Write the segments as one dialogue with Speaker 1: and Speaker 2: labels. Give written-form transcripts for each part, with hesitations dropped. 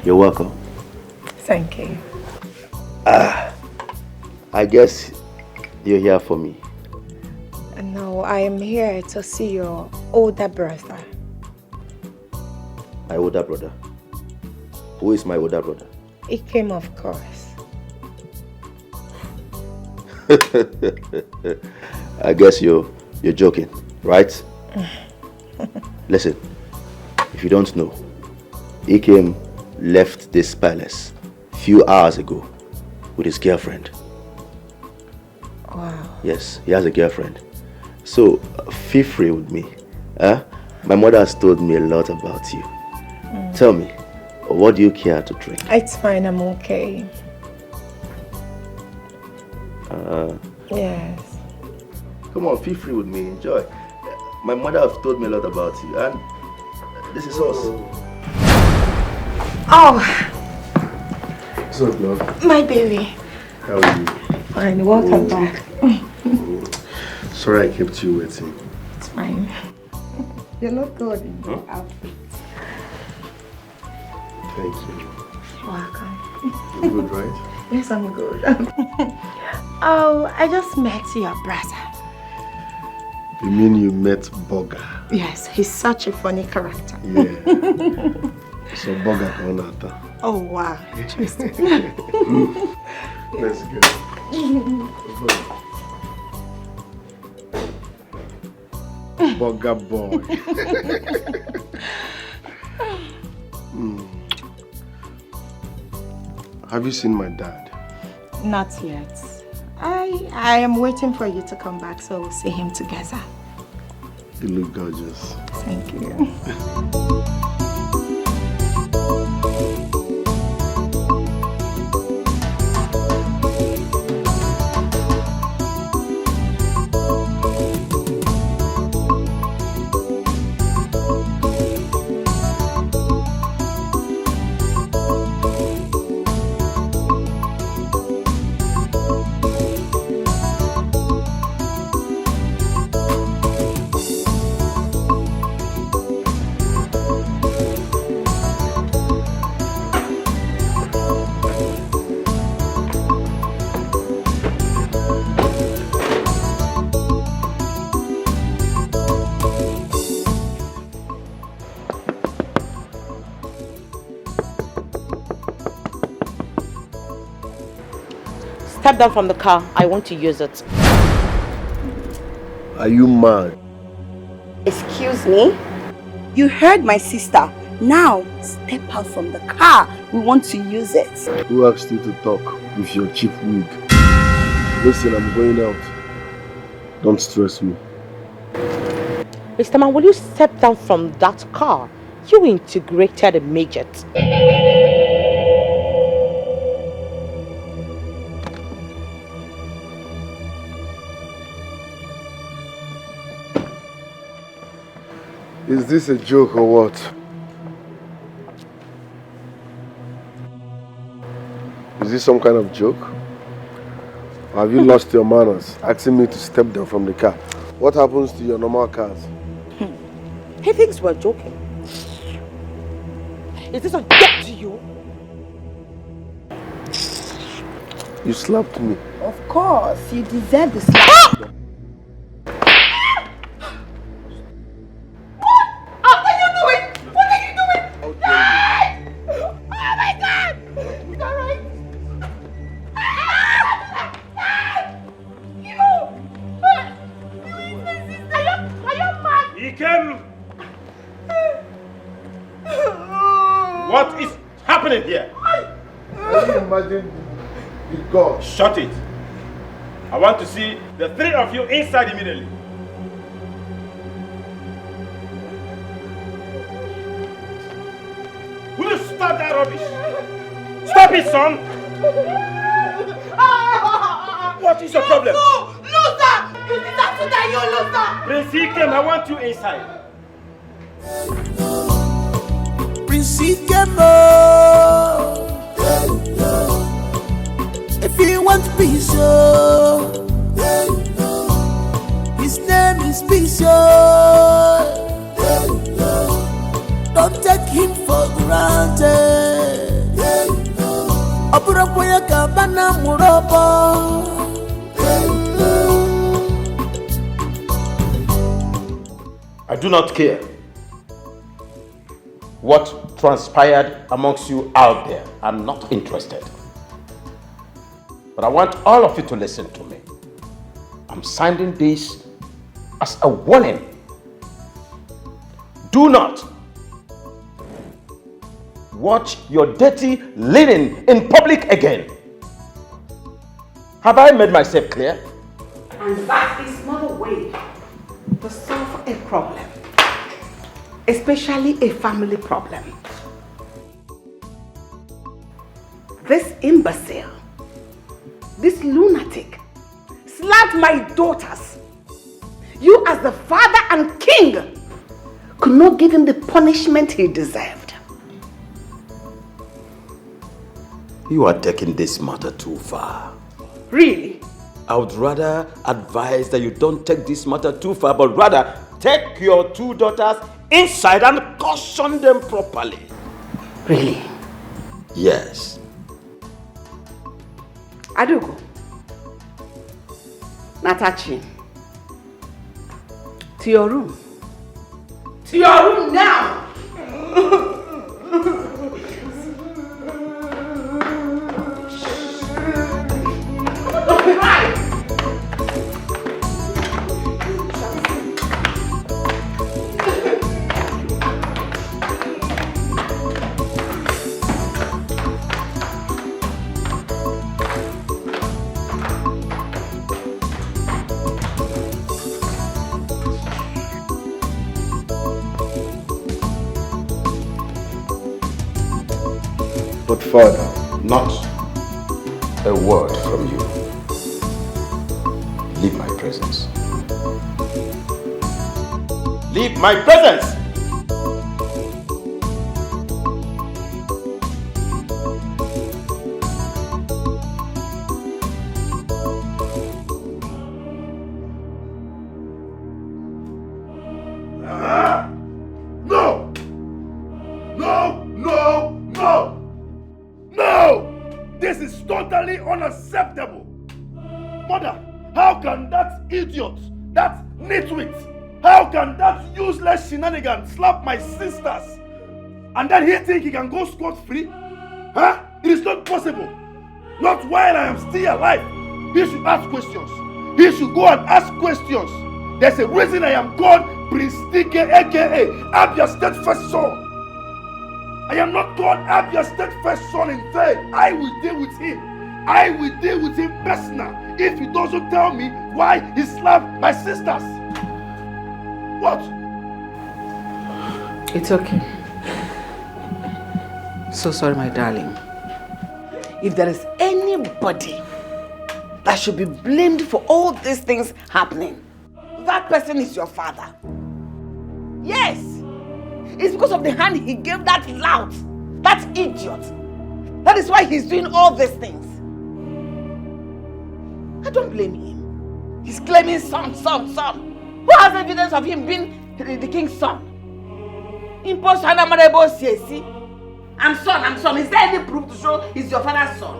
Speaker 1: You're welcome.
Speaker 2: Thank you.
Speaker 1: I guess you're here for me.
Speaker 2: No, I am here to see your older brother.
Speaker 1: My older brother? Who is my older brother?
Speaker 2: He came, of course.
Speaker 1: I guess you're joking, right? Listen, if you don't know, Ikem left this palace a few hours ago with his girlfriend.
Speaker 2: Wow.
Speaker 1: Yes, he has a girlfriend. So, feel free with me. My mother has told me a lot about you. Tell me, what do you care to drink?
Speaker 2: It's fine, I'm okay. Yes.
Speaker 1: Come on, feel free with me, enjoy. My mother has told me a lot about you, and this is us.
Speaker 2: Oh!
Speaker 1: What's up, love?
Speaker 2: My baby.
Speaker 1: How are you?
Speaker 2: Fine, welcome back.
Speaker 1: Sorry I kept you waiting.
Speaker 2: It's fine. You look good in your outfit.
Speaker 1: Thank you.
Speaker 2: You're welcome.
Speaker 1: You're good, right?
Speaker 2: Yes, I'm good. Oh, I just met your brother.
Speaker 3: You mean you met Boga?
Speaker 2: Yes, he's such a funny character.
Speaker 3: Yeah. So Boga Konata.
Speaker 2: Oh, wow. Interesting.
Speaker 3: Let's go. Boga boy. Have you seen my dad?
Speaker 2: Not yet. I am waiting for you to come back so we'll see him together.
Speaker 3: You look gorgeous.
Speaker 2: Thank you.
Speaker 4: Step down from the car. I want to use it.
Speaker 3: Are you mad?
Speaker 5: Excuse me? You heard my sister. Now, step out from the car. We want to use it.
Speaker 3: Who asked you to talk with your cheap wig? Listen, I'm going out. Don't stress me.
Speaker 4: Mr. Man, will you step down from that car? You integrated a midget.
Speaker 3: Is this a joke or what? Is this some kind of joke? Or have you lost your manners, asking me to step down from the car? What happens to your normal cars?
Speaker 4: He thinks we're joking. Is this a joke to you?
Speaker 3: You slapped me.
Speaker 5: Of course, you deserve the slap.
Speaker 6: What is happening here?
Speaker 3: Can you imagine the God?
Speaker 6: Shut it. I want to see the three of you inside immediately. Will you stop that rubbish? Stop it, son! What is your problem?
Speaker 7: Loser! You deserve to die, you loser!
Speaker 6: Prince Ikem, I want you inside.
Speaker 8: Prince Ikem, if you want peace, his name is peace.
Speaker 6: do not care what transpired amongst you out there. I'm not interested. But I want all of you to listen to me. I'm sending this as a warning. Do not watch your dirty linen in public again. Have I made myself clear?
Speaker 9: And that is not a way to solve a problem, especially a family problem. This imbecile, this lunatic, slapped my daughters. You as the father and king could not give him the punishment he deserved.
Speaker 1: You are taking this matter too far.
Speaker 9: Really?
Speaker 1: I would rather advise that you don't take this matter too far, but rather take your two daughters inside and caution them properly.
Speaker 9: Really?
Speaker 1: Yes.
Speaker 9: Adugo, Natachi, to your room. To your room now!
Speaker 3: But Father,
Speaker 6: Not a word from you. Leave my presence. Leave my presence!
Speaker 10: No! No! No! No! No! This is totally unacceptable! Mother, how can that idiot, that nitwit, how can that useless shenanigan slap my sisters and then he think he can go scot-free? Huh? It is not possible. Not while I am still alive. He should ask questions. He should go and ask questions. There's a reason I am called Prince Dike, aka Abia State First Son. I am not called Abia State First Son in vain. I will deal with him. I will deal with him personal if he doesn't tell me why he slapped my sisters. What?
Speaker 9: It's okay. So sorry, my darling. If there is anybody that should be blamed for all these things happening, that person is your father. Yes! It's because of the hand he gave that lout, that idiot. That is why he's doing all these things. I don't blame him. He's claiming son. Who has evidence of him being the king's son? I'm son. Is there any proof to show he's your father's son?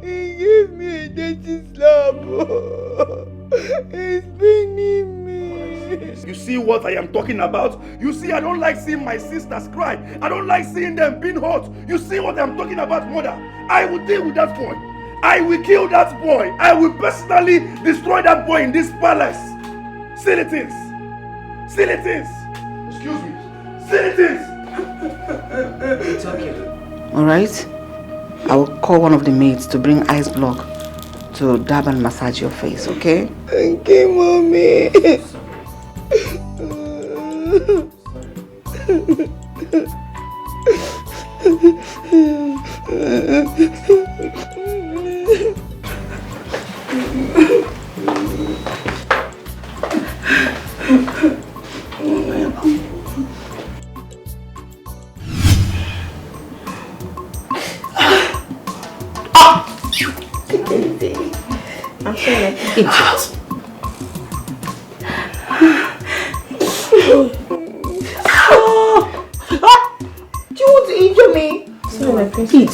Speaker 7: He gave me a dirty slap. He's beating me.
Speaker 10: You see what I am talking about? You see, I don't like seeing my sisters cry. I don't like seeing them being hurt. You see what I'm talking about, mother? I will deal with that boy. I will kill that boy. I will personally destroy that boy in this palace. Silly things. Silly things. Excuse me. Silly things.
Speaker 9: It's okay. Alright? I will call one of the maids to bring ice block to dab and massage your face, okay?
Speaker 7: Okay, mommy.
Speaker 9: I'm sorry. Idiot. Do you want to injure me? Idiot.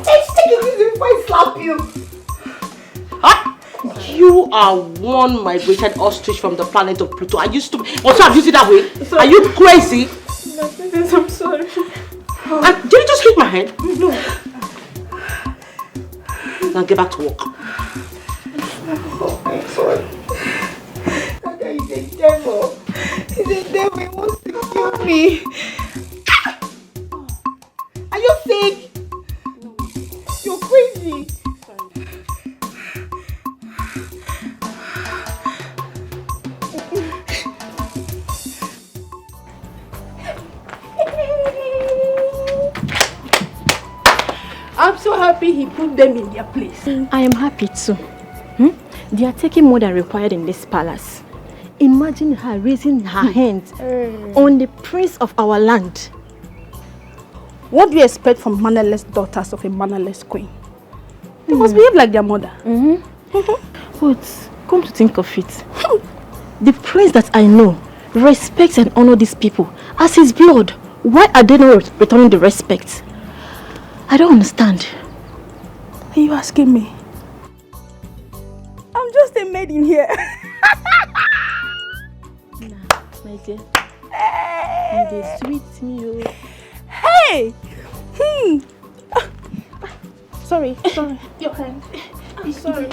Speaker 5: Take it easy before I slap you.
Speaker 4: You are one migrated ostrich from the planet of Pluto. Are you stupid? Also, have you seen that way? Are you crazy?
Speaker 2: No, princess, I'm sorry.
Speaker 4: And did you just hit my head?
Speaker 2: No.
Speaker 4: Now get back to work.
Speaker 5: I'm sorry. That guy is a devil. He's a devil. He wants to kill me. Are you sick? No. You're crazy. Sorry.
Speaker 11: I'm so happy he put them in their place.
Speaker 12: I am happy too. They are taking more than required in this palace. Imagine her raising her hands on the prince of our land.
Speaker 11: What do you expect from mannerless daughters of a mannerless queen? They must behave like their mother.
Speaker 12: But come to think of it, the prince that I know respects and honors these people as his blood. Why are they not returning the respect? I don't understand.
Speaker 11: Are you asking me? I'm just a maid in here.
Speaker 12: Nah, my dear. You dey sweet me, oh.
Speaker 11: Hey!
Speaker 12: Sorry.
Speaker 11: Your hand. I'm sorry.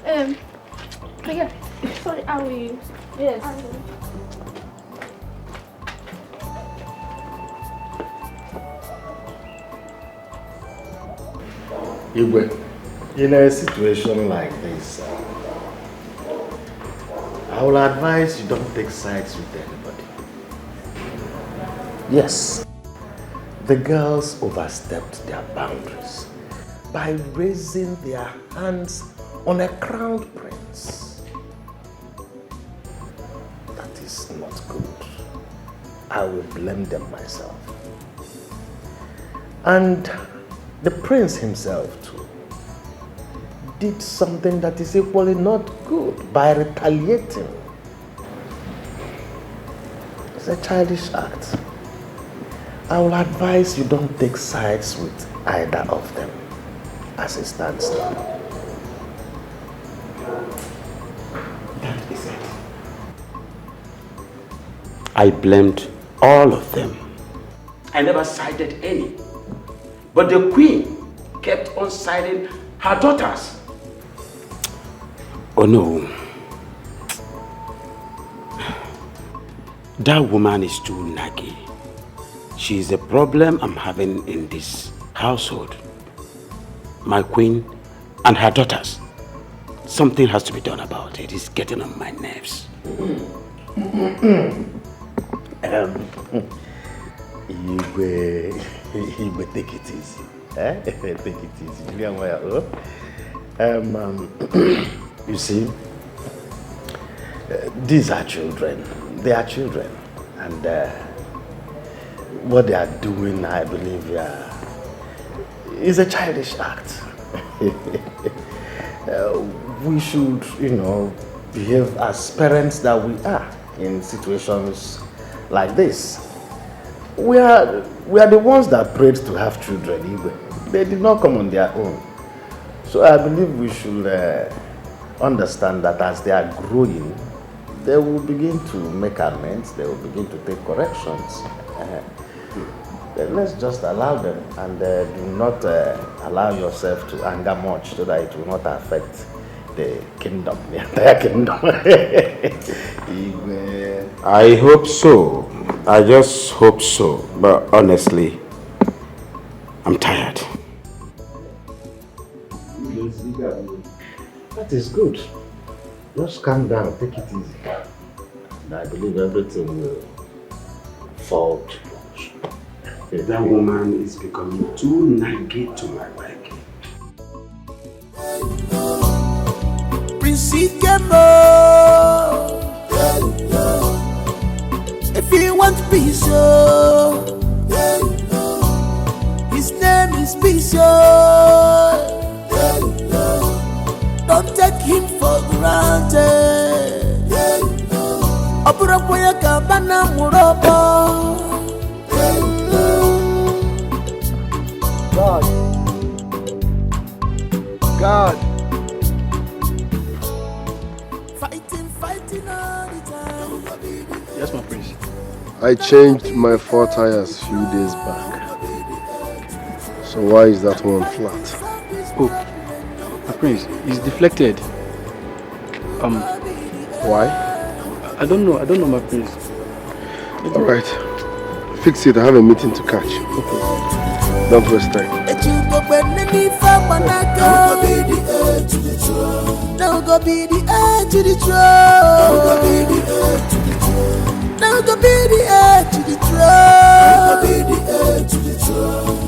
Speaker 11: Yeah. Sorry, I will. Yes. I will.
Speaker 13: Igwe, in a situation like this, I will advise you don't take sides with anybody. Yes, the girls overstepped their boundaries by raising their hands on a crowned prince. That is not good. I will blame them myself. And the prince himself too did something that is equally not good by retaliating. It's a childish act. I will advise you don't take sides with either of them as it stands now.
Speaker 6: That is it. I blamed all of them. I never sided any. But the queen kept on siding her daughters. Oh no. That woman is too naggy. She is a problem I'm having in this household. My queen and her daughters. Something has to be done about it. It's getting on my nerves.
Speaker 13: You take it easy. Take it easy. You see, these are children. They are children. And what they are doing, I believe, is a childish act. We should, behave as parents that we are in situations like this. We are the ones that prayed to have children. They did not come on their own. So I believe we should understand that as they are growing, they will begin to make amends. They will begin to take corrections. Then let's just allow them and do not allow yourself to anger much so that it will not affect the kingdom, the entire kingdom.
Speaker 6: I hope so. I just hope so. But honestly, I'm tired.
Speaker 13: That is good. Just calm down, take it easy. And I believe everything will fall to wash.
Speaker 6: That woman is becoming too naggy to my liking.
Speaker 8: If you want peace, his name is peace. it for granted. Opurapoya kabana murobo.
Speaker 3: God.
Speaker 8: Fighting all the time.
Speaker 14: Yes, my prince.
Speaker 3: I changed my 4 tires few days back. So why is that one flat?
Speaker 14: Oh, my prince, it's deflected.
Speaker 3: Why?
Speaker 14: I don't know, my prince.
Speaker 3: Alright. Fix it, I have a meeting to catch.
Speaker 14: Okay.
Speaker 3: Don't waste time.
Speaker 8: Now go be the edge to the throne. Now go be the edge to the throne.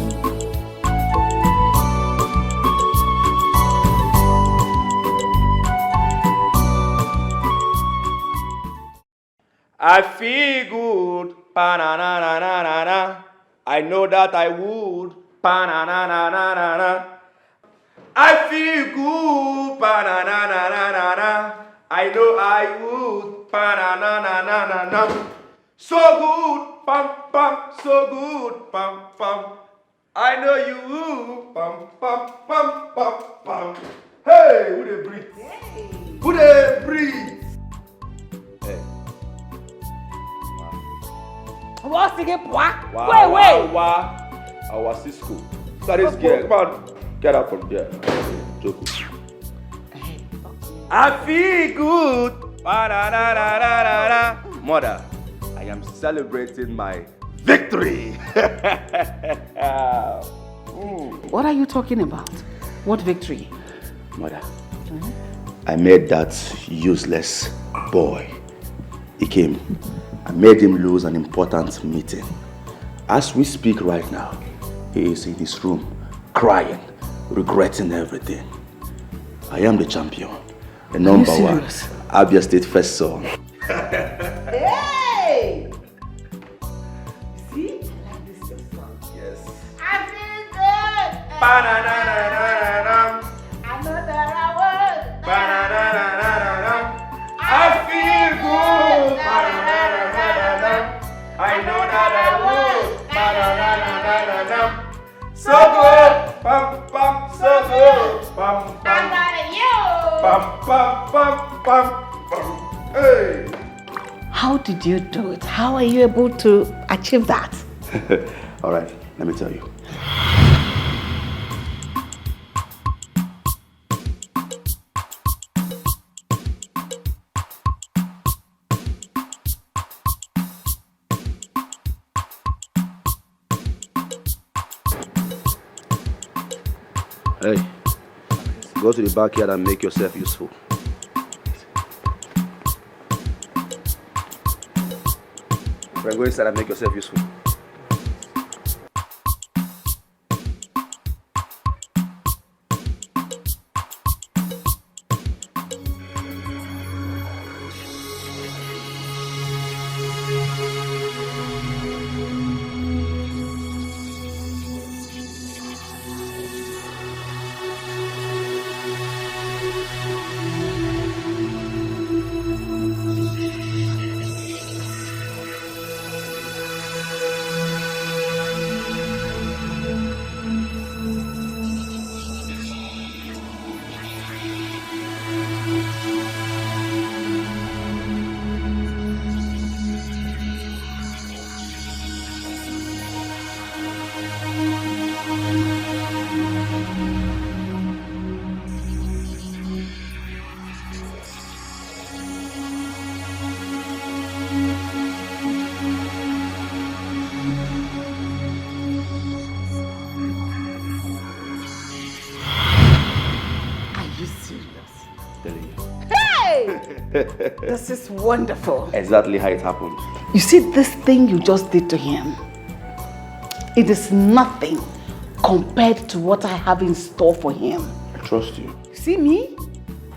Speaker 1: I feel good, pa-na-na-na-na-na-na. I know that I would, pa-na-na-na-na-na-na. I feel good, pa-na-na-na-na-na-na. I know I would, pa-na-na-na-na-na-na. So good, pam-pam, so good, pam-pam. I know you would, pam-pam-pam-pam-pam. Hey, who they breathe? Who they breathe? Hey.
Speaker 9: What's the game? Wait.
Speaker 1: Our Cisco. So this girl, come on, get up from there. Joke. I feel good. Mother, I am celebrating my victory.
Speaker 9: What are you talking about? What victory?
Speaker 1: Mother, I made that useless boy. He came. I made him lose an important meeting. As we speak right now, he is in his room, crying, regretting everything. I am the champion, the number one, Abia State first son.
Speaker 9: Hey! See? I like this song.
Speaker 1: Yes.
Speaker 9: I feel good.
Speaker 1: Ba-na-na-na-na-na.
Speaker 9: I know that I would.
Speaker 1: Ba-na-na-na-na-na. I feel good. Ba-na-na-na-na-na. I know that I would. Ba-na-na-na-na-na. So good. Pam pam. So good. Pam pam. Pam pam pam pam pam. Hey.
Speaker 9: How did you do it? How are you able to achieve that?
Speaker 1: All right, let me tell you. Hey, go to the backyard and make yourself useful. Right, go inside and make yourself useful.
Speaker 9: This is wonderful.
Speaker 1: Exactly how it happened.
Speaker 9: You see, this thing you just did to him, it is nothing compared to what I have in store for him.
Speaker 1: I trust you.
Speaker 9: You see me?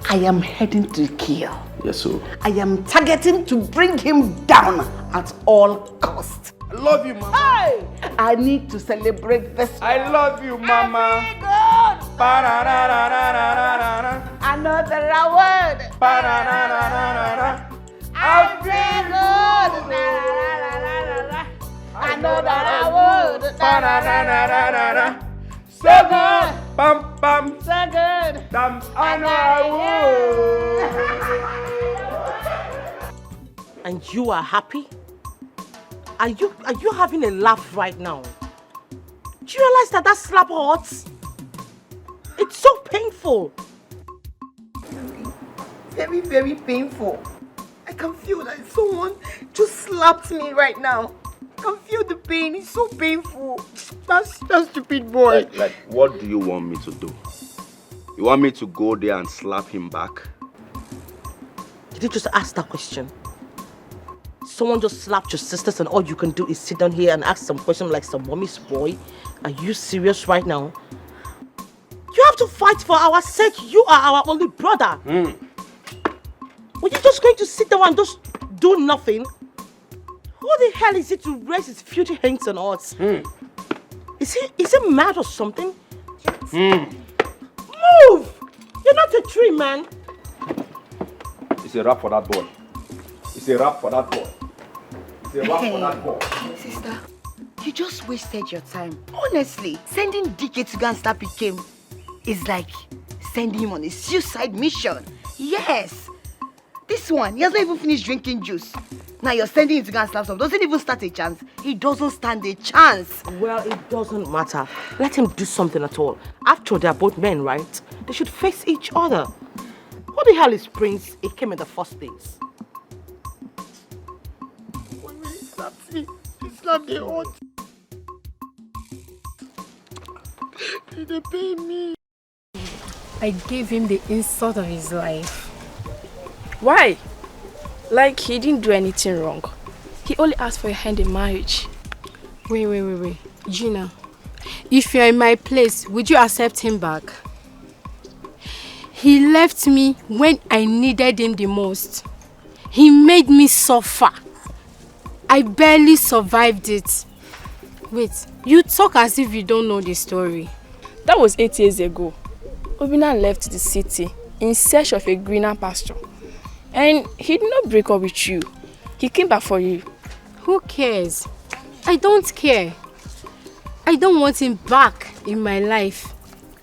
Speaker 9: I am heading to kill.
Speaker 1: Yes, sir.
Speaker 9: I am targeting to bring him down at all costs.
Speaker 1: I love you, Mama.
Speaker 9: Hey! I need to celebrate this.
Speaker 1: I love you, Mama.
Speaker 9: I know that I
Speaker 7: Ba-na-na-na-na-na-na. I feel good. I know that I would. Ba-na-na-na-na-na-na. So good. Bum bum. So good. I know I would.
Speaker 4: And you are happy? Are you having a laugh right now? Do you realize that slap hurts? It's so painful.
Speaker 2: Very, very painful. I can feel that someone just slapped me right now. I can feel the pain. It's so painful. That stupid boy.
Speaker 1: Like, what do you want me to do? You want me to go there and slap him back?
Speaker 4: Did you just ask that question? Someone just slapped your sisters and all you can do is sit down here and ask some questions like some mommy's boy? Are you serious right now? You have to fight for our sake. You are our only brother. Were you just going to sit down and just do nothing? Who the hell is it to raise his future hands on us? Is he mad or something? Move! You're not a tree, man.
Speaker 6: It's a wrap for that boy. It's a wrap for that boy. It's a wrap for that boy.
Speaker 5: Sister, you just wasted your time. Honestly, sending DK to go and slap him is like sending him on a suicide mission. Yes. This one, he hasn't even finished drinking juice. Now you're sending him to go and slap some. Doesn't even stand a chance. He doesn't stand a chance.
Speaker 4: Well, it doesn't matter. Let him do something at all. After all, they're both men, right? They should face each other. Who the hell is Prince? He came in the first place.
Speaker 2: When he slapped me, he slapped the heart. They pay me.
Speaker 15: I gave him the insult of his life. Why? Like he didn't do anything wrong. He only asked for your hand in marriage. Wait. Gina, if you're in my place, would you accept him back? He left me when I needed him the most. He made me suffer. I barely survived it. Wait, you talk as if you don't know the story.
Speaker 16: That was 8 years ago. Obina left the city in search of a greener pasture. And he did not break up with you. He came back for you.
Speaker 15: Who cares? I don't care. I don't want him back in my life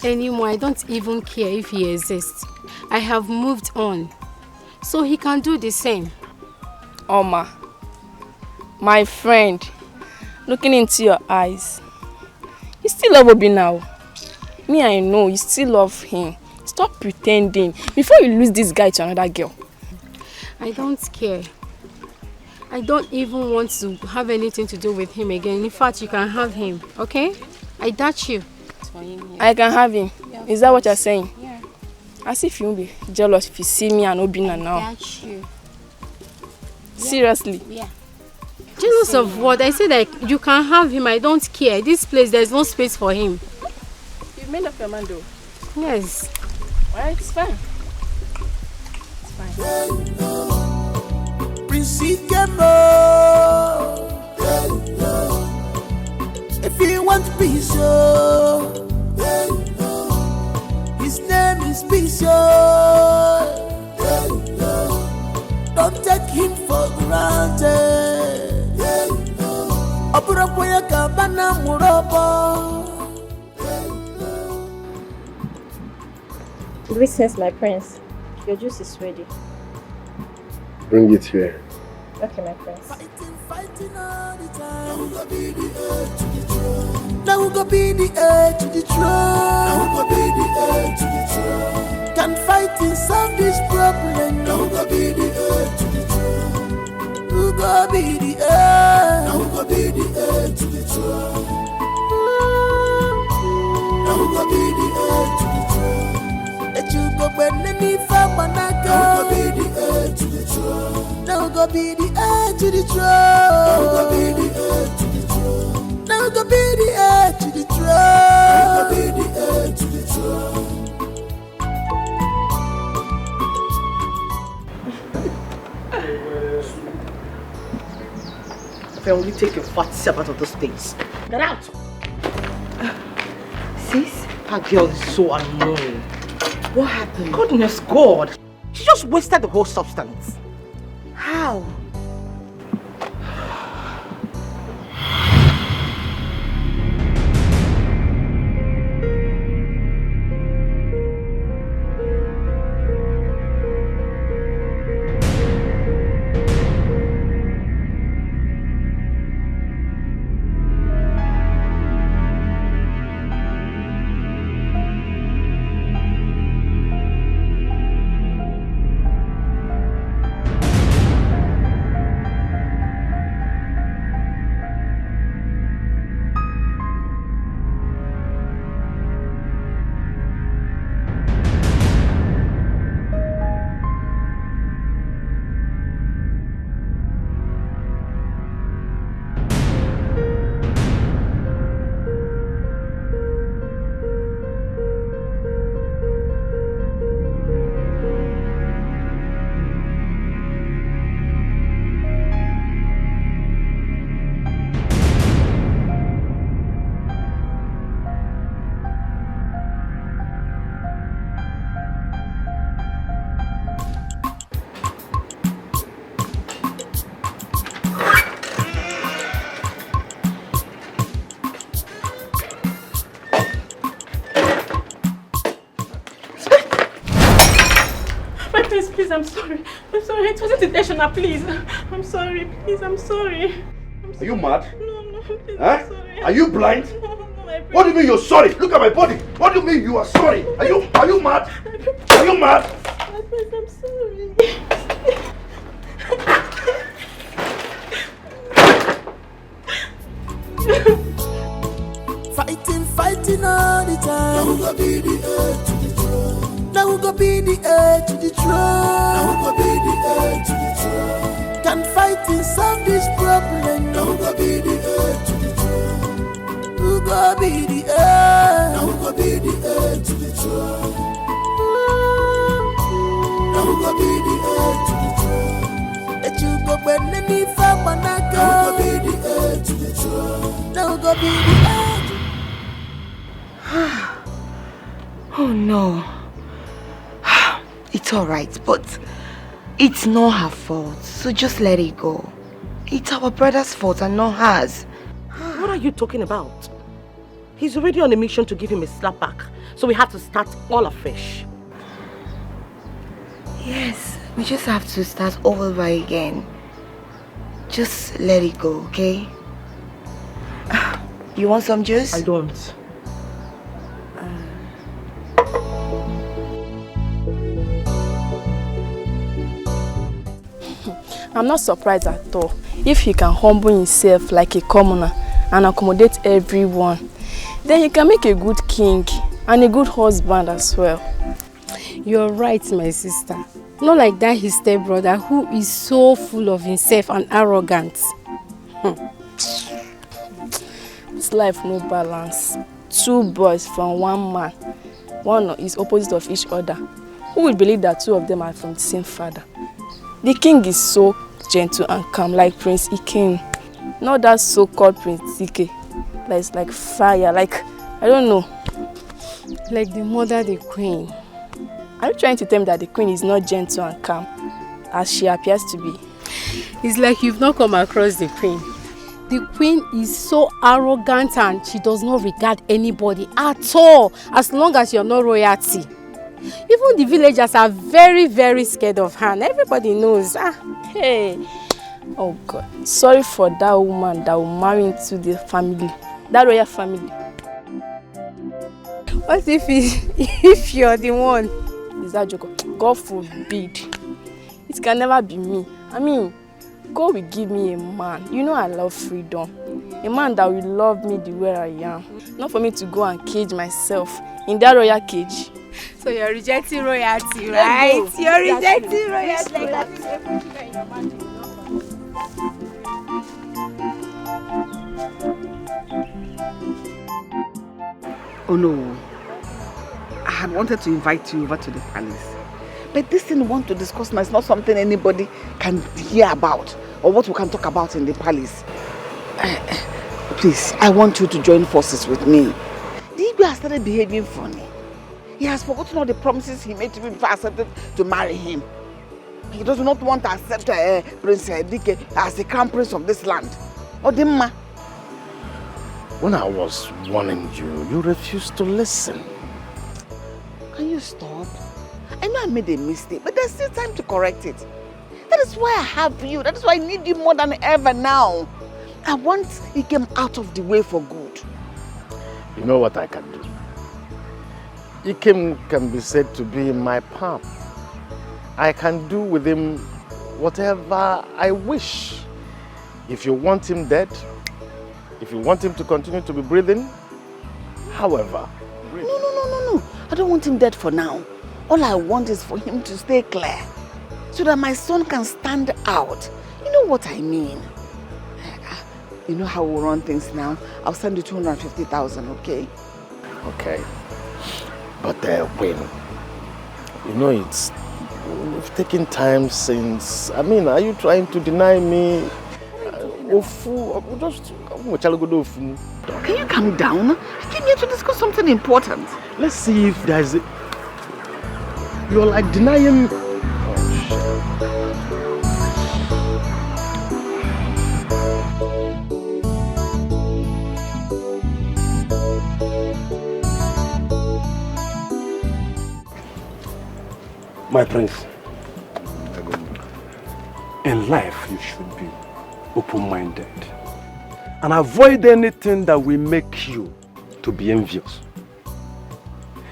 Speaker 15: anymore. I don't even care if he exists. I have moved on. So he can do the same.
Speaker 16: Oma, my friend, looking into your eyes, you still love Obi now. Me, I know you still love him. Stop pretending before you lose this guy to another girl.
Speaker 15: I don't care. I don't even want to have anything to do with him again. In fact, you can have him, okay? I doubt you.
Speaker 16: I can have him. Yeah, is that what you're saying? Yeah. As if you won't be jealous if you see me and Obina now.
Speaker 15: I doubt you.
Speaker 16: Seriously?
Speaker 15: Yeah. Jealous of what? I said that you can have him. I don't care. This place, there's no space for him.
Speaker 16: You've made up your mind though?
Speaker 15: Yes.
Speaker 16: Alright, it's fine. It's fine.
Speaker 8: If you want peace, his name is peace. Don't take him for granted.
Speaker 12: Greetings, my prince. Your juice is ready.
Speaker 3: Bring it here.
Speaker 12: Okay, my prince.
Speaker 8: Now who go be the heir to the throne? Now who go be the heir to the throne? Can fight and solve this problem? Now who go be the heir to the throne? Who go be the heir? Now who go be the heir to the throne? Now who go be the heir to the throne? Let you go when any farmer not go. Now who go be the heir to the throne? Now who go be the heir to the throne? Now who go be the heir to the throne? Now go be the heir to the throne. Now go be the heir to the throne.
Speaker 4: If I only take your fat self out of this place. Get out!
Speaker 2: Sis?
Speaker 4: That girl is so annoying. What happened? Goodness God! She just wasted the whole substance.
Speaker 5: How?
Speaker 11: I'm sorry. I'm sorry. It wasn't intentional, please. I'm sorry. Please, I'm sorry.
Speaker 10: Are you mad?
Speaker 11: No, please,
Speaker 10: Huh?
Speaker 11: I'm sorry.
Speaker 10: Are you blind?
Speaker 11: No,
Speaker 10: What do you mean you're sorry? Look at my body. What do you mean you are sorry? Are you mad? Are you mad?
Speaker 11: Please, I'm sorry.
Speaker 8: Fighting all the time. Now who go be the heir to the throne? Now who go be the heir to the throne? Now who go be the heir to the throne? Can fighting solve this problem? Now who go be the heir to the throne? Who go be the heir? Now who go be the heir to the throne? Now who go be the heir to the throne? Let you go when any family go. Now who go be the heir to the throne? Now who go be the heir?
Speaker 5: Oh no. It's alright, but it's not her fault, so just let it go. It's our brother's fault and not hers.
Speaker 4: What are you talking about? He's already on a mission to give him a slap back, so we have to start all afresh.
Speaker 5: Yes, we just have to start all over again. Just let it go, okay? You want some juice?
Speaker 4: I don't.
Speaker 16: I'm not surprised at all if he can humble himself like a commoner and accommodate everyone. Then he can make a good king and a good husband as well.
Speaker 17: You're right, my sister. Not like that his stepbrother who is so full of himself and arrogant.
Speaker 16: This life no balance. Two boys from one man. One is opposite of each other. Who would believe that two of them are from the same father? The king is so gentle and calm, like Prince Iken. Not that so-called Prince Ike. That is like fire, like, I don't know.
Speaker 17: Like the mother, the queen.
Speaker 16: Are you trying to tell me that the queen is not gentle and calm, as she appears to be?
Speaker 17: It's like you've not come across the queen. The queen is so arrogant and she does not regard anybody at all, as long as you're not royalty. Even the villagers are very, very scared of her, and everybody knows.
Speaker 16: Hey, oh God, sorry for that woman that will marry into the family, that royal family.
Speaker 17: What if you're the one?
Speaker 16: Is that joke? God forbid. It can never be me. I mean, God will give me a man. You know I love freedom. A man that will love me the way I am. Not for me to go and cage myself in that royal cage.
Speaker 17: So you're rejecting royalty, right? You're rejecting royalty.
Speaker 9: Oh no. I had wanted to invite you over to the palace. But this thing we want to discuss now is not something anybody can hear about or what we can talk about in the palace. Please, I want you to join forces with me. The Igwe has started behaving funny. He has forgotten all the promises he made to me before I accepted to marry him. He does not want to accept Prince Dike as the crown prince of this land. Odimma.
Speaker 13: When I was warning you, you refused to listen.
Speaker 9: Can you stop? I know I made a mistake, but there's still time to correct it. That is why I have you. That is why I need you more than ever now. I want Ikem out of the way for good.
Speaker 13: You know what I can do? Ikem can be said to be in my palm. I can do with him whatever I wish. If you want him dead, if you want him to continue to be breathing, however.
Speaker 9: No. I don't want him dead for now. All I want is for him to stay clear, so that my son can stand out. You know what I mean? You know how we run things now? I'll send you 250,000, okay?
Speaker 13: Okay. But when? You know we've taken time since. I mean, are you trying to deny me?
Speaker 9: Can you calm down? I came here to discuss something important.
Speaker 13: Let's see if there's a... You're like denying...
Speaker 18: My prince, in life you should be open-minded and avoid anything that will make you to be envious.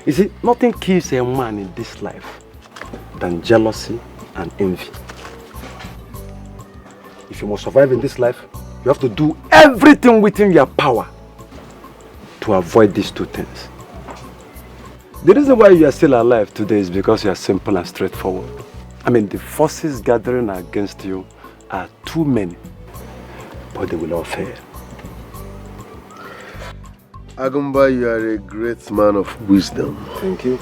Speaker 18: You see, nothing kills a man in this life than jealousy and envy. If you must survive in this life, you have to do everything within your power to avoid these two things. The reason why you are still alive today is because you are simple and straightforward. I mean, the forces gathering against you are too many, but they will all fail.
Speaker 3: Agumba, you are a great man of wisdom.
Speaker 18: Thank you.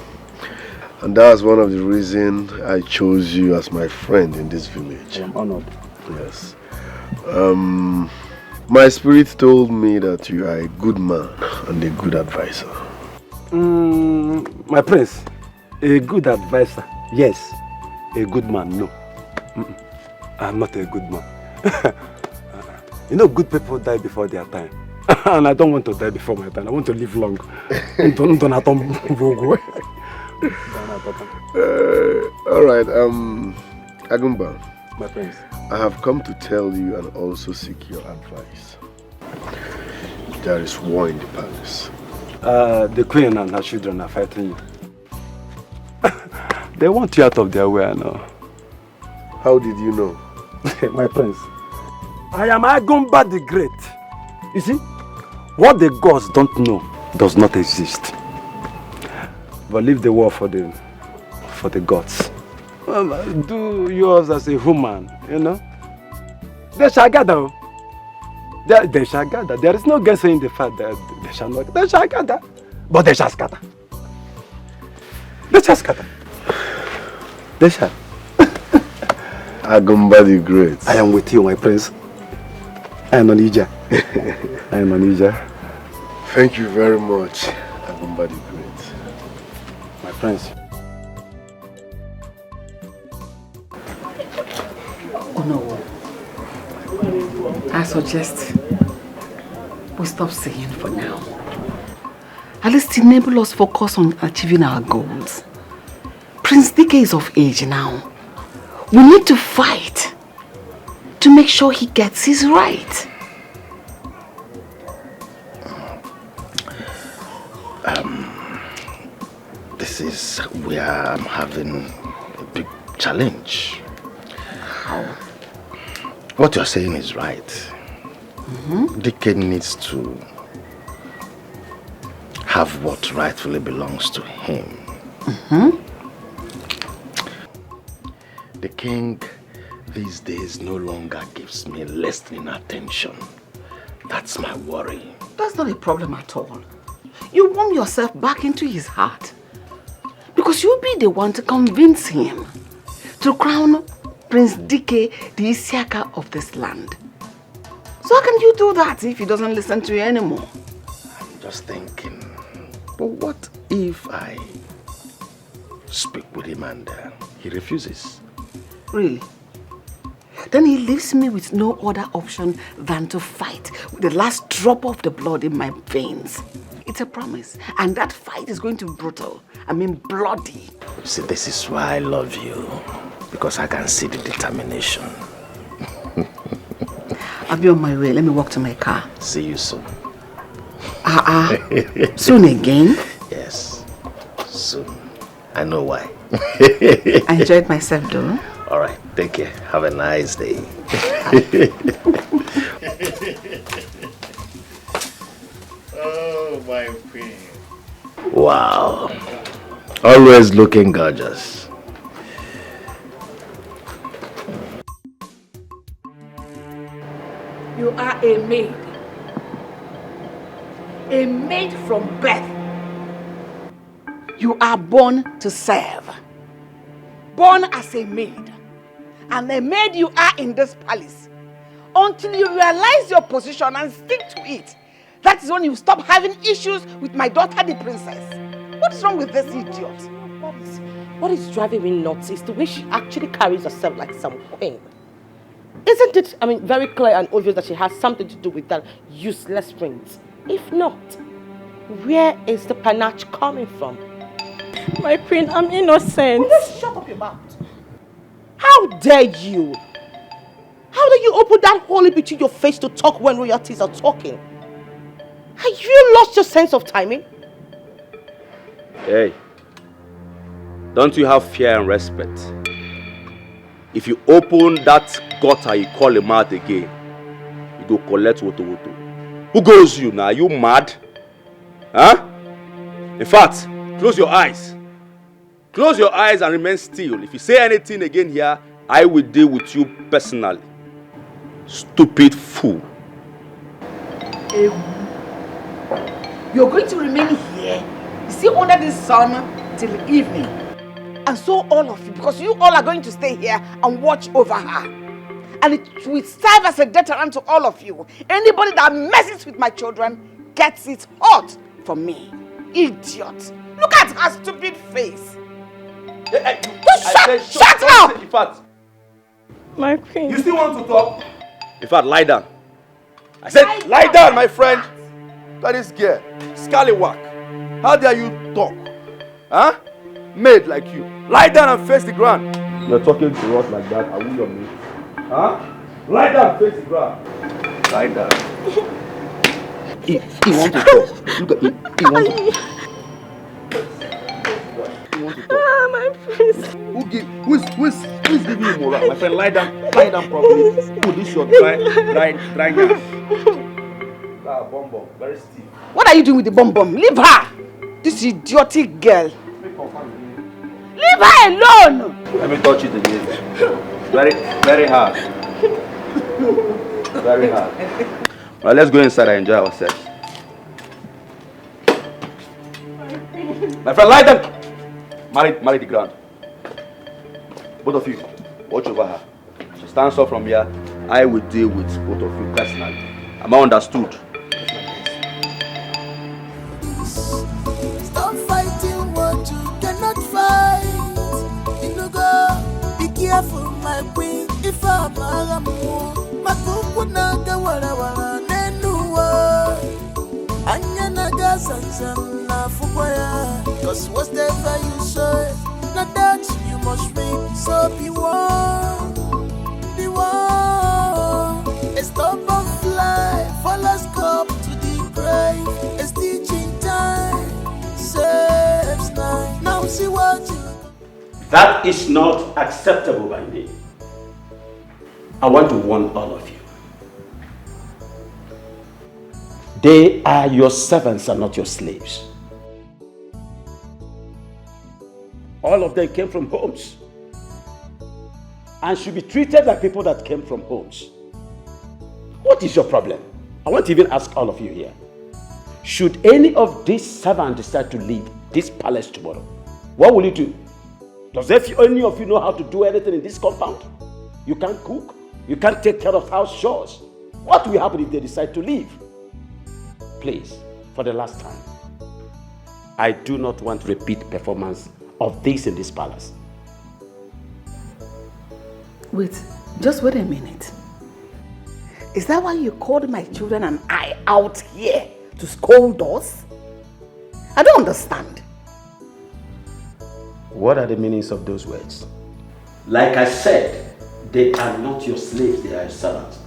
Speaker 3: And that's one of the reasons I chose you as my friend in this village.
Speaker 18: I am honored.
Speaker 3: Yes. My spirit told me that you are a good man and a good advisor.
Speaker 18: My prince, a good advisor, yes. A good man, no. I'm not a good man. You know, good people die before their time. And I don't want to die before my time. I want to live long.
Speaker 3: Alright, Agumba.
Speaker 18: My prince.
Speaker 3: I have come to tell you and also seek your advice. There is war in the palace.
Speaker 18: The queen and her children are fighting you. They want you out of their way now.
Speaker 3: How did you know?
Speaker 18: My prince, I am Agumba the Great. You see, what the gods don't know does not exist. But leave the war for the gods. Do yours as a human, you know. They shall gather. They shall gather. There is no guessing the fact that they shall not. They shall gather. But they shall scatter. They shall scatter. They shall.
Speaker 3: Agumba the Great.
Speaker 18: I am with you, my prince. I am Onija. I am Onija.
Speaker 3: Thank you very much, Agumba the Great.
Speaker 18: My prince.
Speaker 9: Oh no. I suggest we stop saying for now. At least enable us focus on achieving our goals. Prince Dike is of age now. We need to fight to make sure he gets his right.
Speaker 13: This is where I'm having a big challenge.
Speaker 9: How?
Speaker 13: What you're saying is right. Dike needs to have what rightfully belongs to him. The king these days no longer gives me listening attention. That's my worry.
Speaker 9: That's not a problem at all. You warm yourself back into his heart. Because you'll be the one to convince him to crown Prince Dike the Isiaka of this land. So how can you do that if he doesn't listen to you anymore?
Speaker 13: I'm just thinking, but what if I
Speaker 6: speak with him and he refuses.
Speaker 9: Really? Then he leaves me with no other option than to fight with the last drop of the blood in my veins. It's a promise. And that fight is going to be brutal. I mean bloody.
Speaker 6: See, this is why I love you. Because I can see the determination.
Speaker 9: I'll be on my way. Let me walk to my car.
Speaker 6: See you soon.
Speaker 9: Soon again?
Speaker 6: Yes, soon. I know why.
Speaker 9: I enjoyed myself though.
Speaker 6: All right, take care. Have a nice day.
Speaker 10: Oh, my queen.
Speaker 6: Wow. Always looking gorgeous.
Speaker 5: You are a maid. A maid from birth. You are born to serve. Born as a maid. And a maid you are in this palace. Until you realize your position and stick to it. That is when you stop having issues with my daughter, the princess. What's wrong with this idiot?
Speaker 4: What is driving me nuts is the way she actually carries herself like some queen. Isn't it, very clear and obvious that she has something to do with that useless prince? If not, where is the panache coming from?
Speaker 12: My queen, I'm innocent.
Speaker 4: Will you shut up your mouth? How dare you? How dare you open that hole in between your face to talk when royalties are talking? Have you lost your sense of timing?
Speaker 18: Hey, don't you have fear and respect? If you open that gutter you call a mouth again, you go collect woto. Who goes you now? Are you mad? Huh? In fact, close your eyes. Close your eyes and remain still. If you say anything again here, I will deal with you personally. Stupid fool.
Speaker 5: You're going to remain here, you see, under this sun till evening. And so all of you, because you all are going to stay here and watch over her. And it will serve as a deterrent to all of you. Anybody that messes with my children gets it hot from me. Idiot. Look at her stupid face. Shut up!
Speaker 18: In fact,
Speaker 12: my queen.
Speaker 18: You still want to talk? In fact, lie down. I said, lie down, my friend. That is girl. Scallywag. How dare you talk? Huh? Maid like you. Lie down and face the ground. You're talking to us like that. Are we your maid? Huh? Lie down and face the ground. Lie down.
Speaker 1: He wants to talk. Look at him. He wants to talk.
Speaker 12: Ah, my prince.
Speaker 18: Who's giving you morale? My friend, lie down properly. Oh, this your dry gas. Ah, bomb, very stiff.
Speaker 5: What are you doing with the bomb? Leave her! This idiotic girl. Leave her alone!
Speaker 18: Let me touch it again. Very hard. Very hard. Well, let's go inside and enjoy ourselves. My friend, lie down. Marry the ground. Both of you, watch over her. She stands up from here. I will deal with both of you personally. Am I understood?
Speaker 8: Stop fighting what you cannot fight. You know, go be careful, my queen. If I'm my book would not go whatever. Anya naga sansan na fuboya. Cause whatever you say, not that you must reap. So be one, be one. A stubborn fly, follows cup to the grave. A stitch in time, saves nine. Now see what you.
Speaker 6: That is not acceptable by me. I want to warn all of you. They are your servants and not your slaves. All of them came from homes and should be treated like people that came from homes. What is your problem? I want to even ask all of you here. Should any of these servants decide to leave this palace tomorrow, what will you do? Does any of you know how to do anything in this compound? You can't cook. You can't take care of house chores. What will happen if they decide to leave? Please, for the last time, I do not want repeat performance of this in this palace.
Speaker 9: Wait, just wait a minute. Is that why you called my children and I out here to scold us? I don't understand.
Speaker 6: What are the meanings of those words? Like I said, they are not your slaves, they are your servants.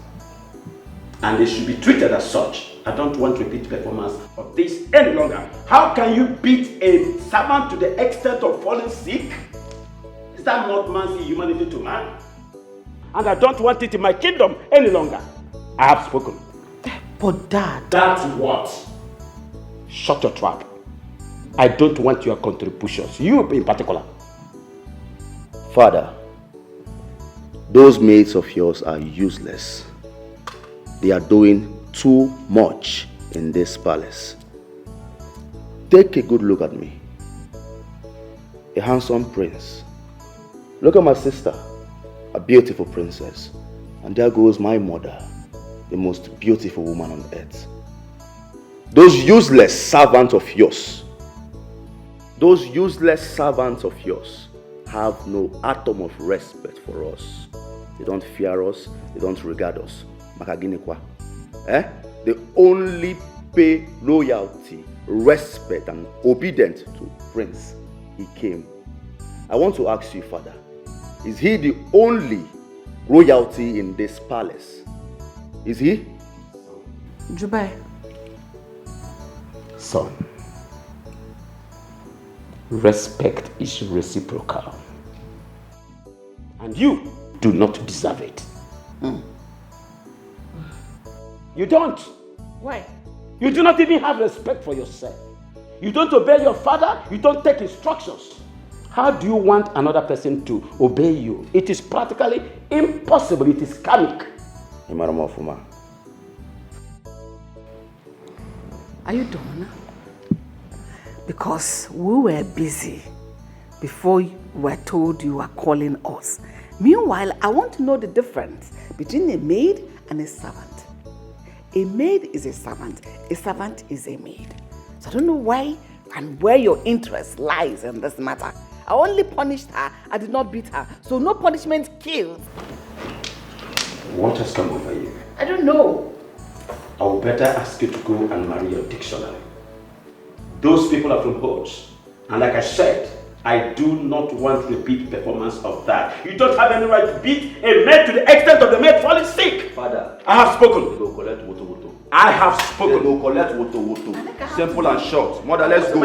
Speaker 6: And they should be treated as such. I don't want repeat performance of this any longer. How can you beat a servant to the extent of falling sick? Is that not man's humanity to man? And I don't want it in my kingdom any longer. I have spoken.
Speaker 4: But Dad...
Speaker 6: That's what? Shut your trap. I don't want your contributions, you in particular.
Speaker 1: Father, those maids of yours are useless. They are doing too much in this palace. Take a good look at me. A handsome prince. Look at my sister, a beautiful princess. And there goes my mother, the most beautiful woman on earth. Those useless servants of yours, have no atom of respect for us. They don't fear us, they don't regard us. They only pay loyalty, respect, and obedience to Prince. He came. I want to ask you, Father, is he the only royalty in this palace? Is he?
Speaker 9: Jubai.
Speaker 6: Son, respect is reciprocal. And you do not deserve it. You don't.
Speaker 4: Why?
Speaker 6: You do not even have respect for yourself. You don't obey your father, you don't take instructions. How do you want another person to obey you? It is practically impossible, it is karmic.
Speaker 9: Are you done? Because we were busy before we were told you were calling us. Meanwhile, I want to know the difference between a maid and a servant. A maid is a servant is a maid. So I don't know why and where your interest lies in this matter. I only punished her, I did not beat her. So no punishment kills.
Speaker 6: What has come over you?
Speaker 9: I don't know.
Speaker 6: I would better ask you to go and marry your dictionary. Those people are from Hodes. And like I said, I do not want repeat performance of that. You don't have any right to beat a maid to the extent of the maid falling sick.
Speaker 1: Father,
Speaker 6: I have spoken.
Speaker 1: They go collect woto.
Speaker 6: I have spoken.
Speaker 1: They go collect woto. Simple and short. Mother, let's go.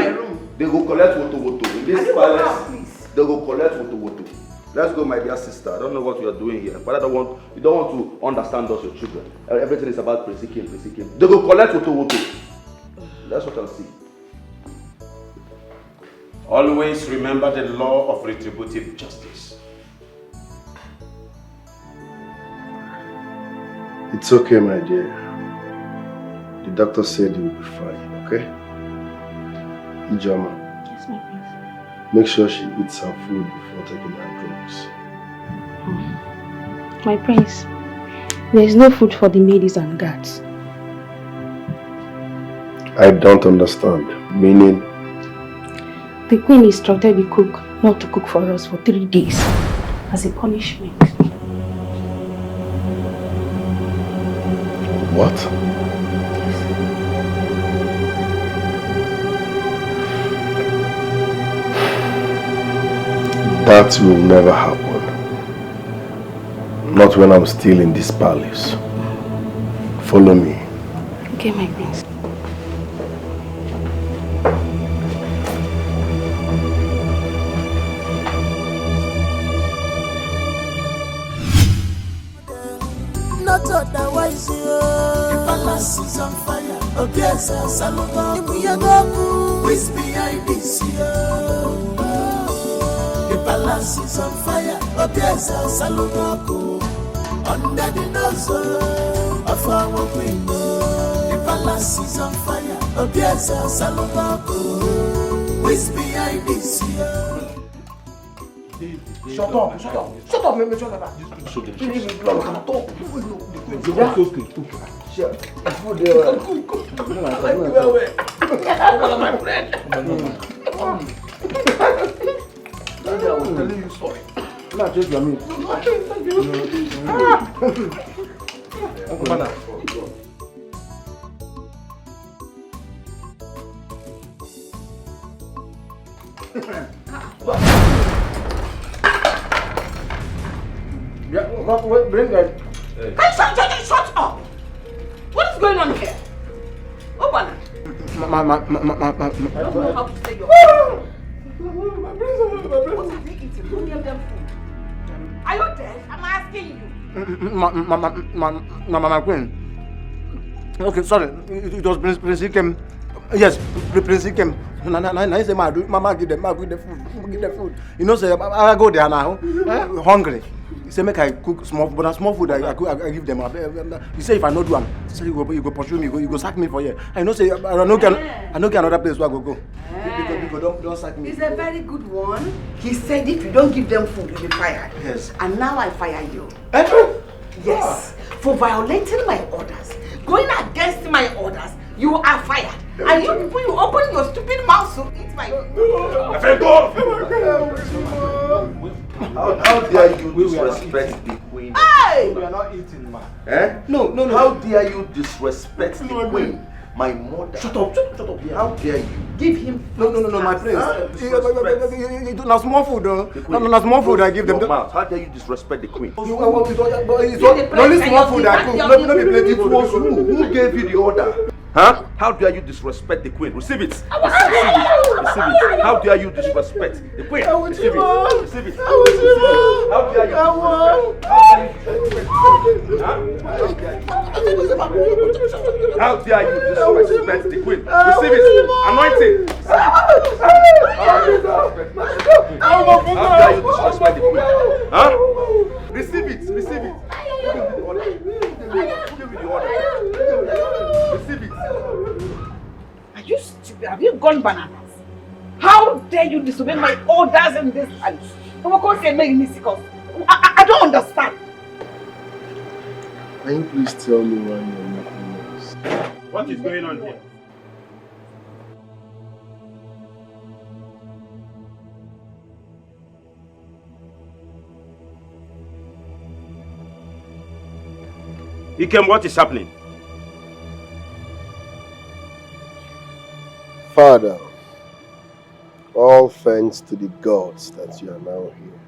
Speaker 1: They go collect woto. In this palace, they go collect woto. Let's go, my dear sister. I don't know what you are doing here. Father, you don't want to understand us, your children. Everything is about Prince King. They go collect woto. That's what I'll see.
Speaker 6: Always remember the law of retributive justice.
Speaker 3: It's okay, my dear. The doctor said you'll be fine, okay? Ijoma.
Speaker 11: Yes, my prince.
Speaker 3: Make sure she eats her food before taking her drugs.
Speaker 11: My prince, there is no food for the maids and guards.
Speaker 3: I don't understand. Meaning?
Speaker 11: The queen instructed the cook not to cook for us for 3 days as a punishment.
Speaker 3: What? That will never happen. Not when I'm still in this palace. Follow me.
Speaker 11: Okay, my prince.
Speaker 8: Not otherwise, the palace is on fire. Obiasa, Saloma, Imuyagoku, who is behind this year? The palace is on fire. Obiasa, Saloma, under the nose of our queen. The palace is on fire. Obiasa, Saloma, who is behind this year?
Speaker 10: Shut up, shut up. Shut up, man, shut up. You leave me alone. Shut up. Food there. My friend.
Speaker 3: telling you sorry.
Speaker 18: Not just your meat.
Speaker 3: Okay, thank you.
Speaker 18: Uncle Father. Yeah, wait, bring it.
Speaker 9: Shut up! What is going on here? Open it.
Speaker 18: I
Speaker 9: don't know how to say your What are they eating? Don't give them food. Are you dead? I'm asking you.
Speaker 18: my queen. Okay, sorry. It was Prince came. Yes, Prince came. I say, Mama, give them food. You know, say, I go there now, hungry. He say, make I cook small food, but small food I give them. He say, if I not do them, say you go pursue me, you go sack me for here. I know say, I know another place where I go. Don't sack me.
Speaker 5: It's a very good one. He said if you don't give them food, you'll be fired.
Speaker 18: Yes.
Speaker 5: And now I fire you. Yes. For violating my orders, going against my orders, you are fired. And you people, you open your stupid mouth to eat my
Speaker 1: How dare you disrespect the queen?
Speaker 5: Hey!
Speaker 1: We are not eating, man. Eh? No. How dare you disrespect the queen? My mother. Shut up. How dare you?
Speaker 5: Give him.
Speaker 18: No, my prince. Now small food, though. No, small food I give them.
Speaker 1: How dare you disrespect the queen?
Speaker 18: It's only small food I cook. No be plenty food.
Speaker 1: Who gave you the order? Huh? How dare you disrespect the queen? Receive it. Receive it. How dare you disrespect the queen? Receive it. Receive it. How dare you How dare you disrespect the queen? Receive it. Anointing. How dare you disrespect the queen? Huh? Receive it. Receive it. Give me the order. Receive it.
Speaker 5: Are you stupid? Have you gone bananas? How dare you disobey my orders in this house? I don't understand.
Speaker 3: Can you please tell me why you're making noise?
Speaker 10: What is going on here? Ikem, what is happening?
Speaker 3: Father, all thanks to the gods that you are now here.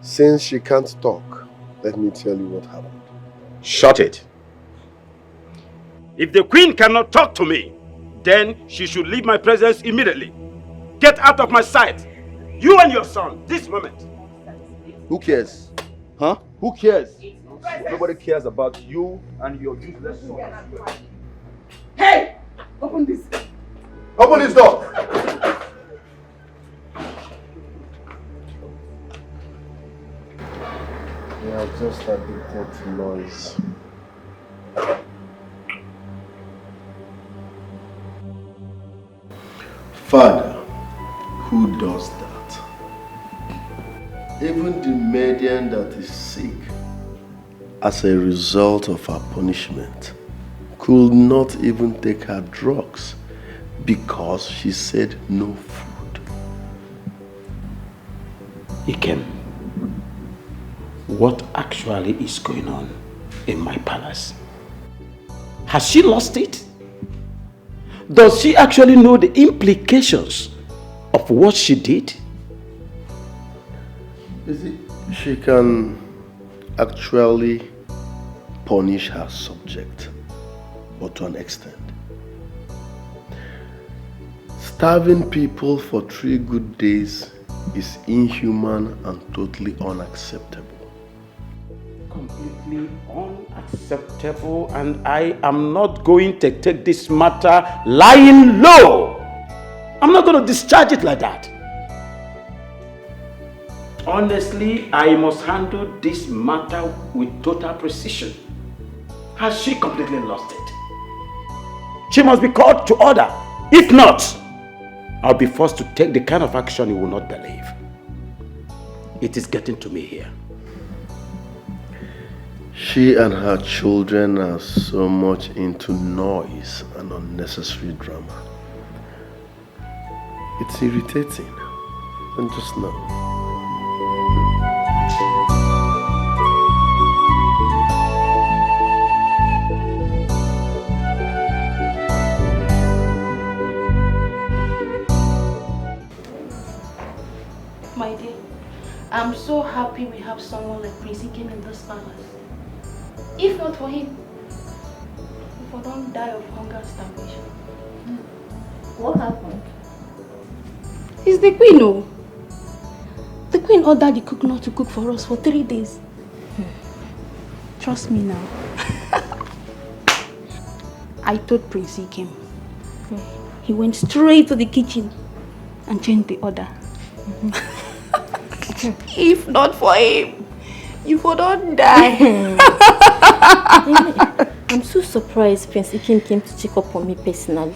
Speaker 3: Since she can't talk, let me tell you what happened.
Speaker 10: Shut it. If the queen cannot talk to me, then she should leave my presence immediately. Get out of my sight. You and your son, this moment.
Speaker 1: Who cares? Huh? Who cares? Nobody cares about you and your useless son.
Speaker 5: Hey! Open this.
Speaker 1: Open this door.
Speaker 3: You are just addicted to noise. Father, who does that? Even the maiden that is sick as a result of her punishment could not even take her drugs because she said no food.
Speaker 6: Ikem, what actually is going on in my palace? Has she lost it? Does she actually know the implications of what she did?
Speaker 3: She can actually punish her subject, but to an extent. Starving people for 3 good days is inhuman and totally unacceptable.
Speaker 6: Completely unacceptable, and I am not going to take this matter lying low. I'm not going to discharge it like that. Honestly, I must handle this matter with total precision. Has she completely lost it? She must be called to order. If not, I'll be forced to take the kind of action you will not believe. It is getting to me here.
Speaker 3: She and her children are so much into noise and unnecessary drama. It's irritating. And just now.
Speaker 12: My dear, I'm so happy we have someone like Prince Ikem in this palace. If not for him, we don't die of hunger and starvation.
Speaker 11: What happened? It's the queen, oh. The queen ordered the cook not to cook for us for 3 days. Trust me now. I told Prince Ikem. He went straight to the kitchen and changed the order. If not for him, you would not die.
Speaker 12: I'm so surprised Prince Ikem came to check up on me personally.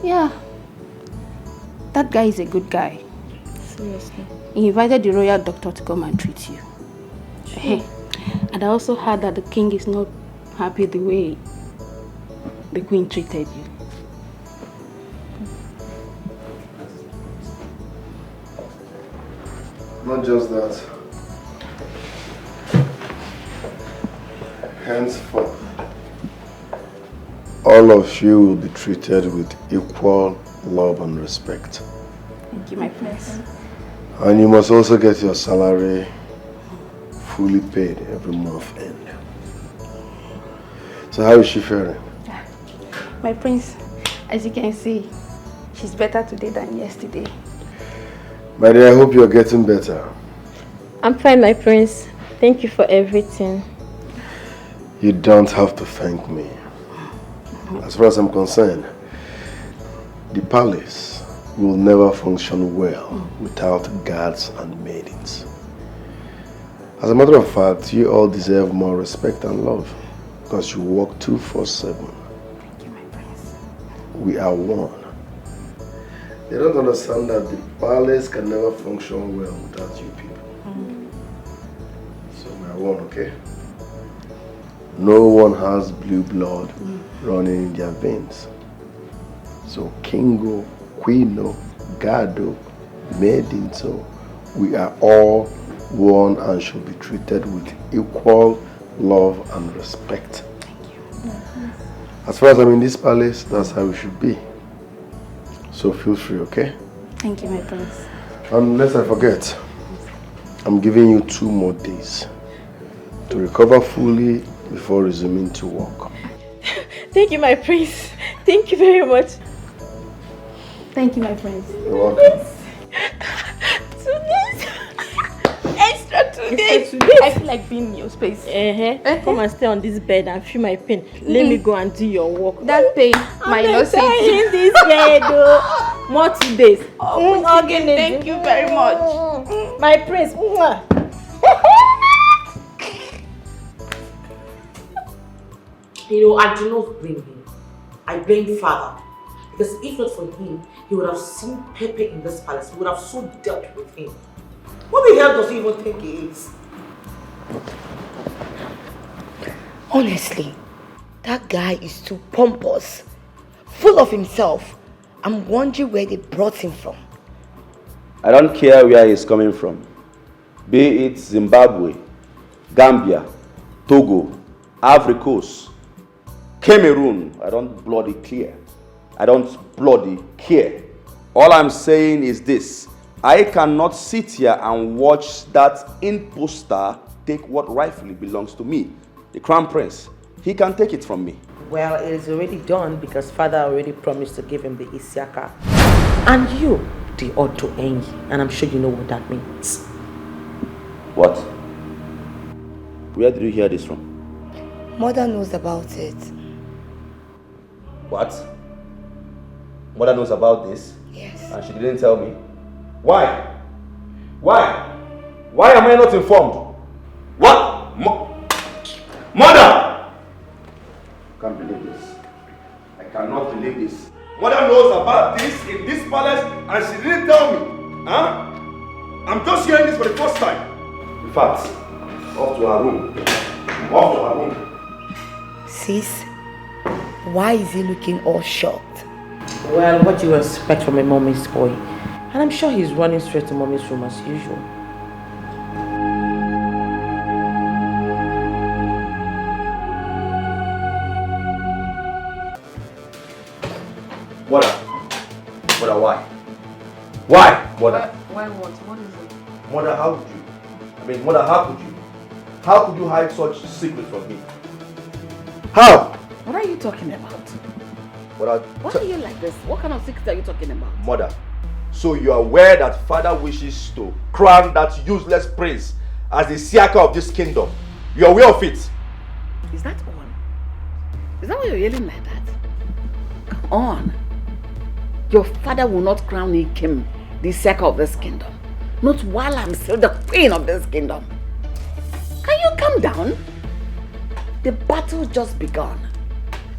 Speaker 11: Yeah. That guy is a good guy.
Speaker 12: Seriously.
Speaker 11: He invited the royal doctor to come and treat you.
Speaker 12: Sure.
Speaker 11: And I also heard that the king is not happy the way the queen treated you.
Speaker 3: Not just that. Henceforth, all of you will be treated with equal love and respect.
Speaker 11: Thank you, my prince.
Speaker 3: And you must also get your salary fully paid every month end. So how is she faring?
Speaker 11: My prince, as you can see, she's better today than yesterday.
Speaker 3: My dear, I hope you're getting better.
Speaker 12: I'm fine, my prince. Thank you for everything.
Speaker 3: You don't have to thank me. As far as I'm concerned, the palace will never function well without guards and maidens. As a matter of fact, you all deserve more respect and love because you work 24/7.
Speaker 11: Thank you, my prince.
Speaker 3: We are one. They don't understand that the palace can never function well without you people. So we are one, okay? No one has blue blood running in their veins. So Kingo, Quino, Gado, Medinto, we are all one and should be treated with equal love and respect. As far as I'm in this palace, that's how we should be. So feel free, okay?
Speaker 11: Thank you, my prince.
Speaker 3: And lest I forget, I'm giving you 2 more days to recover fully before resuming to work.
Speaker 12: Thank you, my prince. Thank you very much.
Speaker 11: Thank you, my prince.
Speaker 3: You're welcome.
Speaker 12: 2 days. Extra 2 days.
Speaker 11: I feel like being in your space.
Speaker 12: Come and stay on this bed and feel my pain. Let me go and do your work.
Speaker 11: That pain might not sit.
Speaker 12: In this bed, oh. More 2 days.
Speaker 11: Thank you very much.
Speaker 12: My prince.
Speaker 4: You know, I do not blame him. I blame father. Because if not for him, he would have seen Pepe in this palace. He would have so dealt with him. What the hell does he even think he is?
Speaker 5: Honestly, that guy is too pompous, full of himself. I'm wondering where they brought him from.
Speaker 6: I don't care where he's coming from. Be it Zimbabwe, Gambia, Togo, Ivory Coast, Cameroon. I don't bloody care. I don't bloody care. All I'm saying is this. I cannot sit here and watch that imposter take what rightfully belongs to me. The Crown Prince. He can take it from me.
Speaker 4: Well, it is already done because father already promised to give him the Isiaka. And you, the Otto Enyi. And I'm sure you know what that means.
Speaker 6: What? Where did you hear this from?
Speaker 5: Mother knows about it.
Speaker 6: What? Mother knows about this?
Speaker 5: Yes.
Speaker 6: And she didn't tell me? Why? Why? Why am I not informed? What? Mother! I can't believe this. I cannot believe this. Mother knows about this in this palace and she didn't tell me. Huh? I'm just hearing this for the first time. In fact, off to her room. Off to her room.
Speaker 5: Sis, why is he looking all shocked?
Speaker 4: Well, what do you expect from a mommy's boy? And I'm sure he's running straight to mommy's room as usual.
Speaker 1: Mother, why? Why, mother?
Speaker 5: Why what? What is it?
Speaker 1: Mother, how could you? I mean, mother, how could you? How could you hide such secret from me? How?
Speaker 9: What are you talking about?
Speaker 1: Why
Speaker 9: are you like this? What kind of secret are you talking about?
Speaker 1: Mother, so you are aware that father wishes to crown that useless prince as the siaka of this kingdom. You are aware of it?
Speaker 9: Is that all? Is that why you're yelling like that? Come on. Your father will not crown him the siaka of this kingdom. Not while I'm still the queen of this kingdom. Can you calm down? The battle just begun.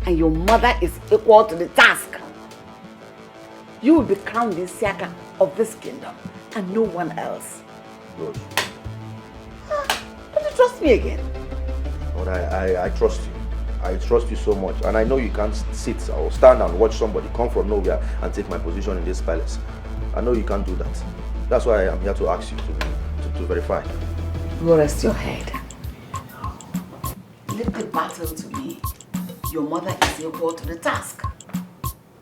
Speaker 9: And your mother is equal to the task. You will be crowned the siaka of this kingdom and no one else.
Speaker 1: Good.
Speaker 9: Don't you trust me again?
Speaker 1: But I trust you. I trust you so much. And I know you can't sit or stand and watch somebody come from nowhere and take my position in this palace. I know you can't do that. That's why I am here to ask you to verify.
Speaker 9: You rest your head. Leave the battle to me. Your mother is equal to the task.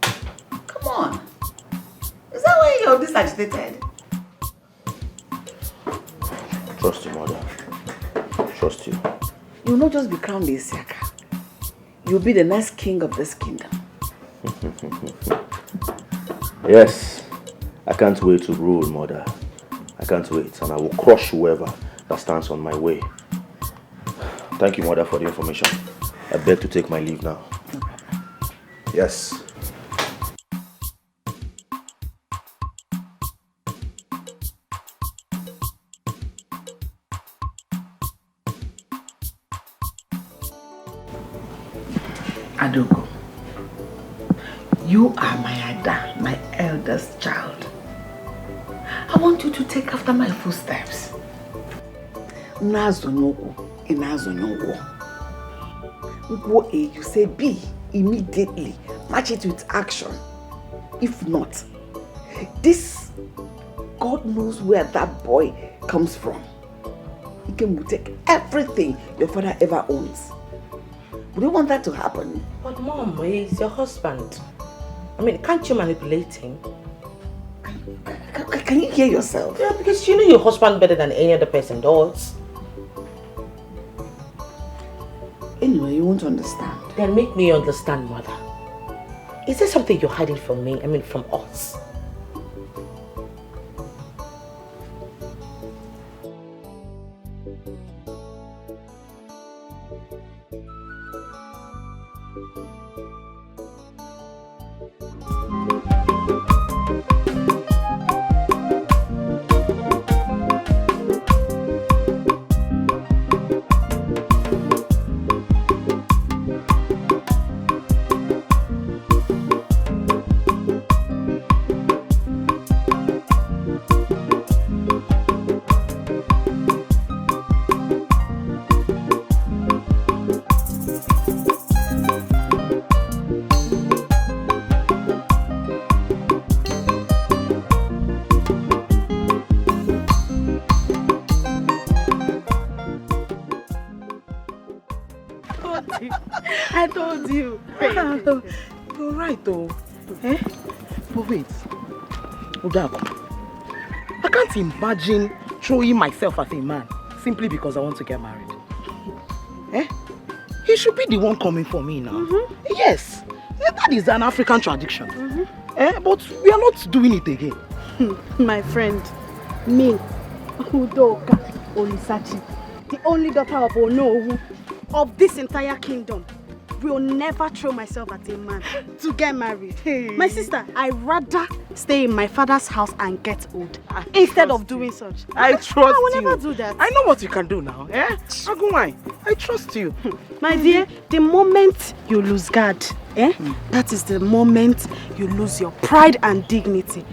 Speaker 9: Come on. Is that why you're this agitated?
Speaker 1: Trust you, mother. Trust you.
Speaker 9: You'll not just be crowned the siaka. You'll be the next king of this kingdom.
Speaker 1: Yes. I can't wait to rule, mother. I can't wait, and I will crush whoever that stands on my way. Thank you, mother, for the information. I beg to take my leave now. Yes.
Speaker 9: Adogo, you are my Ada, my eldest child. I want you to take after my footsteps. You say be immediately. Match it with action. If not, this, God knows where that boy comes from. He can take everything your father ever owns. Would you want that to happen?
Speaker 4: But Mom, he's your husband. I mean, can't you manipulate him?
Speaker 9: Can you hear yourself?
Speaker 4: Yeah, because you know your husband better than any other person does.
Speaker 9: Anyway, you won't understand.
Speaker 4: Then make me understand, Mother. Is there something you're hiding from me? I mean, from us?
Speaker 17: I told you.
Speaker 19: You're right though. Eh? But wait. Udako, I can't imagine throwing myself as a man simply because I want to get married. Eh? He should be the one coming for me now. Yes. That is an African tradition. But we are not doing it again.
Speaker 17: My friend, me, Udoka Olisachi, the only daughter of Onowu of this entire kingdom, will never throw myself at a man to get married. My sister, I'd rather stay in my father's house and get old instead of doing such.
Speaker 19: I trust you.
Speaker 17: I will never do that.
Speaker 19: I know what you can do now. Eh? Agumai, I trust you.
Speaker 17: My dear, the moment you lose guard, that is the moment you lose your pride and dignity.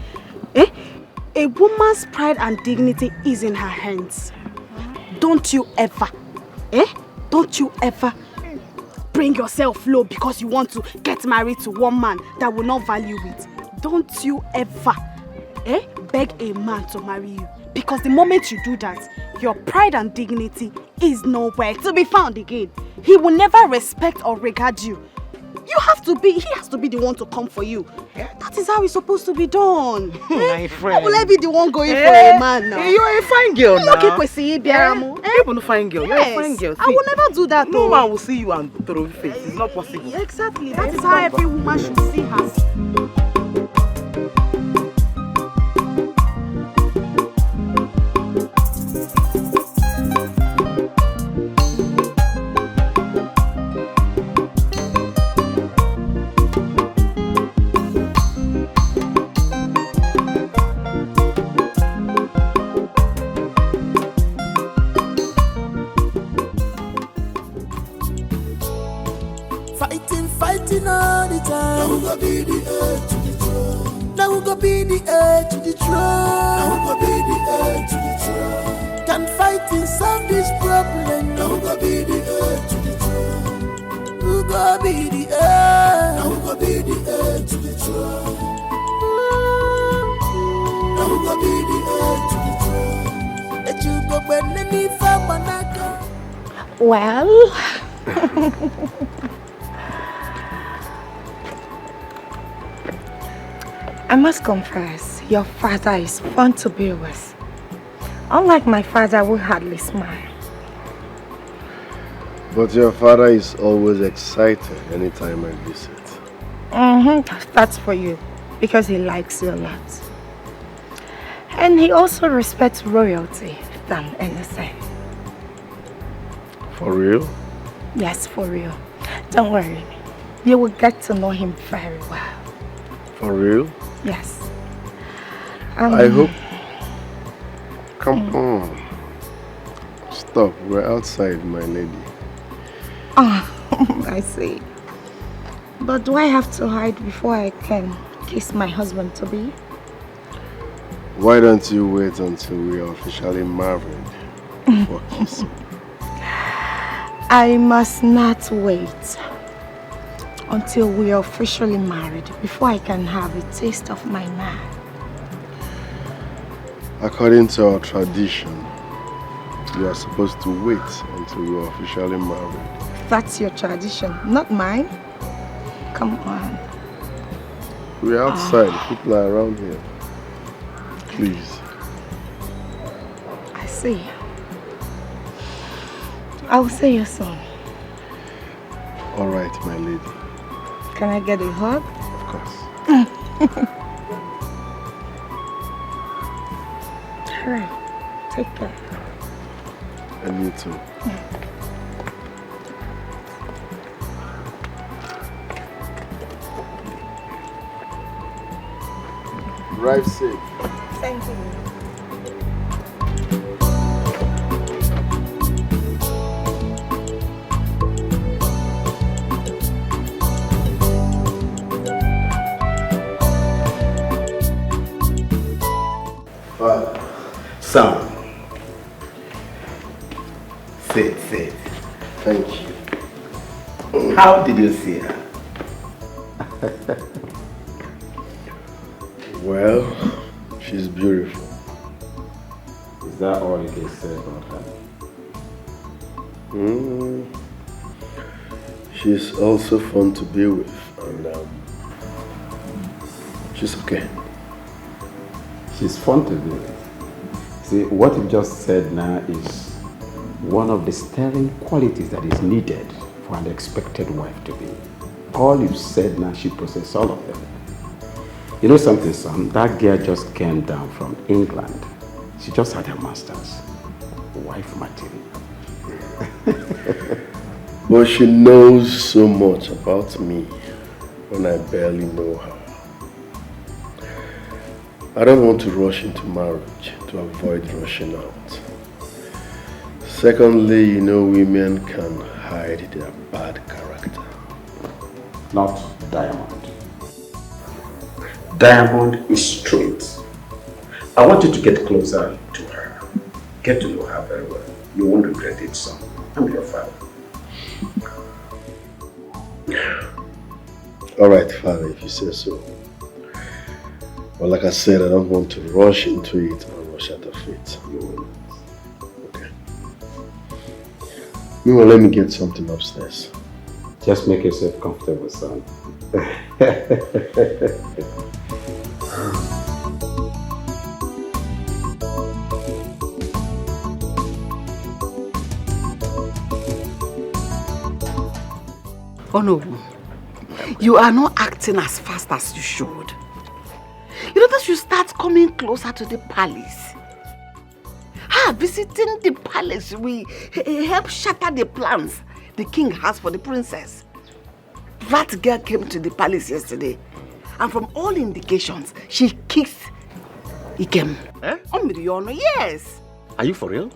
Speaker 17: A woman's pride and dignity is in her hands. Don't you ever, don't you ever bring yourself low because you want to get married to one man that will not value it. Don't you ever
Speaker 11: beg a man to marry you. Because the moment you do that, your pride and dignity is nowhere to be found again. He will never respect or regard you. He has to be the one to come for you. That is how it's supposed to be done.
Speaker 19: My friend.
Speaker 11: How will I be the one going for a man now?
Speaker 19: You're a fine girl now.
Speaker 11: You're a fine girl.
Speaker 19: You're a fine girl.
Speaker 11: I will never do that.
Speaker 19: No man will see you and throw your face. It's not possible.
Speaker 11: Exactly. That is how every woman should see herself.
Speaker 8: Fighting all the time. Now we go be the heir to the throne. Now we go be the heir to the throne. Now we go be the heir to the throne. Can fighting solve this problem? Now we go be the heir to the throne. We go be the heir. Now we go be the heir to the throne. Now we go be the heir to the throne. Let you go when any famanaka.
Speaker 11: Well. I must confess, your father is fun to be with. Unlike my father who hardly smiles.
Speaker 3: But your father is always excited anytime I visit.
Speaker 11: That's for you, because he likes you a lot. And he also respects royalty than anything.
Speaker 3: For real?
Speaker 11: Yes, for real. Don't worry, you will get to know him very well.
Speaker 3: For real?
Speaker 11: Yes.
Speaker 3: I hope. Come on. Stop. We're outside, my lady.
Speaker 11: Oh, I see. But do I have to hide before I can kiss my husband to be?
Speaker 3: Why don't you wait until we are officially married before kissing?
Speaker 11: I must not wait until we are officially married before I can have a taste of my man.
Speaker 3: According to our tradition, you are supposed to wait until you are officially married.
Speaker 11: That's your tradition, not mine. Come on.
Speaker 3: We're outside. People are around here. Please.
Speaker 11: I see. I'll see you soon.
Speaker 3: All right, my lady.
Speaker 11: Can I get a hug?
Speaker 3: Of course.
Speaker 11: All right. Take care.
Speaker 3: And you too. Drive safe.
Speaker 11: Thank you.
Speaker 1: Son, sit.
Speaker 3: Thank you.
Speaker 1: How did you see her?
Speaker 3: Well, she's beautiful.
Speaker 6: Is that all you can say about her?
Speaker 3: She's also fun to be with, and she's okay.
Speaker 6: She's fun to be with. See, what you just said now is one of the sterling qualities that is needed for an expected wife to be. All you said now, she possesses all of them. You know something, son? That girl just came down from England. She just had her master's. Wife material.
Speaker 3: But she knows so much about me when I barely know her. I don't want to rush into marriage to avoid rushing out. Secondly, you know, women can hide their bad character.
Speaker 6: Not Diamond. Diamond is straight. I want you to get closer to her. Get to know her very well. You won't regret it, son. I'm your father.
Speaker 3: All right, father, if you say so. Well, like I said, I don't want to rush into it and rush out of it. Okay. Meanwhile, let me get something upstairs.
Speaker 6: Just make yourself comfortable, son.
Speaker 9: Oh no, you are not acting as fast as you should. You know that you start coming closer to the palace. Visiting the palace will help shatter the plans the king has for the princess. That girl came to the palace yesterday, and from all indications, she kissed Ikem. Yes.
Speaker 13: Are you for real?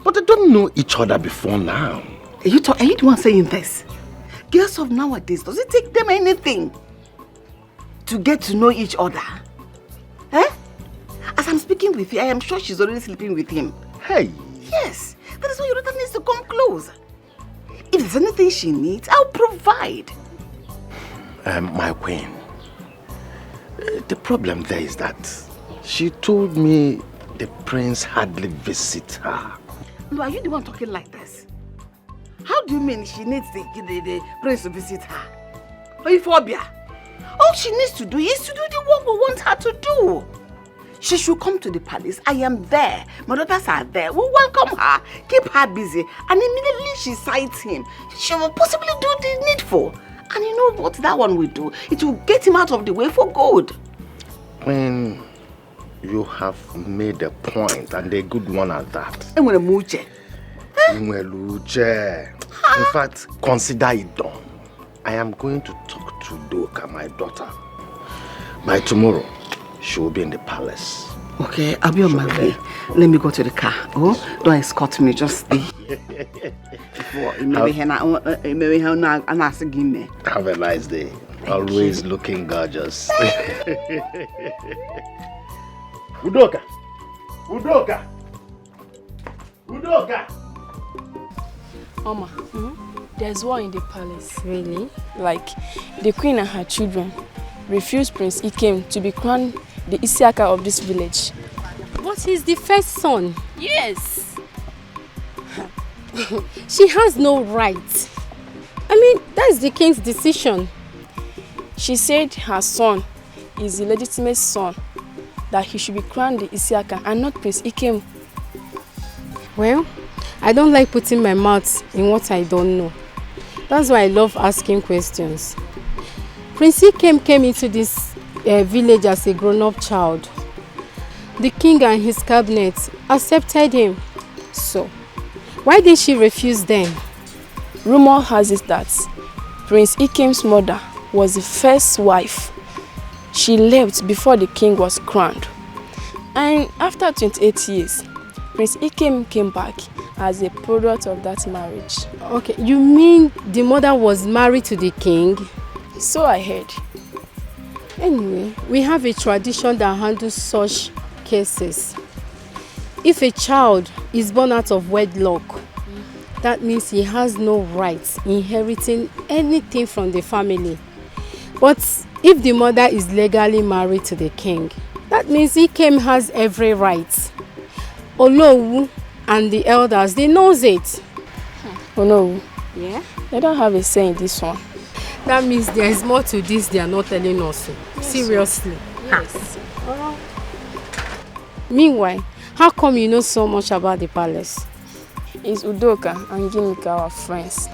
Speaker 13: But they don't know each other before now.
Speaker 9: Are you the one saying this? Girls of nowadays, does it take them anything to get to know each other? As I'm speaking with you, I am sure she's already sleeping with him.
Speaker 13: Hey!
Speaker 9: Yes, that is why your daughter needs to come close. If there's anything she needs, I'll provide.
Speaker 13: My queen, the problem there is that she told me the prince hardly visits her.
Speaker 9: No, are you the one talking like this? How do you mean she needs the prince to visit her? All she needs to do is to do the work we want her to do. She should come to the palace. I am there. My daughters are there. We'll welcome her, keep her busy, and immediately she sights him, she will possibly do the needful. And you know what that one will do? It will get him out of the way for good.
Speaker 13: When you have made a point, and a good one at that. In fact, consider it done. I am going to talk to Doka, my daughter. By tomorrow, she will be in the palace.
Speaker 9: Okay, I'll be on my way. Let me go to the car. Oh, don't escort me, just stay.
Speaker 13: Have a nice day. Always looking gorgeous.
Speaker 10: Udoka! Udoka! Udoka!
Speaker 16: Oma, there's war in the palace. Really? Like, the queen and her children refused Prince Ikem to be crowned the Isiaka of this village.
Speaker 17: But he's the first son.
Speaker 16: Yes.
Speaker 17: She has no right. I mean, that's the king's decision.
Speaker 16: She said her son is the legitimate son, that he should be crowned the Isiaka and not Prince Ikem.
Speaker 17: Well, I don't like putting my mouth in what I don't know. That's why I love asking questions. Prince Ikem came into this village as a grown-up child. The king and his cabinet accepted him. So, why did she refuse them?
Speaker 16: Rumor has it that Prince Ikem's mother was the first wife. She left before the king was crowned. And after 28 years, Prince Ikem came back as a product of that marriage.
Speaker 17: Okay, you mean the mother was married to the king?
Speaker 16: So I heard.
Speaker 17: Anyway, we have a tradition that handles such cases. If a child is born out of wedlock, that means he has no rights inheriting anything from the family. But if the mother is legally married to the king, that means Ikem has every right. Olowu and the elders, they knows it.
Speaker 16: Olowu?
Speaker 17: Yeah?
Speaker 16: They don't have a say in this one.
Speaker 17: That means there is more to this they are not telling us. Seriously.
Speaker 16: Yes.
Speaker 17: Meanwhile, how come you know so much about the palace?
Speaker 16: It's Udoka and Ginika, our friends.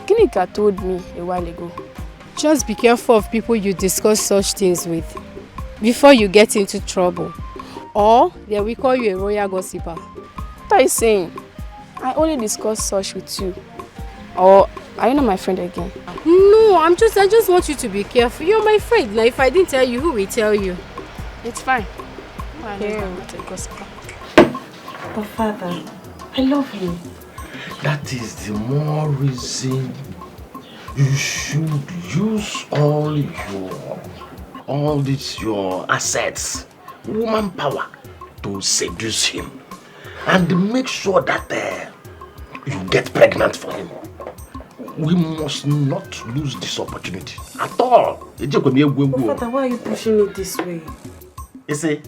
Speaker 16: Ginika told me a while ago.
Speaker 17: Just be careful of people you discuss such things with before you get into trouble. Or they will call you a royal gossiper.
Speaker 16: What are you saying? I only discuss such with you. Or are you not my friend again?
Speaker 17: No, I just want you to be careful. You're my friend. Now if I didn't tell you, who will tell you?
Speaker 16: It's fine.
Speaker 4: But father, I love you.
Speaker 13: That is the more reason you should use all your assets, woman power, to seduce him and make sure that you get pregnant for him.
Speaker 6: We must not lose this opportunity at all.
Speaker 11: Father, why are you pushing it this way?
Speaker 6: You see,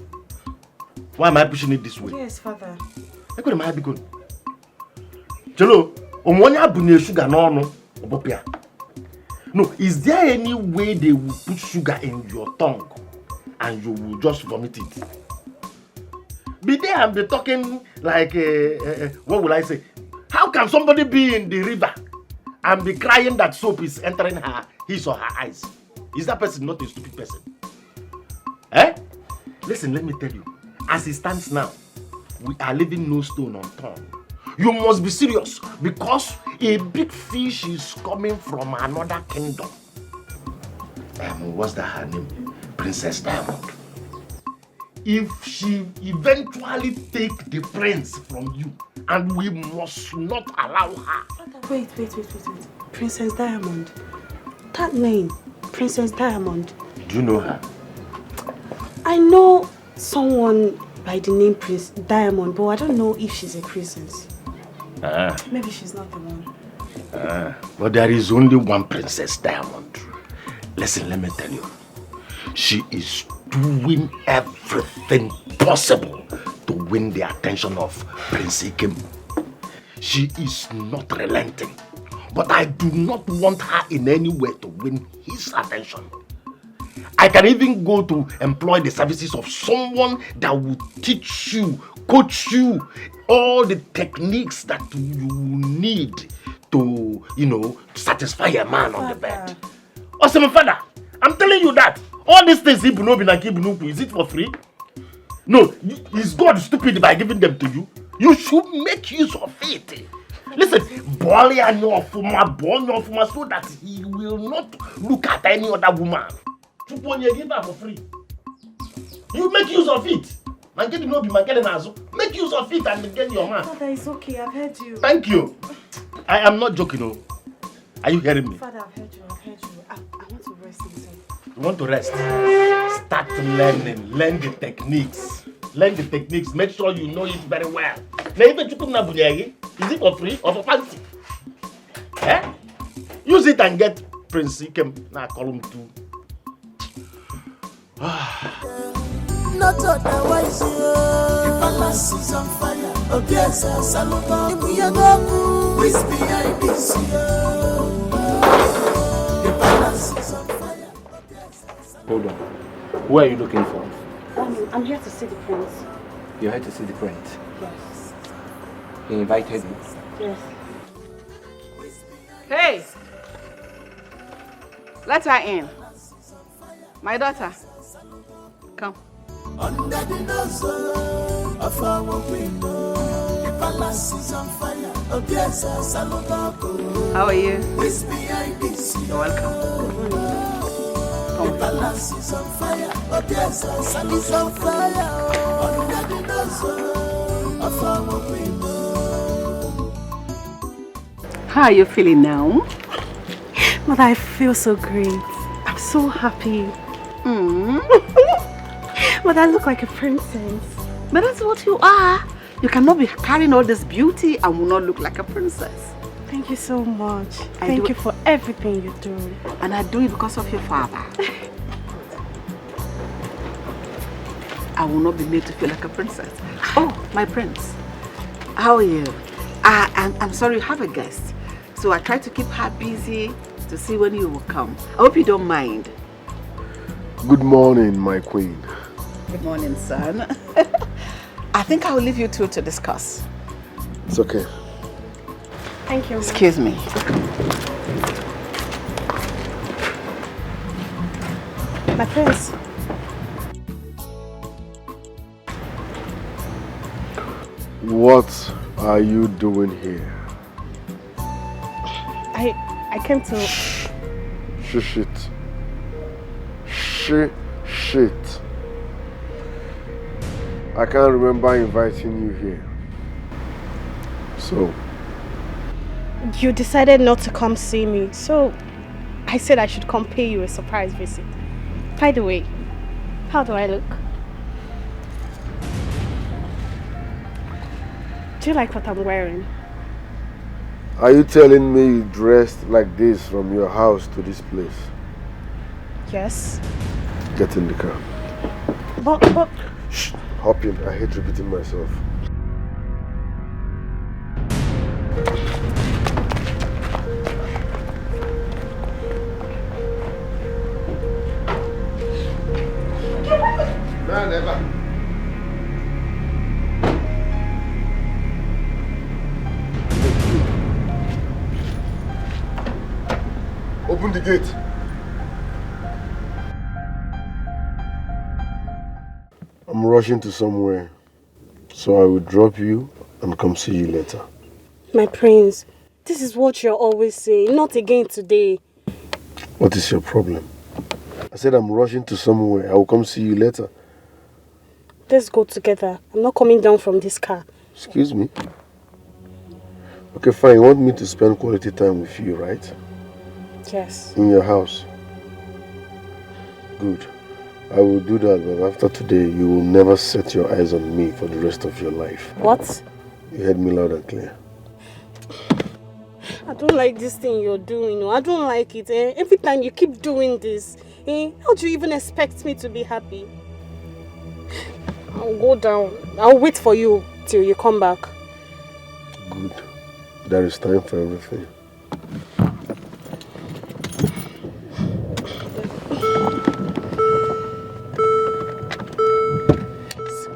Speaker 6: why am I pushing it this way?
Speaker 11: Yes, Father.
Speaker 6: What am I doing? Jolo, omonya bunye sugar no obopia. No, is there any way they will put sugar in your tongue and you will just vomit it? Be there and be talking like, what will I say? How can somebody be in the river and be crying that soap is entering his or her eyes? Is that person not a stupid person? Eh? Listen, let me tell you. As it stands now, we are leaving no stone unturned. You must be serious because a big fish is coming from another kingdom. What's that her name? Princess Diamond. If she eventually take the prince from you, and we must not allow her.
Speaker 11: Wait. Princess Diamond. That name, Princess Diamond.
Speaker 6: Do you know her?
Speaker 11: I know someone by the name Prince Diamond, but I don't know if she's a princess. Maybe she's not the one.
Speaker 6: But there is only one Princess Diamond. Listen, let me tell you. She is doing everything possible to win the attention of Prince Ikem. She is not relenting. But I do not want her in any way to win his attention. I can even go to employ the services of someone that will teach you, coach you, all the techniques that you need to, satisfy a man on the bed. Awesome, Father, I'm telling you that. All these things, is it for free? No, is God stupid by giving them to you? You should make use of it. Listen, born your former so that he will not look at any other woman. For free. You make use of it. Make use of it and get your man.
Speaker 11: Father, it's okay. I've heard you.
Speaker 6: Thank you. I am not joking. Are you hearing me?
Speaker 11: Father, I've heard you. I want to rest inside.
Speaker 6: You want to rest? Start learning. Learn the techniques. Make sure you know it very well. Is it for free or for fancy? Use it and get Prince Ikem. Now call him too.
Speaker 8: Not otherwise, the palace is on fire. Oh yes, Saloma, we are going with behind this. The palace is on fire.
Speaker 14: Hold on. Who are you looking for?
Speaker 11: I'm here to see the prince.
Speaker 14: You're here to see the prince?
Speaker 11: Yes.
Speaker 14: He invited you?
Speaker 11: Yes.
Speaker 9: Hey! Let her in. My daughter. Come.
Speaker 8: Under the nose of our window, the palace is on fire. Oh yes, Saloma.
Speaker 9: How are you?
Speaker 8: With behind this.
Speaker 9: You're welcome.
Speaker 8: The palace is on fire. Oh yes, sun is on fire. Under the nose of our window.
Speaker 9: How are you feeling now?
Speaker 11: Mother, I feel so great. I'm so happy. Mother, I look like a princess.
Speaker 9: But that's what you are. You cannot be carrying all this beauty and will not look like a princess.
Speaker 11: Thank you so much. Thank you for everything you do.
Speaker 9: And I do it because of your father. I will not be made to feel like a princess. Oh, my prince. How are you? I'm sorry you have a guest. So I try to keep her busy to see when you will come. I hope you don't mind.
Speaker 3: Good morning, my queen.
Speaker 9: Good morning, son. I think I will leave you two to discuss.
Speaker 3: It's okay.
Speaker 11: Thank you.
Speaker 9: Excuse me.
Speaker 11: My prince.
Speaker 3: What are you doing here?
Speaker 11: I came to...
Speaker 3: Shit. I can't remember inviting you here. So?
Speaker 11: You decided not to come see me, so I said I should come pay you a surprise visit. By the way, how do I look? Do you like what I'm wearing?
Speaker 3: Are you telling me you dressed like this from your house to this place?
Speaker 11: Yes.
Speaker 3: Get in the car.
Speaker 11: But...
Speaker 3: Shh, hop in. I hate repeating myself. No, never. Open the gate. I'm rushing to somewhere, so I will drop you and come see you later.
Speaker 11: My prince, this is what you're always saying, not again today.
Speaker 3: What is your problem? I said I'm rushing to somewhere. I will come see you later.
Speaker 11: Let's go together. I'm not coming down from this car.
Speaker 3: Excuse me? Okay, fine. You want me to spend quality time with you, right?
Speaker 11: Yes.
Speaker 3: In your house? Good. I will do that, but after today, you will never set your eyes on me for the rest of your life.
Speaker 11: What?
Speaker 3: You heard me loud and clear.
Speaker 11: I don't like this thing you're doing. I don't like it. Every time you keep doing this, how do you even expect me to be happy? I'll go down. I'll wait for you till you come back.
Speaker 3: Good. There is time for everything.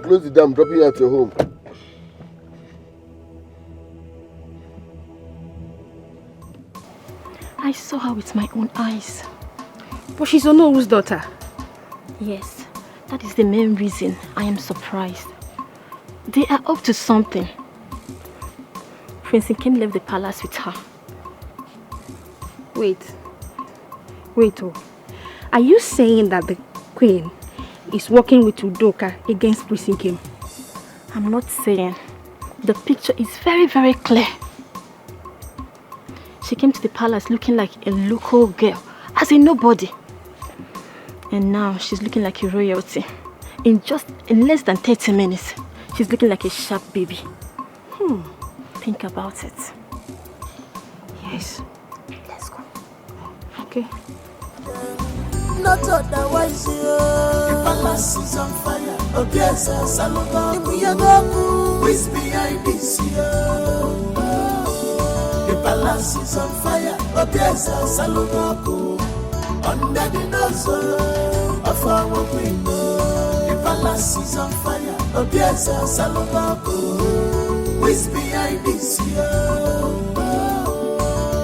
Speaker 3: Close the dam, dropping you at your home.
Speaker 12: I saw her with my own eyes.
Speaker 11: But she's Onoru's daughter.
Speaker 12: Yes, that is the main reason I am surprised. They are up to something. Prince Nkem left the palace with her.
Speaker 11: Wait, oh. Are you saying that the queen is working with Udoka against Prince Nkem?
Speaker 12: I'm not saying. The picture is very, very clear. She came to the palace looking like a local girl, as a nobody. And now she's looking like a royalty. In less than 30 minutes, she's looking like a sharp baby. Think about it.
Speaker 11: Yes. Let's go. Okay.
Speaker 8: Not otherwise, the palace is on fire. Oh, yes, Saloma. We are going who is behind this, the palace is on fire. Oh, yes, Saloma. Under the nose of our queen, the palace is on fire. Oh, yes, Saloma. Who is behind this,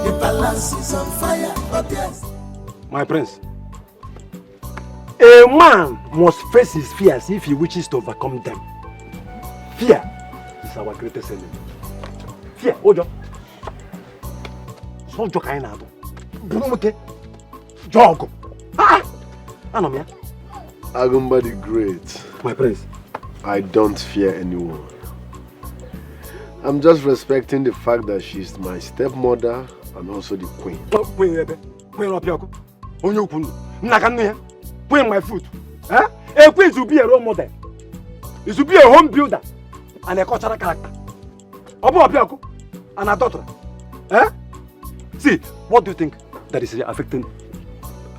Speaker 8: the palace is on fire. Oh, yes.
Speaker 18: My prince, a man must face his fears if he wishes to overcome them. Fear is our greatest enemy. Fear, Ojo. So Ojo kaina ado. Burumuke. Jogo. Anomia.
Speaker 3: Agumba the Great.
Speaker 18: My prince.
Speaker 3: I don't fear anyone. I'm just respecting the fact that she's my stepmother and also the queen.
Speaker 18: Queen my foot. A queen should be a role model. It should be a home builder and a cultural character. And a daughter. See, what do you think that is affecting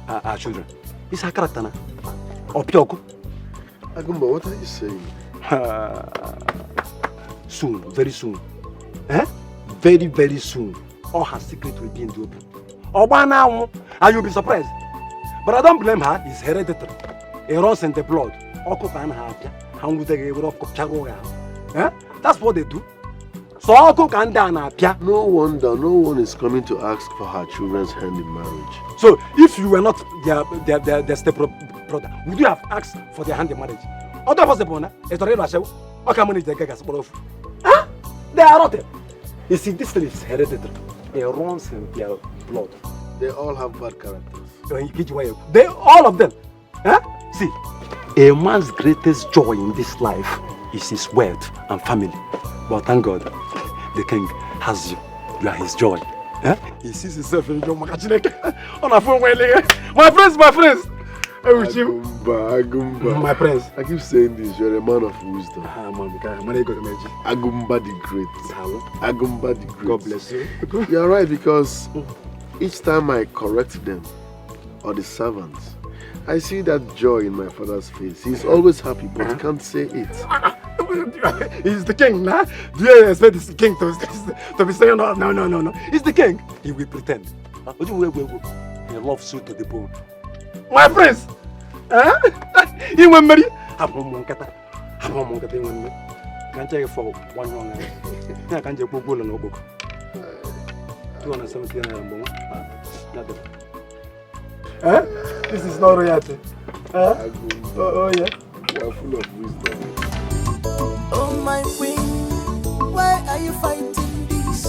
Speaker 18: our children? It's her character now. Agumba,
Speaker 3: what are you saying?
Speaker 18: Soon, very soon. Very, very soon. All her secrets will be in the open. Obana, and you'll be surprised. But I don't blame her, it's hereditary. It runs in the blood. That's what they do. So
Speaker 3: no wonder no one is coming to ask for her children's hand in marriage.
Speaker 18: So if you were not their step brother, would you have asked for their hand in marriage? They are rotten. You see, this thing is hereditary. It runs in their blood.
Speaker 3: They all have bad characters.
Speaker 18: They, all of them. See, a man's greatest joy in this life is his wealth and family. But thank God, the king has you. You are his joy. He sees himself in your my friends,
Speaker 3: Agumba.
Speaker 18: My prince.
Speaker 3: I keep saying this, you're a man of wisdom.
Speaker 18: Agumba
Speaker 3: the Great. Agumba the Great.
Speaker 18: God bless you.
Speaker 3: You're right, because each time I correct them, or the servants, I see that joy in my father's face. He's always happy, but can't say it.
Speaker 18: He's the king, nah? Do you expect this king to be saying no? No. He's the king. He will pretend. He loves you to the bone. My friends! You want me? I'm on Kata. Can't take it for 1 1. I can't take a book on a book. 270 nothing. This is not royalty. Oh yeah.
Speaker 3: You are full of wisdom.
Speaker 8: Oh my queen, why are you fighting this?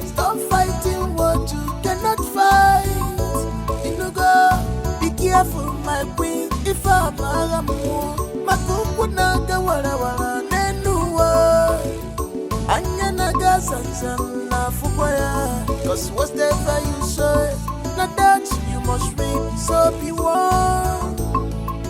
Speaker 8: Stop fighting what you cannot fight. Be careful, my queen. If I'm a my cook would not go whatever. Anya naga sansan na fukwaya. Cause whatever you say, not that you must reap. So be warned,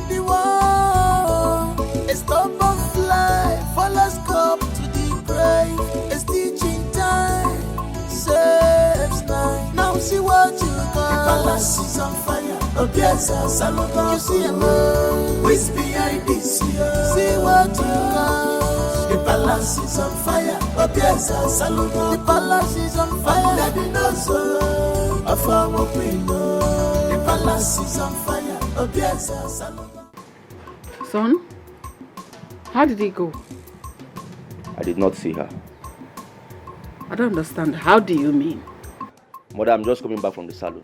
Speaker 8: be warned. A stubborn fly, follow scope to the grave. A stitching time, saves night. Now see what you got. The palace is on fire. Obiesa, Salomon. You see a man, who's behind this? See what you got. The palace is on fire. Obiesa, Salomon. The palace is on fire. Let me know so. Of our queen. The palace is on fire. Obiesa, Salomon.
Speaker 9: Son, how did he go?
Speaker 1: I did not see her.
Speaker 9: I don't understand. How do you mean?
Speaker 1: Mother, I'm just coming back from the salon.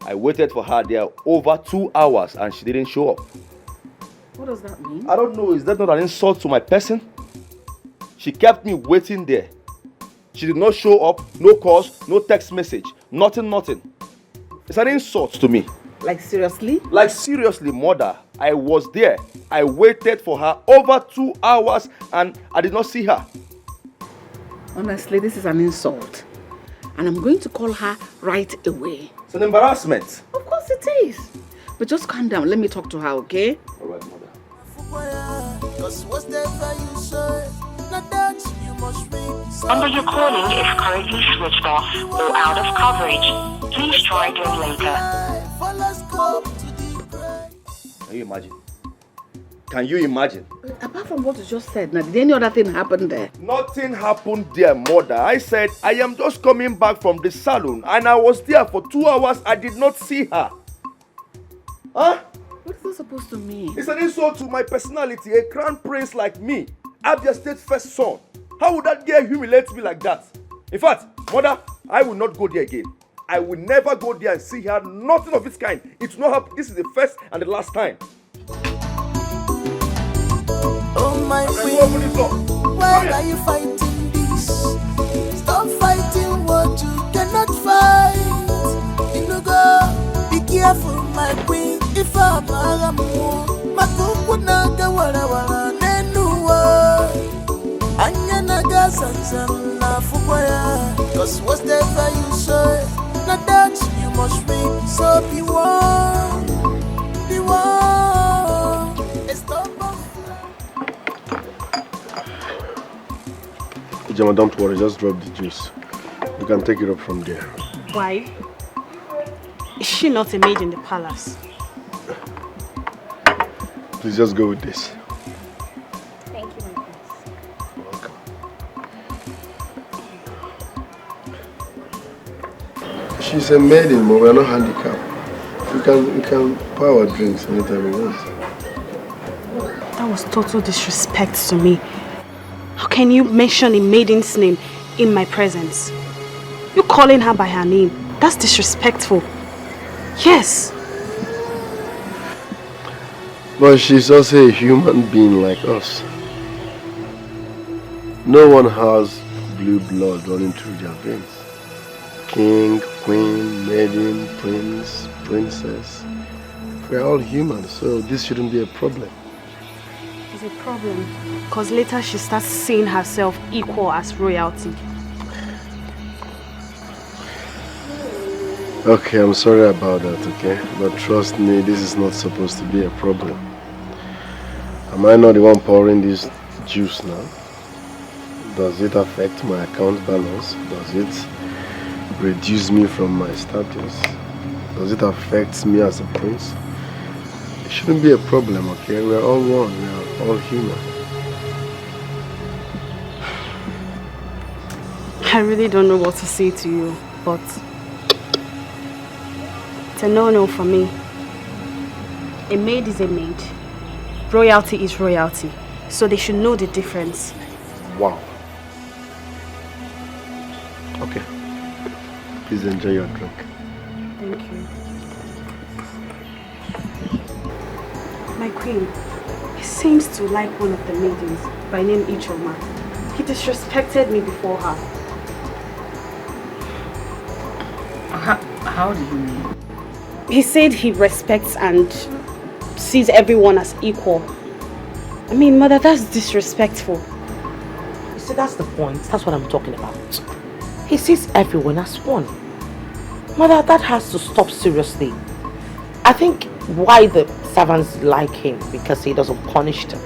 Speaker 1: I waited for her there over 2 hours and she didn't show up.
Speaker 9: What does that mean?
Speaker 1: I don't know. Is that not an insult to my person? She kept me waiting there. She did not show up. No calls, no text message. Nothing. It's an insult to me.
Speaker 9: Like seriously?
Speaker 1: Like seriously, mother. I was there. I waited for her over 2 hours and I did not see her.
Speaker 9: Honestly, this is an insult. And I'm going to call her right away.
Speaker 1: It's an embarrassment.
Speaker 9: Of course it is. But just calm down. Let me talk to her, okay?
Speaker 1: All right, mother.
Speaker 20: Number you're calling is currently switched off or out of coverage. Please try again later.
Speaker 1: Can you imagine? Can you imagine?
Speaker 9: Apart from what you just said, now did any other thing happen there?
Speaker 1: Nothing happened there, mother. I said, I am just coming back from the salon and I was there for 2 hours. I did not see her. Huh?
Speaker 9: What is that supposed to mean?
Speaker 1: It's an insult to my personality. A crown prince like me, Abia State's first son. How would that girl humiliate me like that? In fact, mother, I will not go there again. I will never go there and see her. Nothing of its kind. It will not happen. This is the first and the last time.
Speaker 8: Oh my queen, why are you fighting this? Stop fighting what you cannot fight. Be careful, my queen. If I'm a my cook would not go whatever. Anya naga sansan na fukwaya. Cause whatever you say, not that you must reap. So be warned, be warned.
Speaker 3: Ijama, don't worry, just drop the juice. You can take it up from there.
Speaker 11: Why? Is she not a maid in the palace?
Speaker 3: Please just go with this.
Speaker 11: Thank you, my prince.
Speaker 3: Welcome. She's a maiden, but we're not handicapped. We can pour our drinks anytime we want.
Speaker 11: That was total disrespect to me. How can you mention a maiden's name in my presence? You calling her by her name. That's disrespectful. Yes.
Speaker 3: But she's also a human being like us. No one has blue blood running through their veins. King, queen, maiden, prince, princess. We're all human, so this shouldn't be a problem.
Speaker 11: It's a problem. Because later she starts seeing herself equal as royalty.
Speaker 3: Okay, I'm sorry about that, okay? But trust me, this is not supposed to be a problem. Am I not the one pouring this juice now? Does it affect my account balance? Does it reduce me from my status? Does it affect me as a prince? It shouldn't be a problem, okay? We're all one, we're all human.
Speaker 11: I really don't know what to say to you, but it's a no-no for me. A maid is a maid. Royalty is royalty. So they should know the difference.
Speaker 3: Wow. Okay. Please enjoy your drink.
Speaker 11: Thank you. My queen, he seems to like one of the maidens by name Ichoma. He disrespected me before her.
Speaker 9: How do you mean?
Speaker 11: He said he respects and sees everyone as equal. I mean, mother, that's disrespectful.
Speaker 4: You see, that's the point. That's what I'm talking about. He sees everyone as one. Mother, that has to stop seriously. I think why the servants like him, because he doesn't punish them.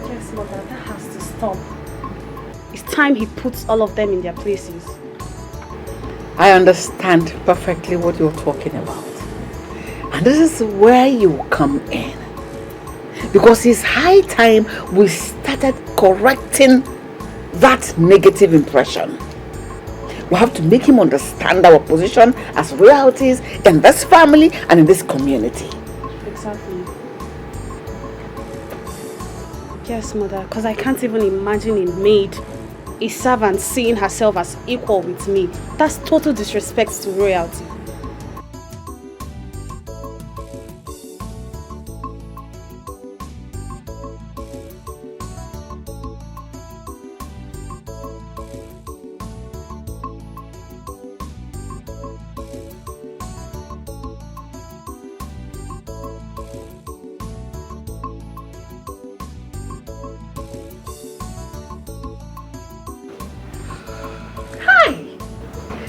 Speaker 11: Yes, mother, that has to stop. It's time he puts all of them in their places.
Speaker 9: I understand perfectly what you're talking about. And this is where you come in. Because it's high time we started correcting that negative impression. We have to make him understand our position as royalties in this family and in this community.
Speaker 11: Exactly. Yes, mother, because I can't even imagine a maid, a servant, seeing herself as equal with me. That's total disrespect to royalty.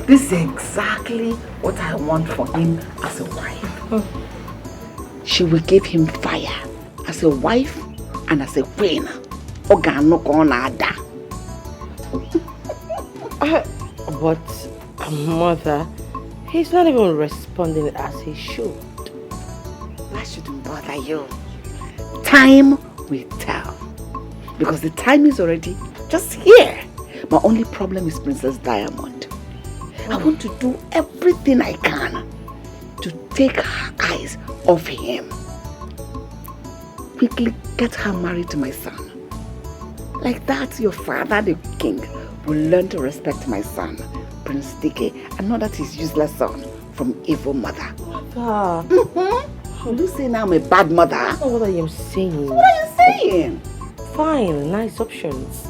Speaker 9: This is exactly what I want for him as a wife. She will give him fire as a wife and as a queen.
Speaker 4: But mother, he's not even responding as he should.
Speaker 9: That shouldn't bother you. Time will tell. Because the time is already just here. My only problem is Princess Diamond. I want to do everything I can to take her eyes off him. Quickly get her married to my son. Like that, your father, the king, will learn to respect my son, Prince Dike, and not that his useless son from evil mother.
Speaker 4: Mother.
Speaker 9: Will you say now I'm a bad mother?
Speaker 4: That's not what I am saying.
Speaker 9: What are you saying?
Speaker 4: Fine, nice options.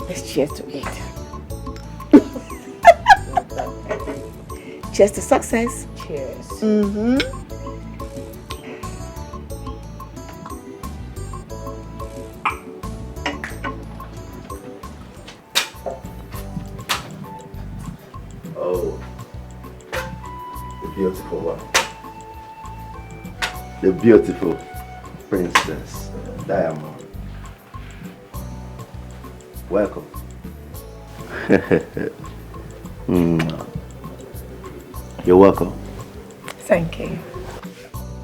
Speaker 9: Let's cheers to it. Cheers to success.
Speaker 4: Cheers.
Speaker 1: Oh, the beautiful one. The beautiful Princess Diamond. Welcome. You're welcome.
Speaker 15: Thank you.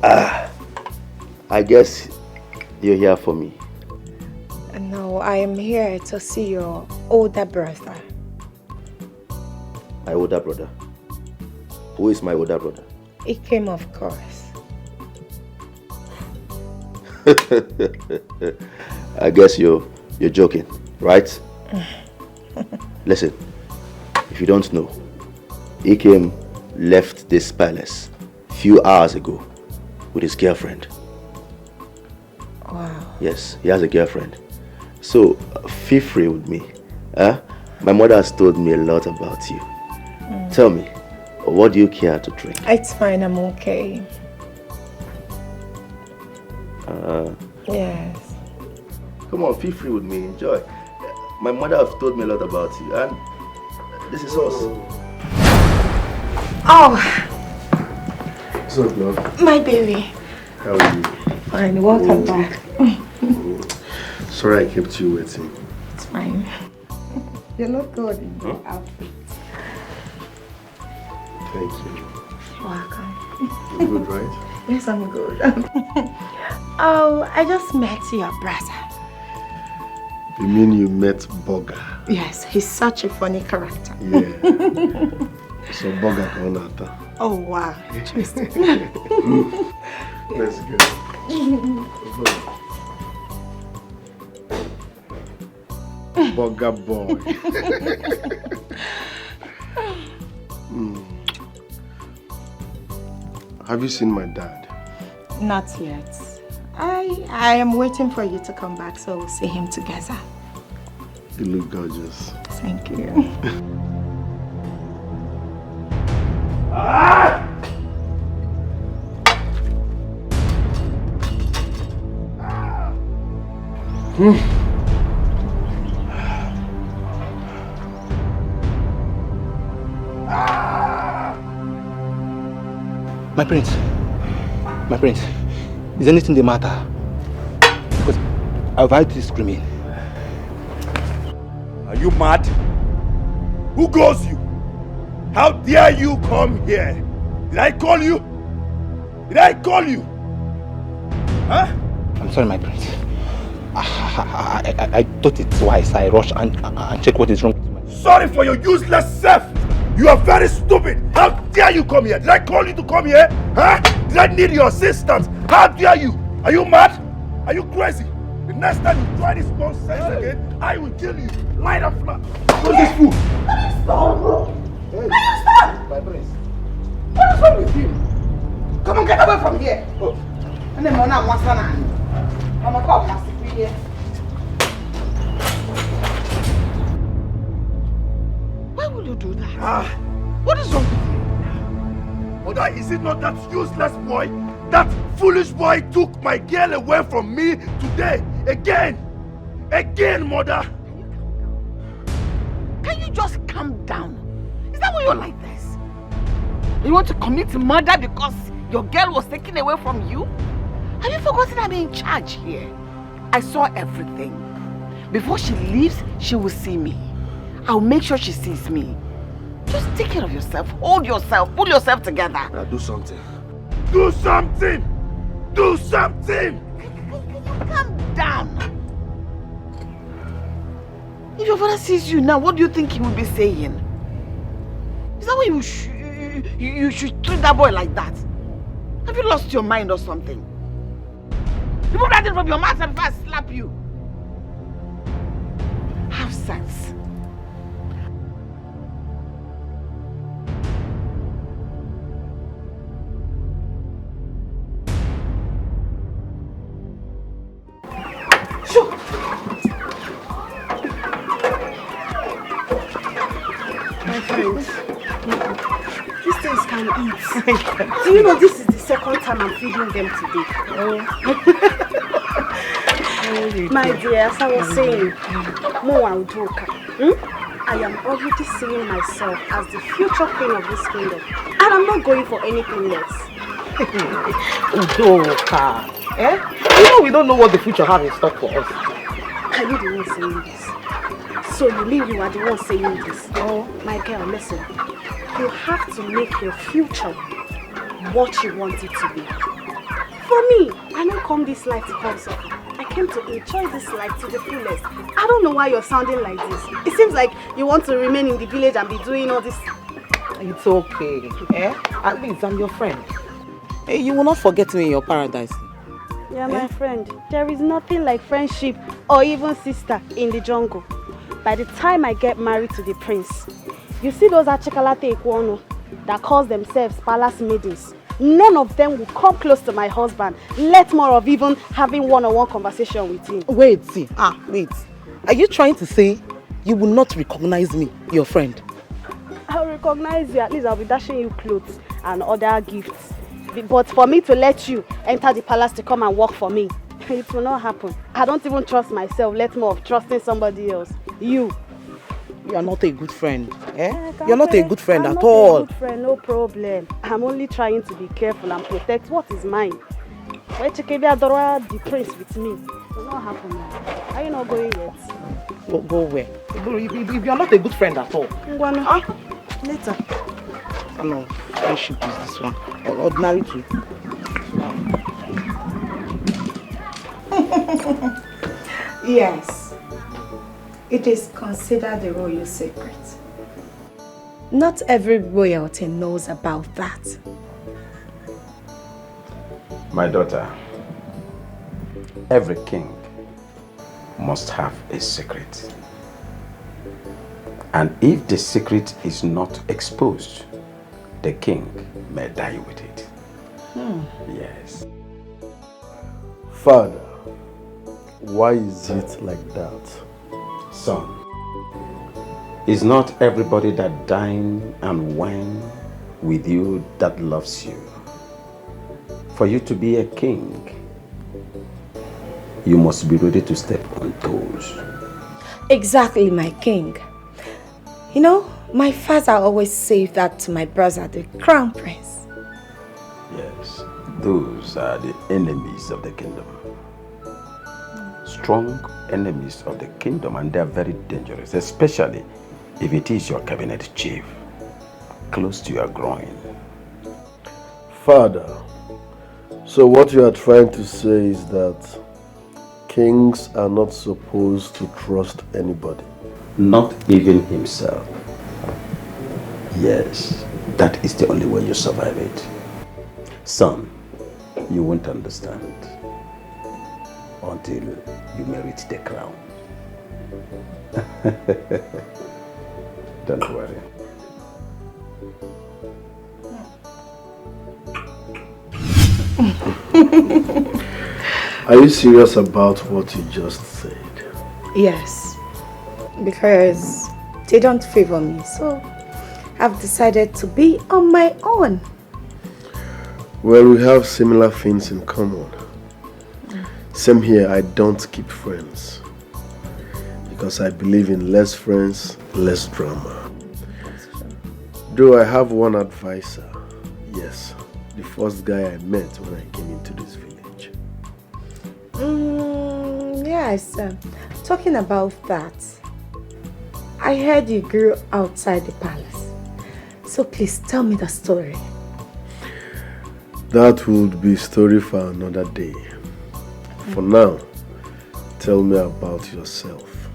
Speaker 1: I guess you're here for me.
Speaker 15: No, I am here to see your older brother.
Speaker 1: My older brother. Who is my older brother?
Speaker 15: He came, of course.
Speaker 1: I guess you're joking, right? Listen, if you don't know, Ikem left this palace a few hours ago with his girlfriend.
Speaker 15: Wow.
Speaker 1: Yes, he has a girlfriend. So, feel free with me. My mother has told me a lot about you. Tell me, what do you care to drink?
Speaker 15: It's fine, I'm okay. Yes.
Speaker 1: Come on, feel free with me. Enjoy. My mother has told me a lot about you, and This is us.
Speaker 2: Oh,
Speaker 3: What's up, love?
Speaker 2: my baby.
Speaker 3: How are you?
Speaker 2: Fine, welcome back.
Speaker 3: Sorry I kept you waiting.
Speaker 2: It's fine. You're not good in your outfit.
Speaker 3: Thank you.
Speaker 2: You're welcome.
Speaker 3: You good, right?
Speaker 2: Yes, I'm good. Oh, I just met your brother.
Speaker 3: You mean you met Boga?
Speaker 2: Yes, he's such a funny character.
Speaker 3: Yeah. So Boga Konata.
Speaker 2: Oh, wow. Interesting.
Speaker 3: Let's go. Boga boy. Have you seen my dad?
Speaker 2: Not yet. I am waiting for you to come back so we'll see him together.
Speaker 3: You look gorgeous.
Speaker 2: Thank you.
Speaker 21: My prince, is anything the matter? Because I've heard you screaming.
Speaker 10: Are you mad? Who calls you? How dare you come here? Did I call you? Did I call you? Huh?
Speaker 21: I'm sorry, my prince. I thought it's wise. I rushed and check what is wrong with my...
Speaker 10: Sorry for your useless self. You are very stupid. How dare you come here? Did I call you to come here? Huh? Did I need your assistance? How dare you? Are you mad? Are you crazy? The next time you try this nonsense again, I will kill you. Light up flat. What's this fool?
Speaker 9: Stop, bro. Can you stop?
Speaker 21: My prince.
Speaker 9: What is wrong with you? Come on, get away from here. And then Mona wants to I'm gonna call my secret here. Why would you do that? What is wrong with you?
Speaker 10: Mother, is it not that useless boy? That foolish boy took my girl away from me today. Again. Again, mother.
Speaker 9: Can you just calm down? Is that why you're like this? You want to commit murder because your girl was taken away from you? Have you forgotten I'm in charge here? I saw everything. Before she leaves, she will see me. I'll make sure she sees me. Just take care of yourself. Hold yourself. Pull yourself together.
Speaker 10: Now do something. Do something! Do something!
Speaker 9: Calm down. If your father sees you now, what do you think he will be saying? Is that why you should treat that boy like that? Have you lost your mind or something? Remove that thing from your mouth and first slap you. Have sense.
Speaker 11: My friends, these things can eat. Do you know this is the second time I'm feeding them today? My dear, as I was saying, I am already seeing myself as the future queen of this kingdom. And I'm not going for anything less.
Speaker 19: Udoka. You know we don't know what the future has in stock for us.
Speaker 11: Are you the one saying this? So you mean you are the one saying this? Oh, my girl, listen. You have to make your future what you want it to be. For me, I don't come this life to come suffer. I came to enjoy this life to the fullest. I don't know why you're sounding like this. It seems like you want to remain in the village and be doing all this.
Speaker 19: It's okay. At least I'm your friend. You will not forget me in your paradise.
Speaker 11: Yeah, my friend. There is nothing like friendship or even sister in the jungle. By the time I get married to the prince, you see those Achikalate Ekwono that calls themselves palace maidens? None of them will come close to my husband, let more of even having one-on-one conversation with him.
Speaker 19: Wait. Are you trying to say you will not recognize me, your friend?
Speaker 11: I'll recognize you. At least I'll be dashing you clothes and other gifts. But for me to let you enter the palace to come and work for me, it will not happen. I don't even trust myself, let more of trusting somebody else. You.
Speaker 19: You are not a good friend. You're not a good friend
Speaker 11: I'm
Speaker 19: at
Speaker 11: not
Speaker 19: all.
Speaker 11: a good friend, no problem. I'm only trying to be careful and protect what is mine. Why Chikebi Adora the prince with me? It will not happen now. Are you not going yet?
Speaker 19: Go where? If you're not a good friend at all.
Speaker 11: Ngwano. Later.
Speaker 19: No, friendship is this one. Ordinary too.
Speaker 5: Yes. It is considered a royal secret. Not every royalty knows about that.
Speaker 6: My daughter, every king must have a secret. And if the secret is not exposed, the king may die with it. Yes.
Speaker 3: Father, why is it like that?
Speaker 6: Son, it's not everybody that dine and wine with you that loves you. For you to be a king, you must be ready to step on toes.
Speaker 5: Exactly, my king. You know, my father always said that to my brother, the crown prince.
Speaker 6: Yes, those are the enemies of the kingdom. Strong enemies of the kingdom, and they are very dangerous, especially if it is your cabinet chief, close to your groin.
Speaker 3: Father, so what you are trying to say is that kings are not supposed to trust anybody?
Speaker 6: Not even himself. Yes, that is the only way you survive it. Son, you won't understand until you merit the crown. Don't worry.
Speaker 3: Are you serious about what you just said?
Speaker 5: Yes, because they don't favor me, so I've decided to be on my own.
Speaker 3: Well, we have similar things in common. Same here, I don't keep friends. Because I believe in less friends, less drama. Though I have one advisor. Yes, the first guy I met when I came into this village.
Speaker 5: Yes, talking about that, I heard you grew outside the palace. So please tell me the story.
Speaker 3: That would be a story for another day. For now, tell me about yourself.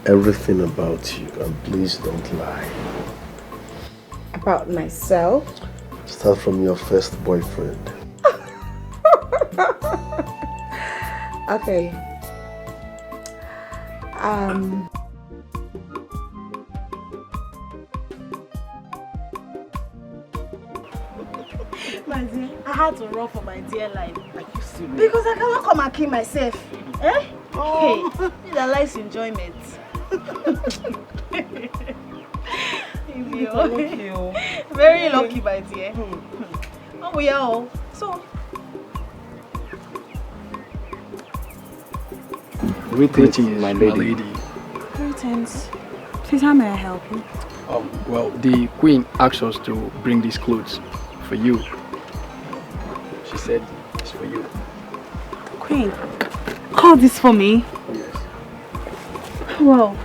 Speaker 3: Everything about you, and please don't lie.
Speaker 5: About myself?
Speaker 3: Start from your first boyfriend.
Speaker 5: Okay.
Speaker 11: My dear, I had to run for my dear life. Are you serious? Because I cannot come and kill myself. Eh? Oh. Hey, it's a life's enjoyment. Very lucky, my dear. Oh, we are all. So.
Speaker 14: Greetings, my lady.
Speaker 11: Greetings. Please, how may I help you?
Speaker 14: Well, the queen asked us to bring these clothes for you. She said it's for you.
Speaker 11: Queen, call this for me?
Speaker 14: Yes.
Speaker 11: Well,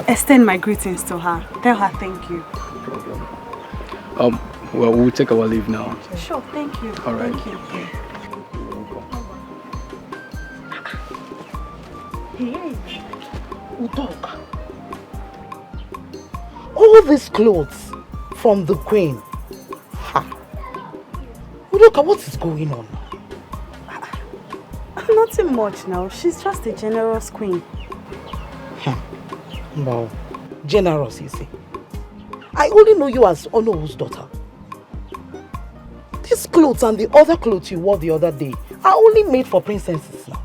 Speaker 11: extend my greetings to her. Tell her thank you.
Speaker 14: No problem. Well, we'll take our leave now.
Speaker 11: Sure, thank you.
Speaker 14: All right.
Speaker 11: Thank you.
Speaker 19: Hey, Udoka. All these clothes from the queen. Ha. Udoka, what is going on?
Speaker 11: Nothing much now. She's just a generous queen.
Speaker 19: No, generous, you see. I only know you as Ono's daughter. These clothes and the other clothes you wore the other day are only made for princesses now.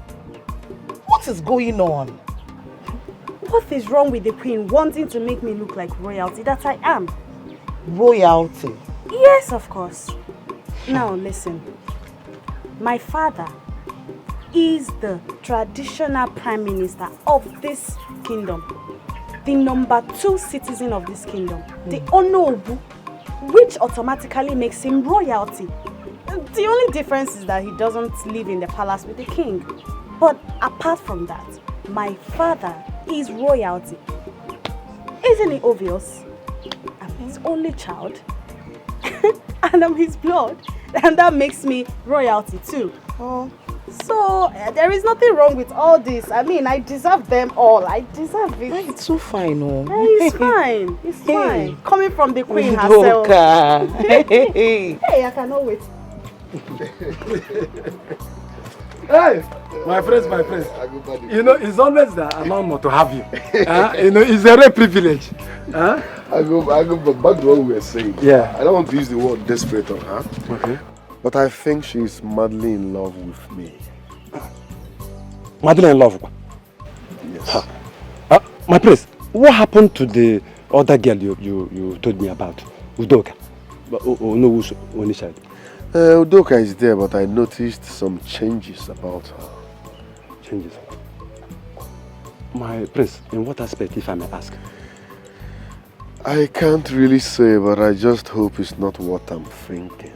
Speaker 19: What is going on?
Speaker 11: What is wrong with the queen wanting to make me look like royalty that I am?
Speaker 19: Royalty?
Speaker 11: Yes, of course. Now listen. My father is the traditional prime minister of this kingdom. the number 2 citizen of this kingdom, the Onobu, which automatically makes him royalty. The only difference is that he doesn't live in the palace with the king. But apart from that, my father is royalty. Isn't it obvious? I'm his only child. And I'm his blood. And that makes me royalty too. So, there is nothing wrong with all this. I mean, I deserve them all. I deserve it.
Speaker 4: It's so fine, oh.
Speaker 11: It's fine. It's fine. Coming from the queen herself.
Speaker 4: Hey,
Speaker 11: I cannot wait.
Speaker 18: Hey, my friends. You know, it's always an honor to have you. You know, it's a rare privilege.
Speaker 3: I go back to what we were saying.
Speaker 18: Yeah.
Speaker 3: I don't want to use the word desperate on her.
Speaker 18: Okay.
Speaker 3: But I think she's madly in love with me.
Speaker 18: Madly in love?
Speaker 3: Yes.
Speaker 18: My prince, what happened to the other girl you told me about? Udoka? No, Only child.
Speaker 3: Udoka is there, but I noticed some changes about her.
Speaker 18: Changes? My prince, in what aspect, if I may ask?
Speaker 3: I can't really say, but I just hope it's not what I'm thinking.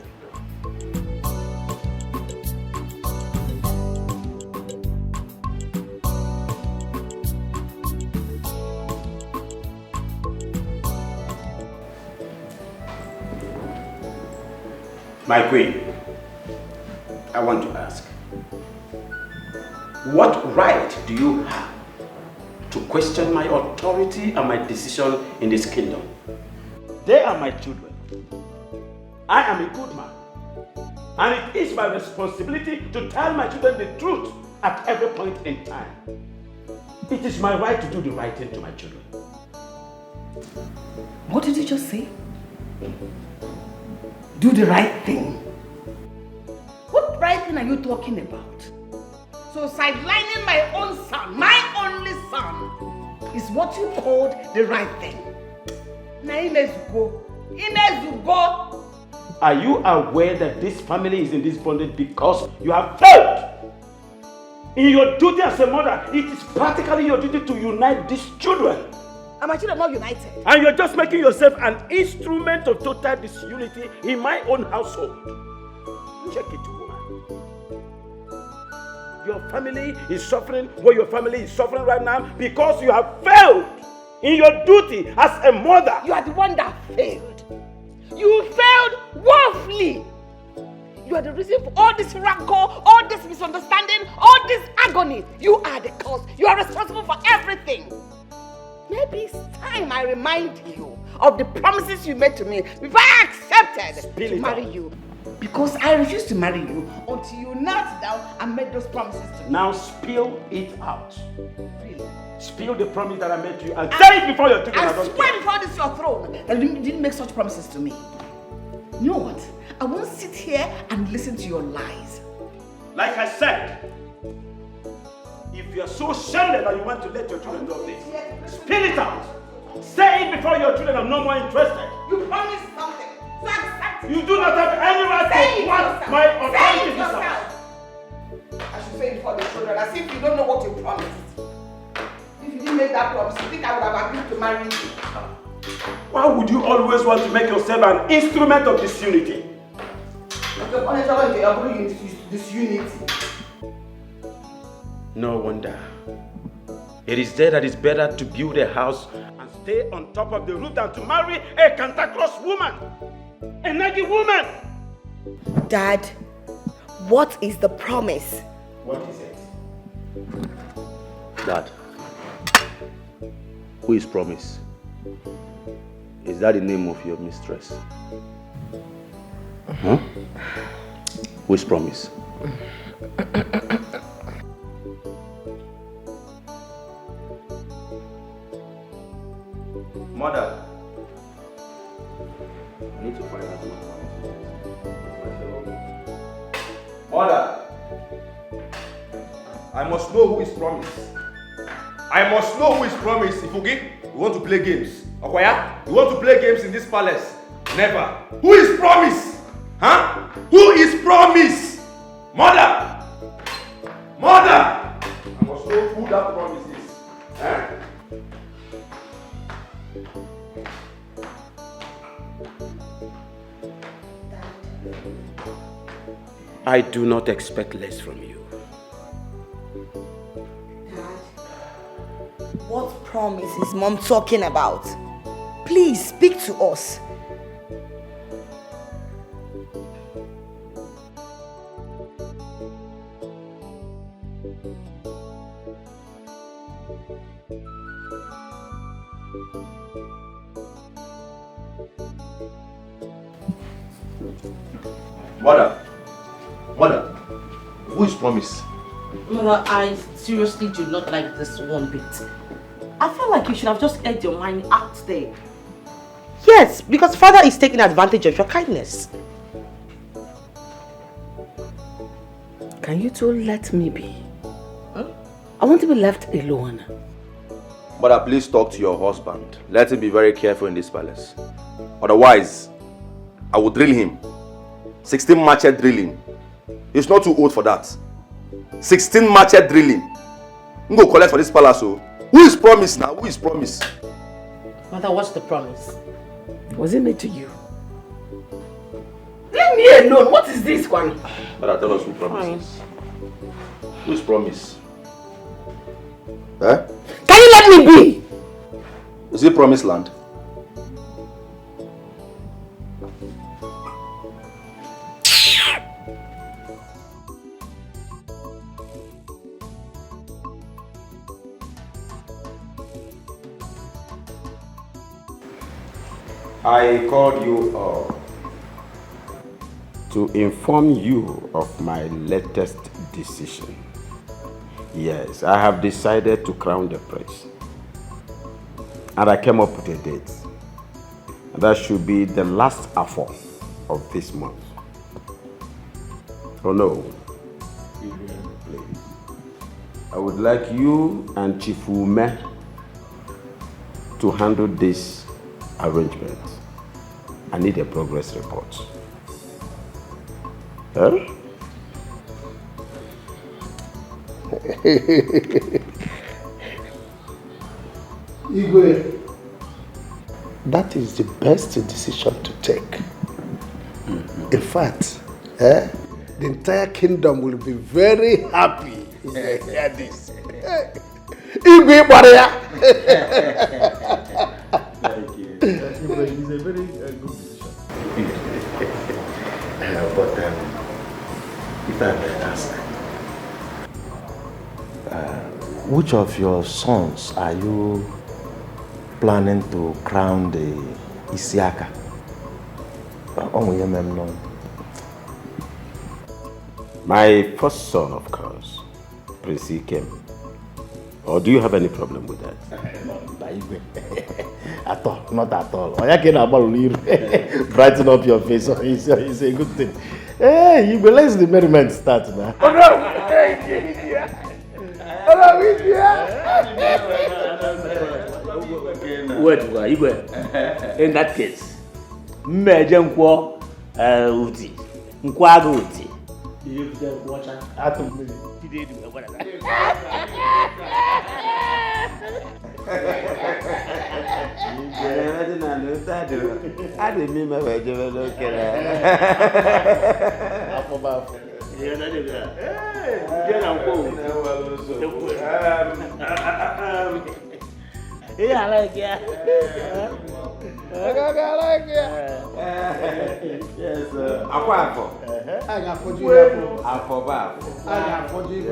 Speaker 6: My queen, I want to ask, what right do you have to question my authority and my decision in this kingdom? They are my children. I am a good man. And it is my responsibility to tell my children the truth at every point in time. It is my right to do the right thing to my children.
Speaker 9: What did you just say? Do the right thing. What right thing are you talking about? So sidelining my own son, my only son, is what you called the right thing. Go.
Speaker 6: Are you aware that this family is in this bondage because you have failed? In your duty as a mother, it is practically your duty to unite these children.
Speaker 9: And my children are not united.
Speaker 6: And you're just making yourself an instrument of total disunity in my own household. Check it, woman. Your family is suffering what your family is suffering right now because you have failed in your duty as a mother.
Speaker 9: You are the one that failed. You failed woefully. You are the reason for all this rancor, all this misunderstanding, all this agony. You are the cause. You are responsible for everything. Maybe it's time I remind you of the promises you made to me before I accepted to marry you. Because I refused to marry you until you knelt down and made those promises to me.
Speaker 6: Now spill it out. Really? Spill the promise that I made to you and say it before your children.
Speaker 9: I swear before this your throne that you didn't make such promises to me. You know what? I won't sit here and listen to your lies.
Speaker 6: Like I said, if you're so shamed that you want to let your children do this, spill it out. Say it before your children are no more interested.
Speaker 9: You promised something. So accept it.
Speaker 6: You do not have any right to want my authority.
Speaker 9: Say it yourself. I should say it for the children as if you don't know what you promised. If you didn't make that promise, you think I would have agreed to marry you?
Speaker 6: Why would you always want to make yourself an instrument of disunity?
Speaker 9: Disunity.
Speaker 6: No wonder. It is there that it's better to build a house and stay on top of the roof than to marry a cantankerous woman, a naggy woman.
Speaker 2: Dad, what is the promise?
Speaker 6: What is it?
Speaker 1: Dad, who is Promise? Is that the name of your mistress? Huh? Who is Promise?
Speaker 6: Mother.
Speaker 1: I need to find out
Speaker 6: Mother.
Speaker 10: I must know who is Promise. I must know who is Promise. Ifugi, you want to play games? Okwaya, you want to play games in this palace? Never. Who is Promise? Huh? Who is Promise? Mother! Mother! I must know who that Promise is. Huh?
Speaker 6: I do not expect less from you.
Speaker 5: What promise is Mom talking about? Please speak to us.
Speaker 1: Mother, who is promise?
Speaker 4: Mother, I seriously do not like this one bit. I feel like you should have just aired your mind out there. Yes, because father is taking advantage of your kindness.
Speaker 9: Can you two let me be? Huh? I want to be left alone.
Speaker 1: Mother, please talk to your husband. Let him be very careful in this palace. Otherwise, I will drill him. 16 machete drilling. He's not too old for that. 16 machete drilling. I'm going to collect for this palace. So. Who is promise now? Who is promise?
Speaker 4: Mother, what's the promise?
Speaker 9: Was it made to you? Leave me alone. What is this one?
Speaker 1: Mother, tell us who promise is. Who is promise? Eh?
Speaker 9: Can you let me be?
Speaker 1: Is it promised land?
Speaker 6: I called you all to inform you of my latest decision. Yes, I have decided to crown the prince. And I came up with a date. And that should be the last hour of this month. Oh no, please. I would like you and Chief Ume to handle this arrangement. I need a progress report. Huh?
Speaker 3: Igwe, that is the best decision to take. In fact, the entire kingdom will be very happy if they hear this. Igwe Maria!
Speaker 6: Thank you. It's a very good decision.
Speaker 3: But if I may ask, which of your sons are you planning to crown the Isiaka?
Speaker 6: My first son, of course, Prince Ikem. Or do you have any problem with that?
Speaker 13: At all, not at all. Brighten up your face. It's a good thing. Hey, you let's the merriment start now.
Speaker 10: Oh no!
Speaker 7: Wait, in that case, Mejankwo Uti, Nkwago Uti. You watch out. Yeah, I like it.
Speaker 10: I like it.
Speaker 6: Yes, Aquafo.
Speaker 10: I got for you.
Speaker 6: Afobafo.
Speaker 10: I got for you.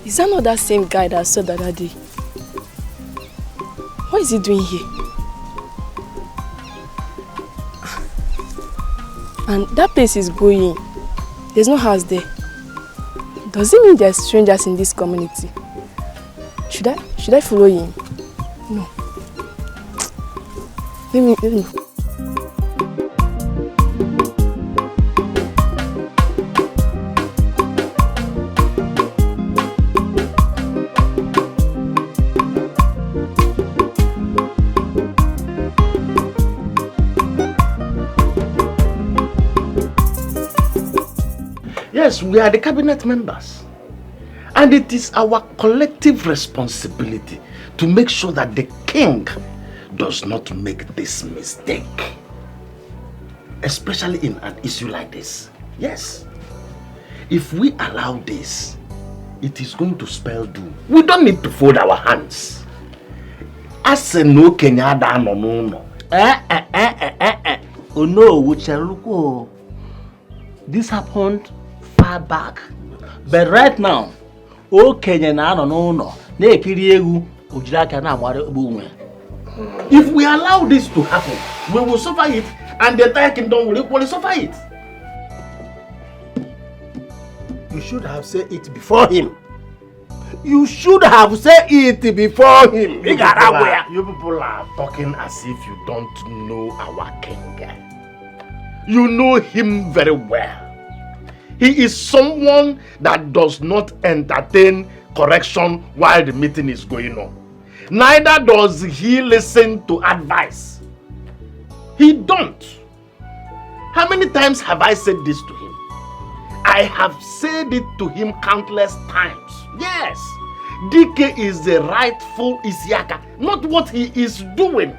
Speaker 15: Is that not that same guy that I saw the other day? What is he doing here? And that place is going. There's no house there. Does it mean there's strangers in this community? Should I follow him? No. Let me.
Speaker 6: Yes, we are the cabinet members. And it is our collective responsibility to make sure that the king does not make this mistake. Especially in an issue like this. Yes. If we allow this, it is going to spell doom. We don't need to fold our hands. As no Kenya no.
Speaker 7: Oh no, Wucheruko. This happened far back. But right now, Kenya no.
Speaker 6: If we allow this to happen, we will suffer it, and the entire kingdom will equally suffer it.
Speaker 13: You should have said it before him. You should have said it before him.
Speaker 6: You people are talking as if you don't know our king. You know him very well. He is someone that does not entertain correction while the meeting is going on. Neither does he listen to advice. He don't. How many times have I said this to him? I have said it to him countless times. Yes, DK is the rightful Isiaka, not what he is doing.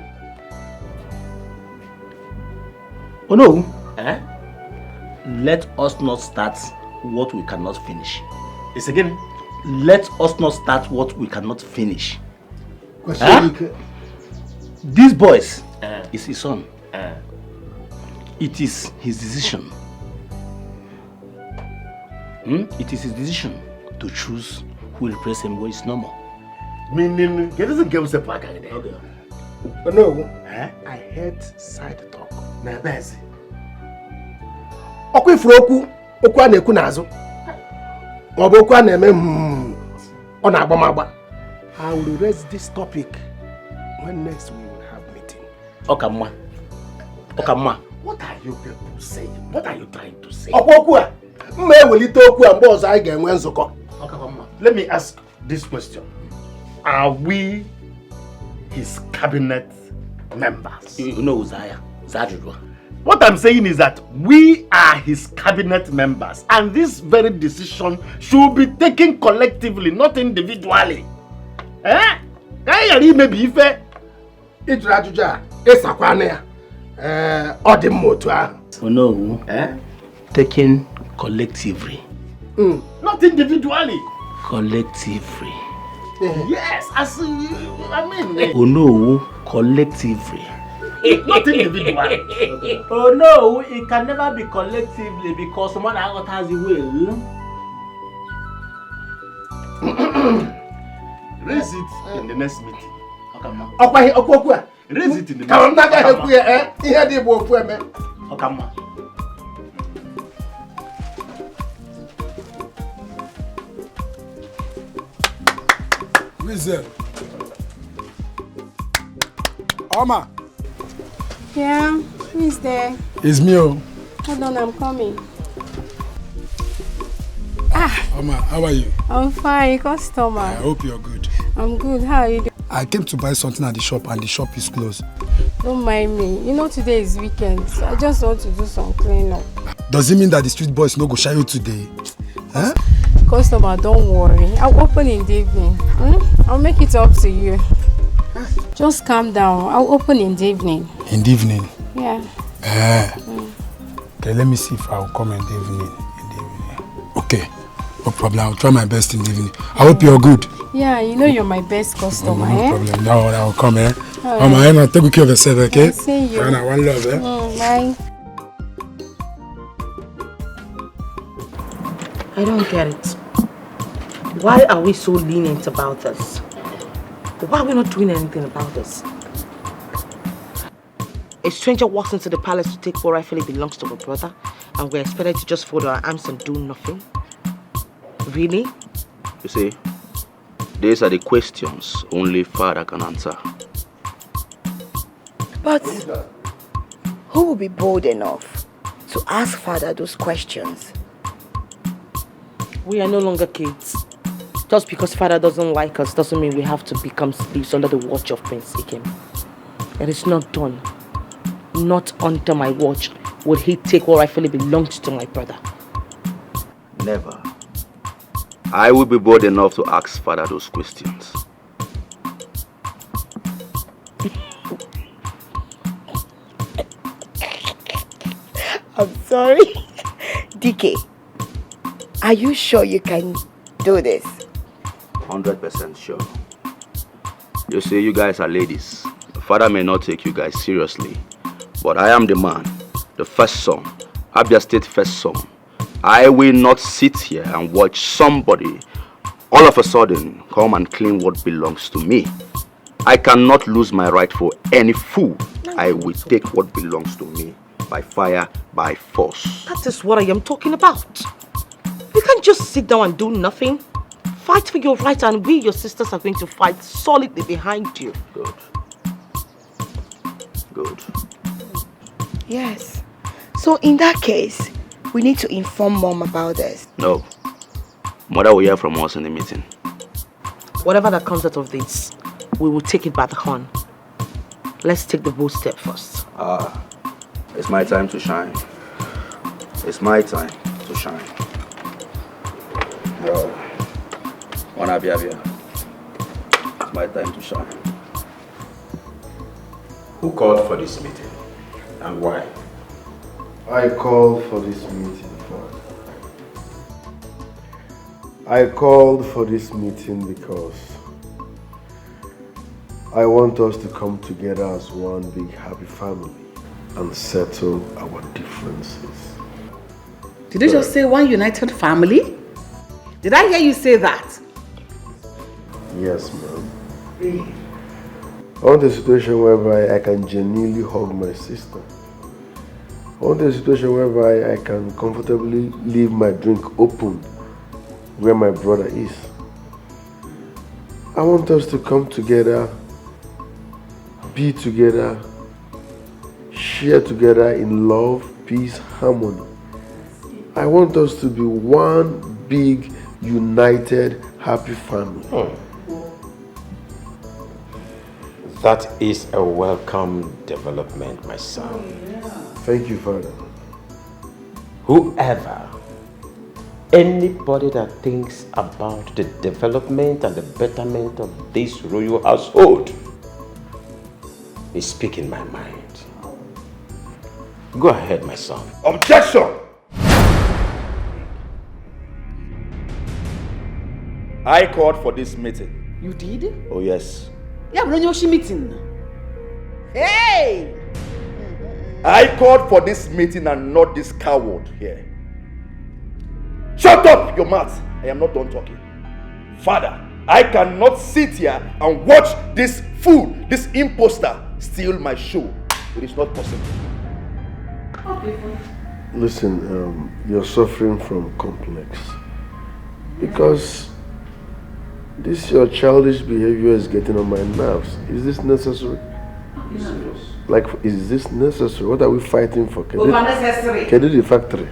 Speaker 7: Oh no. Let us not start what we cannot finish.
Speaker 6: It's again.
Speaker 7: Let us not start what we cannot finish. These boys is his son. It is his decision. It is his decision to choose who will replace him where it's normal.
Speaker 6: Meaning, he doesn't give us a pack again.
Speaker 13: Okay. But no, I heard side talk.
Speaker 6: Now, that's it.
Speaker 13: Okwu ifuru okwu a na-ekwu n'azụ. Ma ọ bụ okwu a na-eme ọ na-agba m agba. I will raise this topic when next we will have meeting.
Speaker 7: Okamma.
Speaker 6: What are you people saying? What are you trying to say?
Speaker 13: Okwu a mma ewelite okwu a mgbe ọzọ anyị ga-enwe nzukọ.
Speaker 6: Let me ask this question. Are we his cabinet members?
Speaker 7: You know Uzziah.
Speaker 6: What I'm saying is that we are his cabinet members, and this very decision should be taken collectively, not individually. Maybe if
Speaker 7: oh no, taken collectively.
Speaker 6: Not individually.
Speaker 7: Collectively.
Speaker 6: Yes, as I mean.
Speaker 7: Oh no, collectively.
Speaker 6: Not individually.
Speaker 7: Oh no, it can never be collectively because someone else has the will.
Speaker 6: Raise it in the next meeting. Raise it in the next meeting.
Speaker 10: Who is there? Oma.
Speaker 15: Yeah, who is there?
Speaker 10: It's me.
Speaker 15: Hold on, I'm coming.
Speaker 10: Oma, how are you?
Speaker 15: I'm fine, customer.
Speaker 10: I hope you're good.
Speaker 15: I'm good, how are you doing?
Speaker 10: I came to buy something at the shop and the shop is closed.
Speaker 15: Don't mind me. You know today is weekend, so I just want to do some cleanup.
Speaker 10: Does it mean that the street boys no go shy you today? Huh?
Speaker 15: Customer, don't worry. I'll open in the evening. I'll make it up to you. Just calm down. I'll open in the evening.
Speaker 10: In the evening?
Speaker 15: Yeah.
Speaker 10: Okay, let me see if I'll come in the evening. Okay, no problem. I'll try my best in the evening. I hope you're good.
Speaker 15: Yeah, you know you're my best customer,
Speaker 10: No problem. No, I'll come,
Speaker 15: Right.
Speaker 10: Mama, take care of yourself, okay?
Speaker 15: I'll see you.
Speaker 10: One love,
Speaker 15: Bye.
Speaker 4: I don't get it. Why are we so lenient about this? Why are we not doing anything about this? A stranger walks into the palace to take what rightfully belongs to her brother, and we're expected to just fold our arms and do nothing? Really?
Speaker 1: You see, these are the questions only Father can answer.
Speaker 5: But who will be bold enough to ask Father those questions?
Speaker 4: We are no longer kids. Just because Father doesn't like us doesn't mean we have to become slaves under the watch of Prince Ikem. It is not done. Not under my watch would he take what rightfully belongs to my brother.
Speaker 1: Never. I will be bold enough to ask Father those questions.
Speaker 5: I'm sorry. DK, are you sure you can do this?
Speaker 1: 100% sure. You see, you guys are ladies. Father may not take you guys seriously, but I am the man, the first son, Abia State first son. I will not sit here and watch somebody all of a sudden come and claim what belongs to me. I cannot lose my right for any fool. I will take what belongs to me by fire, by force.
Speaker 4: That is what I am talking about. You can't just sit down and do nothing. Fight for your right, and we, your sisters, are going to fight solidly behind you.
Speaker 1: Good. Good.
Speaker 5: Yes. So in that case, we need to inform Mom about this.
Speaker 1: No. Mother will hear from us in the meeting.
Speaker 4: Whatever that comes out of this, we will take it by the horn. Let's take the bold step first.
Speaker 1: It's my time to shine. It's my time to shine. Bro. It's my time to shine.
Speaker 6: Who called for this meeting and why?
Speaker 3: I called for this meeting, Father. I called for this meeting because I want us to come together as one big happy family and settle our differences.
Speaker 9: Did you just say one united family? Did I hear you say that?
Speaker 3: Yes, ma'am. I want a situation whereby I can genuinely hug my sister. I want a situation whereby I can comfortably leave my drink open where my brother is. I want us to come together, be together, share together in love, peace, harmony. I want us to be one big, united, happy family.
Speaker 6: That is a welcome development, my son.
Speaker 3: Thank you, Father.
Speaker 6: Whoever, anybody that thinks about the development and the betterment of this royal household is speaking my mind. Go ahead, my son.
Speaker 10: Objection! I called for this meeting.
Speaker 9: You did?
Speaker 1: Oh, yes.
Speaker 9: Yeah, we're on your meeting. Hey!
Speaker 10: I called for this meeting and not this coward here. Shut up your mouth. I am not done talking. Father, I cannot sit here and watch this fool, this imposter, steal my show. It is not possible.
Speaker 3: Listen, you're suffering from complex. Because this your childish behavior is getting on my nerves. Is this necessary? Like, is this necessary? What are we fighting for?
Speaker 9: Unnecessary.
Speaker 3: Kedu the factory?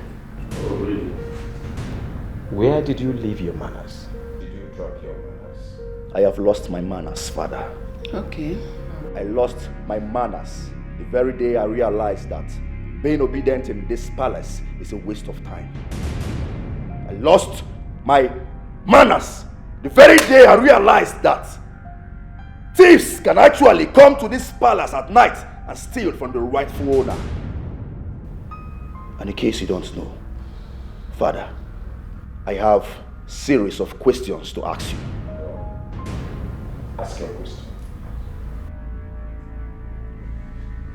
Speaker 6: Where did you leave your manners? Did you drop your manners?
Speaker 1: I have lost my manners, Father.
Speaker 9: Okay.
Speaker 1: I lost my manners the very day I realized that being obedient in this palace is a waste of time. I lost my manners the very day I realized that thieves can actually come to this palace at night and steal from the rightful owner. And in case you don't know, Father, I have a series of questions to ask you.
Speaker 6: Ask your question.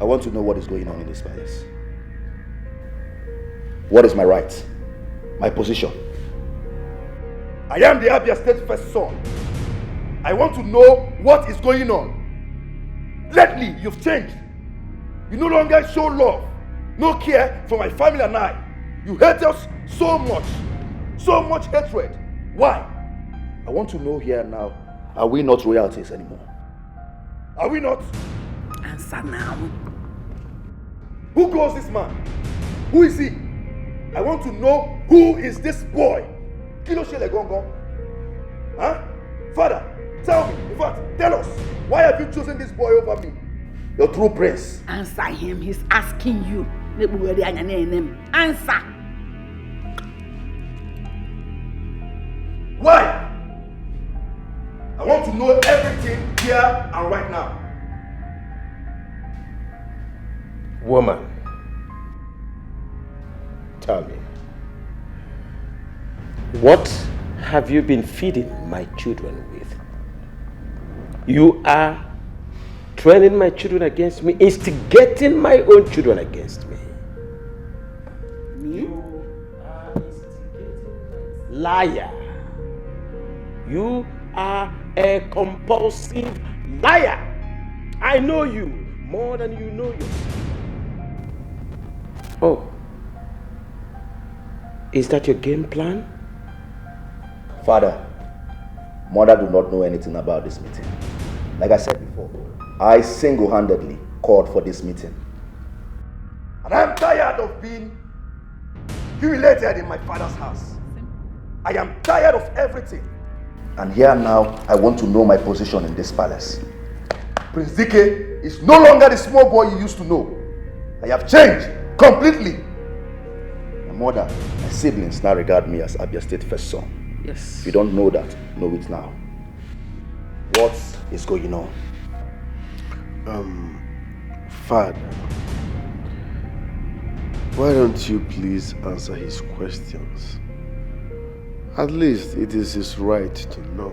Speaker 1: I want to know what is going on in this palace. What is my right? My position?
Speaker 10: I am the Abia State first son. I want to know what is going on. Lately, you've changed. You no longer show love, no care for my family and I. You hate us so much. So much hatred. Why?
Speaker 1: I want to know here now, are we not royalties anymore?
Speaker 10: Are we not?
Speaker 9: Answer now.
Speaker 10: Who calls this man? Who is he? I want to know who is this boy? Kilo Shele Gongo. Huh? Father, tell me, in fact, tell us, why have you chosen this boy over me? Your true prince.
Speaker 9: Answer him, he's asking you. Answer.
Speaker 10: Why? I want to know everything here and right now.
Speaker 6: Woman, tell me, what have you been feeding my children with? You are training my children against me, instigating my own children against me. You are instigating liar. You are a compulsive liar. I know you more than you know yourself. Oh, is that your game plan?
Speaker 1: Father, Mother do not know anything about this meeting. Like I said before, I single-handedly called for this meeting.
Speaker 10: And I am tired of being humiliated in my father's house. I am tired of everything.
Speaker 1: And here now, I want to know my position in this palace.
Speaker 10: Prince Dike is no longer the small boy you used to know. I have changed completely.
Speaker 1: My mother, my siblings now regard me as Abia State first son.
Speaker 9: Yes.
Speaker 1: If you don't know that, know it now. What is going on?
Speaker 3: Father, why don't you please answer his questions? At least it is his right to know.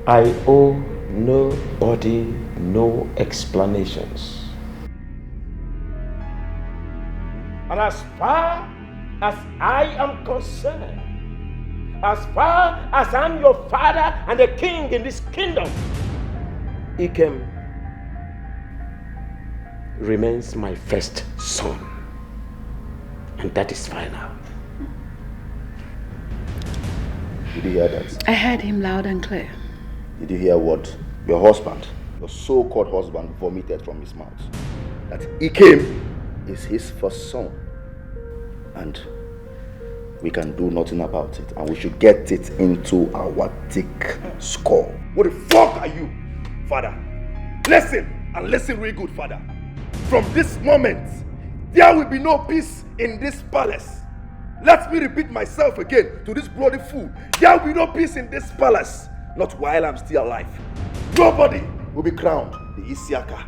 Speaker 6: I owe nobody no explanations. And as far as I am concerned, as far as I'm your father and the king in this kingdom, Ikem remains my first son. And that is final.
Speaker 1: Did you hear that?
Speaker 9: I heard him loud and clear.
Speaker 1: Did you hear what your husband, your so-called husband, vomited from his mouth? That Ikem is his first son. And we can do nothing about it. And we should get it into our thick skull.
Speaker 10: What the fuck are you, Father? Listen, and listen really good, Father. From this moment, there will be no peace in this palace. Let me repeat myself again to this bloody fool. There will be no peace in this palace. Not while I'm still alive. Nobody will be crowned the Isiaka.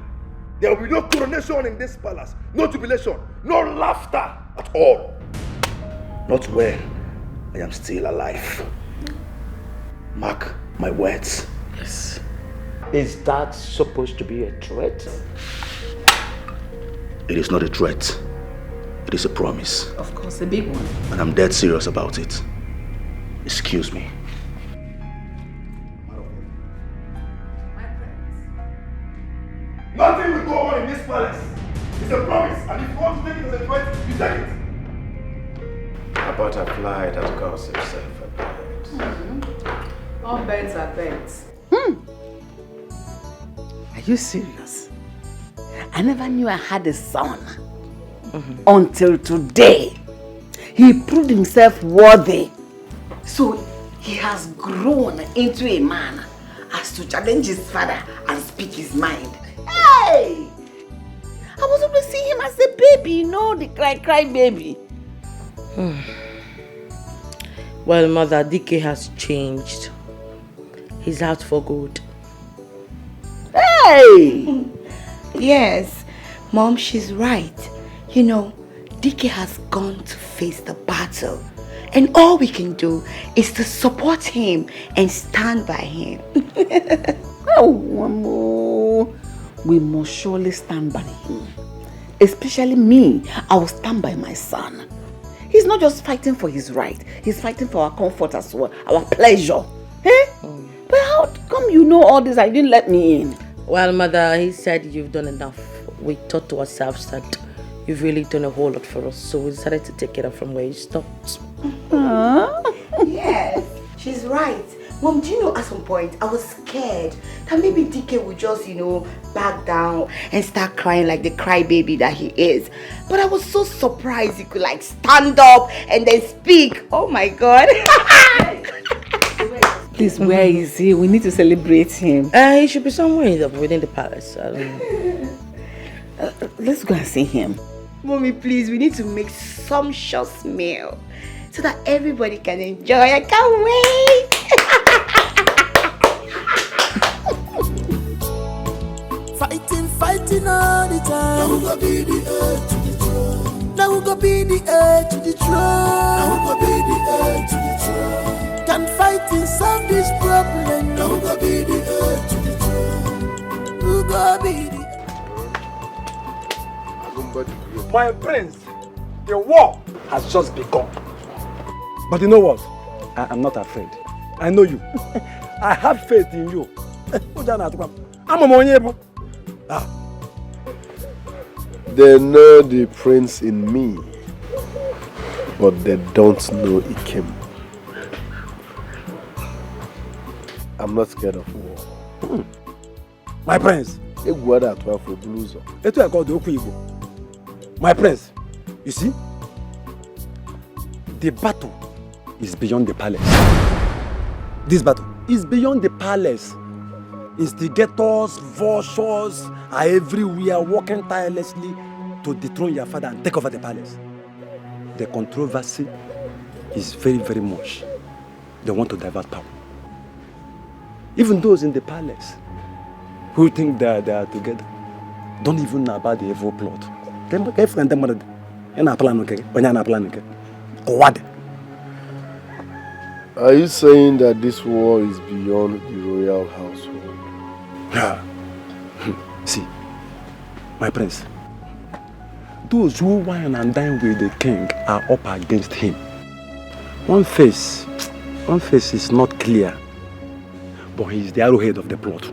Speaker 10: There will be no coronation in this palace. No jubilation. No laughter at all. Not when I am still alive. Mark my words.
Speaker 6: Yes. Is that supposed to be a threat?
Speaker 1: It is not a threat. It is a promise.
Speaker 9: Of course, a big one.
Speaker 1: And I'm dead serious about it. Excuse me.
Speaker 10: Nothing will go on in this palace. It's a promise, and if you want to take it as a threat, you take it.
Speaker 6: A butterfly that calls himself a bird.
Speaker 9: All birds are birds. Are you serious? I never knew I had a son. Until today. He proved himself worthy. So he has grown into a man as to challenge his father and speak his mind. Hey! I was able to see him as a baby, you know, the cry baby.
Speaker 4: Well, Mother, Dike has changed. He's out for good.
Speaker 5: Hey! Yes, Mom, she's right. You know, Dike has gone to face the battle. And all we can do is to support him and stand by him.
Speaker 9: Oh, Mamo. We must surely stand by him. Especially me, I will stand by my son. He's not just fighting for his right, he's fighting for our comfort as well, our pleasure. Eh? But how come you know all this and you didn't let me in?
Speaker 4: Well, Mother, he said you've done enough. We thought to ourselves that you've really done a whole lot for us, so we decided to take it up from where you stopped.
Speaker 5: Yes, she's right. Mom, do you know at some point I was scared that maybe DK would just, back down and start crying like the crybaby that he is. But I was so surprised he could like stand up and then speak. Oh my God.
Speaker 9: Please, where is he? We need to celebrate him.
Speaker 4: He should be somewhere within the palace. I don't know.
Speaker 9: Let's go and see him.
Speaker 5: Mommy, please, we need to make sumptuous meal so that everybody can enjoy. I can't wait.
Speaker 8: Fighting all the time. Now who go be the heir to the throne? Now who go be the heir to the throne? Now who go be the heir to the throne? Can fighting solve this problem? Now who go be the heir to the throne? Who go be the...
Speaker 18: My prince, the war has just begun. But you know what? I am not afraid. I know you. I have faith in you. I'm a money.
Speaker 3: They know the prince in me, but they don't know Ikem. I'm not scared of war.
Speaker 18: My prince. My prince, you see, the battle is beyond the palace. This battle is beyond the palace. Instigators, vultures are everywhere working tirelessly to dethrone your father and take over the palace. The controversy is very, very much. They want to divert power. Even those in the palace who think they are together don't even know about the evil plot.
Speaker 3: Are you saying that this war is beyond the royal household?
Speaker 18: See, my prince, those who wine and dine with the king are up against him. One face is not clear, but he is the arrowhead of the plot.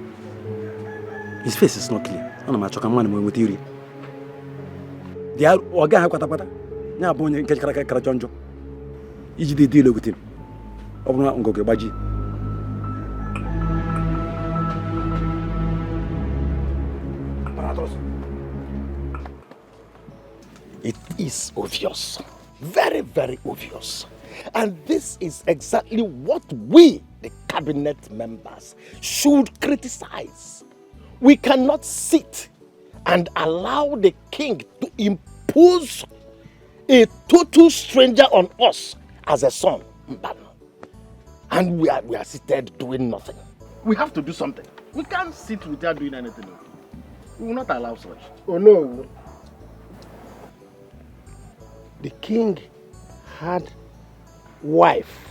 Speaker 18: His face is not clear. The deal with him.
Speaker 6: It is obvious. Very, very obvious. And this is exactly what we, the cabinet members, should criticize. We cannot sit and allow the king to impose a total stranger on us as a son. And we are seated doing nothing.
Speaker 7: We have to do something. We can't sit without doing anything. We will not allow such.
Speaker 10: Oh no. The king had wife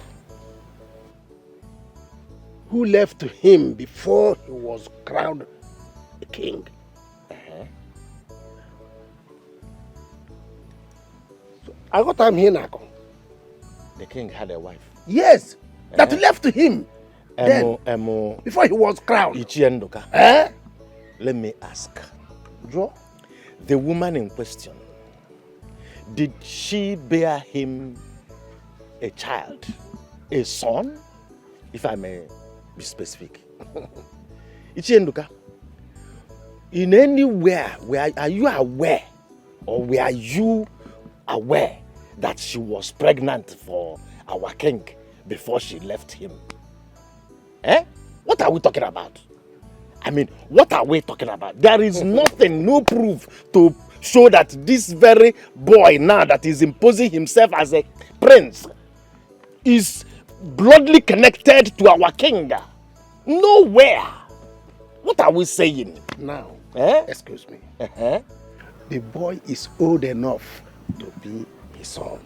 Speaker 10: who left to him before he was crowned a king. So I got time here now.
Speaker 6: The king had a wife.
Speaker 10: Yes, that left to him. Then, before he was crowned.
Speaker 6: Let me ask. The woman in question, did she bear him a child, a son, if I may be specific? Ichenduka, in anywhere, are you aware or were you aware that she was pregnant for our king before she left him? What are we talking about? I mean, what are we talking about? There is nothing, no proof to show that this very boy now that is imposing himself as a prince is bloodly connected to our king. Nowhere. What are we saying?
Speaker 10: Now, excuse me. The boy is old enough to be his son.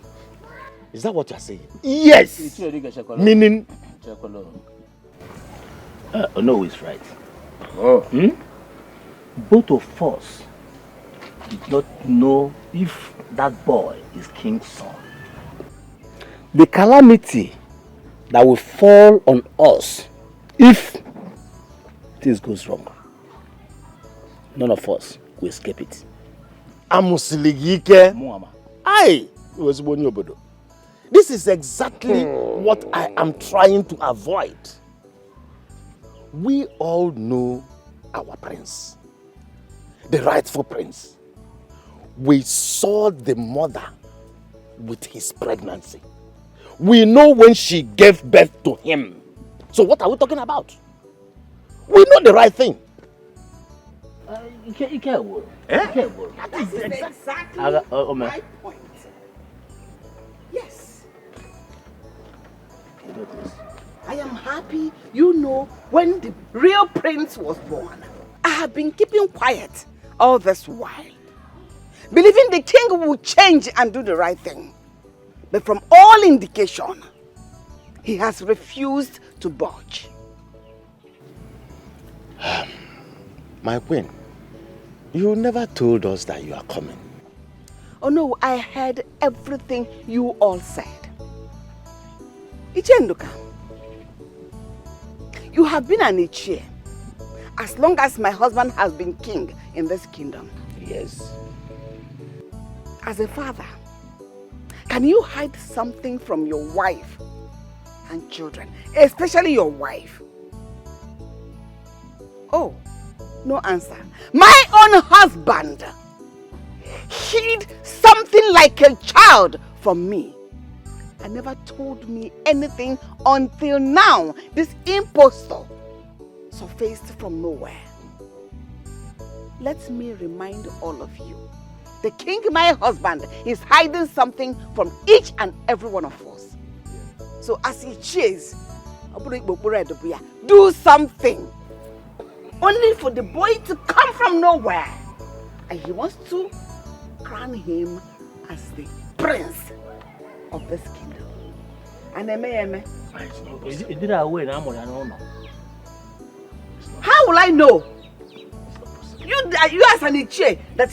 Speaker 6: Is that what you're saying?
Speaker 10: Yes.
Speaker 6: Meaning?
Speaker 7: No, is right. Both of us did not know if that boy is King's son. The calamity that will fall on us if this goes wrong, none of us will escape it.
Speaker 13: Amusiligike. Aye, this is exactly what I am trying to avoid. We all know our prince, the rightful prince. We saw the mother with his pregnancy. We know when she gave birth to him. So what are we talking about? We know the right thing.
Speaker 5: That is exactly my point. Yes. I am happy, you know, when the real prince was born. I have been keeping quiet all this while, believing the king will change and do the right thing. But from all indication, he has refused to budge.
Speaker 13: My queen, you never told us that you are coming.
Speaker 5: Oh no, I heard everything you all said. Ichenduka, you have been an Ichie as long as my husband has been king in this kingdom.
Speaker 13: Yes.
Speaker 5: As a father, can you hide something from your wife and children, especially your wife? Oh, no answer. My own husband hid something like a child from me and never told me anything until now. This impostor surfaced from nowhere. Let me remind all of you, the king, my husband, is hiding something from each and every one of us. So as he cheers, do something. Only for the boy to come from nowhere. And he wants to crown him as the prince of this kingdom. And how will I know? You as an Ichie that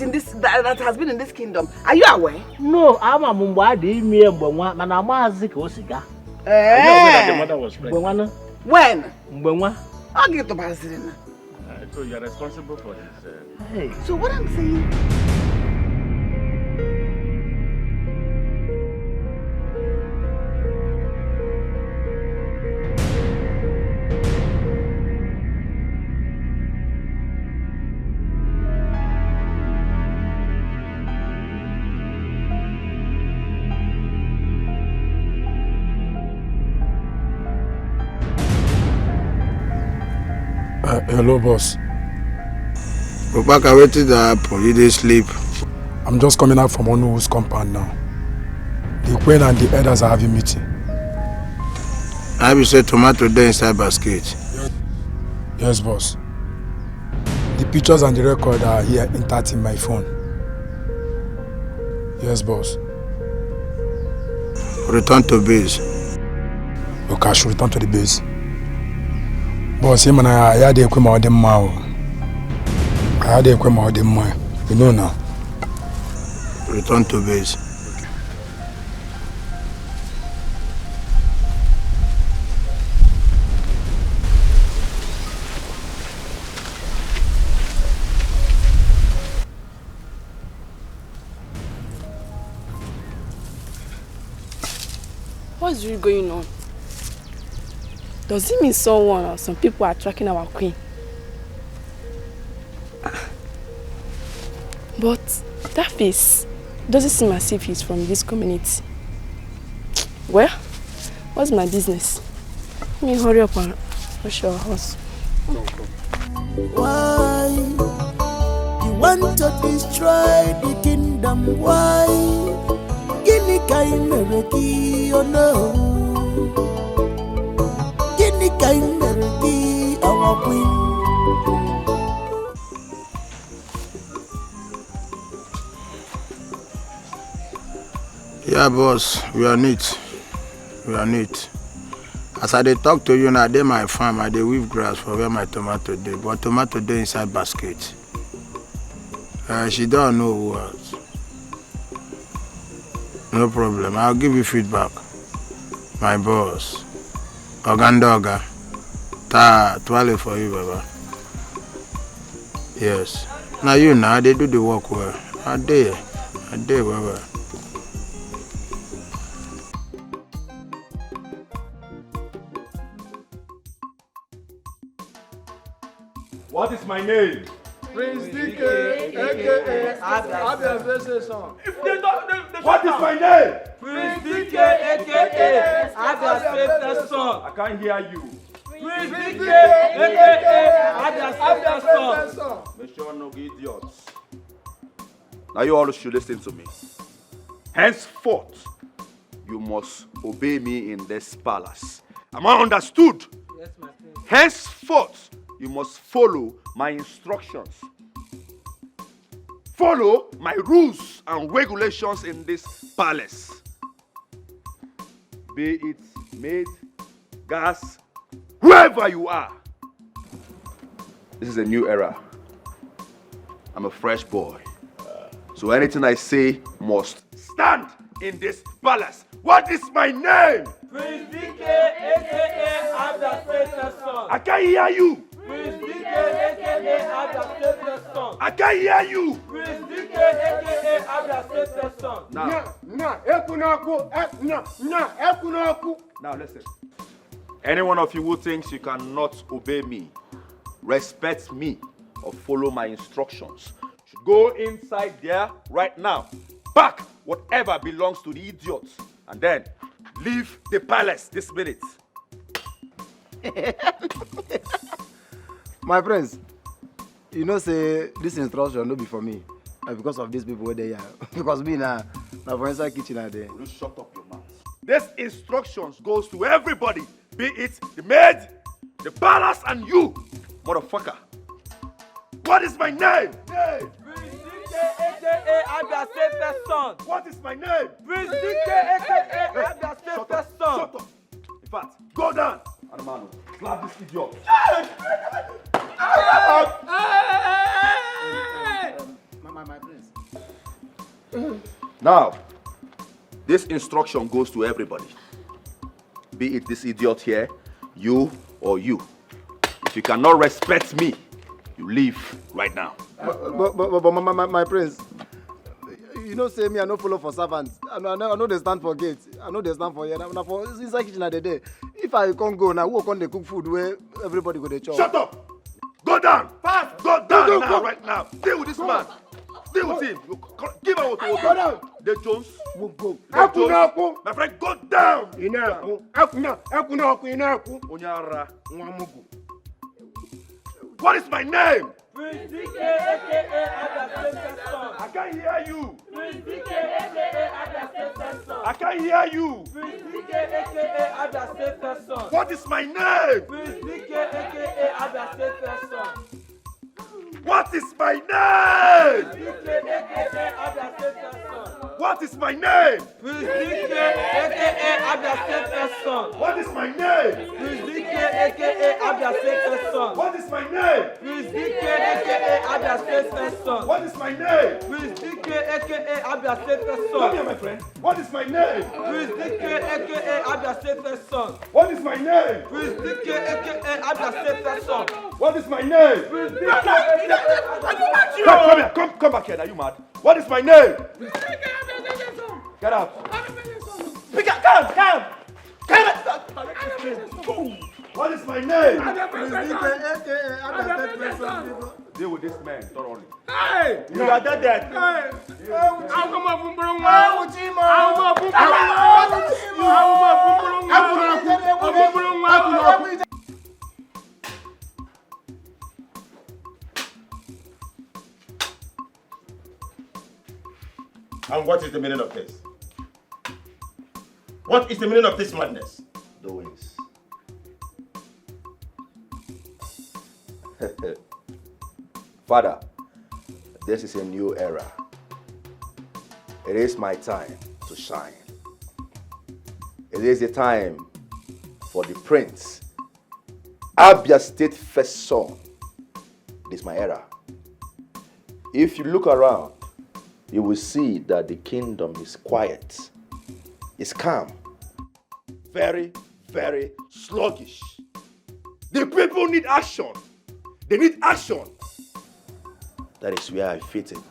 Speaker 5: has been in this kingdom, are you aware?
Speaker 7: No, I'm a Mumbadi, me and Bonwa, and I'm a Zikosiga.
Speaker 5: The
Speaker 7: mother was pregnant.
Speaker 5: When?
Speaker 7: Bonwa.
Speaker 5: I'll get to Barcelona.
Speaker 6: So you're responsible for this.
Speaker 5: Hey. So what I'm saying?
Speaker 17: Hello, boss.
Speaker 22: Obaka, wait till the apple. You didn't sleep.
Speaker 17: I'm just coming out from Onnywood's compound now. The queen and the elders are having meeting.
Speaker 22: I have said tomato there inside basket.
Speaker 17: Yes, boss. The pictures and the record are here intact in my phone. Yes, boss.
Speaker 22: Return to base.
Speaker 17: Okay, I should return to the base. Boss, him and I had the equipment on them now. I had the equipment on them now. You know now.
Speaker 22: Return to base.
Speaker 15: What's really going on? Does it mean someone or some people are tracking our queen? But that face doesn't seem as if he's from this community. Well, what's my business? Let me hurry up and rush our house.
Speaker 8: Why you want to destroy the kingdom? Why? Guinea kind of oh no. Our queen.
Speaker 22: Yeah, boss, we are neat. We are neat. As I dey talk to you now, dey my farm, I dey weave grass for where my tomato dey. But tomato dey inside basket. She don't know who else. No problem. I'll give you feedback. My boss. Ogandoga. Twale for you, Baba. Yes. Now you know they do the work well. I did. Well.
Speaker 10: What is my name?
Speaker 14: Prince DK, aka Abia Station.
Speaker 10: If they don't, what is my name?
Speaker 14: Prince DK, aka Abia Station.
Speaker 10: I can't hear you.
Speaker 14: Prince DK, aka Abia Station.
Speaker 10: Make sure no idiots. Now you all should listen to me. Henceforth, you must obey me in this palace. Am I understood?
Speaker 14: Yes, my prince.
Speaker 10: Henceforth, you must follow my instructions. Follow my rules and regulations in this palace. Be it maid, gas, whoever you are. This is a new era. I'm a fresh boy. So anything I say must stand in this palace. What is my name?
Speaker 14: Prince DK, aka Abia Station.
Speaker 10: I can't hear you.
Speaker 14: Prince DK, aka Abia Station.
Speaker 10: I can't hear you.
Speaker 14: Prince DK, aka Abia Station.
Speaker 10: Now listen. Any one of you who thinks you cannot obey me, respect me, or follow my instructions, should go inside there right now, pack whatever belongs to the idiot, and then leave the palace this minute.
Speaker 12: My friends, you know say this instruction no be for me. Because of these people where they are. Because me now for inside kitchen are there.
Speaker 10: You shut up your mouth. This instructions goes to everybody, be it the maid, the palace, and you, motherfucker. What is my name? Name.
Speaker 14: Prince DK, aka Abia Station.
Speaker 10: What is my name?
Speaker 14: Prince DK, aka Abia Station.
Speaker 10: Shut up. In fact, go down. Anamano, slap this idiot.
Speaker 12: My prince.
Speaker 10: Now, this instruction goes to everybody. Be it this idiot here, you, or you. If you cannot respect me, you leave right now.
Speaker 12: But my prince, you know say me I no follow for servants. I know they stand for gates. I know they stand for here. Now for inside kitchen at the day. If I can't go now, who can they cook food where everybody go to chop?
Speaker 10: Shut up! Go down! Fast! Go down now, right now. Deal with this man. Deal with him. Give her what you want. The Jones. Go. Jones. My friend, go down. What is my name?
Speaker 14: Prince DK, aka Abia Station.
Speaker 10: I can't hear you.
Speaker 14: Prince DK, aka Abia Station.
Speaker 10: I can't hear you.
Speaker 14: Prince DK, aka Abia Station.
Speaker 10: What is my name?
Speaker 14: Prince DK, aka Abia Station.
Speaker 10: What is my name?
Speaker 14: Prince DK, aka Abia Station.
Speaker 10: What is my name?
Speaker 14: Prince DK, aka Abia Station.
Speaker 10: What is my name?
Speaker 14: Prince DK, aka Abia Station.
Speaker 10: What is my name?
Speaker 14: Prince DK, aka Abia Station.
Speaker 10: What is my name?
Speaker 14: Prince DK, aka Abia Station.
Speaker 10: Come here, my friend. What is my name?
Speaker 14: Prince DK, aka Abia Station.
Speaker 10: What is my name?
Speaker 14: Prince DK, aka Abia Station.
Speaker 10: What is my name?
Speaker 14: Prince DK,
Speaker 10: Come here. Come back here. Are you mad? What is my name? Get out. Come. What is my name? Deal with this man thoroughly.
Speaker 14: Hey!
Speaker 10: You are dead.
Speaker 14: Hey!
Speaker 16: And what is the meaning of this? What is the meaning of this madness?
Speaker 1: Doings.
Speaker 10: Father, this is a new era. It is my time to shine. It is the time for the prince, Abia State first son. It is my era. If you look around, you will see that the kingdom is quiet, it's calm, very, very sluggish. The people need action. They need action. That is where I fit in.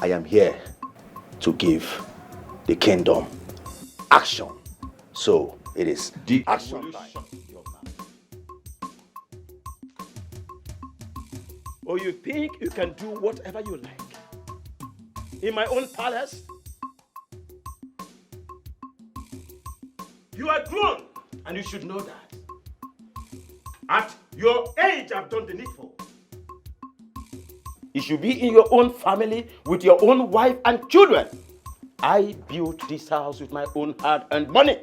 Speaker 1: I am here to give the kingdom action. So it is the action time.
Speaker 6: Or you think you can do whatever you like in my own palace? You are grown, and you should know that. At your age, I've done the needful. You should be in your own family with your own wife and children. I built this house with my own hard-earned money.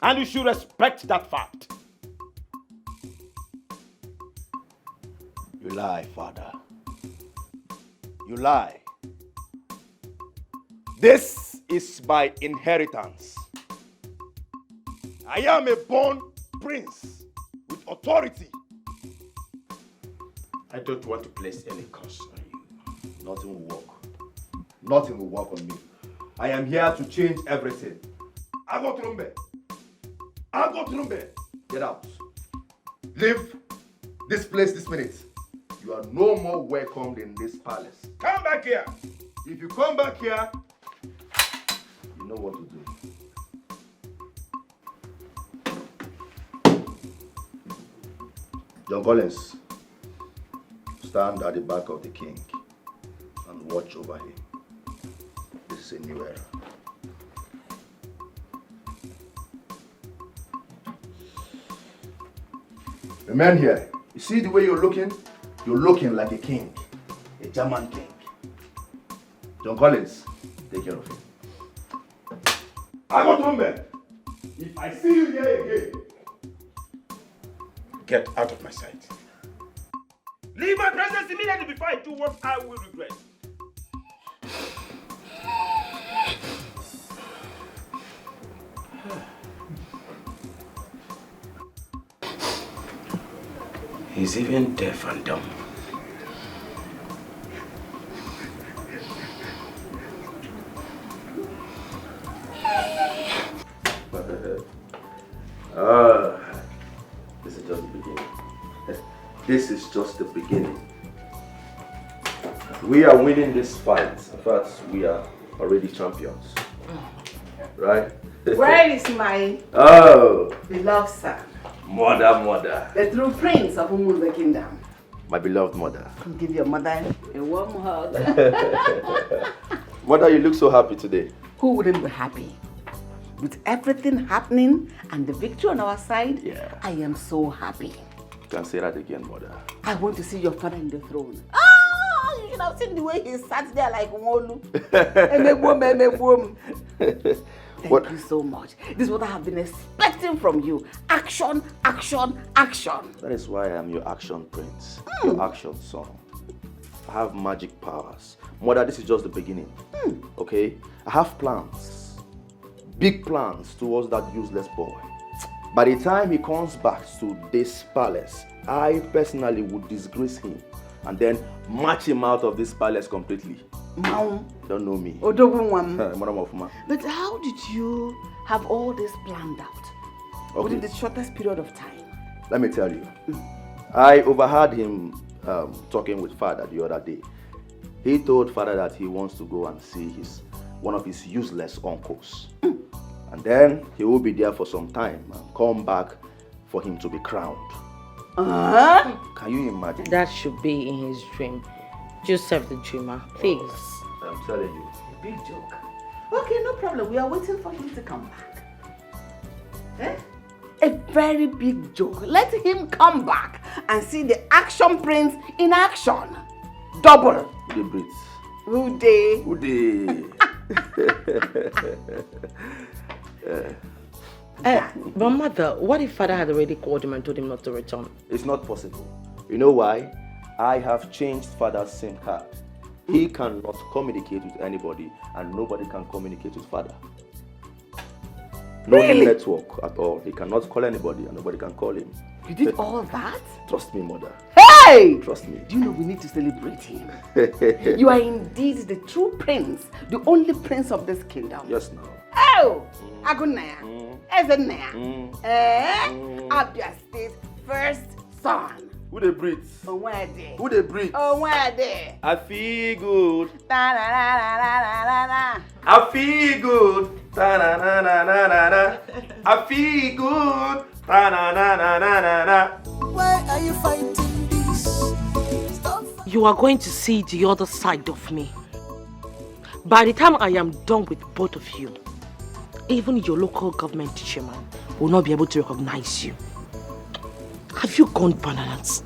Speaker 6: And you should respect that fact.
Speaker 1: You lie, Father. You lie. This is my inheritance. I am a born prince with authority.
Speaker 6: I don't want to place any curse on you.
Speaker 1: Nothing will work. Nothing will work on me. I am here to change everything. Agotrumbe. Get out. Leave this place this minute. You are no more welcomed in this palace.
Speaker 6: Come back here.
Speaker 1: If you come back here, you know what to do. John Collins, stand at the back of the king and watch over him. This is a new era. The man here, you see the way you're looking? You're looking like a king, a German king. John Collins, take care of him. Agotrumbe, if I see you here again,
Speaker 6: get out of my sight. Leave my presence immediately before I do what I will regret. He's even deaf and dumb.
Speaker 1: This is just the beginning. This is just the beginning. We are winning this fight. In fact, we are already champions. Right?
Speaker 5: Where is my beloved son?
Speaker 1: Mother.
Speaker 5: The true prince of the kingdom.
Speaker 1: My beloved mother.
Speaker 5: Give your mother a warm hug.
Speaker 1: Mother, you look so happy today.
Speaker 5: Who wouldn't be happy? With everything happening and the victory on our side, I am so happy.
Speaker 1: You can say that again, mother.
Speaker 5: I want to see your father in the throne. You should have seen the way he sat there like Wolu. Thank you so much. This is what I have been expecting from you. Action, action, action.
Speaker 1: That is why I am your action prince, your action son. I have magic powers. Mother, this is just the beginning. Okay? I have plans. Big plans towards that useless boy. By the time he comes back to this palace, I personally would disgrace him and then march him out of this palace completely.
Speaker 5: Mom.
Speaker 1: Don't know me.
Speaker 5: But how did you have all this planned out? Within the shortest period of time?
Speaker 1: Let me tell you. I overheard him talking with father the other day. He told father that he wants to go and see one of his useless uncles. And then he will be there for some time and come back for him to be crowned. Can you imagine?
Speaker 4: That should be in his dream. Joseph the dreamer, please.
Speaker 1: I'm telling you.
Speaker 5: A big joke. Okay, no problem. We are waiting for him to come back. A very big joke. Let him come back and see the action prince in action. Double.
Speaker 1: Ude.
Speaker 4: But mother, what if father had already called him and told him not to return?
Speaker 1: It's not possible. You know why? I have changed father's SIM card. He cannot communicate with anybody and nobody can communicate with father. No network at all. He cannot call anybody and nobody can call him.
Speaker 5: You did all that?
Speaker 1: Trust me, mother.
Speaker 5: Hey!
Speaker 1: Trust me.
Speaker 5: Do you know we need to celebrate him? You are indeed the true prince, the only prince of this kingdom.
Speaker 1: Yes, now.
Speaker 5: Oh! Agunaya. Ezenaya. Abia State first son.
Speaker 1: Who they breathe?
Speaker 5: Oh, where there?
Speaker 1: Who they breathe?
Speaker 5: Oh, where there?
Speaker 1: I feel good.
Speaker 5: Da da da da da da da.
Speaker 1: I feel good. Ta na na na na na na. I feel good. Ta na na na na na na.
Speaker 8: Why are you fighting this?
Speaker 4: You are going to see the other side of me. By the time I am done with both of you, even your local government chairman will not be able to recognize you. Have you gone bananas?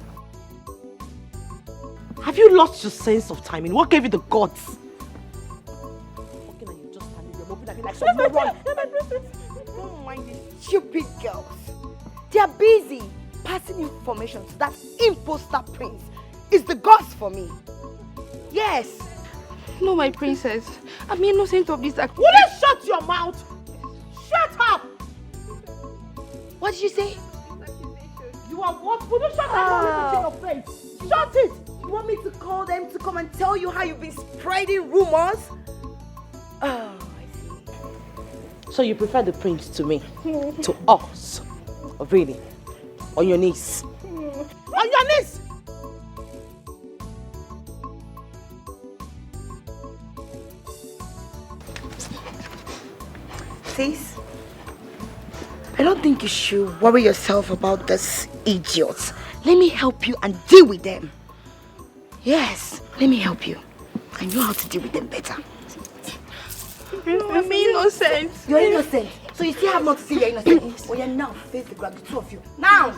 Speaker 4: Have you lost your sense of timing? What gave you the guts?
Speaker 5: Like some moron. Don't mind these stupid girls. They are busy passing information to that imposter prince. It's the gods for me. Yes.
Speaker 15: No, my princess. I'm innocent of this act.
Speaker 4: Will you shut your mouth? Shut up!
Speaker 5: What did you say?
Speaker 4: You are what? Will you shut up? Your face. Shut it!
Speaker 5: You want me to call them to come and tell you how you've been spreading rumors? Oh, I see.
Speaker 4: So you prefer the prince to me? To us? Really? On your knees? On your knees!
Speaker 5: Sis, I don't think you should worry yourself about this idiots. Let me help you and deal with them. Yes, let me help you. I know how to deal with them better.
Speaker 15: No, I'm innocent.
Speaker 5: You're innocent. So you still have not to see you're innocent. Oh yeah, now face the ground, the two of you. Now!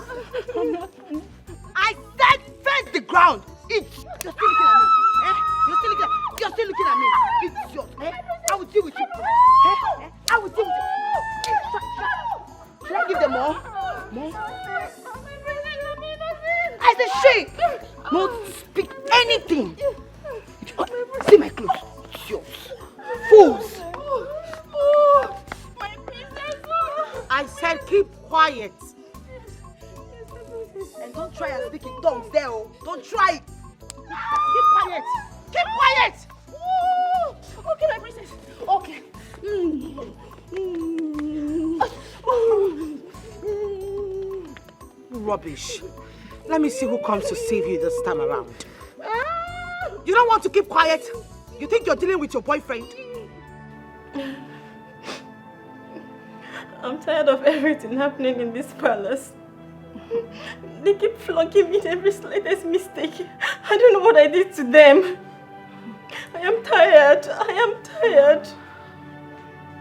Speaker 5: I said face the ground! You're still looking at me. Eh? You're still looking at me. Idiot. Eh? I will deal with you. Eh? I will deal with you. Should I give them more? More? I said she! Not speak anything. See my clothes. Idiots. Fools.
Speaker 4: I said keep quiet.
Speaker 5: And don't try and speak in tongues there, oh. Don't try it.
Speaker 4: Keep quiet. Keep quiet.
Speaker 15: Okay, my princess. Okay.
Speaker 4: Rubbish. Let me see who comes to save you this time around. You don't want to keep quiet? You think you're dealing with your boyfriend?
Speaker 15: I'm tired of everything happening in this palace. They keep flunking me in every slightest mistake. I don't know what I did to them. I am tired. I am tired.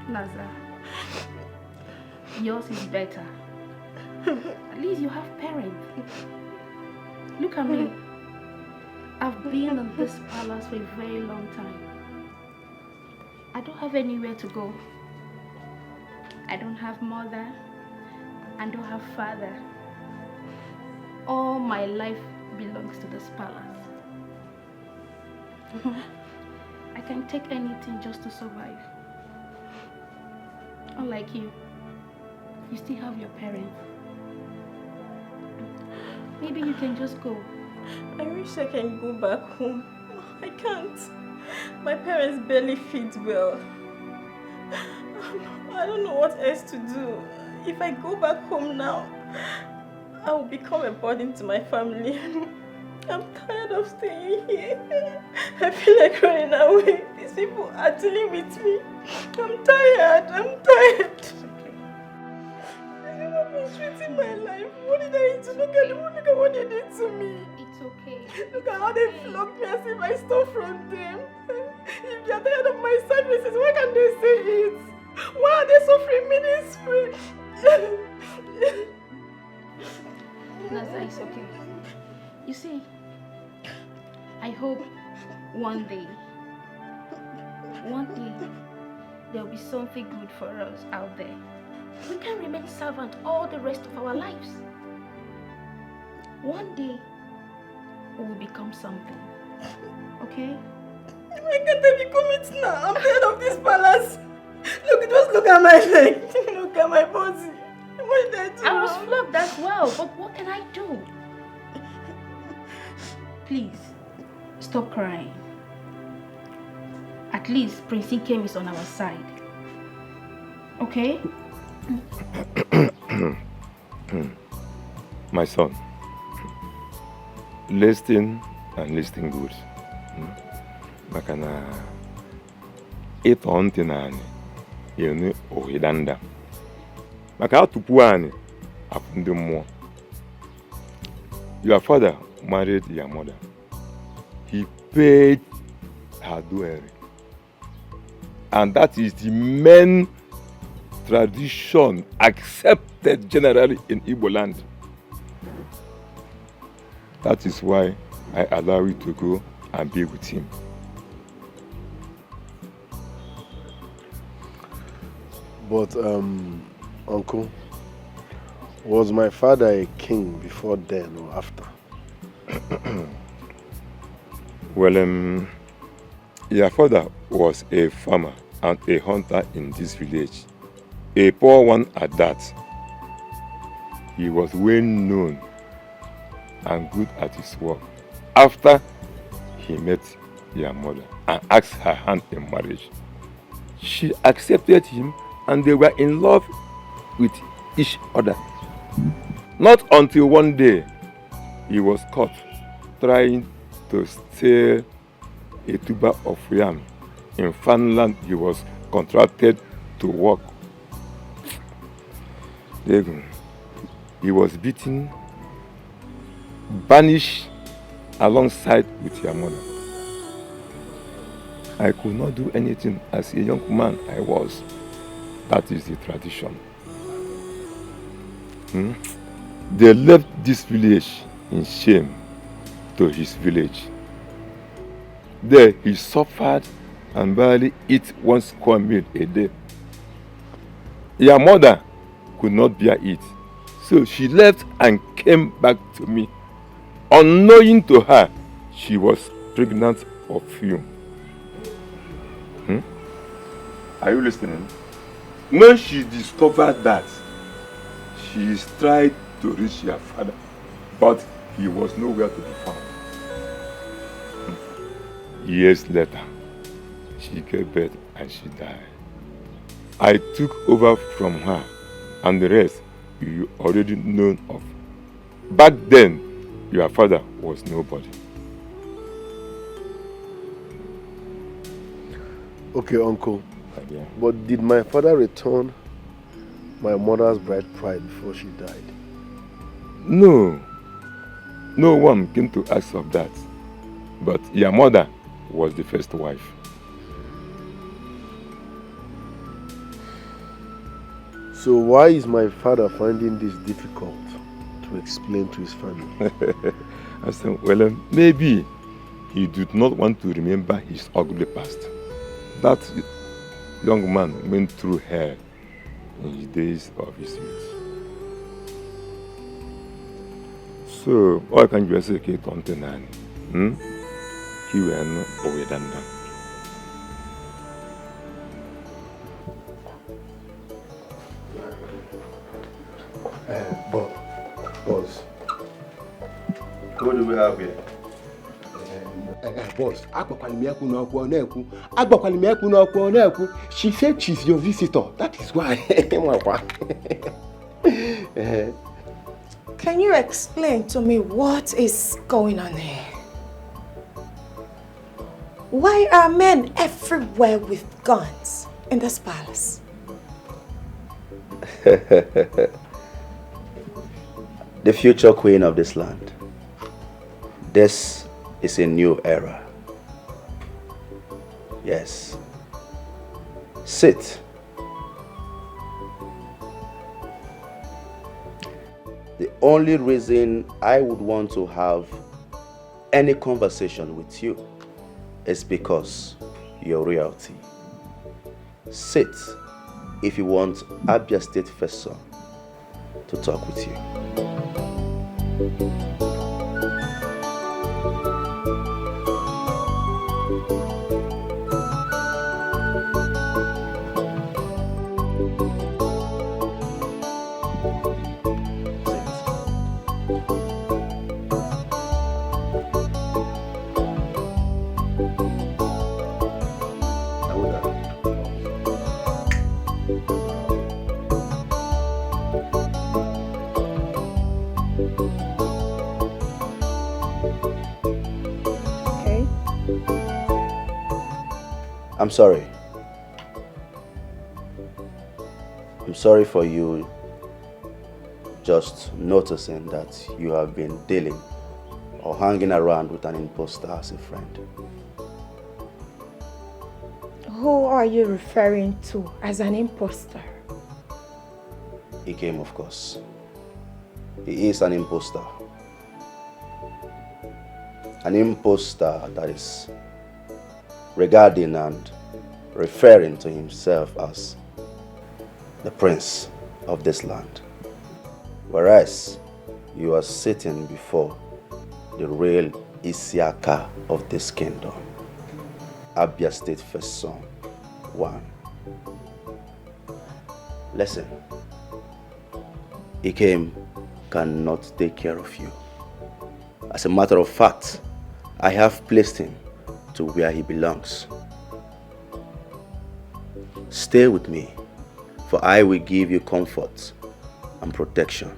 Speaker 20: Naza, yours is better. At least you have parents. Look at me. I've been in this palace for a very long time. I don't have anywhere to go. I don't have mother. I don't have father. All my life belongs to this palace. I can take anything just to survive. Unlike you, you still have your parents. Maybe you can just go.
Speaker 15: I wish I can go back home. I can't. My parents barely feed well. I don't know what else to do. If I go back home now, I will become a burden to my family. I'm tired of staying here. I feel like running away. These people are dealing with me. I'm tired. I'm tired. These people have been treating my life. What did I do? Look at what they did to me.
Speaker 20: It's okay.
Speaker 15: Look at how they flogged me as if I stole from them. If they're tired of my services, why can't they say it? Why are they suffering me this way?
Speaker 20: Naza, it's okay. You see, I hope one day there'll be something good for us out there. We can remain servant all the rest of our lives. One day, we will become something. Okay?
Speaker 15: Why can't I become it now? I'm tired of this palace. Look at my leg. Look at my body. What did I do?
Speaker 20: I was flogged as well, but what can I do? Please, stop crying. At least Prince Ikem is on our side. Okay?
Speaker 21: My son,
Speaker 19: listen and listen good. Maka na ịtọ ntị naanị enu ohidanda. Maka atupu ani afụ ndị mmụọ. Your father married your mother. He paid her dowry. And that is the main tradition accepted generally in Igbo land. That is why I allow you to go and be with him.
Speaker 3: But, Uncle, was my father a king before then or after?
Speaker 19: Well, your father was a farmer and a hunter in this village. A poor one at that. He was well known and good at his work. After he met your mother and asked her hand in marriage, she accepted him and they were in love with each other. Not until one day he was caught trying to steal a tuber of yam in farmland he was contracted to work. He was beaten, banished alongside with your mother. I could not do anything as a young man I was. That is the tradition. They left this village in shame to his village. There he suffered and barely eat one square meal a day. Your mother could not bear it, so she left and came back to me. Unknowing to her, she was pregnant of you. Are you listening? When she discovered that, she tried to reach your father, but he was nowhere to be found. Years later, she gave birth and she died. I took over from her, and the rest you already know of. Back then, your father was nobody.
Speaker 3: Okay, Uncle. But did my father return my mother's bride pride before she died?
Speaker 19: No. No one came to ask of that. But your mother was the first wife.
Speaker 3: So why is my father finding this difficult to explain to his family?
Speaker 19: I said, well, maybe he did not want to remember his ugly past. That young man went through hell in the days of his youth. So, all can you say, Kate Ontenani? He will not away than that.
Speaker 3: Boss.
Speaker 1: What do we have here?
Speaker 21: Boss, she said she's your visitor. That is why.
Speaker 2: Can you explain to me what is going on here? Why are men everywhere with guns in this palace?
Speaker 1: The future queen of this land. This is a new era. Yes. Sit. The only reason I would want to have any conversation with you is because you're royalty. Sit if you want Abia State First Son to talk with you. I'm sorry. I'm sorry for you just noticing that you have been dealing or hanging around with an imposter as a friend.
Speaker 2: Who are you referring to as an imposter?
Speaker 1: Ikem, of course. He is an imposter. An imposter that is regarding and referring to himself as the prince of this land. Whereas you are sitting before the real Isiaka of this kingdom. Abia State First Son 1. Listen, Ikem cannot take care of you. As a matter of fact, I have placed him to where he belongs. Stay with me, for I will give you comfort and protection.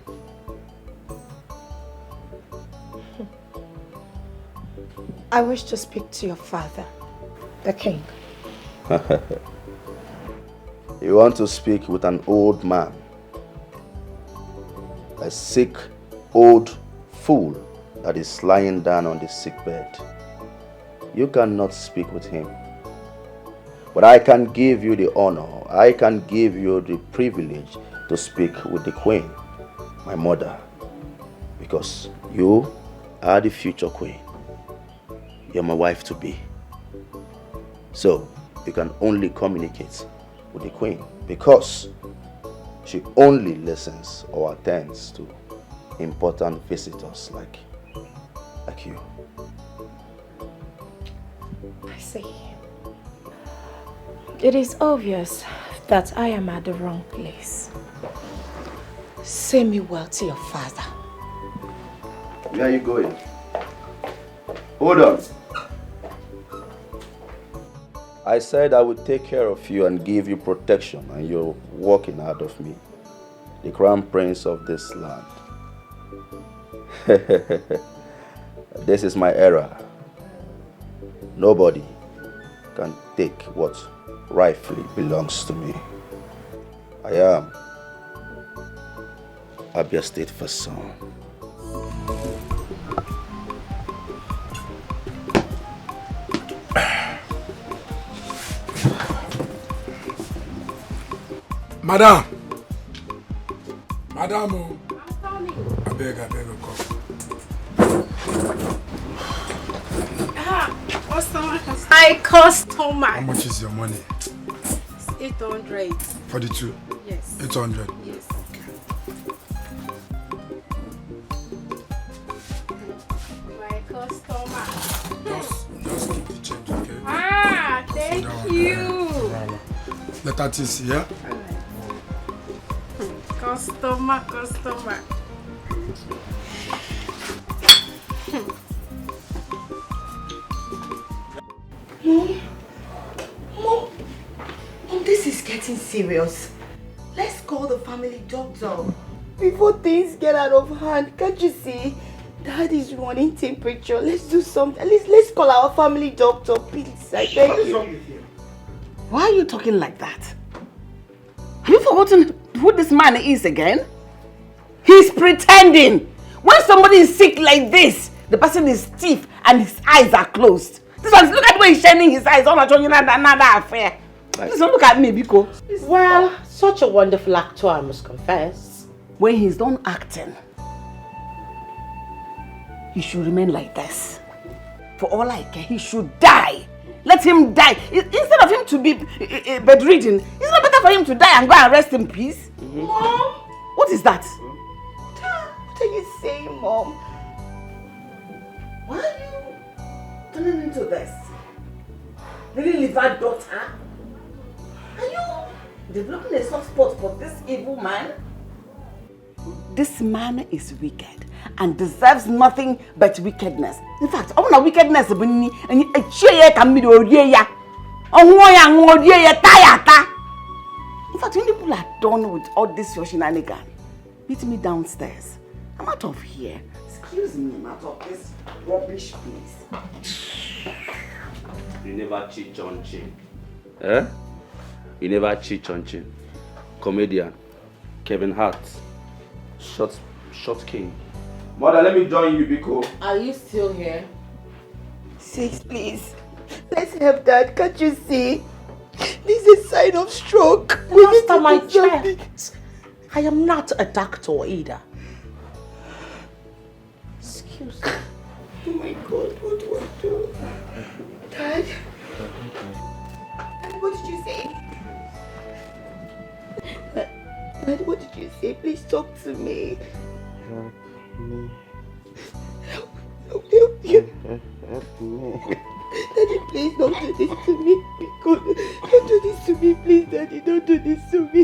Speaker 2: I wish to speak to your father, the king.
Speaker 1: You want to speak with an old man, a sick, old fool that is lying down on the sick bed. You cannot speak with him. But I can give you the honor, I can give you the privilege to speak with the queen, my mother, because you are the future queen. You're my wife to be. So you can only communicate with the queen because she only listens or attends to important visitors like you.
Speaker 2: I see. It is obvious that I am at the wrong place. Say me well to your father.
Speaker 1: Where are you going? Hold on. I said I would take care of you and give you protection, and you're walking out of me, the crown prince of this land. This is my era. Nobody can take what rightfully belongs to me. I am Abia State First Son.
Speaker 17: Madam! Madam! I beg, come.
Speaker 15: High customer.
Speaker 17: How much is your money?
Speaker 15: 800.
Speaker 17: For the two?
Speaker 15: Yes.
Speaker 17: 800?
Speaker 15: Yes. My customer.
Speaker 17: Just keep the change, okay?
Speaker 15: Ah, thank you.
Speaker 17: Let that is here.
Speaker 15: Customer.
Speaker 5: Mom, this is getting serious. Let's call the family doctor.
Speaker 2: Before things get out of hand, can't you see? Dad is running temperature. Let's do something. At least let's call our family doctor, please. I beg you.
Speaker 5: Why are you talking like that? Have you forgotten who this man is again? He's pretending. When somebody is sick like this, the person is stiff and his eyes are closed. This one, look at the way he's shining his eyes. I'm not showing you another affair. Please don't look at me, Biko.
Speaker 4: Well, such a wonderful actor, I must confess.
Speaker 5: When he's done acting, he should remain like this. For all I care, he should die. Let him die. Instead of him to be bedridden, it's not better for him to die and go and rest in peace?
Speaker 2: Mom?
Speaker 5: What is that?
Speaker 2: What are you saying, Mom?
Speaker 5: Why are you turning into this? Really leave our daughter? Are you developing a soft spot for this evil man? This man is wicked and deserves nothing but wickedness. In fact, all the wickedness is in fact, when people are done with all this your shenanigans, meet me downstairs. I'm out of here. Excuse me, I'm out of this rubbish place.
Speaker 1: You never cheat on chin. Eh? You never cheat, Chonchin. Comedian. Kevin Hart. Short king. Mother, let me join you, Biko.
Speaker 4: Are you still here?
Speaker 2: Sis, please. Let's help Dad. Can't you see? This is a sign of stroke.
Speaker 4: Master, my child. I am not a doctor either. Excuse me.
Speaker 2: Oh my God, what do I do? Dad? Dad, what did you say? Dad, what did you say? Please talk to me.
Speaker 1: Help me.
Speaker 2: Help you.
Speaker 1: Help me.
Speaker 2: Daddy, please don't do this to me. God, don't do this to me, please, Daddy. Don't do this to me.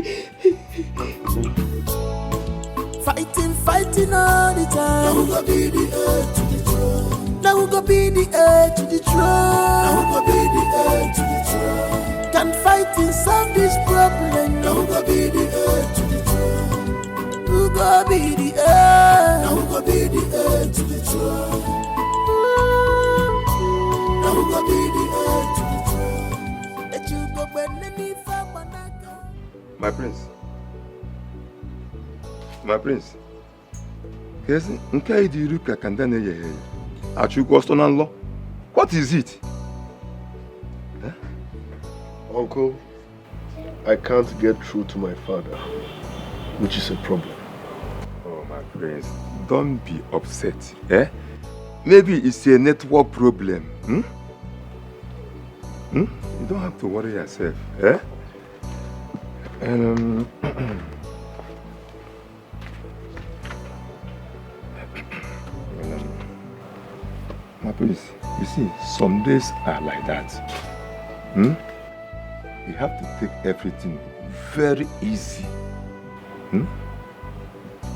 Speaker 8: Fighting all the time. Now we go be the heir to the throne. Now we go be the heir to the throne. Now we go be the heir to the throne. Can fighting solve this problem? Now we go be the heir to the throne. We go be the heir. Now we go be the heir to the throne. Now we go be the heir to the throne. Let you go when any farmer.
Speaker 19: My prince. My prince. Yes, nke di ruka kandane ye. Achugo stonan law. What is it?
Speaker 3: Huh? Uncle, I can't get through to my father, which is a problem.
Speaker 19: Oh, my prince, don't be upset. Eh? Maybe it's a network problem. You don't have to worry yourself. Eh? And my prince, you see, some days are like that. You have to take everything very easy.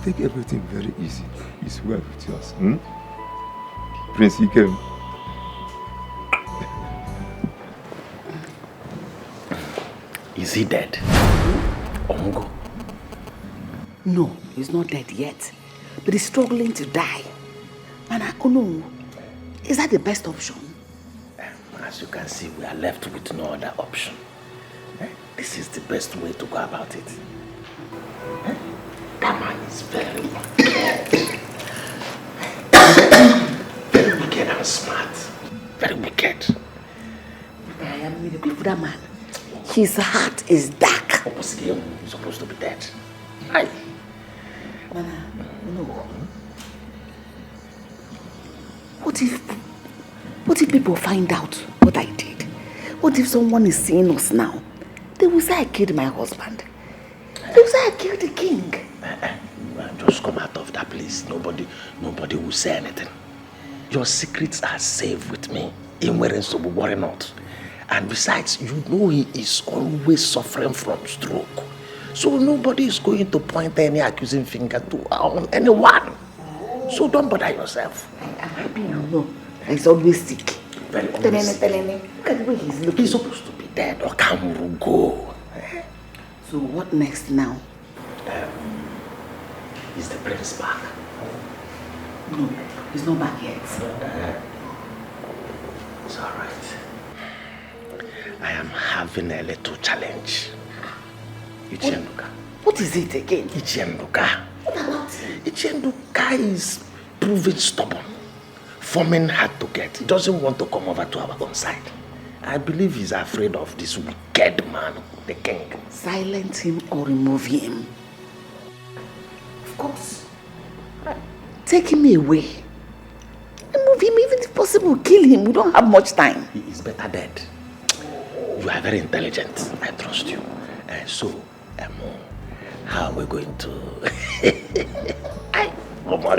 Speaker 19: Take everything very easy. It's well with us. Prince Ikem.
Speaker 7: Is he dead? Ongo?
Speaker 5: No, he's not dead yet. But he's struggling to die. And oh no, is that the best option?
Speaker 7: As you can see, we are left with no other option. This is the best way to go about it. That man is very wicked. Very wicked and smart. Very wicked.
Speaker 5: I am with the that man. His heart is dark.
Speaker 7: He's supposed to be dead. Aye.
Speaker 5: No. What if people find out what I did? What if someone is seeing us now? They will say I killed my husband. They will say I killed the king.
Speaker 7: Just come out of that place. Nobody will say anything. Your secrets are safe with me. In wearing so worry not. And besides, you know he is always suffering from stroke. So nobody is going to point any accusing finger to anyone. So don't bother yourself.
Speaker 5: I'm happy now. No, he's always sick.
Speaker 7: Very honest.
Speaker 5: Look at the way he's looking.
Speaker 7: He's supposed to be dead or can go.
Speaker 5: So what next now?
Speaker 7: Is the prince back?
Speaker 5: No, he's not back yet.
Speaker 7: It's all right. I am having a little challenge.
Speaker 5: What is it again?
Speaker 7: Ichenduka. Ichenduka is proving stubborn, forming hard to get. He doesn't want to come over to our own side. I believe he's afraid of this wicked man, the king.
Speaker 5: Silence him or remove him. Of course. Take him away. Remove him, even if possible, kill him. We don't have much time.
Speaker 7: He is better dead. You are very intelligent. I trust you. So, how are we going to...
Speaker 5: I'm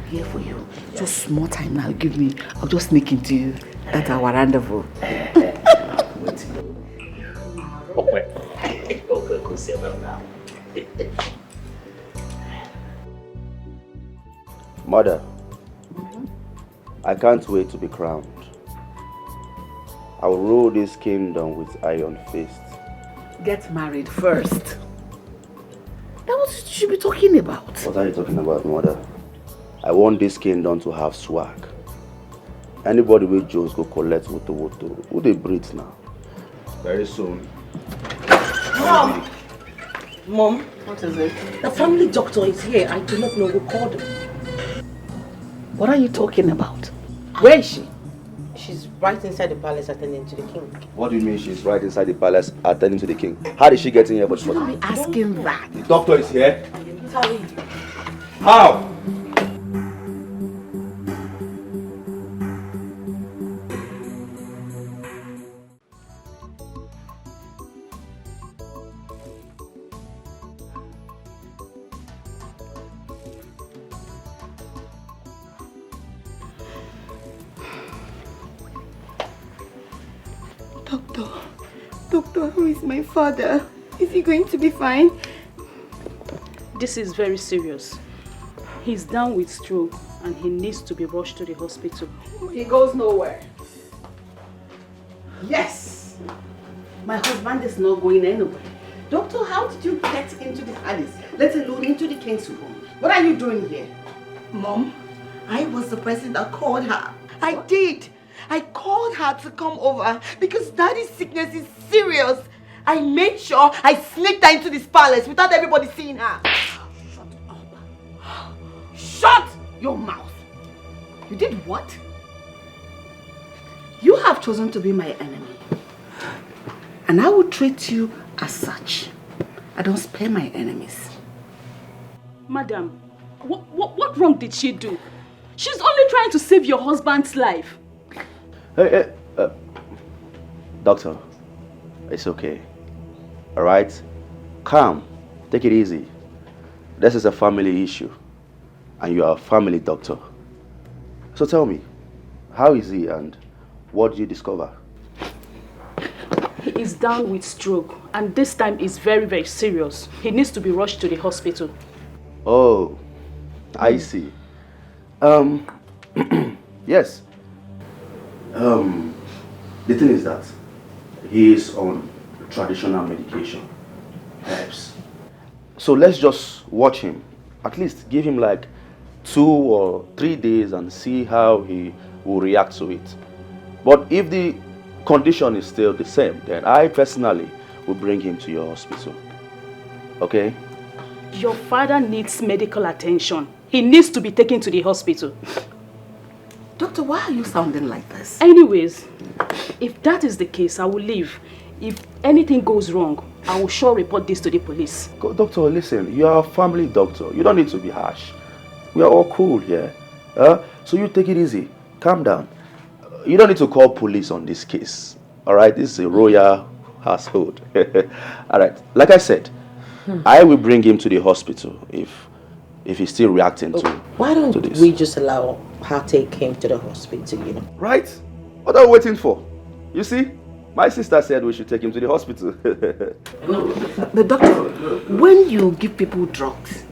Speaker 5: here for you. Just small time now. Give me. I'll just sneak into you. That's our rendezvous.
Speaker 1: Mother, I can't wait to be crowned. I will rule this kingdom with iron fist.
Speaker 5: Get married first. That's what you should be talking about.
Speaker 1: What are you talking about, Mother? I want this kingdom to have swag. anybody with Jones go collect woto. Who they breathe now? Very soon.
Speaker 4: Mom,
Speaker 5: what is it?
Speaker 4: The family doctor is here. I do not know who called him.
Speaker 5: What are you talking about? Where is she?
Speaker 4: She's right inside the palace attending to the king.
Speaker 1: What do you mean she's right inside the palace attending to the king? How did she get in here? But
Speaker 5: Don't be asking that.
Speaker 1: the doctor is here.
Speaker 4: Tell me.
Speaker 1: How?
Speaker 2: Doctor, who is my father? Is he going to be fine?
Speaker 9: This is very serious. He's down with stroke and he needs to be rushed to the hospital.
Speaker 5: He goes nowhere. Yes! My husband is not going anywhere. Doctor, how did you get into the palace, let alone into the king's room? What are you doing here?
Speaker 2: Mom, I was the person that called her. I did. I called her to come over because Daddy's sickness is serious. I made sure I sneaked her into this palace without everybody seeing her.
Speaker 5: Shut up. Shut your mouth. You did what? You have chosen to be my enemy. And I will treat you as such. I don't spare my enemies.
Speaker 9: Madam, what wrong did she do? She's only trying to save your husband's life.
Speaker 1: Hey, doctor, it's okay. All right? Calm. Take it easy. This is a family issue. And you are a family doctor. So tell me, how is he and what did you discover?
Speaker 9: He is down with stroke and this time is very, very serious. He needs to be rushed to the hospital.
Speaker 1: Oh, I see. Yes. The thing is that he is on traditional medication, herbs. So let's just watch him. At least give him like 2 or 3 days and see how he will react to it. But if the condition is still the same, then I personally will bring him to your hospital. Okay?
Speaker 9: Your father needs medical attention. He needs to be taken to the hospital.
Speaker 5: Doctor, why are you sounding like this?
Speaker 9: Anyways, if that is the case, I will leave. If anything goes wrong, I will sure report this to the police.
Speaker 1: Doctor, listen, you are a family doctor. You don't need to be harsh. We are all cool here. So you take it easy. Calm down. You don't need to call police on this case. Alright, this is a royal household. Alright, like I said, I will bring him to the hospital if he's still reacting to
Speaker 4: Why don't
Speaker 1: this.
Speaker 4: we just allow her take him to the hospital, you know?
Speaker 1: Right? What are we waiting for? You see? My sister said we should take him to the hospital.
Speaker 5: But doctor, when you give people drugs,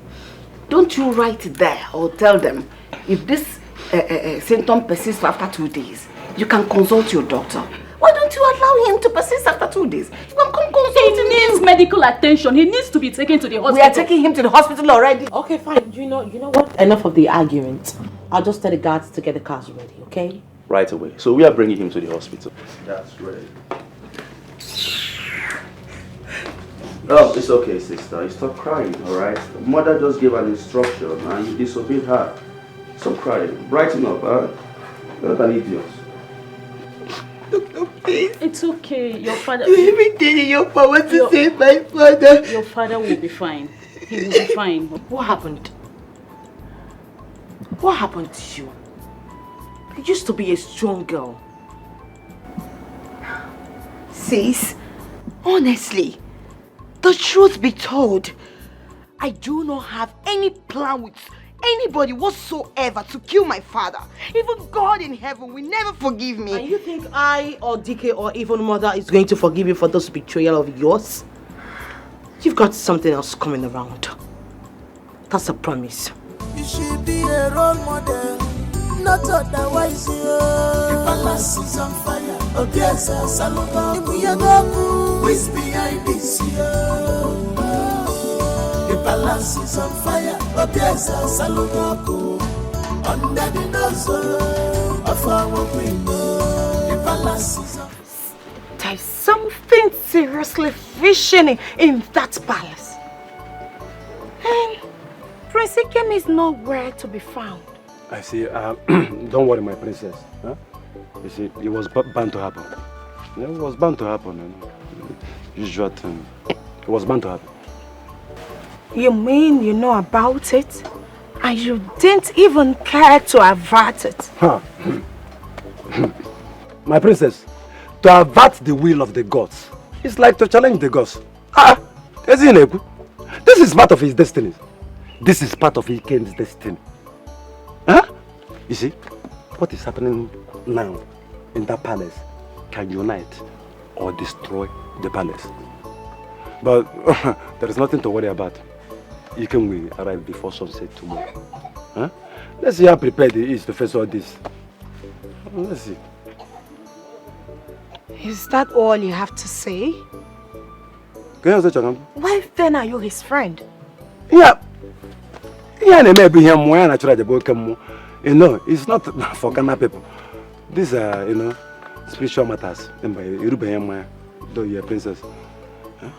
Speaker 5: don't you write there or tell them if this symptom persists for after 2 days, you can consult your doctor. Why don't you allow him to persist after 2 days? You can come consult him.
Speaker 9: He needs medical attention. He needs to be taken to the hospital.
Speaker 5: We are taking him to the hospital already.
Speaker 4: Okay, fine. You know what? Enough of the argument. I'll just tell the guards to get the cars ready, okay?
Speaker 1: Right away. So we are bringing him to the hospital. That's right. Oh, it's okay, sister. You stop crying, alright? Mother just gave an instruction and you disobeyed her. Stop crying. Brighten up, huh? You're not an idiot.
Speaker 2: Doctor, please.
Speaker 9: It's okay. Your father...
Speaker 2: Do everything in your power to save my father.
Speaker 9: Your father will be fine. He will be fine.
Speaker 4: What happened? What happened to you? You used to be a strong girl.
Speaker 2: Sis, honestly, the truth be told, I do not have any plan with anybody whatsoever to kill my father. Even God in heaven will never forgive me.
Speaker 4: And you think I or DK or even mother is going to forgive you for this betrayal of yours? You've got something else coming around. That's a promise.
Speaker 8: You should be a role model, not otherwise. The palace is on fire. Obiasa Salonga, Ibuyagoku, who is behind this? The palace is on fire. Obiasa Salonga, under the nose of our queen. The palace is up.
Speaker 2: There's something seriously fishy in that palace. And Prince Ikem is nowhere to be found.
Speaker 11: I see. Don't worry, my princess. Huh? You see, it was bound to happen. Yeah, it was bound to happen. You know? Usual thing. It was bound to happen.
Speaker 2: You mean you know about it, and you didn't even care to avert it?
Speaker 11: Huh. My princess, to avert the will of the gods, it's like to challenge the gods. This is part of his destiny. This is part of Ikem's destiny. Huh? You see, what is happening now in that palace can unite or destroy the palace. But there is nothing to worry about. Ikem will arrive before sunset tomorrow. Huh? Let's see how prepared he is to face all this. Let's see.
Speaker 2: Is that all you have to say? Why then are you his friend?
Speaker 11: Yeah. You know, it's not for Ghana people. These are, you know, spiritual matters. Though you're a princess. Huh?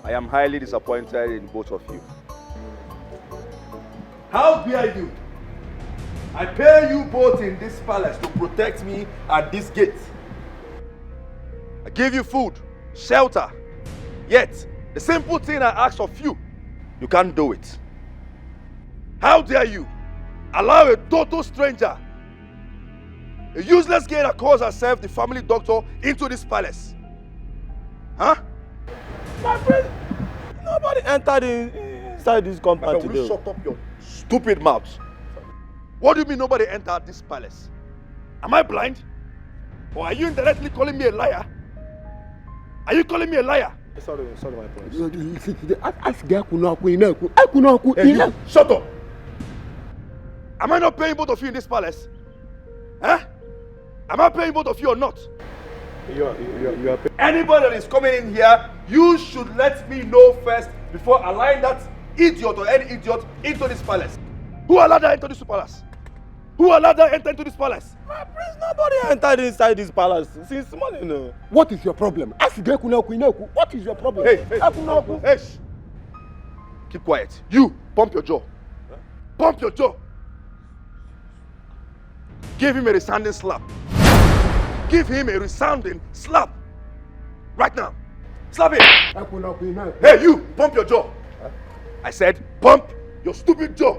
Speaker 1: I am highly disappointed in both of you.
Speaker 10: How dare you? I pay you both in this palace to protect me at this gate.
Speaker 1: I give you food, shelter. Yet, the simple thing I ask of you, you can't do it. How dare you allow a total stranger, a useless girl that calls herself the family doctor, into this palace? Huh?
Speaker 10: My friend, nobody entered inside this compound today.
Speaker 1: Will you shut up your stupid mouth? What do you mean nobody entered this palace? Am I blind? Or are you indirectly calling me a liar? Are you calling me a liar?
Speaker 10: Sorry, my prince.
Speaker 1: Hey, you, shut up! Am I not paying both of you in this palace? Huh? Am I paying both of you or not?
Speaker 10: You are paying.
Speaker 1: Anybody that is coming in here, you should let me know first before allowing that idiot or any idiot into this palace. Who allowed her into this palace? Who allowed her enter into this palace?
Speaker 10: My prince, nobody entered inside this palace since morning. No.
Speaker 21: What is your problem? What is your problem?
Speaker 1: Hey, shh. Keep quiet. You, pump your jaw. Huh? Pump your jaw. Give him a resounding slap. Give him a resounding slap. Right now. Slap him. Hey, you, pump your jaw. Huh? I said, pump your stupid jaw.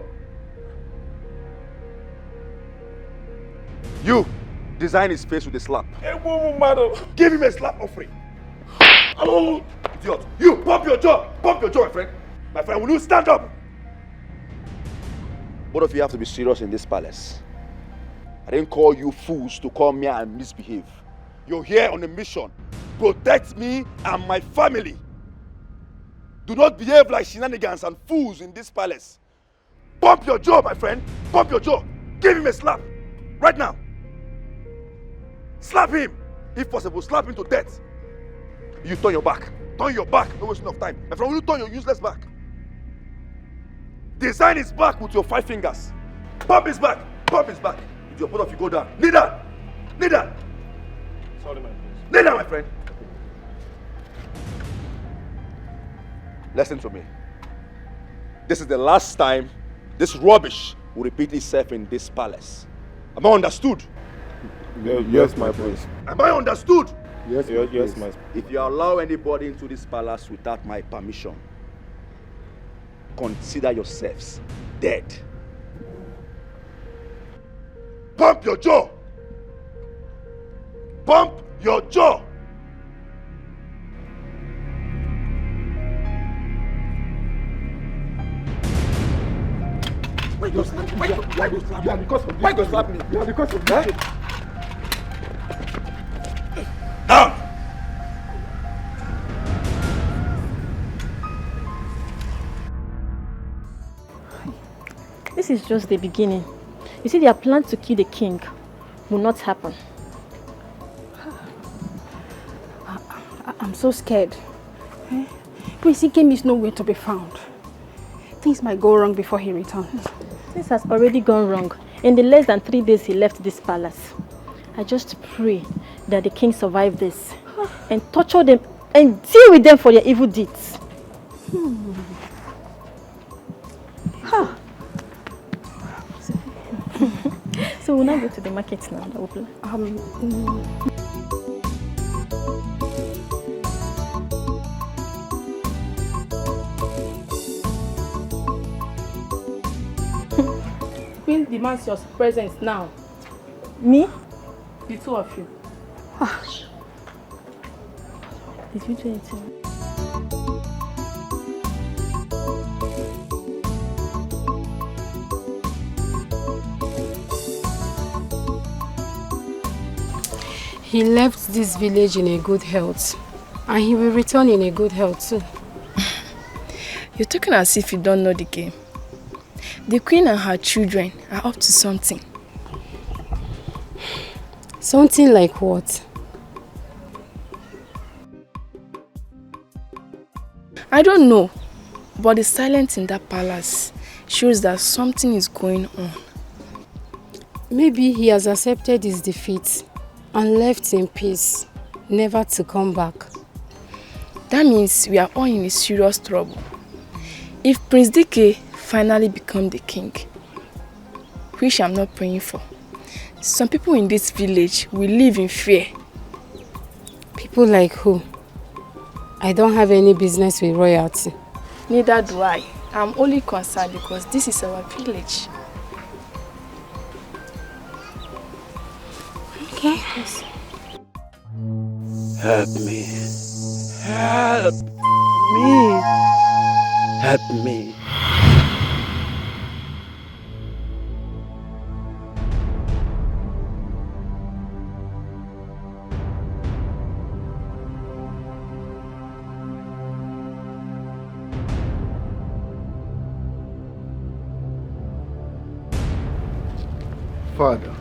Speaker 1: You, design his face with a slap. Give him a slap offering. Idiot. You, pump your jaw, my friend. My friend, will you stand up? Both of you have to be serious in this palace. I didn't call you fools to come here and misbehave. You're here on a mission. Protect me and my family. Do not behave like shenanigans and fools in this palace. Pump your jaw, my friend. Pump your jaw. Give him a slap. Right now. Slap him. If possible, slap him to death. You turn your back. Turn your back. No waste enough time. My friend, will you turn your useless back? Design his back with your 5 fingers. Pump his back. Pump his back. If your both of you go down. Kneel down. Kneel down.
Speaker 10: Sorry, my friend.
Speaker 1: Kneel down, my friend. Listen to me. This is the last time this rubbish will repeat itself in this palace. Am I understood?
Speaker 10: Yes, my prince.
Speaker 1: Am I understood?
Speaker 10: Yes, my.
Speaker 1: If you allow anybody into this palace without my permission, consider yourselves dead. Pump your jaw. Pump your jaw.
Speaker 21: Why you slap me? Why you slap me? Because of that.
Speaker 1: Down.
Speaker 18: This is just the beginning. You see, their plan to kill the king will not happen.
Speaker 13: I'm so scared. Prince Ikem is nowhere to be found. Things might go wrong before he returns.
Speaker 18: This has already gone wrong. In the less than 3 days he left this palace. I just pray that the king survive this and torture them and deal with them for their evil deeds. So we'll now go to the market now.
Speaker 9: Queen demands your presence now.
Speaker 18: Me?
Speaker 9: The two of you.
Speaker 18: Did you do anything?
Speaker 13: He left this village in a good health. And he will return in a good health too.
Speaker 15: You're talking as if you don't know the game. The queen and her children are up to something.
Speaker 13: Something like what?
Speaker 15: I don't know, but the silence in that palace shows that something is going on.
Speaker 13: Maybe he has accepted his defeat and left in peace, never to come back.
Speaker 15: That means we are all in a serious trouble. If Prince Dike finally becomes the king, which I'm not praying for, some people in this village will live in fear.
Speaker 13: People like who? I don't have any business with royalty.
Speaker 15: Neither do I. I'm only concerned because this is our village.
Speaker 13: Okay.
Speaker 11: Help me. Help me. Help me.
Speaker 12: Father.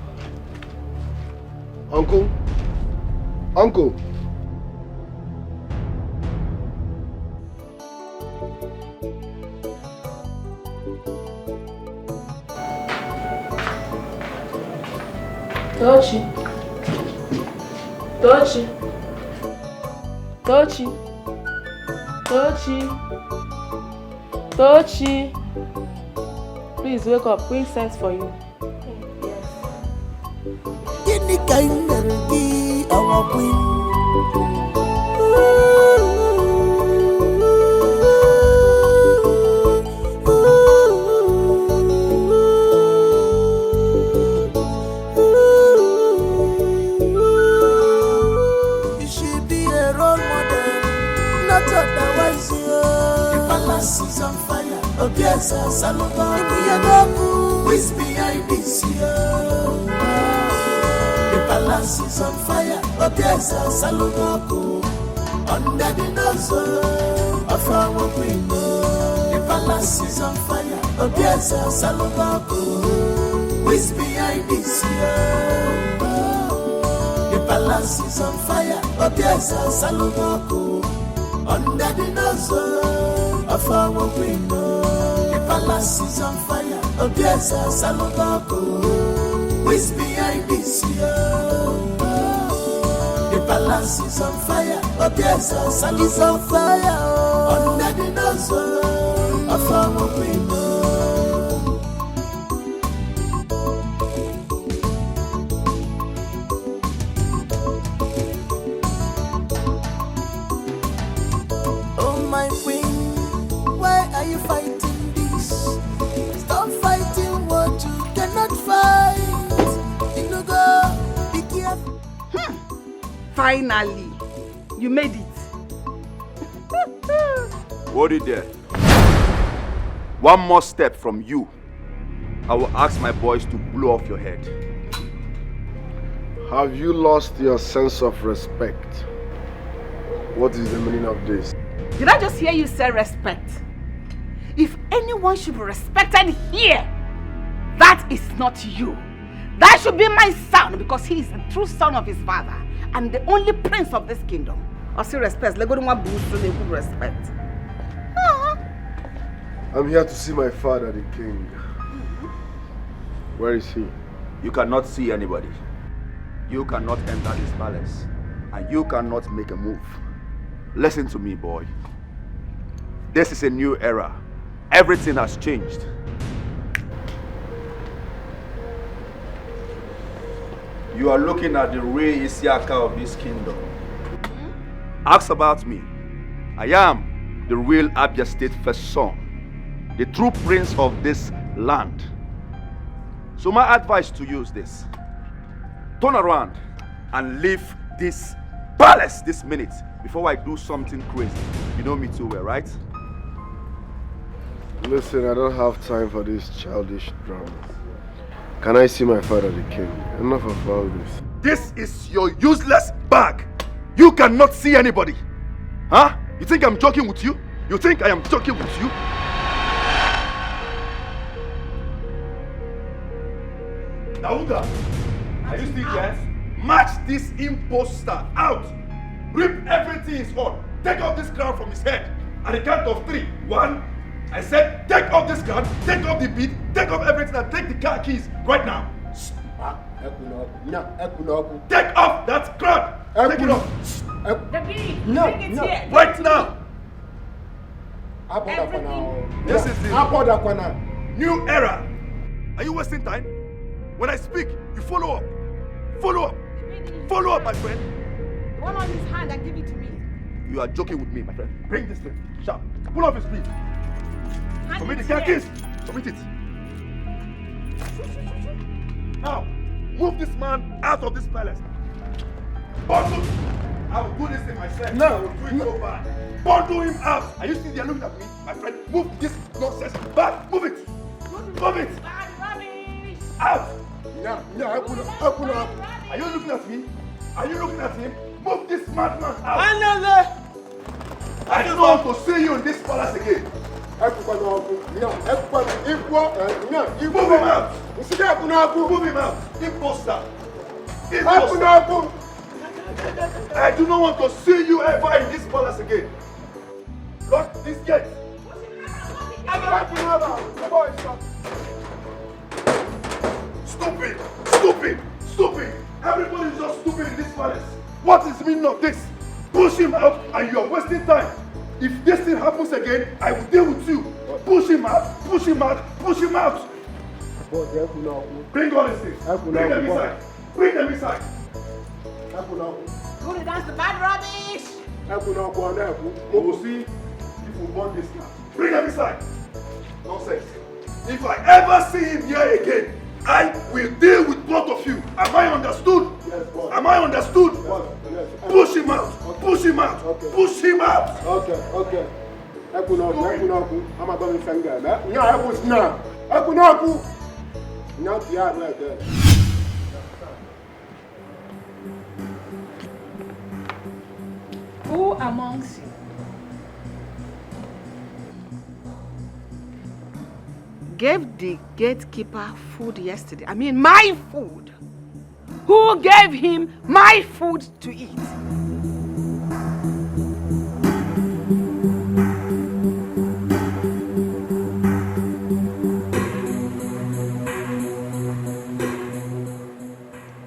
Speaker 12: Uncle. Uncle.
Speaker 9: Edochie. Edochie. Edochie. Edochie. Edochie. Please wake up. Queen sends for you.
Speaker 8: Any kind of be our queen. You should be a role model, not otherwise. The palace is on fire. Oh yes, Salomon, who is behind this year? The palace is on fire, Obiesa Salomoko, under the nose of our queen. The palace is on fire, Obiesa Salomoko, who is behind this year? The palace is on fire, Obiesa Salomoko, under the nose of our queen. The palace is on fire, Obiesa Salomoko, who is behind this year? The palace is on fire, Obiesa Salomoko is on fire, under the nose of our queen. Oh my queen, why are you fighting this? Stop fighting what you cannot fight. Be careful.
Speaker 2: Finally, you made it.
Speaker 10: Hold it there. One more step from you, I will ask my boys to blow off your head.
Speaker 12: Have you lost your sense of respect? What is the meaning of this?
Speaker 2: Did I just hear you say respect? If anyone should be respected here, that is not you. That should be my son, because he is the true son of his father and the only prince of this kingdom. Also respect. Let go to my boots so they could respect.
Speaker 3: I'm here to see my father, the king. Where is he?
Speaker 1: You cannot see anybody. You cannot enter this palace. And you cannot make a move. Listen to me, boy. This is a new era. Everything has changed. You are looking at the real Isiaka of this kingdom. Ask about me. I am the real Abia State first son, the true prince of this land. So my advice to you is this. Turn around and leave this palace this minute before I do something crazy. You know me too well, right?
Speaker 3: Listen, I don't have time for this childish drama. Can I see my father, the king? Enough of all this.
Speaker 1: This is your useless bag. You cannot see anybody. Huh? You think I'm joking with you? You think I am joking with you? Nauda, are you still here? Match this imposter out. Rip everything he's on. Take off this crown from his head. At the count of 3. 1. I said, take off this crown, take off the bead, take off everything and take the car keys right now. Take off that crown. Take it off.
Speaker 20: The bead, bring it here.
Speaker 1: Right now.
Speaker 20: Everything.
Speaker 1: This is the new era. Are you wasting time? When I speak, you follow up. Follow up. Follow up, my friend.
Speaker 2: The one on his hand and give it to me.
Speaker 1: You are joking with me, my friend. Bring this thing. Sharp. Pull off his bead. Submit the car keys. Submit it. Now, move this man out of this palace. Bundle. I will do this thing myself. No. I will do it so bad. Bundle him out. Are you still there looking at me? My friend, move this nonsense back. Move it. Move it. Out. Are you looking at me? Are you looking at him? Move this madman out. I don't want to see you in this palace again. Move him out. Move him out. Imposter. Imposter. I do not want to see you ever in this palace again. Lock this gate. Stupid. Stupid. Stupid. Everybody is just stupid in this palace. What is the meaning of this? Push him out and you are wasting time. If this thing happens again, I will deal with you. Push him out, push him out, push him out. Bring all these things. Bring them inside. Bring them inside.
Speaker 2: Good, that's the bad rubbish.
Speaker 1: We will see if we burn this now. Bring them inside. Nonsense. If I ever see him here again, I will deal with both of you. Am I understood? Yes, boss. Am I understood? Yes. Push him out. Push him out. Okay. Push him out.
Speaker 21: Okay.
Speaker 20: Who amongst you
Speaker 2: gave the gatekeeper food yesterday? I mean, my food. Who gave him my food to eat?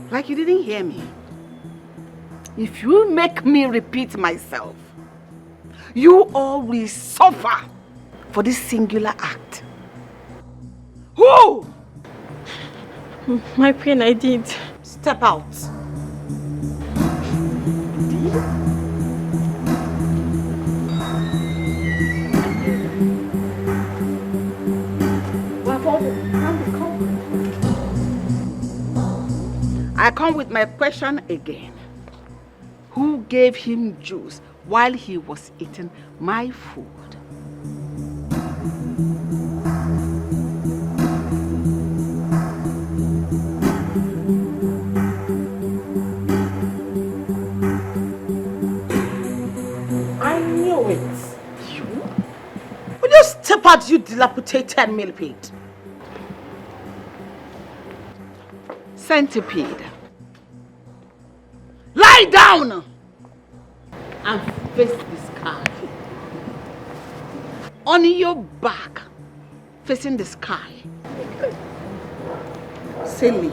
Speaker 2: Like you didn't hear me. If you make me repeat myself, you all will suffer for this singular act. Who?
Speaker 18: My queen, I did.
Speaker 2: Step out. I come with my question again. Who gave him juice while he was eating my food?
Speaker 4: I knew it. You? Will you step out, you dilapidated millipede?
Speaker 2: Centipede. Lie down! and face the sky. On your back, facing the sky. Silly.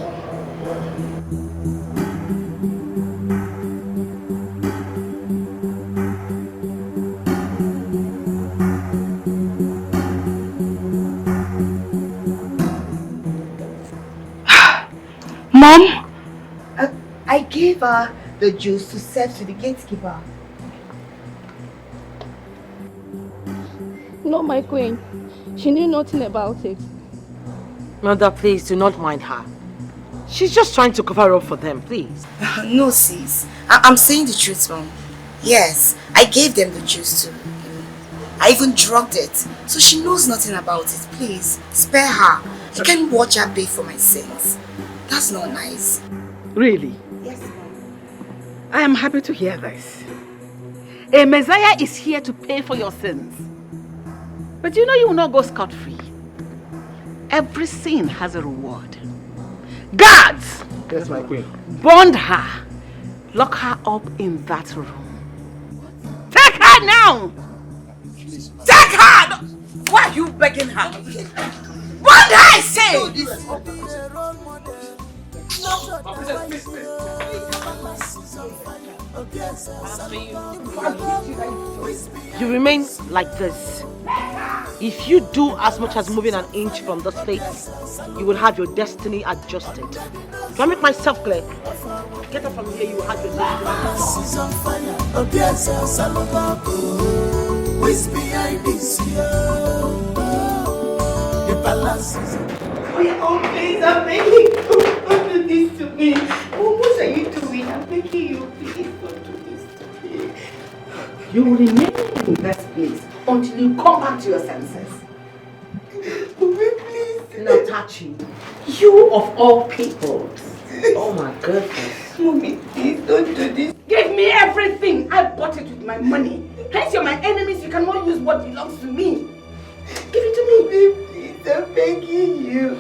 Speaker 5: Mom, I gave her the juice to serve to the gatekeeper.
Speaker 15: No, my queen. She knew nothing about it.
Speaker 4: Mother, please do not mind her. She's just trying to cover up for them, please.
Speaker 5: No, sis. I'm saying the truth, Mom. Yes, I gave them the juice too. I even drugged it, so she knows nothing about it. Please, spare her. You can't watch her pay for my sins. That's not nice.
Speaker 2: Really?
Speaker 5: Yes, Mom.
Speaker 2: I am happy to hear this. A Messiah is here to pay for your sins. But you know you will not go scot-free. Every sin has a reward. Guards!
Speaker 21: Yes, my queen.
Speaker 2: Bond her. Lock her up in that room. Take her now! Take her! Why are you begging her? Bond her, I say!
Speaker 4: You remain like this. If you do as much as moving an inch from this place, you will have your destiny adjusted. Do I make myself clear? Get up from here, you will have your destiny.
Speaker 5: Oh, please, I'm begging you. Don't do this to me. Oh, what are you doing? I'm begging you, please don't do this to me.
Speaker 2: You will remain in that place until you come back to your senses.
Speaker 5: Mommy, please.
Speaker 2: Not touching. You of all people. Oh my goodness.
Speaker 5: Mommy, please don't do this.
Speaker 2: Give me everything. I bought it with my money. Hence you're my enemies. You cannot use what belongs to me. Give it to me.
Speaker 5: Mommy, please, I'm begging you.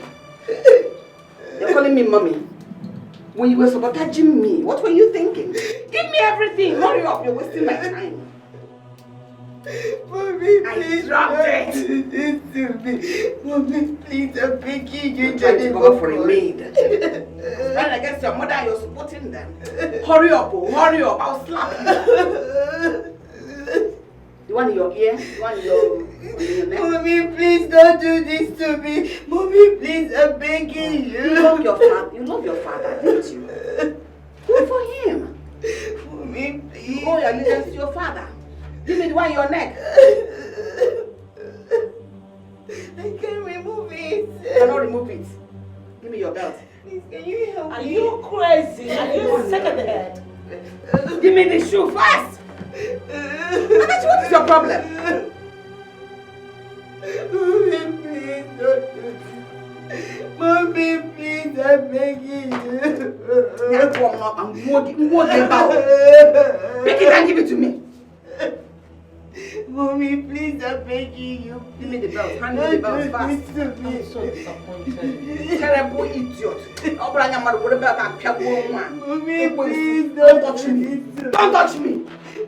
Speaker 2: You're calling me mommy. When you were sabotaging me, what were you thinking? Give me everything. Hurry up. You're wasting my time.
Speaker 5: Mommy, please
Speaker 2: dropped
Speaker 5: don't do this to me. Mommy, please, I'm begging you.
Speaker 2: You're trying to go for a maid. Right against your mother, you're supporting them. Hurry up, oh, hurry up. I'll slap you. The one in your ear? The one in your neck?
Speaker 5: Mommy, please don't do this to me. Mommy, please, I'm begging you.
Speaker 2: You love your father. You love your father, didn't you? Go for him.
Speaker 5: Mommy, please.
Speaker 2: Oh, your allegiance to your father. Give me the one in your neck.
Speaker 5: I can't remove it.
Speaker 2: You cannot remove it. Give me your belt.
Speaker 5: Please, can you help me?
Speaker 2: Are you crazy? Are you sick of the head? Give me the shoe fast. What is your problem?
Speaker 5: Mommy, please don't do this. Mommy, please, I'm begging you.
Speaker 2: Pick it and give it to me.
Speaker 5: Mommy, please, I'm begging you.
Speaker 2: Give me the belt. Hand me the belt fast. I'm so disappointed. Terrible idiot.
Speaker 5: Mommy, please, don't touch me.
Speaker 2: Don't touch me.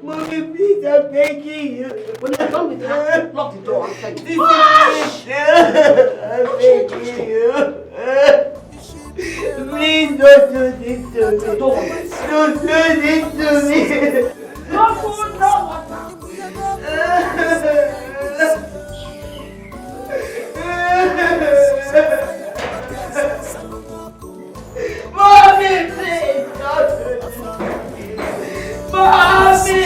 Speaker 5: Mommy, please, I'm begging you.
Speaker 2: When you're done with her, lock the door and tell you.
Speaker 5: I'm begging you. Please don't do this to me. Don't do this to me.
Speaker 2: No food, no water.
Speaker 5: Mommy, please don't do this to me. Mommy!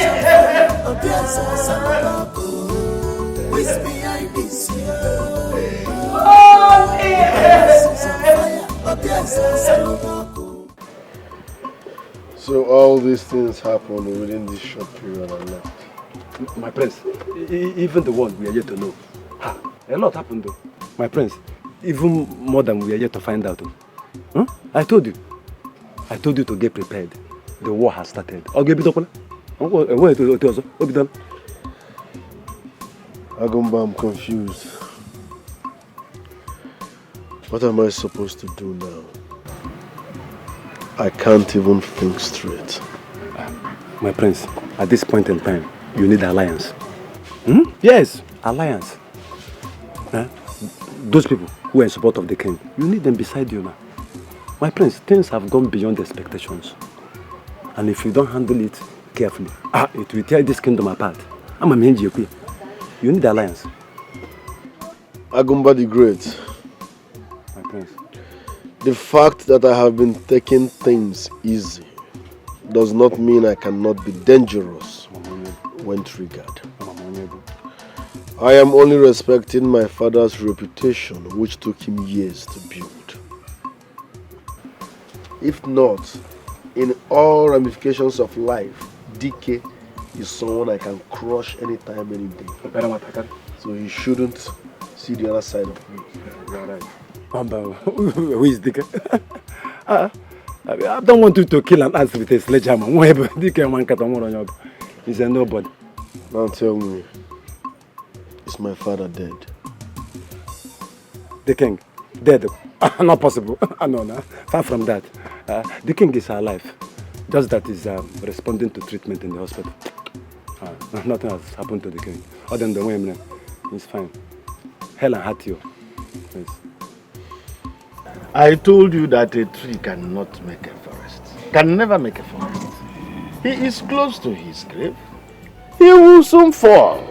Speaker 3: So all these things happened within this short period I left.
Speaker 11: My prince, even the one we are yet to know. A lot happened though. My prince, even more than we are yet to find out. Huh? I told you to get prepared. The war has started. Agumba,
Speaker 3: I'm confused. What am I supposed to do now? I can't even think straight.
Speaker 11: My prince, At this point in time, you need alliance. Hmm? Yes, alliance. Those people who are in support of the king, you need them beside you now. My prince, things have gone beyond expectations. And if you don't handle it carefully, it will tear this kingdom apart. I'm a Menji. You need alliance.
Speaker 3: Agumba the Great.
Speaker 11: My prince.
Speaker 3: The fact that I have been taking things easy does not mean I cannot be dangerous when triggered. I am only respecting my father's reputation, which took him years to build. If not, in all ramifications of life, DK is someone I can crush anytime, any day. So he shouldn't see the other side of me.
Speaker 11: You're right. Who is DK? I don't want you to kill an ass with a sledgehammer. He's a nobody.
Speaker 3: Now tell me, is my father dead?
Speaker 11: The king? Dead? Not possible. No. Far from that. The king is alive. Just that he's responding to treatment in the hospital. Nothing has happened to the king. Other than the women, he's fine. Helen hurt you. Yes.
Speaker 10: I told you that a tree cannot make a forest. Can never make a forest. He is close to his grave. He will soon fall.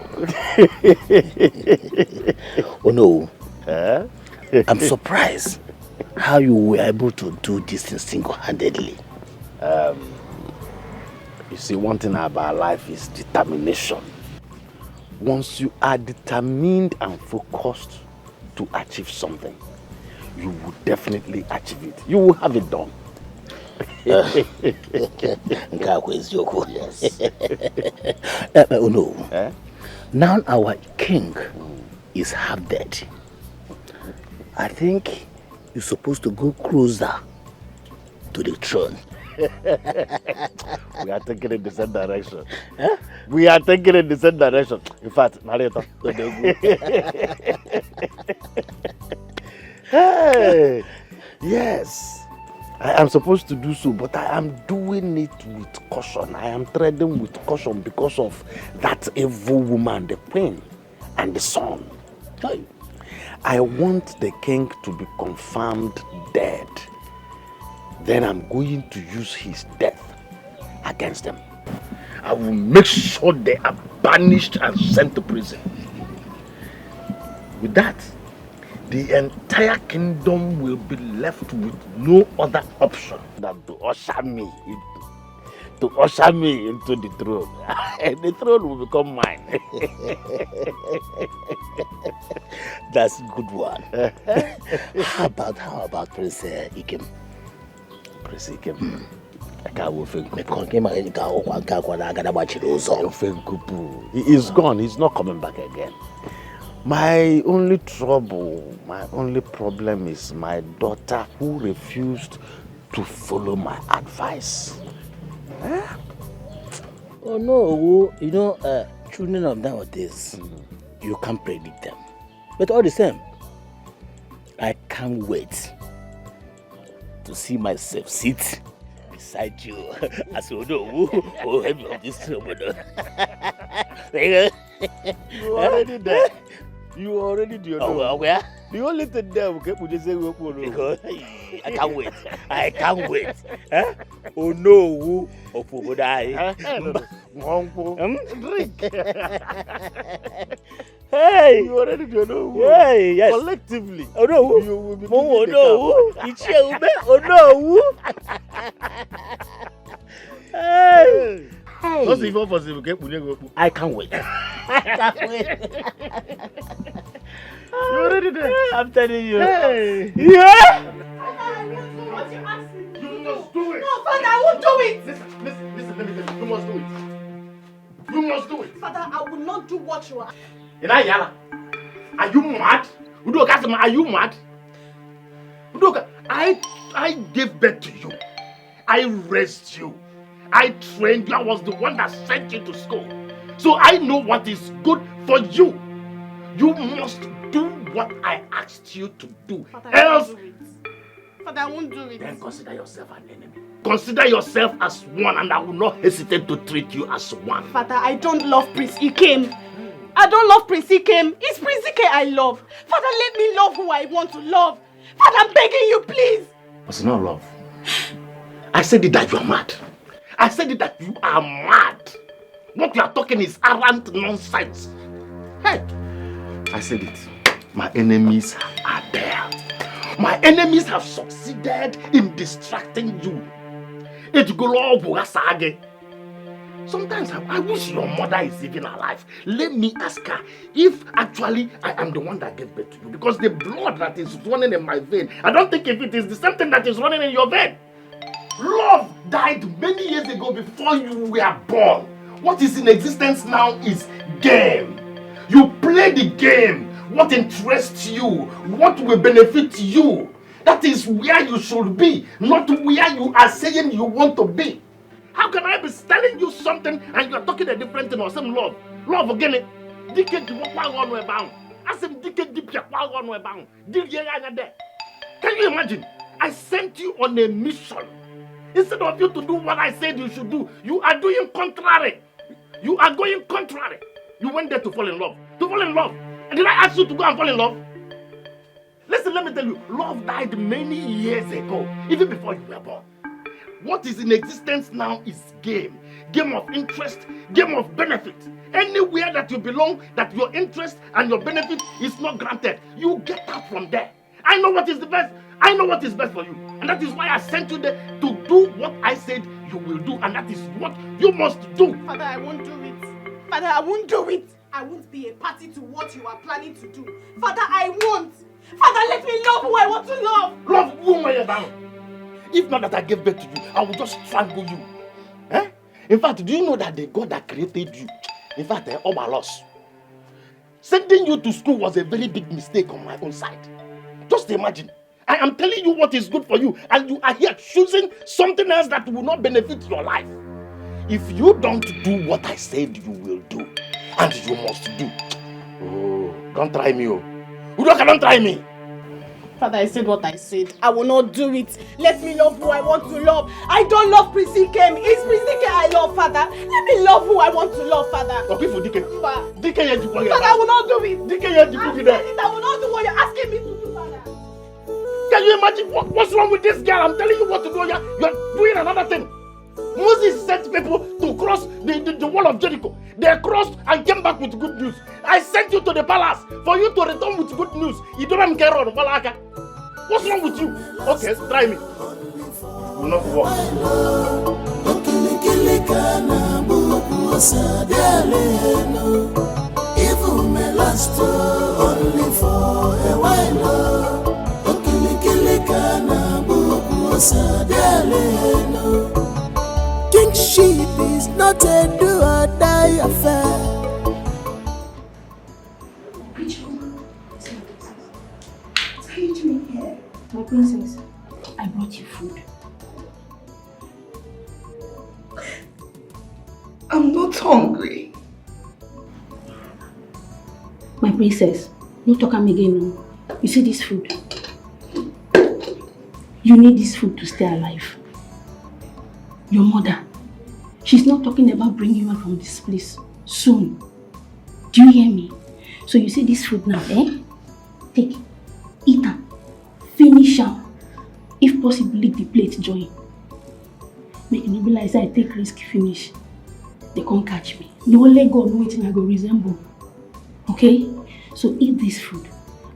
Speaker 7: Oh no. I'm surprised how you were able to do this thing single-handedly.
Speaker 10: You see, one thing about life is determination. Once you are determined and focused to achieve something, you will definitely achieve it. You will have it done.
Speaker 7: Yes. Oh no. Now our king is half dead. I think you're supposed to go closer to the throne.
Speaker 10: We are taking in the same direction. We are taking in the same direction. In fact, narrator. Hey, yes. I am supposed to do so, but I am doing it with caution. I am treading with caution because of that evil woman, the queen, and the son. I want the king to be confirmed dead. Then I'm going to use his death against them. I will make sure they are banished and sent to prison. With that, the entire kingdom will be left with no other option than to usher me into the throne. And the throne will become mine.
Speaker 7: That's a good one. How about Prince Ikem?
Speaker 10: Prince Ikem. He is gone. He's not coming back again. My only problem is my daughter who refused to follow my advice.
Speaker 7: Oh no, you know, children of nowadays, you can't predict them. But all the same, I can't wait to see myself sit beside you as you know who help me of this trouble.
Speaker 10: You already there. You already do.
Speaker 7: Oh, where?
Speaker 10: The only thing there we just say
Speaker 7: I can't wait. I can't wait. Huh? Oh no, oh
Speaker 10: drink.
Speaker 7: Hey,
Speaker 10: you already do know.
Speaker 7: Hey, yes.
Speaker 10: Collectively.
Speaker 7: Oh no,
Speaker 10: you will be
Speaker 7: oh no, it's you, oh no. Hey. Hey.
Speaker 10: What's the possible?
Speaker 7: I can't wait. I can't wait.
Speaker 10: You already there.
Speaker 7: I'm telling you.
Speaker 10: Hey.
Speaker 7: Yeah.
Speaker 10: You must do it.
Speaker 2: No, Father, I won't do it.
Speaker 10: Listen, let me tell you. You must do it. You must do it.
Speaker 2: Father, I will not do what you are.
Speaker 10: Yala, are you mad? Are you mad? I gave birth to you. I raised you. I trained you. I was the one that sent you to school. So I know what is good for you. You must do what I asked you to do.
Speaker 2: Father,
Speaker 10: Else,
Speaker 9: Father, I won't do it.
Speaker 6: Then consider yourself an enemy. Consider yourself as one, and I will not hesitate to treat you as one.
Speaker 9: Father, I don't love Prince Ikem. I don't love Prince Ikem. It's Prince Ike I love. Father, let me love who I want to love. Father, I'm begging you, please.
Speaker 6: It's not love. I said it that you are mad. I said it that you are mad. What you are talking is arrant nonsense. Hey, I said it. My enemies are there. My enemies have succeeded in distracting you. Sometimes I wish your mother is even alive. Let me ask her if actually I am the one that gave birth to you. Because the blood that is running in my vein, I don't think if it is the same thing that is running in your vein. Love died many years ago before you were born. What is in existence now is game. You play the game. What interests you, what will benefit you. That is where you should be, not where you are saying you want to be. How can I be telling you something and you are talking a different thing or some love? Love again. Can you imagine? I sent you on a mission. Instead of you to do what I said you should do, you are doing contrary. You are going contrary. You went there to fall in love. To fall in love. And did I ask you to go and fall in love? Listen, let me tell you, love died many years ago, even before you were born. What is in existence now is game. Game of interest, game of benefit. Anywhere that you belong, that your interest and your benefit is not granted, you get out from there. I know what is the best. I know what is best for you. And that is why I sent you there to do what I said you will do. And that is what you must do.
Speaker 9: Father, I won't do it. Father, I won't do it. I won't be a party to what you are planning to do. Father, I won't. Father, let me love who I want to love.
Speaker 6: Love who I am. If not that I gave birth to you, I will just strangle you. Eh? In fact, do you know that the God that created you, in fact, all my loss, sending you to school was a very big mistake on my own side. Just imagine. I am telling you what is good for you, and you are here choosing something else that will not benefit your life. If you don't do what I said you will do, and you must do, oh, don't try me, oh. Udoka, don't try me.
Speaker 9: Father, I said what I said. I will not do it. Let me love who I want to love. I don't love Prince Ikem. It's Prince Ikem I love, Father. Let me love who I want to love, Father.
Speaker 6: Okay, for Dike. Dike,
Speaker 9: Father, I will not do it.
Speaker 6: Dike,
Speaker 9: I will not do what you're asking me to do, Father.
Speaker 6: Can you imagine what's wrong with this girl? I'm telling you what to do. You're doing another thing. Moses sent people to cross the wall of Jericho. They crossed and came back with good news. I sent you to the palace for you to return with good news. You don't care on Balaka. What's wrong with you? Okay, try me. Will not work.
Speaker 8: Even may last only for a while. Kingship is not a do or die affair.
Speaker 20: What are you doing here? My princess, I brought you food.
Speaker 2: I'm not hungry.
Speaker 20: My princess, no talk am again. No. You see this food? You need this food to stay alive. Your mother, she's not talking about bringing you out from this place soon. Do you hear me? So you see this food now, eh? Take, eat am, finish am. If possible, lick the plate join. Make you no be like say I take risk finish. They can't catch me. No let God know wetin I go resemble. Okay? So eat this food.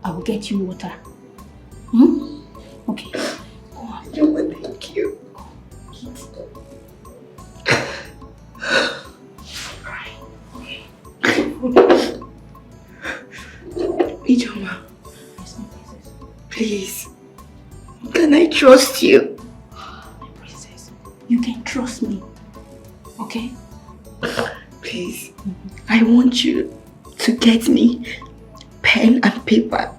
Speaker 20: I will get you water. Okay. Go on.
Speaker 2: Mama, thank you.
Speaker 20: Eat.
Speaker 2: Ijoma, please, can I trust you?
Speaker 20: My princess, you can trust me, okay?
Speaker 2: Please, I want you to get me pen and paper.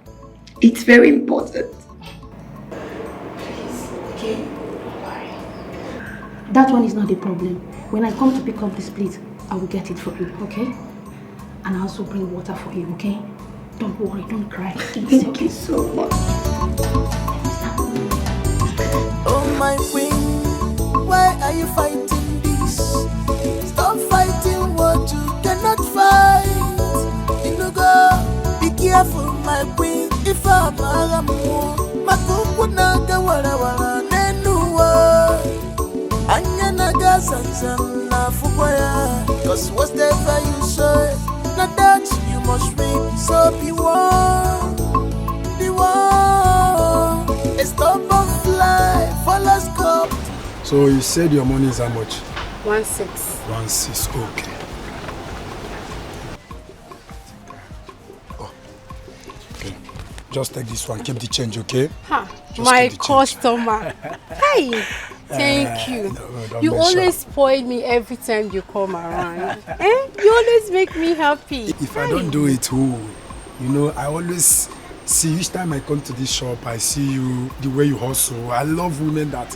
Speaker 2: It's very important. Please, okay?
Speaker 20: Don't worry. That one is not the problem. When I come to pick up this plate, I will get it for you, okay? And I'll also bring water for you, okay? Don't worry, don't cry.
Speaker 2: Thank you so much.
Speaker 8: my queen. Why are you fighting this? Stop fighting what you cannot fight. You know go, be careful my queen. If I'm a makuku naga wala wala nenuwa. Anya naga sansan na fukwaya. Cause whatever you say, na that you must reap. So be one, be one. A stubborn fly, follow scope.
Speaker 17: So you said your money is how much?
Speaker 13: 1.6.
Speaker 17: 1.6, okay. Okay. Just take this one, keep the change, okay?
Speaker 13: Ha,
Speaker 17: Just
Speaker 13: my
Speaker 17: keep the change.
Speaker 13: customer. Hey, thank you.
Speaker 17: No,
Speaker 13: You
Speaker 17: mention.
Speaker 13: always spoil me every time you come around. You always make me happy.
Speaker 17: If I don't do it, you know, I always see each time I come to this shop, I see you, the way you hustle. I love women that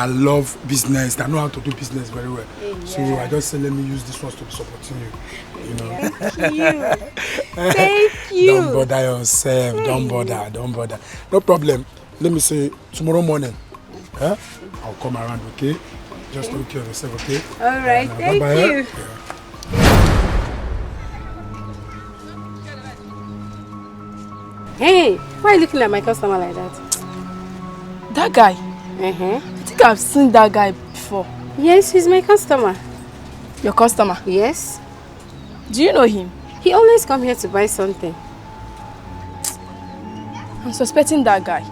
Speaker 17: love business, that know how to do business very well. Yeah. So I just say, let me use this one to be supporting you. You know.
Speaker 13: Thank you. Thank you.
Speaker 17: Don't bother yourself. Hey. Don't bother. No problem. Let me say tomorrow morning. I'll come around, okay? Just take care of yourself, okay?
Speaker 13: All right, thank
Speaker 17: bye-bye.
Speaker 13: you. Hey, why are you looking at my customer like that?
Speaker 15: That guy? I think I've seen that guy before.
Speaker 13: Yes, he's my customer.
Speaker 15: Your customer?
Speaker 13: Yes.
Speaker 15: Do you know him?
Speaker 13: He always comes here to buy something.
Speaker 15: I'm suspecting that guy.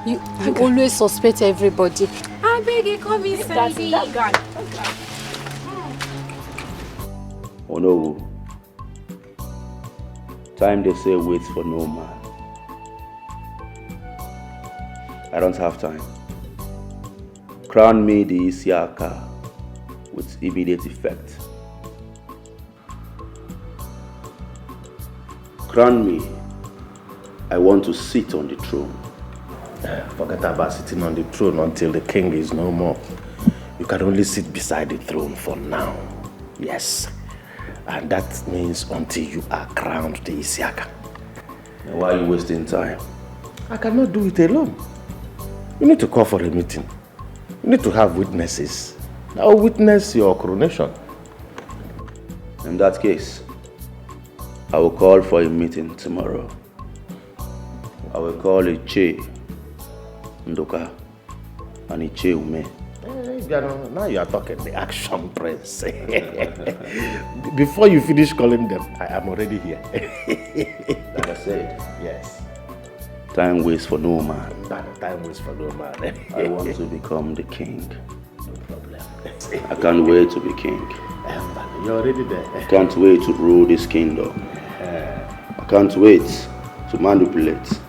Speaker 13: You always suspect everybody. I beg you, come inside.
Speaker 15: That guy.
Speaker 1: Oh no. Time they say waits for no man. I don't have time. Crown me the Isiaka with immediate effect. Crown me. I want to sit on the throne.
Speaker 6: Forget about sitting on the throne until the king is no more. You can only sit beside the throne for now. Yes. And that means until you are crowned the Isiaka.
Speaker 1: Why are you wasting time?
Speaker 6: I cannot do it alone. You need to call for a meeting. You need to have witnesses. I'll witness your coronation.
Speaker 1: In that case, I will call for a meeting tomorrow. I will call Iche, Ndoka, and Iche Ume.
Speaker 6: Now you are talking the action prince. Before you finish calling them, I am already here.
Speaker 1: Like I said,
Speaker 6: yes.
Speaker 1: Time waits for no man.
Speaker 6: Time waits for no man.
Speaker 1: I want to become the king.
Speaker 6: No problem.
Speaker 1: I can't wait to be king.
Speaker 6: You're already there.
Speaker 1: I can't wait to rule this kingdom. I can't wait to manipulate,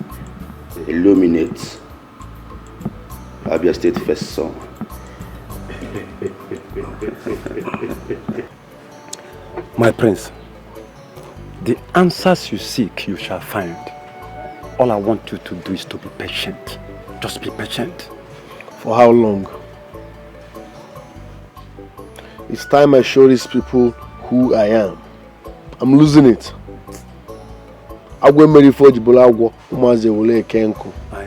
Speaker 1: illuminate Abia State first son.
Speaker 11: My prince, the answers you seek, you shall find. All I want you to do is to be patient. Just be patient.
Speaker 3: For how long? It's time I show these people who I am. I'm losing it. I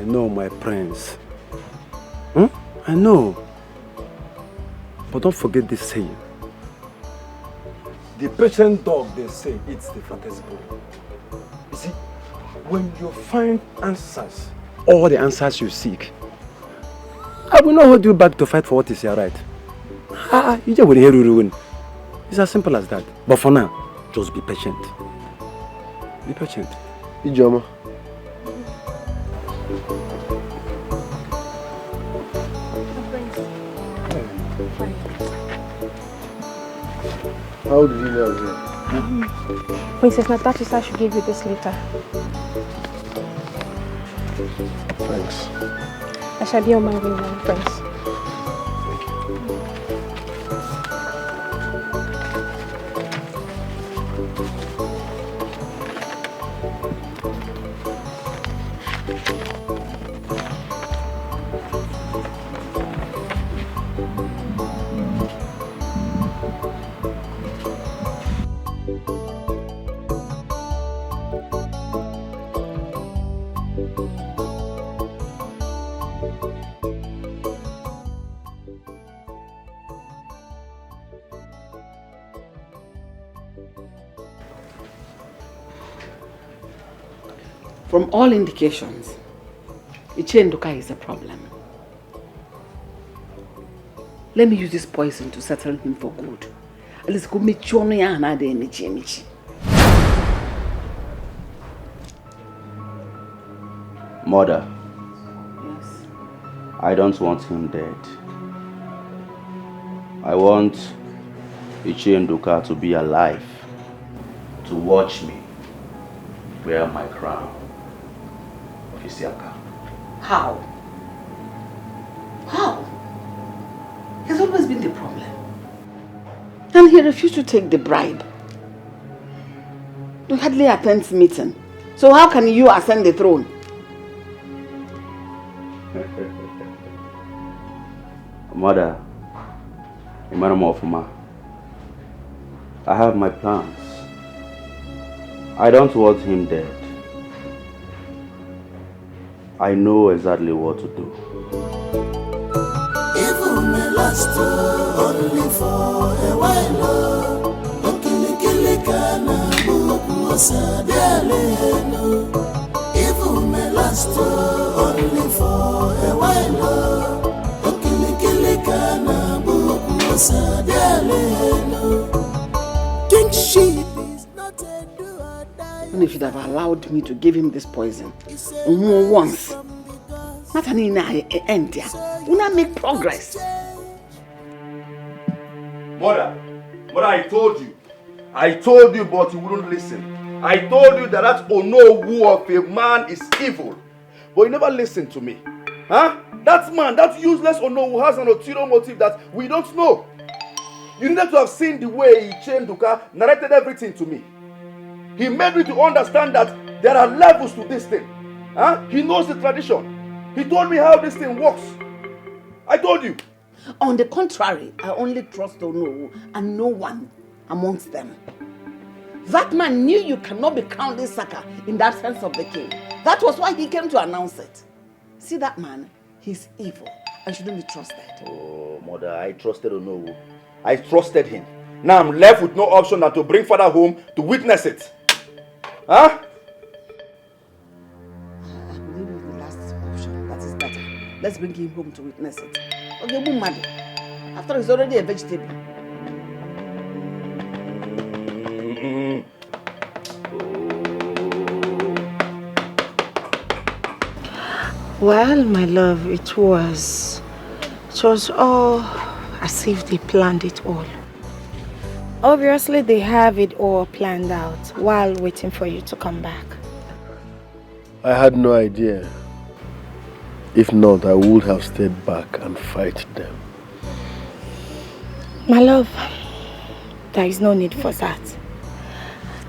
Speaker 11: know, my prince. I know. But don't forget this saying. The patient dog, they say, eats the fattest bone. You see, when you find answers, all the answers you seek, I will not hold you back to fight for what is your right. You just will hear you ruin. It's as simple as that. But for now, just be patient. Be patient.
Speaker 3: Ijoma. How did you know that?
Speaker 18: Princess Natasha said I should give you this later.
Speaker 3: Thanks.
Speaker 18: I shall be on my way now, Prince.
Speaker 2: From all indications, Ichenduka is a problem. Let me use this poison to settle him for good. Let's go meet Chono and Michi.
Speaker 1: Mother. Yes. I don't want him dead. I want Ichenduka to be alive, to watch me wear my crown of Isiaka.
Speaker 2: How? How? He's always been the problem. And he refused to take the bribe. He hardly attends meeting. So how can you ascend the throne?
Speaker 1: Mother, I have my plans. I don't want him dead. I know exactly what to do.
Speaker 8: Evil may last only for a while. Evil may last only for a while. Kingship is not a do or die.
Speaker 2: And if you'd have allowed me to give him this poison once, not an end here. Will not make progress.
Speaker 10: Mother, I told you. I told you, but you wouldn't listen. I told you that Onowu of a man is evil. But you never listened to me. Huh? That man, that useless Onowu has an ulterior motive that we don't know. You needed to have seen the way Ichenduka narrated everything to me. He made me to understand that there are levels to this thing. Huh? He knows the tradition. He told me how this thing works. I told you.
Speaker 2: On the contrary, I only trust Onowu and no one amongst them. That man knew you cannot be crowned this Saka in the absence of the king. That was why he came to announce it. See that man? He's evil and shouldn't be trusted.
Speaker 10: Oh, Mother, I trusted Onowu. I trusted him. Now I'm left with no option than to bring father home to witness it. Huh?
Speaker 2: I believe it's the last option. That is better. Let's bring him home to witness it. Okay, boom, madam. After he's already a vegetable.
Speaker 5: Well, my love, it was all as if they planned it all. Obviously, they have it all planned out while waiting for you to come back.
Speaker 3: I had no idea. If not, I would have stayed back and fight them.
Speaker 5: My love, there is no need for that.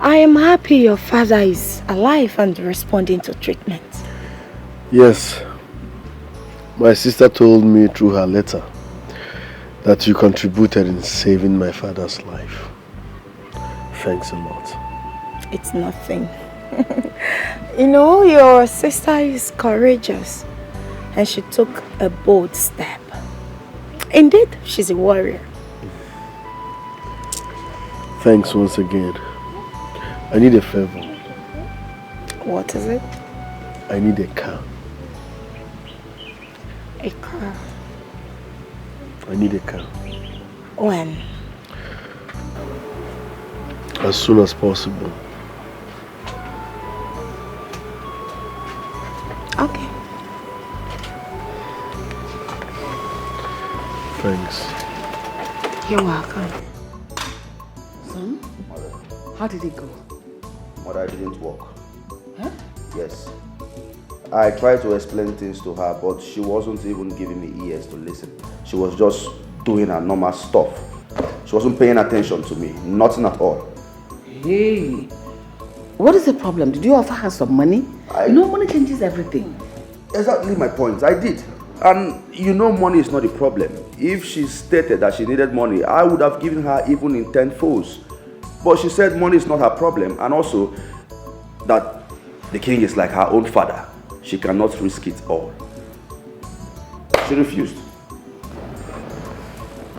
Speaker 5: I am happy your father is alive and responding to treatment.
Speaker 3: Yes. My sister told me through her letter that you contributed in saving my father's life. Thanks a lot.
Speaker 5: It's nothing. You know, your sister is courageous and she took a bold step. Indeed, she's a warrior.
Speaker 3: Thanks once again. I need a favor.
Speaker 5: What is it?
Speaker 3: I need a car.
Speaker 5: A car?
Speaker 3: I need a car.
Speaker 5: When?
Speaker 3: As soon as possible.
Speaker 5: Okay.
Speaker 3: Thanks.
Speaker 5: You're welcome.
Speaker 2: Son, how did it go?
Speaker 1: Mother, it didn't work.
Speaker 2: Huh?
Speaker 1: Yes. I tried to explain things to her, but she wasn't even giving me ears to listen. She was just doing her normal stuff. She wasn't paying attention to me. Nothing at all.
Speaker 2: Hey, what is the problem? Did you offer her some money? You know, money changes everything.
Speaker 1: Exactly my point. I did. And you know money is not the problem. If she stated that she needed money, I would have given her even in 10 folds. But she said money is not her problem, and also that the king is like her own father. She cannot risk it all. She refused.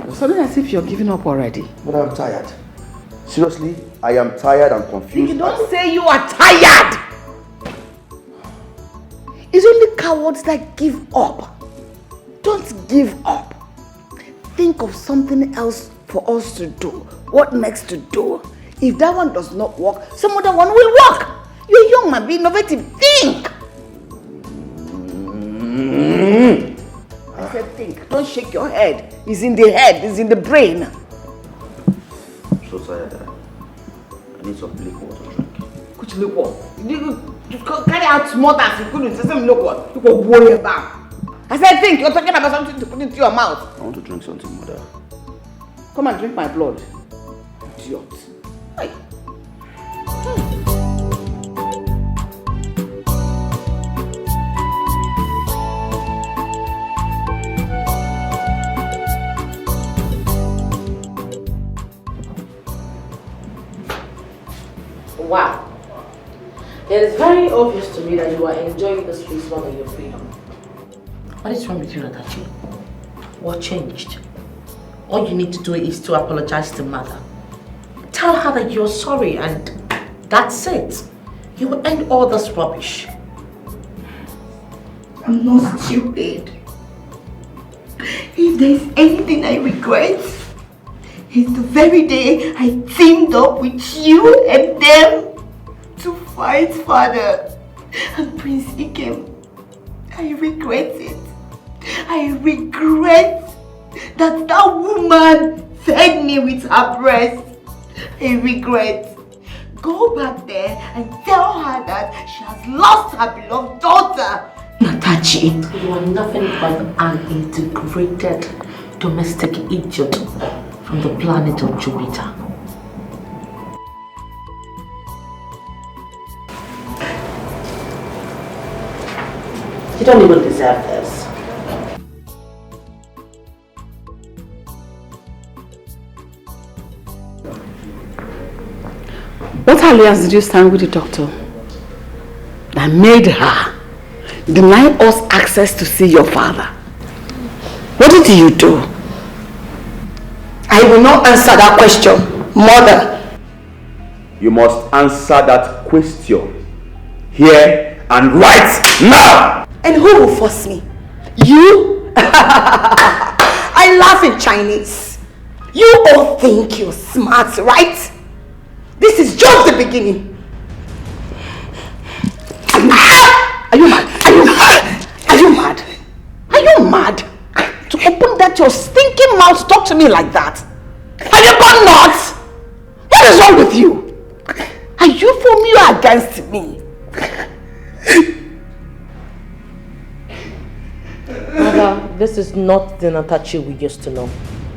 Speaker 2: Something as if you're giving up already.
Speaker 1: But I'm tired. Seriously, I am tired and confused.
Speaker 2: You don't say you are tired! cowards that give up. Don't give up. Think of something else for us to do. What next to do? If that one does not work, some other one will work. You're young man, be innovative. Think! I said think. Don't shake your head. It's in the head. It's in the brain.
Speaker 1: I'm so tired. I need some liquor to drink.
Speaker 2: Which liquor? You carry out small as you couldn't. Say some liquor. You go worry about. I said think. You're talking about something to put into your mouth.
Speaker 1: I want to drink something, mother.
Speaker 2: Come and drink my blood. Idiot. Hey.
Speaker 4: Wow. It is very obvious to me that you are enjoying this place more than your freedom. What is wrong with you, Edochie? What changed? All you need to do is to apologize to Mother. Tell her that you're sorry and that's it. You will end all this rubbish.
Speaker 2: I'm not stupid. If there's anything I regret, it's the very day I teamed up with you and them to fight Father and Prince Ikem. I regret it. I regret that woman fed me with her breast. I regret. Go back there and tell her that she has lost her beloved daughter. Natachi.
Speaker 4: You are nothing but an integrated domestic idiot from the planet of Jupiter. You don't even deserve this.
Speaker 2: What alliance did you sign with the doctor that made her deny us access to see your father? What did you do? I will not answer that question, Mother.
Speaker 1: You must answer that question here and right now.
Speaker 2: And who will force me? You? I laugh in Chinese. You all think you're smart, right? This is just the beginning. Are you mad? Are you mad? Are you mad? Are you mad? To open that your stinking mouth to talk to me like that? Have you gone nuts? What is wrong with you? Are you for me or against me?
Speaker 4: Mother, this is not the Natachi we used to know.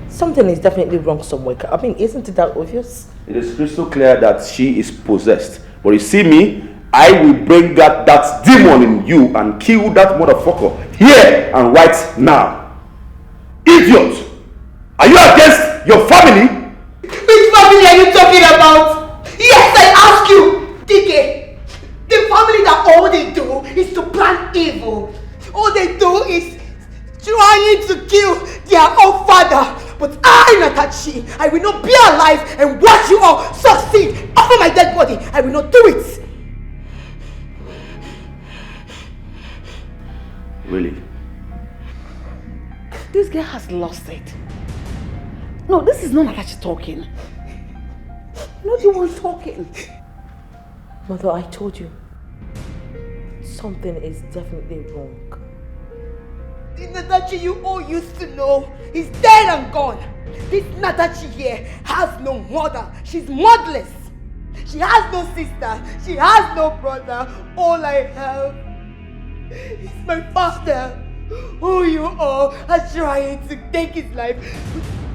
Speaker 4: Something is definitely wrong somewhere. I mean, isn't it that obvious?
Speaker 1: It is crystal clear that she is possessed. But you see me, I will bring that demon in you and kill that motherfucker here and right now. Idiot! Are you against your family?
Speaker 2: Which family are you talking about? Yes, I ask you, DK. The family that all they do is to plan evil. All they do is trying to kill their own father. But I, Natachi, I will not be alive and watch you all succeed over my dead body. I will not do it.
Speaker 1: Really?
Speaker 2: This girl has lost it. No, this is not Natachi talking. Not the one talking.
Speaker 4: Mother, I told you. Something is definitely wrong.
Speaker 2: The Natachi you all used to know is dead and gone. This Natachi here has no mother. She's motherless. She has no sister. She has no brother. All I have is my father, who you all are trying to take his life.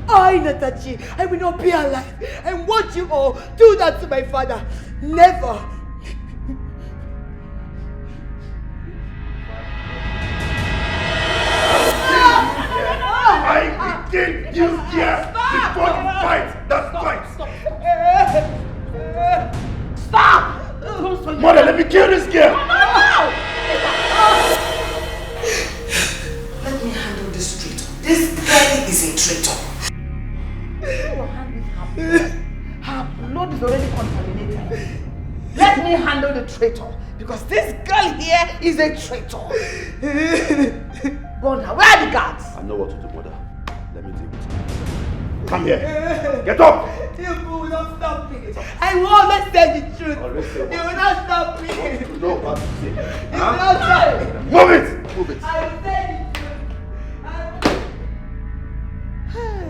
Speaker 2: I, Natachi, I will not be alive and watch you all do that to my father. Never.
Speaker 10: I will get you here before you fight that fight.
Speaker 2: Stop!
Speaker 10: Mother, let me kill this girl.
Speaker 2: Let me handle this traitor. This girl is a traitor. Her blood is already contaminated. Let me handle the traitor. Because this girl here is a traitor. Bonner, where are the guards?
Speaker 1: I know what to do, mother. Let me deal with you. Come here. Get up!
Speaker 2: You will not stop me. I will always tell the truth. You will not stop me.
Speaker 1: You know what to say.
Speaker 2: You will not stop me.
Speaker 1: Move it! Move it.
Speaker 2: I will tell the truth. Hey.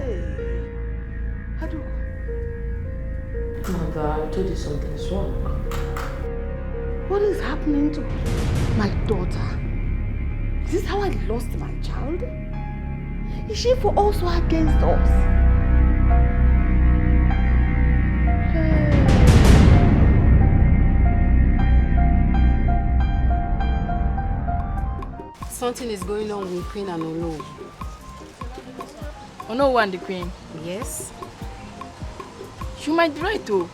Speaker 4: Mother, I told you something's wrong.
Speaker 2: What is happening to my daughter? Is this how I lost my child? Is she for also against us?
Speaker 13: Something is going on with Queen and Olo.
Speaker 15: Ono and the Queen?
Speaker 13: Yes.
Speaker 15: You might be right though.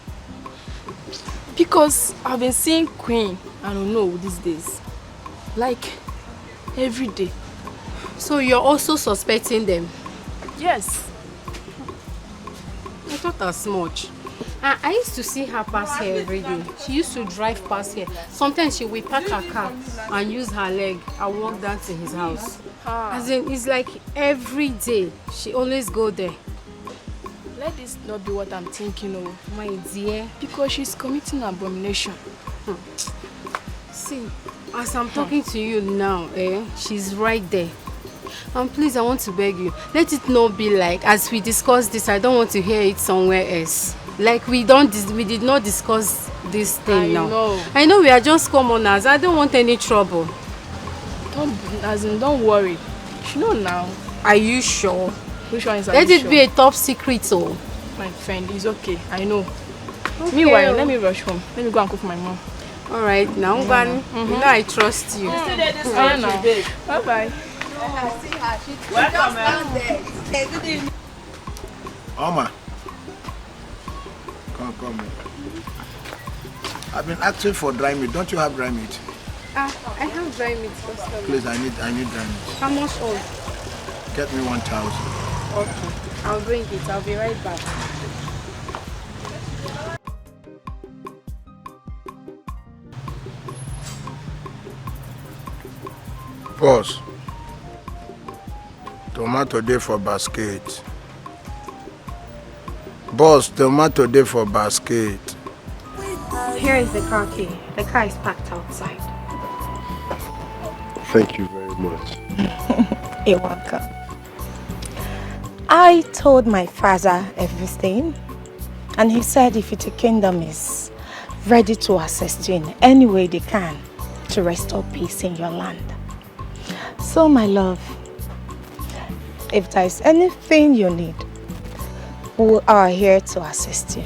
Speaker 15: Because I've been seeing Queen and Ono these days. Like, every day.
Speaker 13: So you're also suspecting them?
Speaker 15: Yes.
Speaker 13: I thought as much. I used to see her pass here every day. She used to drive past here. Sometimes she will park her car and use her leg and walk down to his house. As in, it's like every day she always go there.
Speaker 15: Let this not be what I'm thinking of,
Speaker 13: my dear.
Speaker 15: Because she's committing abomination.
Speaker 13: See, as I'm talking to you now, she's right there. And please, I want to beg you, let it not be like, as we discussed this, I don't want to hear it somewhere else. Like we did not discuss this thing now. I know we are just commoners. I don't want any trouble.
Speaker 15: Don't worry. She know now.
Speaker 13: Are you sure?
Speaker 15: Which one is
Speaker 13: Let it be a top secret, so.
Speaker 15: My friend, it's okay. I know.
Speaker 13: Okay.
Speaker 15: Meanwhile, let me rush home. Let me go and cook for my mom.
Speaker 13: All right, now, Bani, you know I trust you.
Speaker 15: Now. Bye bye.
Speaker 2: I see her. She's just down there. Good evening.
Speaker 14: Oma. Come. I've been asking for dry meat. Don't you have dry meat?
Speaker 13: I have dry meat.
Speaker 14: Please, I need dry meat.
Speaker 13: How much all?
Speaker 14: Get me 1,000.
Speaker 13: Okay, I'll bring it. I'll be right back.
Speaker 14: Boss. Tomato day for basket. Boss, tomato day for basket.
Speaker 18: Here is the car key. The car is parked outside.
Speaker 3: Thank you very much.
Speaker 2: You're welcome. I told my father everything, and he said if the kingdom is ready to assist you in any way they can to restore peace in your land. So, my love, if there is anything you need, we are here to assist you.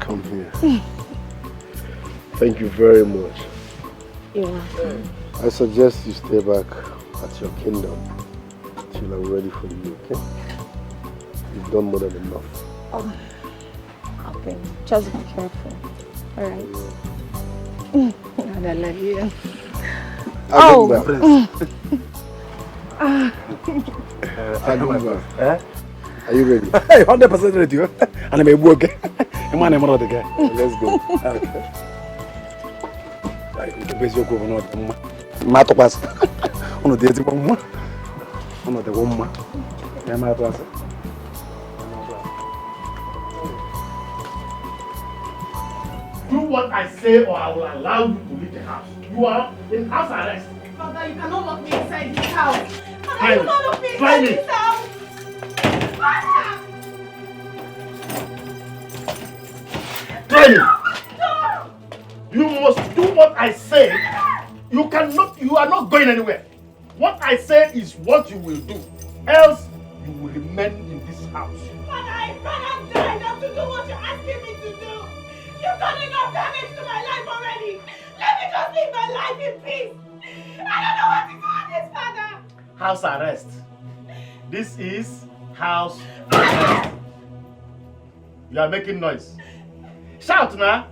Speaker 3: Come here. Thank you very much.
Speaker 2: You're welcome.
Speaker 3: I suggest you stay back at your kingdom till I'm ready for you, okay? You've done more than enough.
Speaker 2: Okay, just be careful. All right. I love you.
Speaker 3: Are you ready?
Speaker 11: Hey, 100% ready. And I'm a worker. I'm a man of the guy.
Speaker 3: Let's go.
Speaker 11: Matopas. Ono de one. Ono de one.
Speaker 10: Do what I say or I will allow you to leave the house. You are in house arrest.
Speaker 9: Father, you cannot lock me inside this house. Father,
Speaker 10: Fine.
Speaker 9: you cannot lock me inside
Speaker 10: Fine.
Speaker 9: this house. Father!
Speaker 10: Training. You must do what I say. You are not going anywhere. What I say is what you will do. Else, you will remain in this house.
Speaker 9: Father, I'd rather die than to do what you're asking me to do. You've done enough damage to my life already. Let me just live my life in peace. I don't know what to do on this, Father.
Speaker 10: House arrest. This is house arrest. You are making noise. Shout now.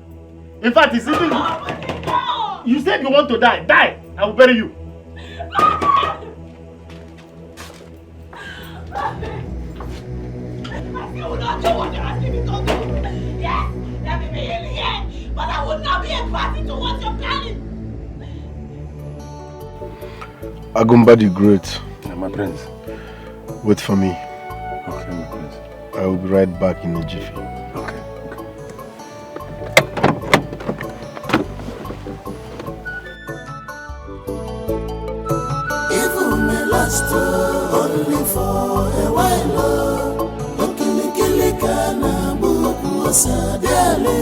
Speaker 10: In fact, it's even... You said you want to die. Die. I will bury you.
Speaker 9: I still will not do what you're asking me to do. Yes, let me be in here. But I would not be a party to what you're planning.
Speaker 3: Agumba the Great.
Speaker 11: Yeah, my prince.
Speaker 3: Wait for me.
Speaker 11: Okay, my prince.
Speaker 3: I will be right back in a jiffy.
Speaker 11: Okay.
Speaker 8: Evil may last only for a while. Okili kana buku osadele.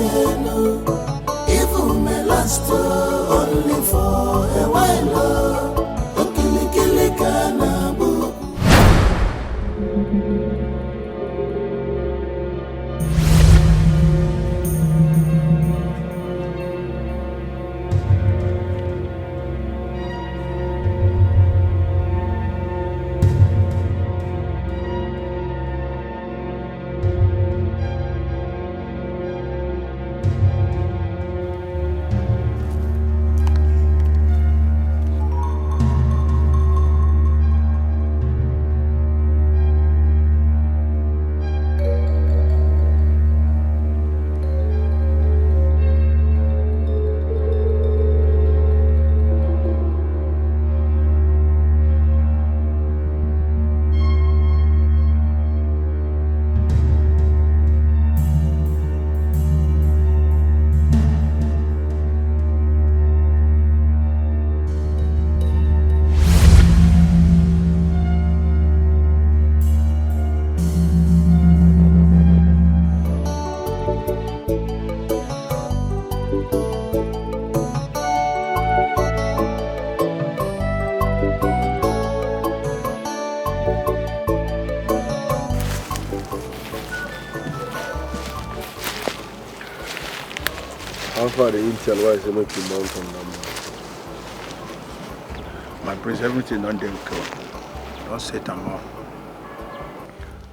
Speaker 8: Evil may last only for a while. Okili kana buku.
Speaker 3: How far the intel wise they make you mount on them?
Speaker 14: My prince, everything on them go. Don't say them more.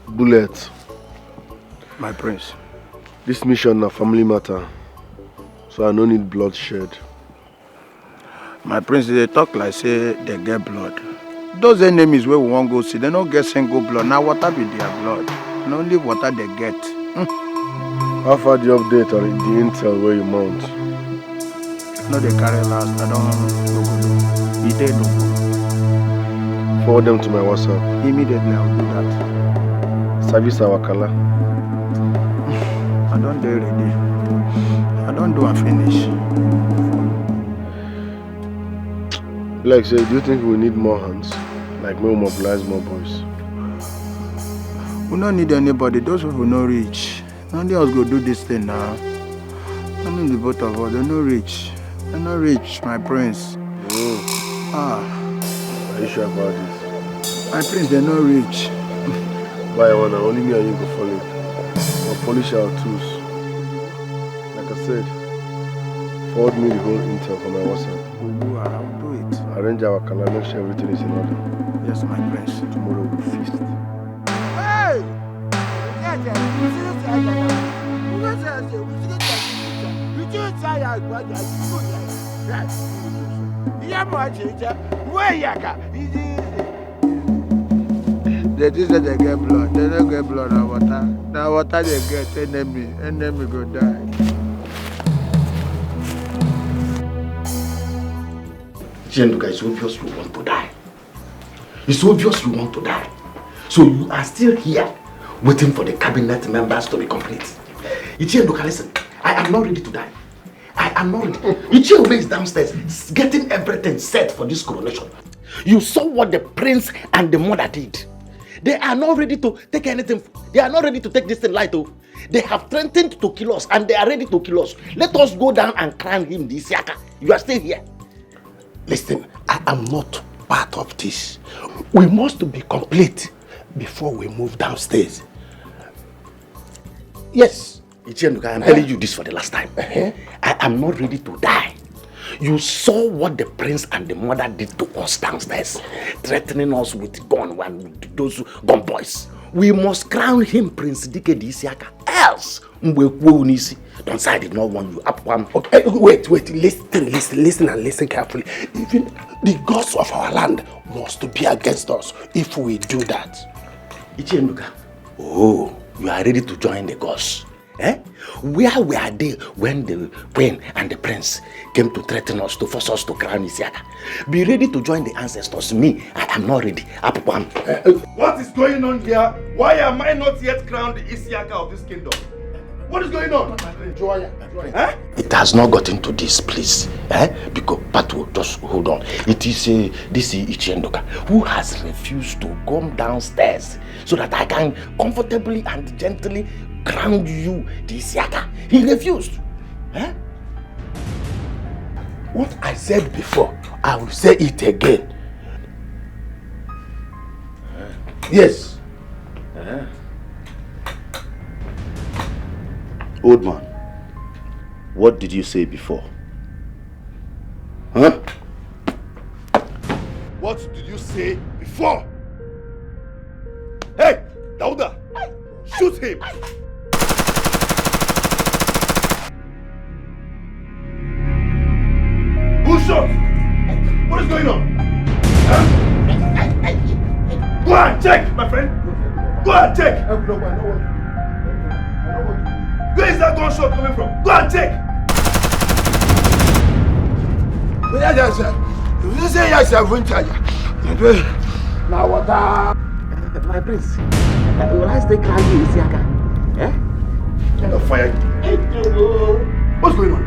Speaker 3: Bullet.
Speaker 14: My prince.
Speaker 3: This mission a family matter. So I no need bloodshed.
Speaker 14: My prince, they talk like say they get blood. Those enemies where we won't go see, they don't get single blood. Now water be their blood. And only water they get.
Speaker 3: How far the update or the intel where you mount?
Speaker 14: No, they carry last. I don't know. He did no.
Speaker 3: Forward them to my WhatsApp.
Speaker 14: Immediately I will do that.
Speaker 3: Service our color.
Speaker 14: I don't do ready. I don't do and finish.
Speaker 3: Like say, do you think we need more hands? Like we'll mobilize more boys?
Speaker 14: We don't need anybody. Those people no reach. Only us go do this thing now. Only the both of us. They're no rich. They're not rich, my prince.
Speaker 3: Are you sure about this?
Speaker 14: My prince, they're not rich.
Speaker 3: Why wanna only me and you go follow it. We'll polish our tools. Like I said, forward me the whole intel from my WhatsApp.
Speaker 14: I'll do it.
Speaker 3: Arrange our calendar, make sure everything is in order.
Speaker 14: Yes, my prince.
Speaker 3: Tomorrow we'll feast.
Speaker 8: Hey!
Speaker 14: They just say they get blood. They don't get blood and water. Now water they get enemy go die.
Speaker 6: Jenduka, it's obvious you want to die. It's obvious you want to die. So you are still here waiting for the cabinet members to be complete. Jenduka, listen, I am not ready to die. I am not ready. Ichie is downstairs getting everything set for this coronation. You saw what the prince and the mother did. They are not ready to take anything. They are not ready to take this thing light. Oh. They have threatened to kill us and they are ready to kill us. Let us go down and crown him this yaka. You are still here.
Speaker 16: Listen, I am not part of this. We must be complete before we move downstairs. Yes.
Speaker 6: Ichie, I am telling you this for the last time. I am not ready to die. You saw what the prince and the mother did to us downstairs, threatening us with gun and with those gun boys. We must crown him Prince Dike Isiaka. Else, don't say I did not want you.
Speaker 16: Okay, wait, listen and listen carefully. Even the gods of our land must be against us if we do that.
Speaker 6: Ichie, oh, you are ready to join the gods.
Speaker 16: Eh? Where were they when the queen and the prince came to threaten us, to force us to crown Isiaka? Be ready to join the ancestors. Me, I am not ready.
Speaker 10: What is going on here? Why am I not yet crowned the Isiaka of this kingdom? What is going on?
Speaker 16: It has not gotten to this, please. Because, but just hold on. It is this Ichendoka who has refused to come downstairs so that I can comfortably and gently crown you, the Isiaka. He refused. What I said before, I will say it again. Yes.
Speaker 1: Old man, what did you say before? Huh?
Speaker 10: What did you say before? Hey, Dauda, shoot him! Who shot? What is going on? Huh? Go and check, my friend. Go and check. Where is that gunshot coming from? Go and check!
Speaker 16: Now what? My prince, will I stay crowned you, Isiaka?
Speaker 10: Fire. What's going on?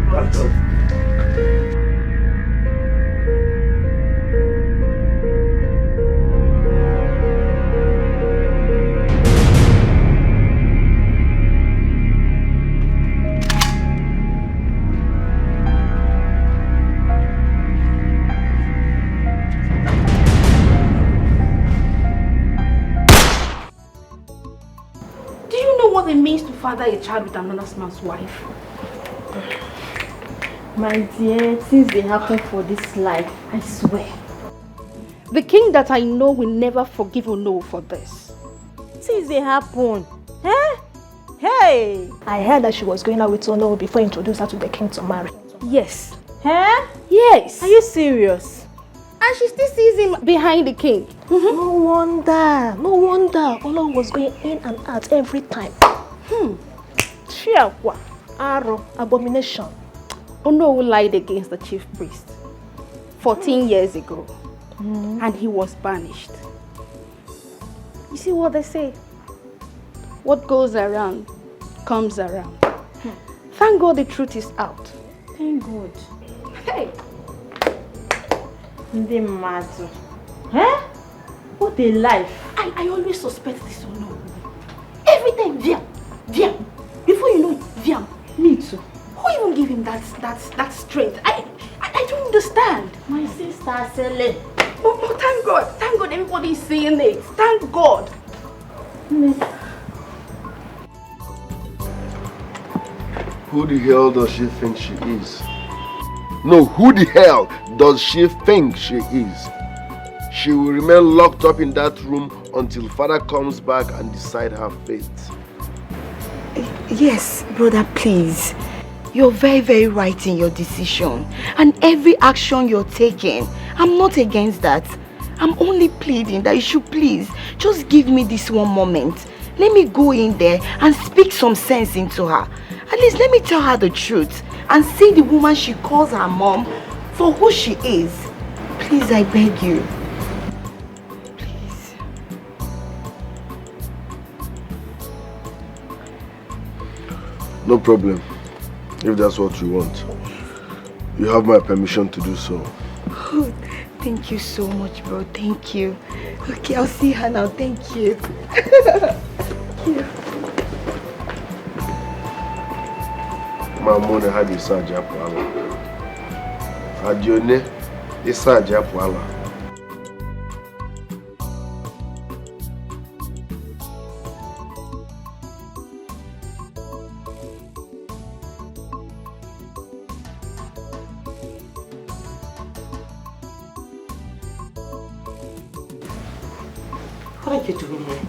Speaker 20: What it means to father a child with another man's wife?
Speaker 18: My dear, things they happen for this life, I swear.
Speaker 20: The king that I know will never forgive Ono for this.
Speaker 18: Things they happen. Hey! I heard that she was going out with Ono before he introduced her to the king to marry.
Speaker 20: Yes.
Speaker 18: Yes. Are you serious?
Speaker 20: And she still sees him behind the king.
Speaker 18: No wonder. Ono was going in and out every time. Chiakwa, Aro, abomination.
Speaker 20: Ono lied against the chief priest 14 years ago. And he was banished. You see what they say? What goes around comes around. Thank God the truth is out.
Speaker 18: Thank God.
Speaker 20: Hey!
Speaker 18: The matter. What a life.
Speaker 20: I always suspect this Ono. Every time, Viam. Before you know it, Viam.
Speaker 18: Me too.
Speaker 20: Who even gave him that strength? I don't understand.
Speaker 18: My sister Sele.
Speaker 20: Oh, thank God. Thank God everybody is seeing it. Thank God.
Speaker 3: Who the hell does she think she is? No, who the hell does she think she is? She will remain locked up in that room until father comes back and decide her fate.
Speaker 2: Yes, brother, please. You're very, very right in your decision. And every action you're taking, I'm not against that. I'm only pleading that you should please just give me this one moment. Let me go in there and speak some sense into her. At least let me tell her the truth and see the woman she calls her mom for who she is. Please, I beg you. Please.
Speaker 3: No problem. If that's what you want. You have my permission to do so.
Speaker 2: Oh, thank you so much, bro. Thank you. Okay, I'll see her now. Thank you. Thank you.
Speaker 3: My money had this Ajapwala. Adione, this Ajapwala.
Speaker 4: What are you doing here?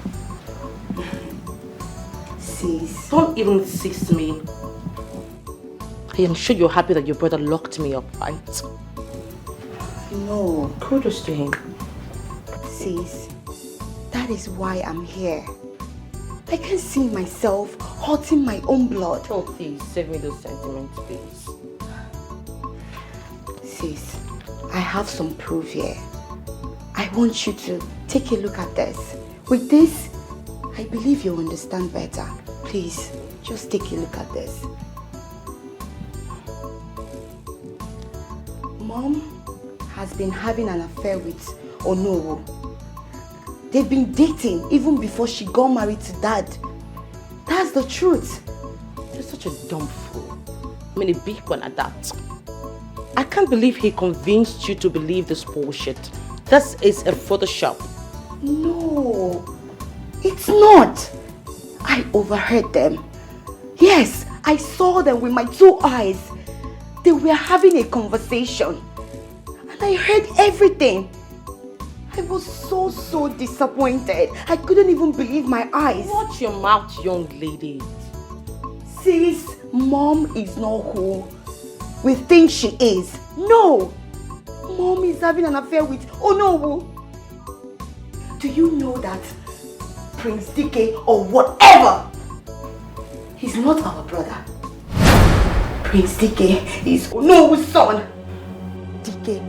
Speaker 2: Sis.
Speaker 4: Don't even insist me. I am sure you're happy that your brother locked me up, right?
Speaker 2: No.
Speaker 4: Kudos to him.
Speaker 2: Sis, that is why I'm here. I can't see myself hurting my own blood.
Speaker 4: Oh, please, save me those sentiments, please.
Speaker 2: Sis, I have some proof here. I want you to take a look at this. With this, I believe you'll understand better. Please, just take a look at this. Mom has been having an affair with Onowo. They've been dating even before she got married to Dad. That's the truth.
Speaker 4: You're such a dumb fool. I mean, a big one at that. I can't believe he convinced you to believe this bullshit. This is a Photoshop.
Speaker 2: No, it's not. I overheard them. Yes, I saw them with my 2 eyes. They were having a conversation. And I heard everything. I was so disappointed. I couldn't even believe my eyes.
Speaker 4: Watch your mouth, young lady.
Speaker 2: Sis, Mom is not who we think she is. No! Mom is having an affair with Onowu. Do you know that Prince Dike or whatever, he's not our brother. Prince Dike is Onowu's son. Dike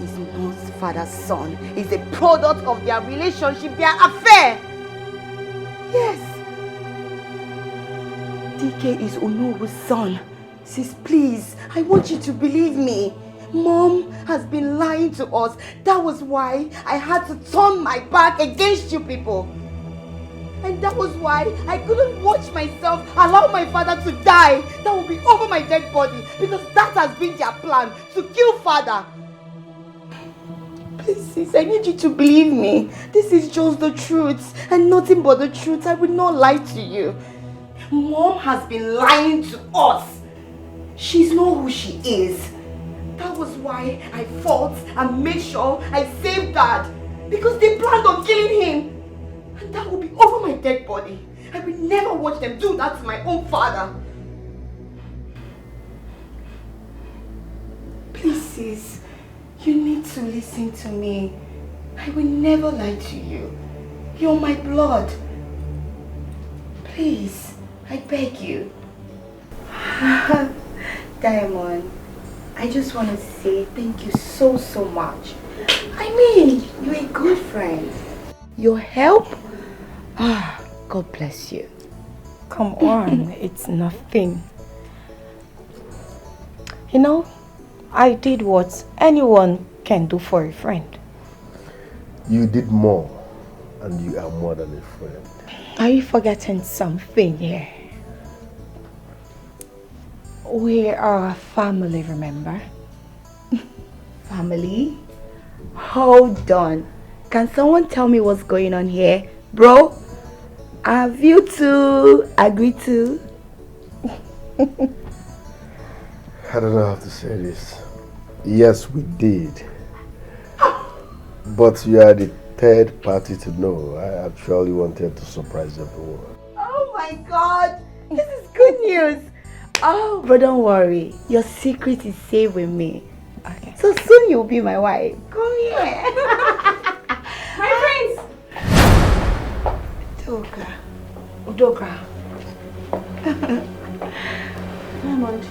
Speaker 2: is not father's son. He's a product of their relationship, their affair. Yes. Dike is Onowu's son. Sis, please, I want you to believe me. Mom has been lying to us. That was why I had to turn my back against you people. And that was why I couldn't watch myself allow my father to die. That would be over my dead body. Because that has been their plan, to kill father. Please, sis, I need you to believe me. This is just the truth and nothing but the truth. I will not lie to you. Mom has been lying to us. She's not who she is. That was why I fought and made sure I saved Dad. Because they planned on killing him. And that will be over my dead body. I will never watch them do that to my own father. Please, sis, you need to listen to me. I will never lie to you. You're my blood. Please, I beg you. Diamond, I just want to say thank you so much. I mean, you're a good friend. Your help? God bless you.
Speaker 18: Come on, it's nothing. You know, I did what anyone can do for a friend.
Speaker 3: You did more, and you are more than a friend.
Speaker 18: Are you forgetting something here? We are a family, remember?
Speaker 2: Family? Hold on. Can someone tell me what's going on here? Bro, have you two agreed to?
Speaker 3: I don't know how to say this. Yes, we did. But you are the third party to know. I actually wanted to surprise everyone.
Speaker 2: Oh my God! This is good news! Oh, but don't worry. Your secret is safe with me. Okay. So soon you'll be my wife. Come here.
Speaker 20: My friends!
Speaker 2: Udoka.
Speaker 20: Diamond.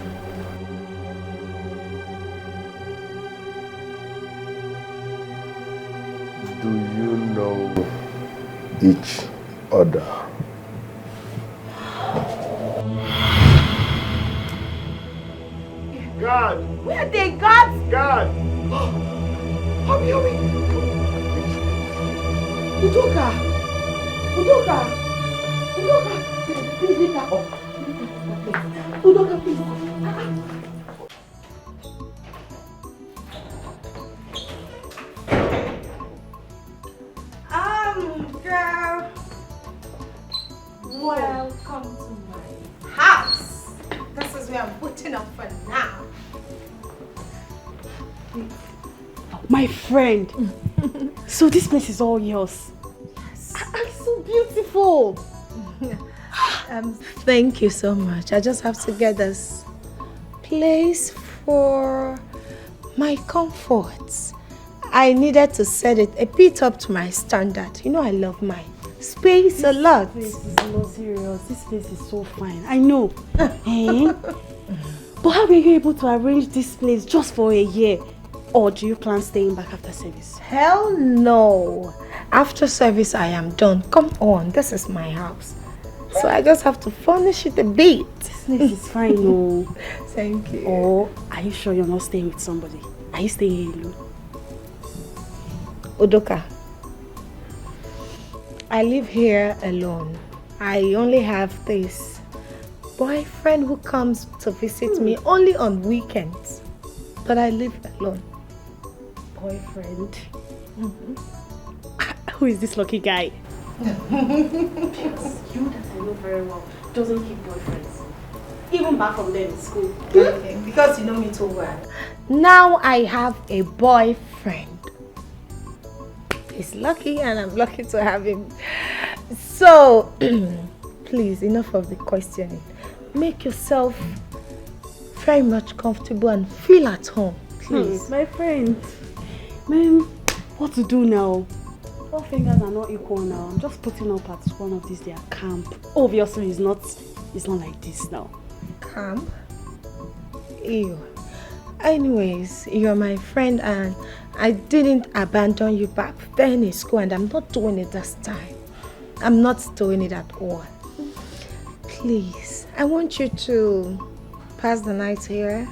Speaker 3: Do you know each other?
Speaker 10: God!
Speaker 2: Where are they, God?
Speaker 10: God!
Speaker 2: Hurry! Udoka! Please leave that up. Udoka, please. Girl.
Speaker 20: Welcome to my house. This is where I'm putting up for now.
Speaker 18: My friend. So this place is all yours.
Speaker 20: Yes.
Speaker 18: It's so beautiful.
Speaker 19: Thank you so much. I just have to get this place for my comfort. I needed to set it a bit up to my standard. You know I love my space a lot.
Speaker 20: This place is not serious. This place is so fine. I know. Eh? But how were you able to arrange this place just for a year? Or do you plan staying back after service?
Speaker 19: Hell no. After service, I am done. Come on, this is my house. So I just have to furnish it a bit.
Speaker 20: This place is fine, no.
Speaker 19: Thank you.
Speaker 20: Or are you sure you're not staying with somebody? Are you staying here alone?
Speaker 19: Udoka, I live here alone. I only have this boyfriend who comes to visit me only on weekends. But I live alone.
Speaker 20: Boyfriend? Who is this lucky guy? Because you that I know very well doesn't keep boyfriends. Even back from then in school.
Speaker 19: Okay, because you know me too well. Now I have a boyfriend. He's lucky and I'm lucky to have him. So, please, enough of the questioning. Make yourself very much comfortable and feel at home, please.
Speaker 20: My friend. Man, what to do now? All fingers are not equal now. I'm just putting up at one of these their camp. Obviously, it's not like this now.
Speaker 19: Camp? Ew. Anyways, you're my friend and I didn't abandon you back then in school and I'm not doing it this time. I'm not doing it at all. Please, I want you to pass the night here.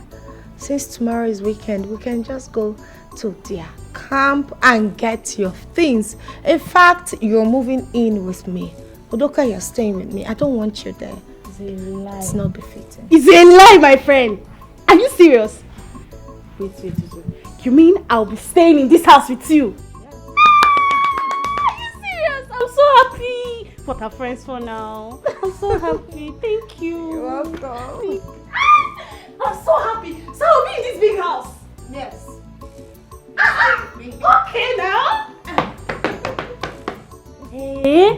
Speaker 19: Since tomorrow is weekend, we can just go to their camp and get your things. In fact, you're moving in with me. Udoka, you're staying with me. I don't want you there.
Speaker 20: It's a lie.
Speaker 19: It's not befitting.
Speaker 20: It's a lie, my friend. Are you serious? Wait. You mean I'll be staying in this house with you? Are you serious? I'm so happy. But our friends for now. I'm so happy. Thank you.
Speaker 19: You're welcome.
Speaker 20: I'm so happy. So I'll be in this big house.
Speaker 19: Yes.
Speaker 20: Okay now. Eh?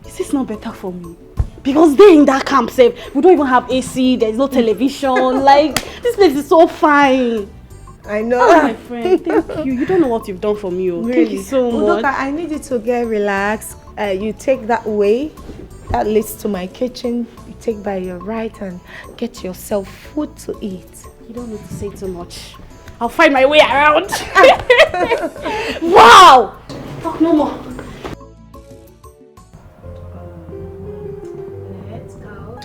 Speaker 20: Is this not better for me? Because they in that camp safe, we don't even have AC, there's no television. Like, this place is so fine.
Speaker 19: I know.
Speaker 20: Oh, my friend, thank you. You don't know what you've done for me.
Speaker 19: Really?
Speaker 20: Thank you so much.
Speaker 19: Udoka, I need you to get relaxed. You take that way. That leads to my kitchen. You take by your right and get yourself food to eat.
Speaker 20: You don't need to say too much. I'll find my way around. Wow! Talk no more.
Speaker 19: Let's go.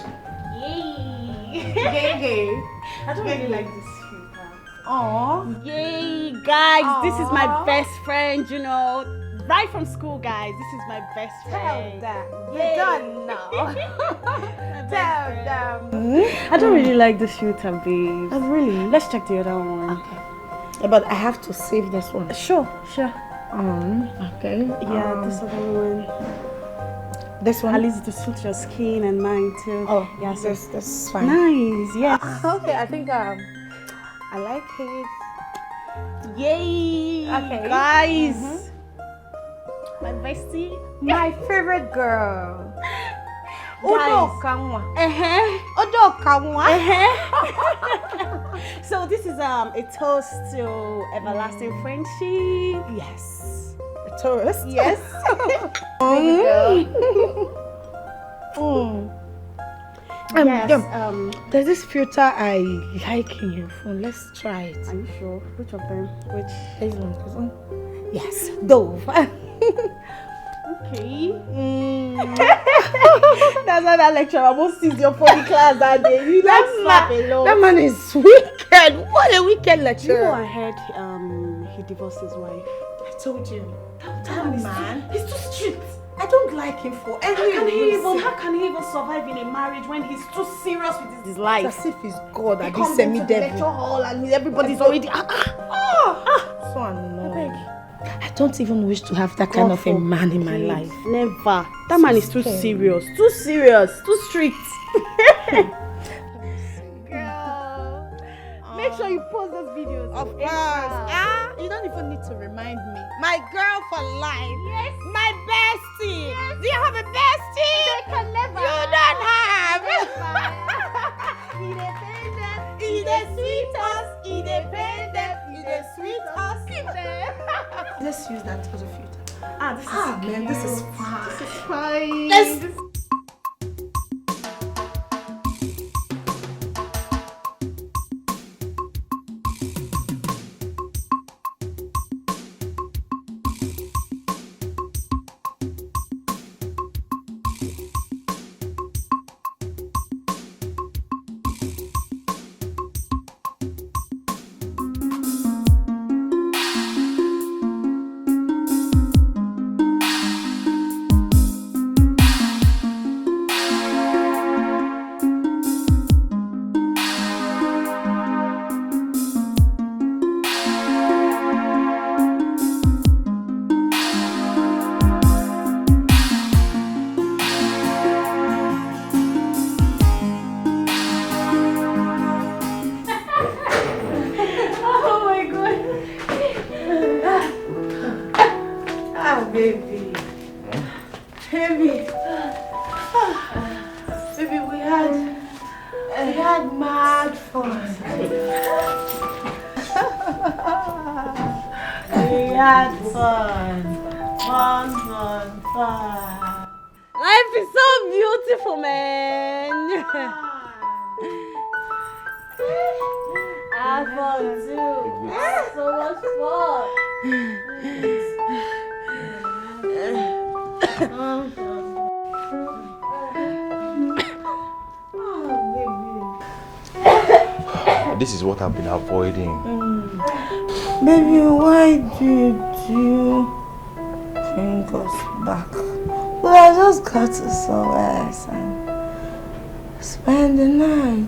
Speaker 20: Yay! I don't really like this filter.
Speaker 19: Aww.
Speaker 20: Yay, guys! This is my best friend, you know. Right from school, guys. This is my best friend.
Speaker 19: Tell them. You're done now. Tell them.
Speaker 20: I don't really like this filter, babe.
Speaker 19: Oh, really?
Speaker 20: Let's check the other one.
Speaker 19: Okay. Yeah, but I have to save this one.
Speaker 20: Sure.
Speaker 19: Okay.
Speaker 20: Yeah, this other one.
Speaker 19: This one?
Speaker 20: At least to suit your skin and mine too.
Speaker 19: Oh,
Speaker 20: yeah, so
Speaker 19: this is fine.
Speaker 20: Nice, yes.
Speaker 19: Okay, I think I like it.
Speaker 20: Yay!
Speaker 19: Okay.
Speaker 20: Guys. My bestie.
Speaker 19: My favorite girl.
Speaker 20: Odokanwa.
Speaker 19: Odokanwa.
Speaker 20: So this is a toast to everlasting friendship.
Speaker 19: Yes. A toast?
Speaker 20: Yes.
Speaker 19: There's this filter I like in your phone. Let's try it.
Speaker 20: Are you sure? Which of them? Which?
Speaker 19: This one. Yes. Dove.
Speaker 20: Okay. That's why that lecturer almost sees your phone in class that day. You like slap alone.
Speaker 19: That man is wicked. What a wicked lecturer.
Speaker 20: You know, I heard he divorced his wife.
Speaker 19: I told you.
Speaker 20: That man,
Speaker 19: he's too strict. I don't like him for anything.
Speaker 20: How can he even survive in a marriage when he's too serious with his life?
Speaker 19: It's as if he's God and he's
Speaker 20: comes into the
Speaker 19: semi-devil.
Speaker 20: lecture hall and everybody's already
Speaker 19: so annoying. I don't even wish to have that kind of a man in my life.
Speaker 20: Never. That man is too serious. Too serious. Too strict. Girl. Make sure you post those videos.
Speaker 19: Of course. You don't even need to remind me. My girl for life.
Speaker 20: Yes.
Speaker 19: My bestie.
Speaker 20: Yes.
Speaker 19: Do you have a bestie?
Speaker 20: They can never.
Speaker 19: You don't have.
Speaker 20: Let's use that as a filter.
Speaker 19: This is fine. This is fine.
Speaker 13: Yes.
Speaker 12: This is what I've been avoiding.
Speaker 2: Baby, why did you bring us back? Well, I just got to somewhere else and spend the night.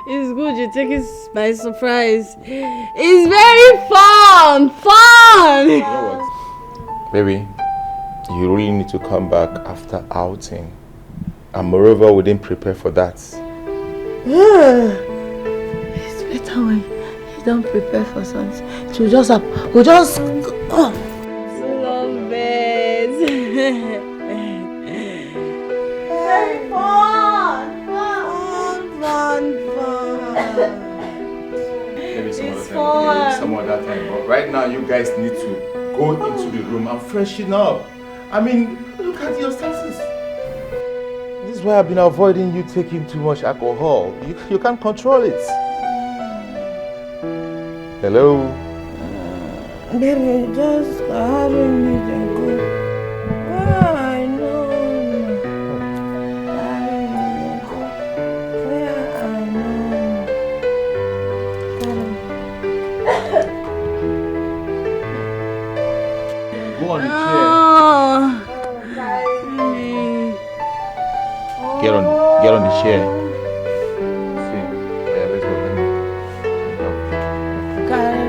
Speaker 13: It's good you take it by surprise. It's very fun! Fun!
Speaker 12: You know what? Baby, you really need to come back after outing. And moreover, we didn't prepare for that.
Speaker 2: It's better when you don't prepare for something. We'll just
Speaker 13: Love it.
Speaker 2: Very fun!
Speaker 12: Maybe some other time. But right now, you guys need to go into the room and freshen up. I mean, look at your senses. This is why I've been avoiding you taking too much alcohol. You can't control it. Hello?
Speaker 2: Baby, just carry me and go. Where I know. Carry me and go. Where I know.
Speaker 12: Go on the chair. Get on the chair. See, yeah, let's go.
Speaker 2: Carry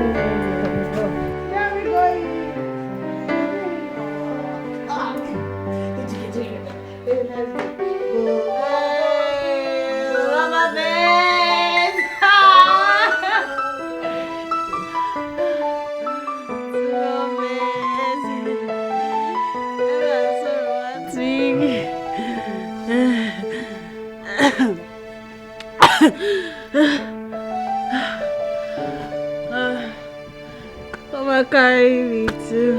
Speaker 2: me.
Speaker 13: Come on, carry me too.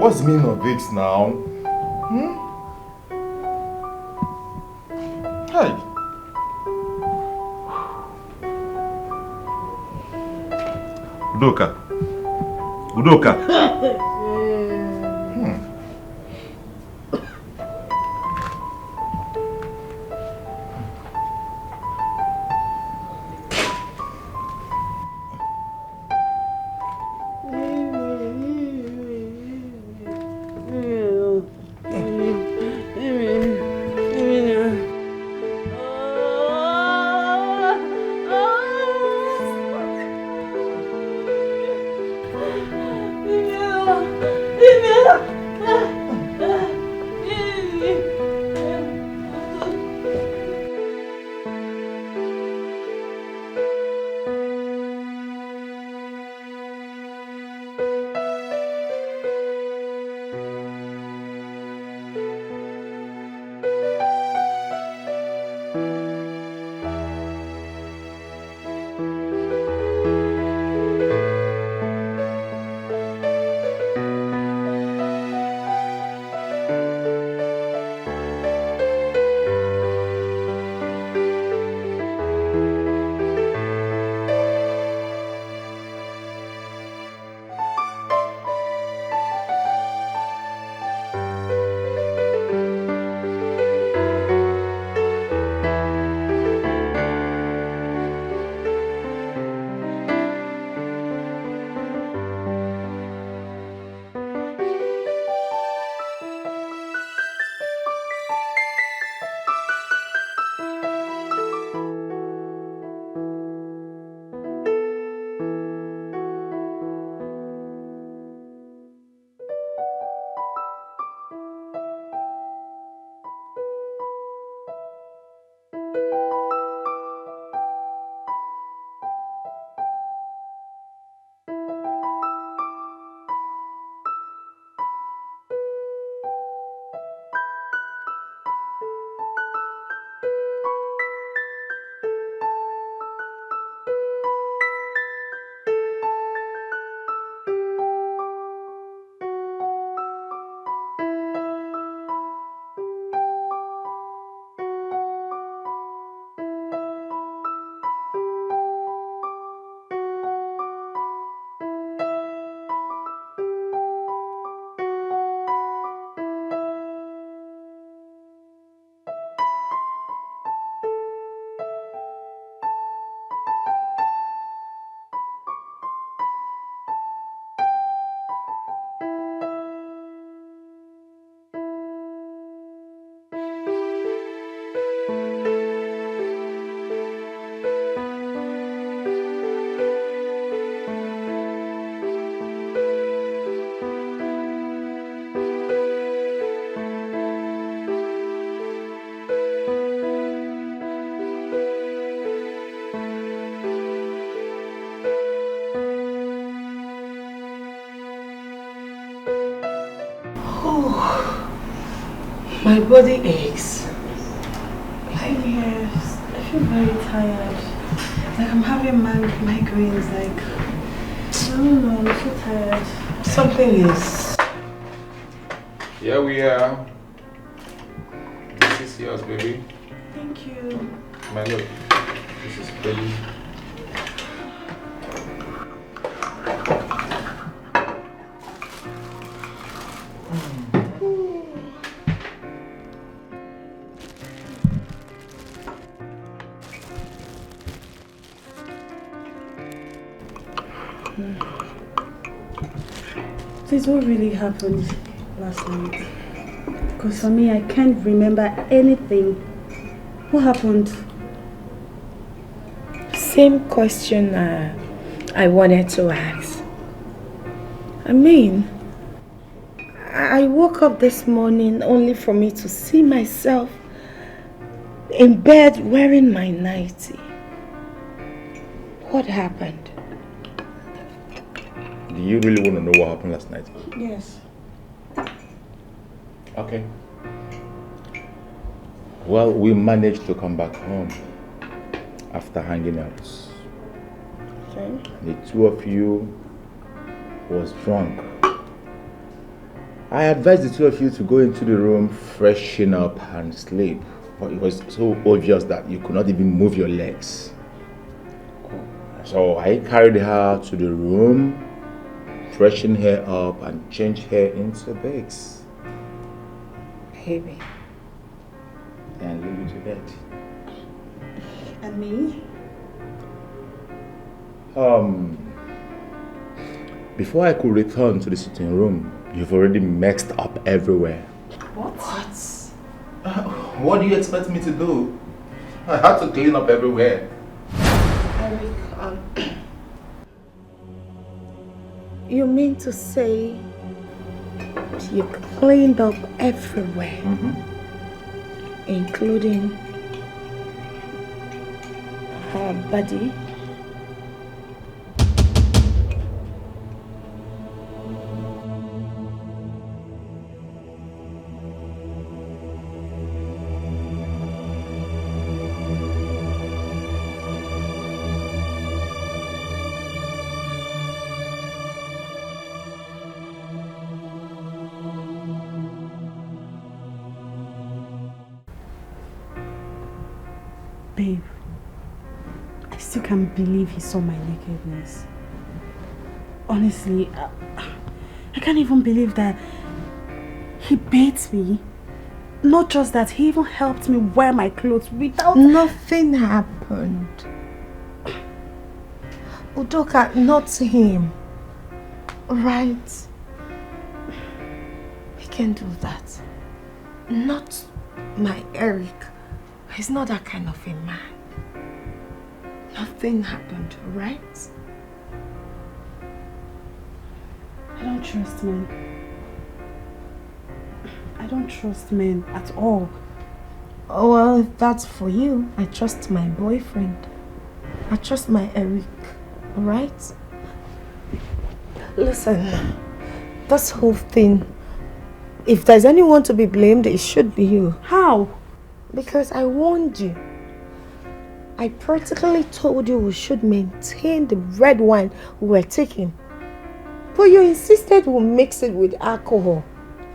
Speaker 12: What's the meaning of it now? Hey. Udoka.
Speaker 4: My body aches.
Speaker 18: Yes, I feel very tired. Like I'm having migraines, like, I don't know, I'm so tired.
Speaker 4: Something is...
Speaker 12: Here we are. This is yours, baby.
Speaker 18: Thank you.
Speaker 12: My look, this is baby.
Speaker 18: This is what really happened last night. Because for me, I can't remember anything. What happened?
Speaker 19: Same question I wanted to ask. I mean, I woke up this morning only for me to see myself in bed wearing my nightie. What happened?
Speaker 12: Do you really want to know what happened last night?
Speaker 18: Yes.
Speaker 12: Okay. Well, we managed to come back home after hanging out.
Speaker 19: Okay.
Speaker 12: The two of you was drunk. I advised the two of you to go into the room, freshen up and sleep. But it was so obvious that you could not even move your legs. So I carried her to the room, freshen her up and change her into bags.
Speaker 19: Baby.
Speaker 12: And leave you to bed.
Speaker 18: And me?
Speaker 12: Before I could return to the sitting room, you've already mixed up everywhere.
Speaker 19: What?
Speaker 12: What do you expect me to do? I had to clean up everywhere.
Speaker 19: Eric, you mean to say you cleaned up everywhere? Including her body?
Speaker 18: Babe, I still can't believe he saw my nakedness. Honestly, I can't even believe that he bathed me. Not just that, he even helped me wear my clothes without...
Speaker 19: Nothing happened. Udoka, not him. Right? He can't do that. Not my Eric. He's not that kind of a man. Nothing happened, right?
Speaker 18: I don't trust men. I don't trust men at all.
Speaker 19: Oh, well, if that's for you, I trust my boyfriend. I trust my Eric, right? Listen, this whole thing, if there's anyone to be blamed, it should be you.
Speaker 18: How?
Speaker 19: Because I warned you. I practically told you we should maintain the red wine we were taking. But you insisted we'll mix it with alcohol.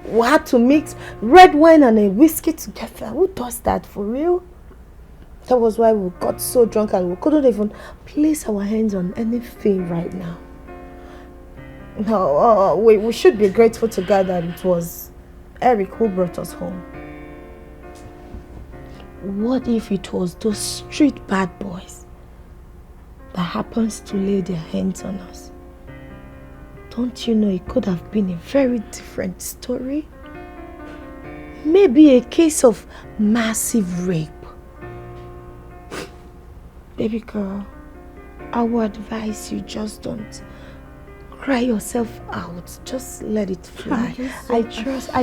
Speaker 19: We had to mix red wine and a whiskey together. Who does that for real? That was why we got so drunk and we couldn't even place our hands on anything right now. No, we should be grateful to God that it was Eric who brought us home. What if it was those street bad boys that happens to lay their hands on us? Don't you know it could have been a very different story? Maybe a case of massive rape. Baby girl, I would advise you just don't cry yourself out. Just let it fly. I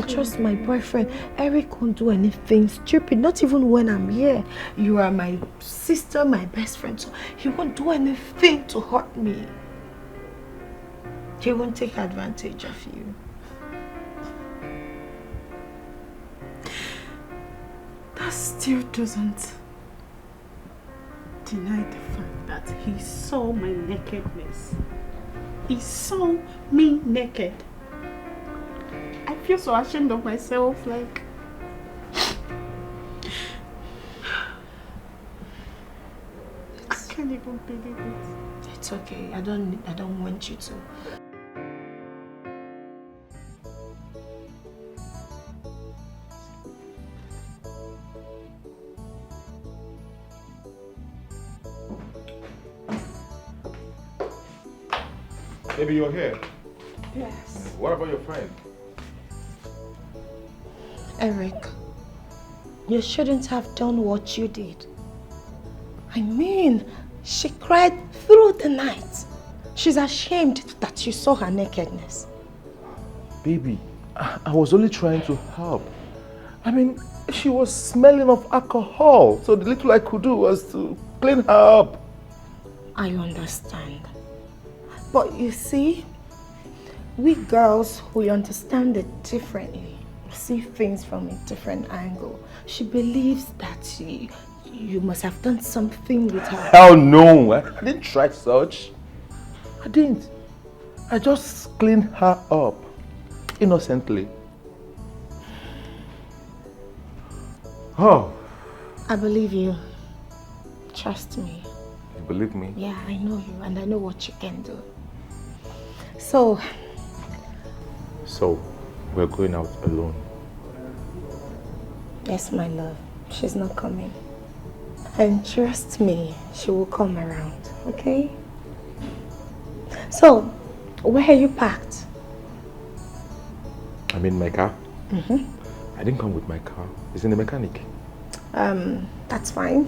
Speaker 19: trust my boyfriend. Eric won't do anything stupid, not even when I'm here. You are my sister, my best friend, so he won't do anything to hurt me. He won't take advantage of you.
Speaker 18: still doesn't deny the fact that he saw my nakedness. He saw me naked. I feel so ashamed of myself, like... I can't even believe it.
Speaker 19: It's okay. I don't want you to.
Speaker 12: Maybe you're here.
Speaker 19: Yes.
Speaker 12: What about your friend?
Speaker 19: Eric, you shouldn't have done what you did. I mean, she cried through the night. She's ashamed that you saw her nakedness.
Speaker 12: Baby, I was only trying to help. I mean, she was smelling of alcohol, so the little I could do was to clean her up.
Speaker 19: I understand. But you see, we girls, we understand it differently. We see things from a different angle. She believes that you must have done something with her.
Speaker 12: Hell no, I didn't try such. I didn't. I just cleaned her up, innocently. Oh.
Speaker 19: I believe you. Trust me.
Speaker 12: You believe me?
Speaker 19: Yeah, I know you and I know what you can do. So,
Speaker 12: we're going out alone.
Speaker 19: Yes, my love. She's not coming. And trust me, she will come around, okay? So, where are you parked?
Speaker 12: I'm in my car.
Speaker 19: Mm-hmm.
Speaker 12: I didn't come with my car. It's in the mechanic.
Speaker 19: That's fine.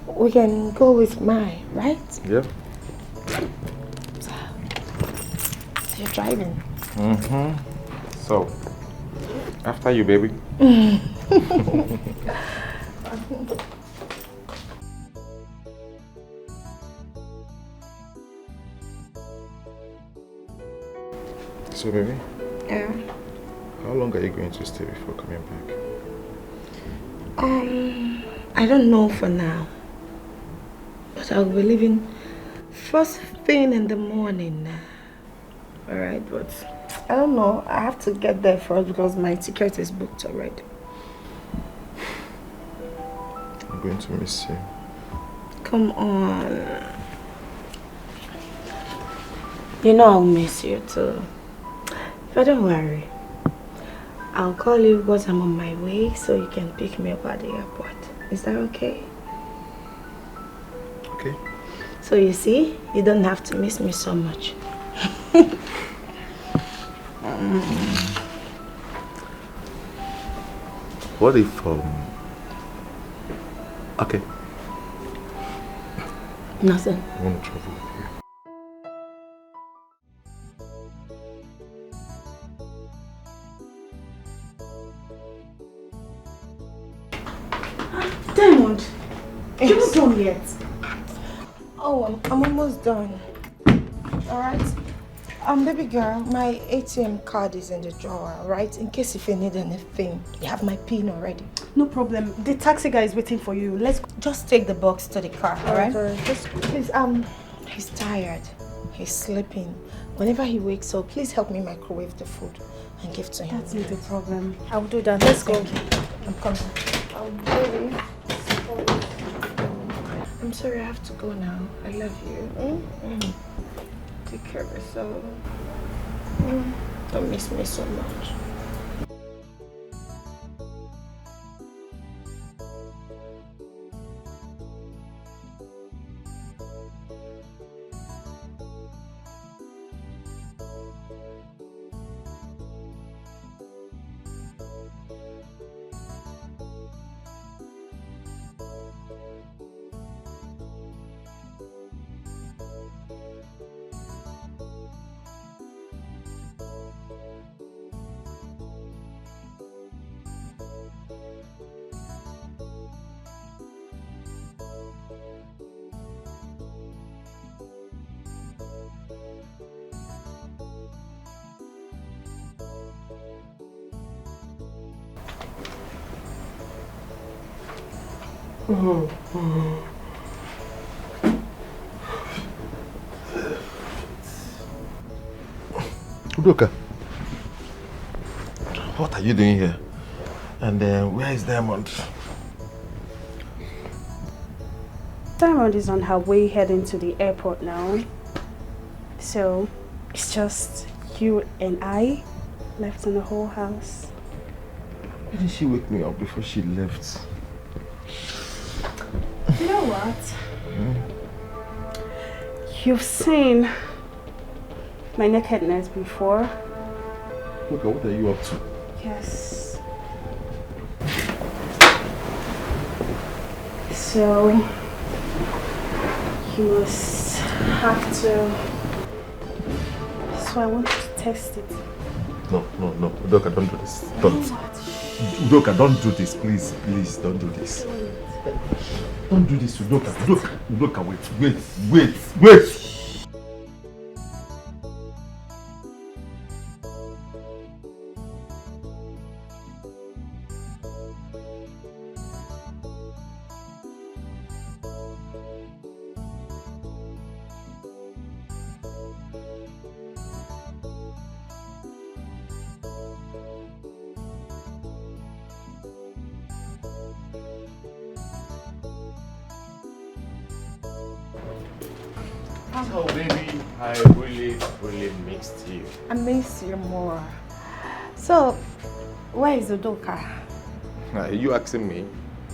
Speaker 19: We can go with mine, right?
Speaker 12: Yeah.
Speaker 19: So you're driving.
Speaker 12: Mm-hmm. So, after you, baby. So, baby?
Speaker 19: Yeah.
Speaker 12: How long are you going to stay before coming back?
Speaker 19: I don't know for now. But I'll be leaving first thing in the morning. Alright, but I don't know. I have to get there first because my ticket is booked already.
Speaker 12: I'm going to miss you.
Speaker 19: Come on. You know I'll miss you too. But don't worry. I'll call you because I'm on my way so you can pick me up at the airport. Is that okay?
Speaker 12: Okay.
Speaker 19: So you see, you don't have to miss me so much.
Speaker 12: What if, okay.
Speaker 19: Nothing.
Speaker 12: I want to travel with you.
Speaker 18: Diamond, you're not done yet.
Speaker 19: Oh, I'm almost done. Alright? Baby girl, my ATM card is in the drawer, right? In case if you need anything, you have my PIN already.
Speaker 18: No problem. The taxi guy is waiting for you. Let's
Speaker 19: just take the box to the car, alright?
Speaker 18: Just please,
Speaker 19: he's tired. He's sleeping. Whenever he wakes up, please help me microwave the food and give to him.
Speaker 18: That's not a problem.
Speaker 19: I'll do that. Let's go. I'm coming. Baby. I'm sorry, I have to go now. I love you. Take care of yourself. Don't miss me so much.
Speaker 12: Udoka, what are you doing here? And where is Diamond?
Speaker 18: Diamond is on her way heading to the airport now. So it's just you and I left in the whole house.
Speaker 12: Why didn't she wake me up before she left?
Speaker 18: You know what? You've seen my nakedness before.
Speaker 12: Look, what are you up to?
Speaker 18: Yes. So you must have to. So I want you to test it.
Speaker 12: No. Udoka, don't do this. Don't. Udoka, don't do this. Please, don't do this. Don't do this, Udoka. Udoka, wait.
Speaker 21: So baby, I really missed you.
Speaker 19: I miss you more. So, where is Udoka?
Speaker 12: Are you asking me?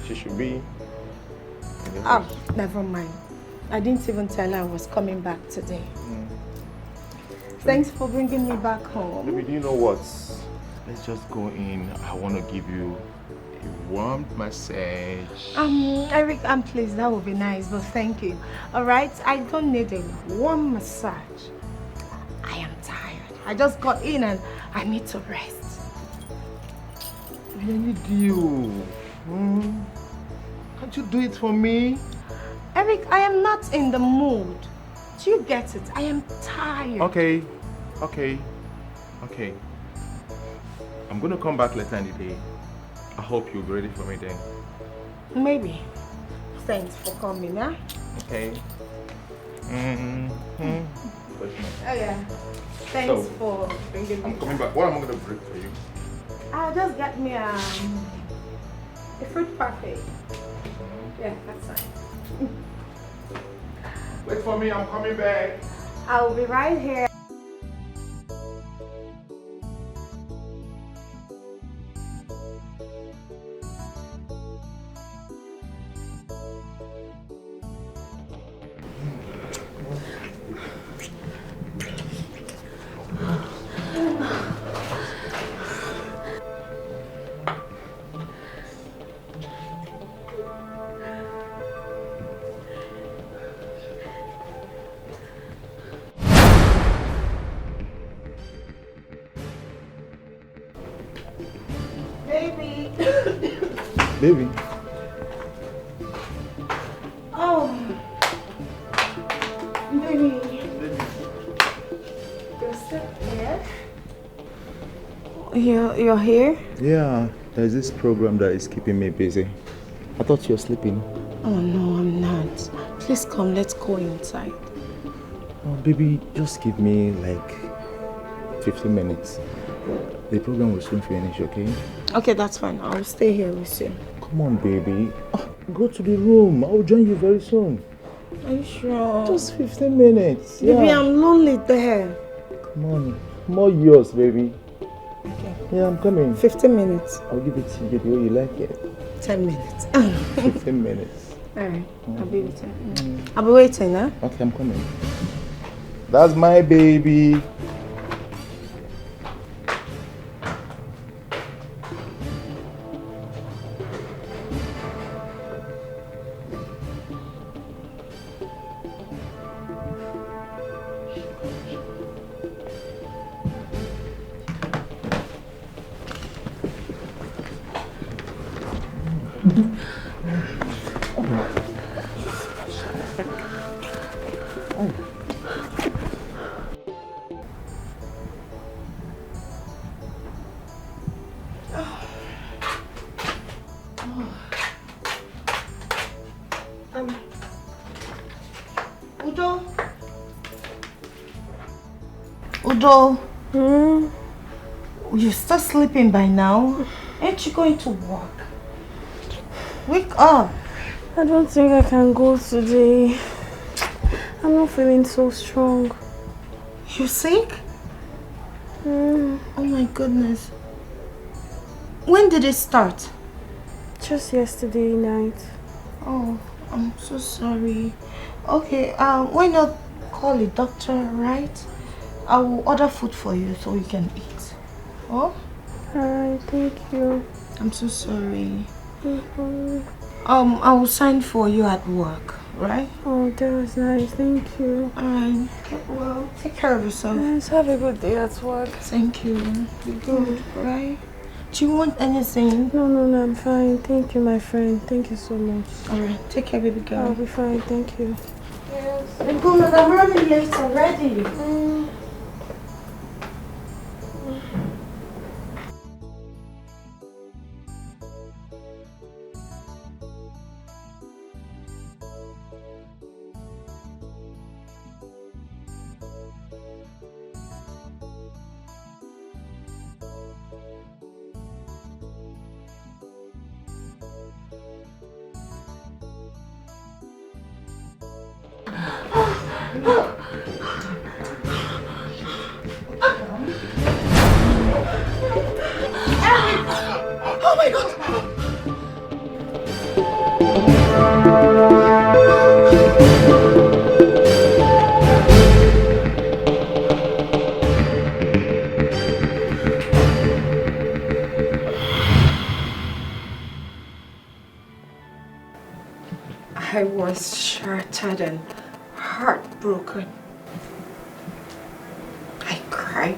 Speaker 12: She should be.
Speaker 19: Oh, never mind. I didn't even tell her I was coming back today. Thanks for bringing me back home.
Speaker 12: Baby, do you know what? Let's just go in. I want to give you a warm massage.
Speaker 19: Eric, please, that would be nice, but thank you. All right, I don't need a warm massage. I am tired. I just got in and I need to rest.
Speaker 12: I need you. Can't you do it for me?
Speaker 19: Eric, I am not in the mood. Do you get it? I am tired.
Speaker 12: Okay. I'm going to come back later in the day. I hope you'll be ready for me then.
Speaker 19: Maybe. Thanks for coming, huh?
Speaker 12: Okay.
Speaker 19: Oh yeah. Thanks for bringing me.
Speaker 12: I'm coming back. What am I going to bring for you?
Speaker 19: I'll just get me a fruit parfait. Yeah, that's fine.
Speaker 12: Wait for me, I'm coming back.
Speaker 19: I'll be right here.
Speaker 12: Baby.
Speaker 19: Oh, baby. You're still here? You're here?
Speaker 12: Yeah, there's this program that is keeping me busy. I thought you were sleeping.
Speaker 19: Oh no, I'm not. Please come, let's go inside.
Speaker 12: Oh, baby, just give me like 15 minutes. The program will soon finish, okay?
Speaker 19: Okay, that's fine. I'll stay here with you.
Speaker 12: Come on, baby. Go to the room. I'll join you very soon.
Speaker 19: Are you sure?
Speaker 12: Just 15 minutes.
Speaker 19: Baby,
Speaker 12: yeah.
Speaker 19: I'm lonely there.
Speaker 12: Come on. More yours, baby.
Speaker 19: Okay.
Speaker 12: Yeah, I'm coming.
Speaker 19: 15 minutes.
Speaker 12: I'll give it to you the way you like it.
Speaker 19: 10 minutes.
Speaker 12: 15 minutes.
Speaker 19: Alright, I'll be with you. I'll be waiting, huh?
Speaker 12: Okay, I'm coming. That's my baby.
Speaker 19: Udo. Udo. You're still sleeping by now? Ain't you going to work? Wake up.
Speaker 13: I don't think I can go today. I'm not feeling so strong.
Speaker 19: You sick? Oh my goodness. When did it start?
Speaker 13: Just yesterday night.
Speaker 19: Oh, I'm so sorry. Okay, why not call a doctor, right? I will order food for you so you can eat. Oh?
Speaker 13: Alright, thank you.
Speaker 19: I'm so sorry. I will sign for you at work, right?
Speaker 13: Oh, that was nice. Thank you.
Speaker 19: Alright. Well, take care of yourself.
Speaker 13: Yes, have a good day at work.
Speaker 19: Thank you. Be good, right? Do you want anything?
Speaker 13: No, I'm fine. Thank you, my friend. Thank you so much.
Speaker 19: Alright, take care, baby girl.
Speaker 13: I'll be fine. Thank you.
Speaker 19: Yes. I'm good. I'm running late already. Oh my God! I was shattered and heartbroken. I cried.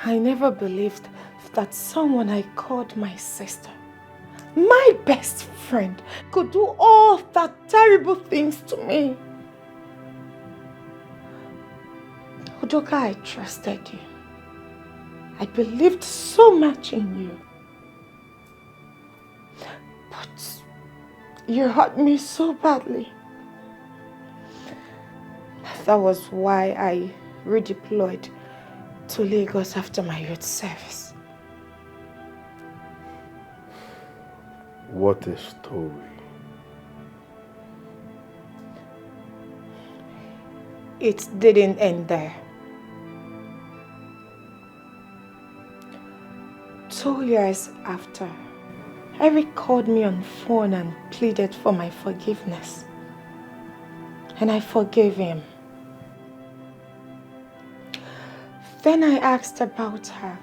Speaker 19: I never believed that someone I called my sister, my best friend, could do all that terrible things to me. Udoka, I trusted you. I believed so much in you. But you hurt me so badly. That was why I redeployed to Lagos after my youth service.
Speaker 3: What a story.
Speaker 19: It didn't end there. 2 years after, Eric called me on phone and pleaded for my forgiveness. And I forgave him. Then I asked about her.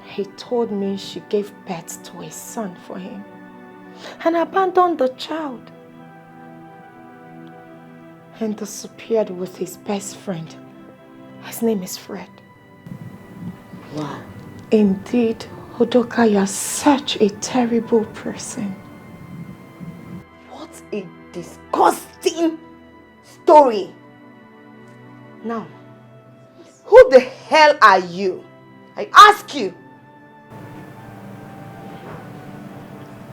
Speaker 19: He told me she gave birth to a son for him and abandoned the child and disappeared with his best friend. His name is Fred.
Speaker 4: Wow.
Speaker 19: Indeed, Udoka, you are such a terrible person.
Speaker 2: What a disgusting story. Now, who the hell are you? I ask you.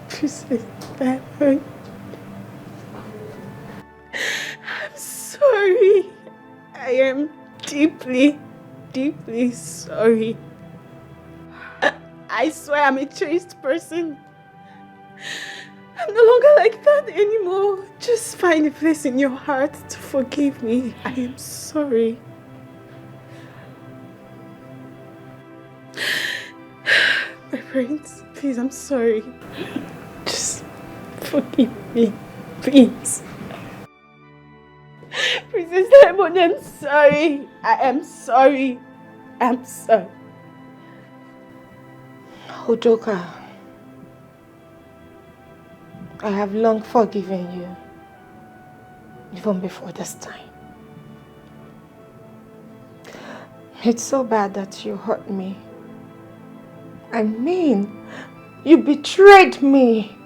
Speaker 19: Princess Diamond. I'm sorry. I am deeply, deeply sorry. I swear I'm a changed person. I'm no longer like that anymore. Just find a place in your heart to forgive me. I am sorry. My friends, please, I'm sorry. Just forgive me, please. Princess Diamond, I'm sorry. I am sorry. I'm sorry. Udoka, I have long forgiven you, even before this time. It's so bad that you hurt me. I mean, you betrayed me.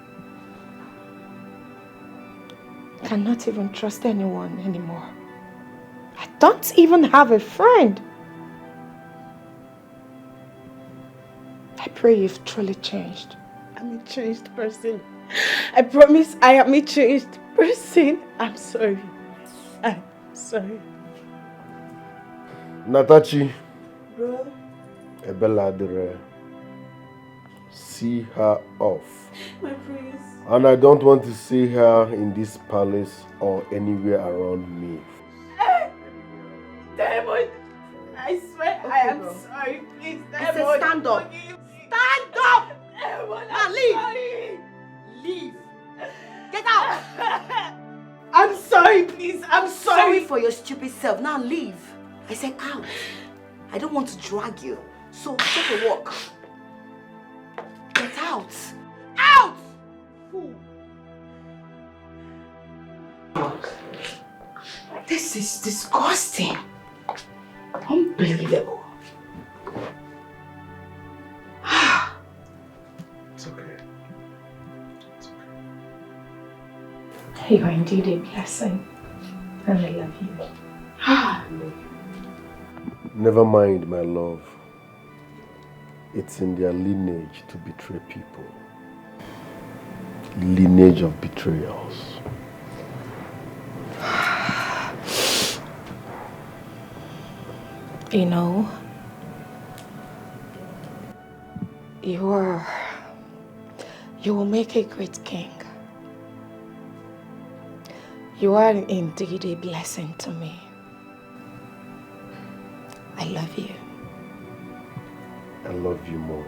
Speaker 19: I cannot even trust anyone anymore. I don't even have a friend. I pray you've truly changed. I'm a changed person. I promise I am a changed
Speaker 18: person. I'm sorry. I'm sorry.
Speaker 3: Natachi.
Speaker 18: Bro.
Speaker 3: Ebeladere. See her off.
Speaker 18: My prince.
Speaker 3: And I don't want to see her in this palace or anywhere around me.
Speaker 18: Diamond, I swear I am sorry. Please, Diamond.
Speaker 2: I said stand up. Stand up! Now leave! Leave! Get out!
Speaker 18: I'm sorry, please. I'm sorry.
Speaker 2: Sorry for your stupid self. Now leave. I said out. I don't want to drag you. So take a walk. Get out! Out! Fool! This is disgusting. Unbelievable.
Speaker 3: It's okay.
Speaker 20: You are indeed a blessing. And I love you.
Speaker 3: Never mind, my love. It's in their lineage to betray people. Lineage of betrayals.
Speaker 20: You know, you will make a great king. You are indeed a blessing to me. I love you.
Speaker 3: I love you more.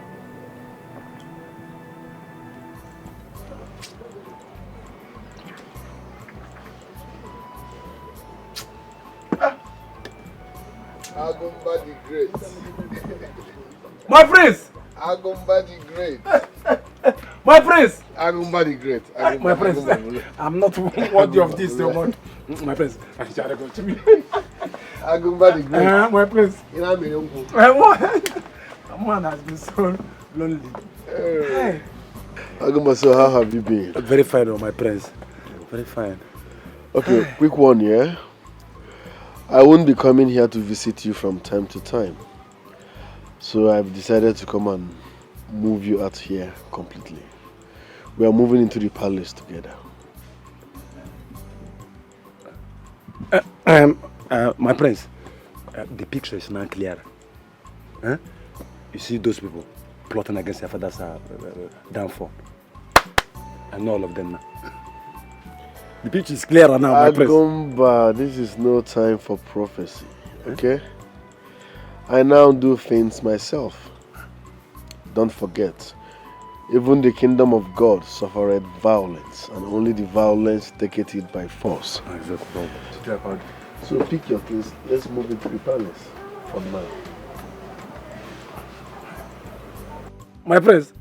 Speaker 10: Agumba the Great.
Speaker 11: My prince!
Speaker 10: Agumba the Great.
Speaker 11: My prince!
Speaker 10: Agumba the Great. Agumba,
Speaker 11: My prince,
Speaker 10: Agumba.
Speaker 11: I'm not worthy of this so much. My prince, I shall go to me.
Speaker 10: Agumba the Great.
Speaker 11: My prince.
Speaker 10: You know me, uncle.
Speaker 11: A man has been so lonely. Hey.
Speaker 3: Agumba, so how have you been?
Speaker 11: Very fine, oh, my prince. Very fine.
Speaker 3: Okay, quick one, yeah? I won't be coming here to visit you from time to time. So I've decided to come and move you out here completely. We are moving into the palace together.
Speaker 11: My prince, the picture is now clear. Huh? You see those people plotting against your father's downfall. I know all of them now. The picture is clearer now, my prince.
Speaker 3: Agumba, this is no time for prophecy, okay? I now do things myself. Don't forget, even the kingdom of God suffered violence, and only the violence taketh it by force. So pick your things, let's move into the palace for now.
Speaker 11: My prince,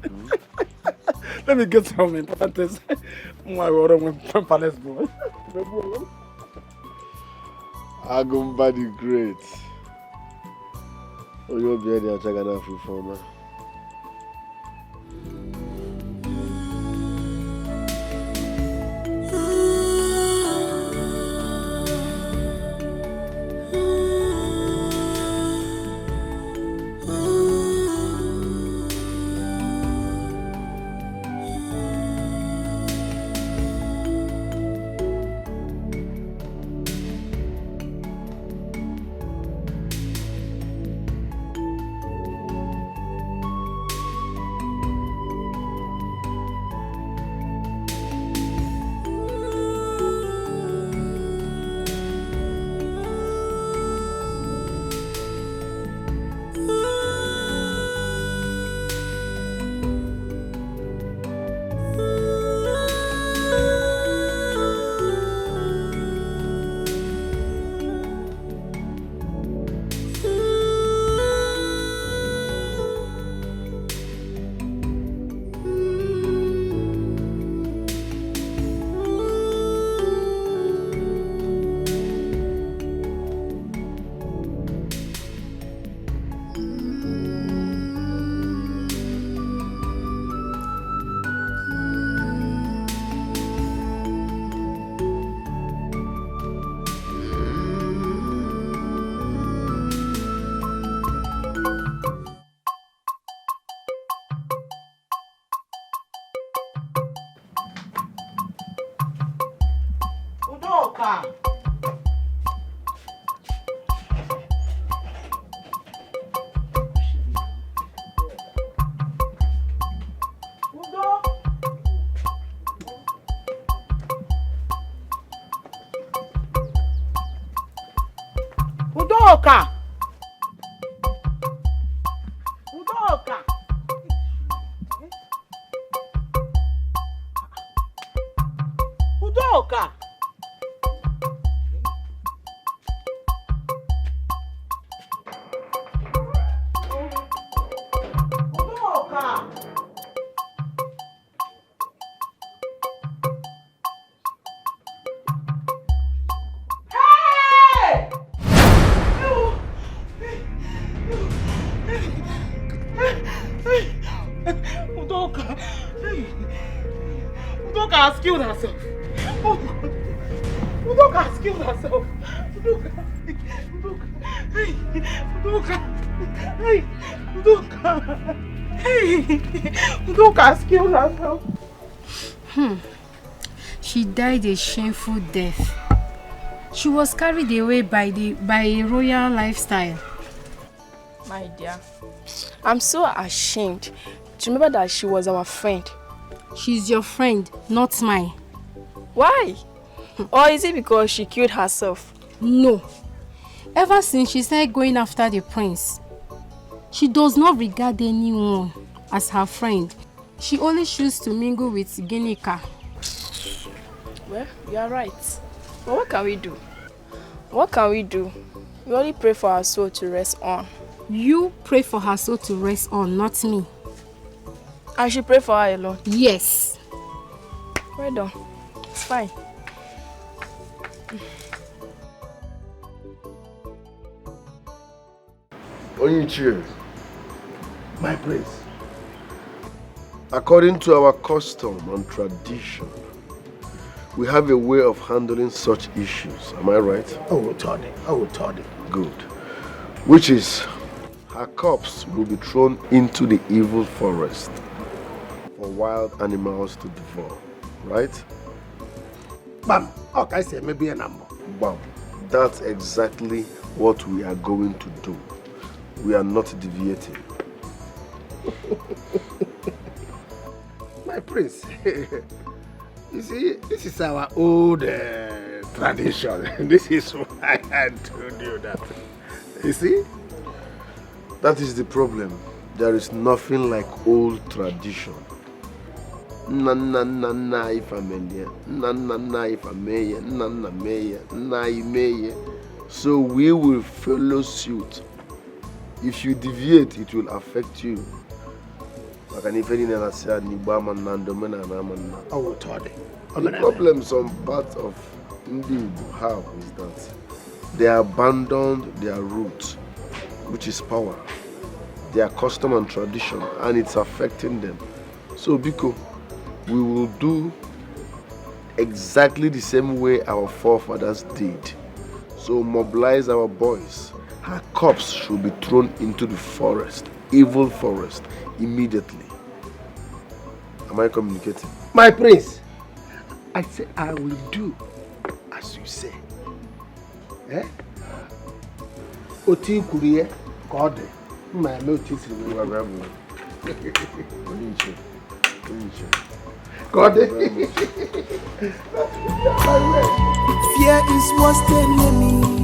Speaker 11: let me get some important things. My palace boy.
Speaker 3: Agumba the Great. Oh, you'll be there, Chagana free for now.
Speaker 4: Udoka! Udoka! Udoka! Udoka! Udoka! Hey! Udoka! Udoka has killed herself. Udoka has killed herself. Udoka! Udoka! Hey! Udoka! Hey! Udoka has killed herself.
Speaker 13: She died a shameful death. She was carried away by a royal lifestyle.
Speaker 15: My dear, I'm so ashamed to remember that she was our friend.
Speaker 13: She's your friend, not mine.
Speaker 15: Why? Or is it because she killed herself?
Speaker 13: No. Ever since she started going after the prince, she does not regard anyone as her friend. She only chooses to mingle with Ginika.
Speaker 15: Well, you are right. But what can we do? What can we do? We only pray for her soul to rest on.
Speaker 13: You pray for her soul to rest on, not me.
Speaker 15: I should pray for her alone?
Speaker 13: Yes.
Speaker 15: Well done. It's fine.
Speaker 3: Onyichie, my prince. According to our custom and tradition, we have a way of handling such issues. Am I right?
Speaker 16: Oh, Toddy. Oh, Toddy.
Speaker 3: Good. Which is, her corpse will be thrown into the evil forest for wild animals to devour. Right?
Speaker 16: Bam. Okay, I say maybe a number.
Speaker 3: Bam. That's exactly what we are going to do. We are not deviating.
Speaker 16: My prince, you see, this is our old tradition. This is why I told you that. You see?
Speaker 3: That is the problem. There is nothing like old tradition. Na na na na ifamilia, na na na ifamilia, na na meya, na imeya. So we will follow suit. If you deviate, it will affect you. The problem some parts of Nollywood have is that they abandoned their roots, which is power, their custom and tradition, and it's affecting them. So, Biko, we will do exactly the same way our forefathers did. So, mobilize our boys. Her corpse should be thrown into the forest, evil forest, immediately. Am I communicating?
Speaker 16: My prince, I say I will do as you say. Eh? Oti kuriye, God, my notice you are rebel. God,
Speaker 8: fear is worse than enemy.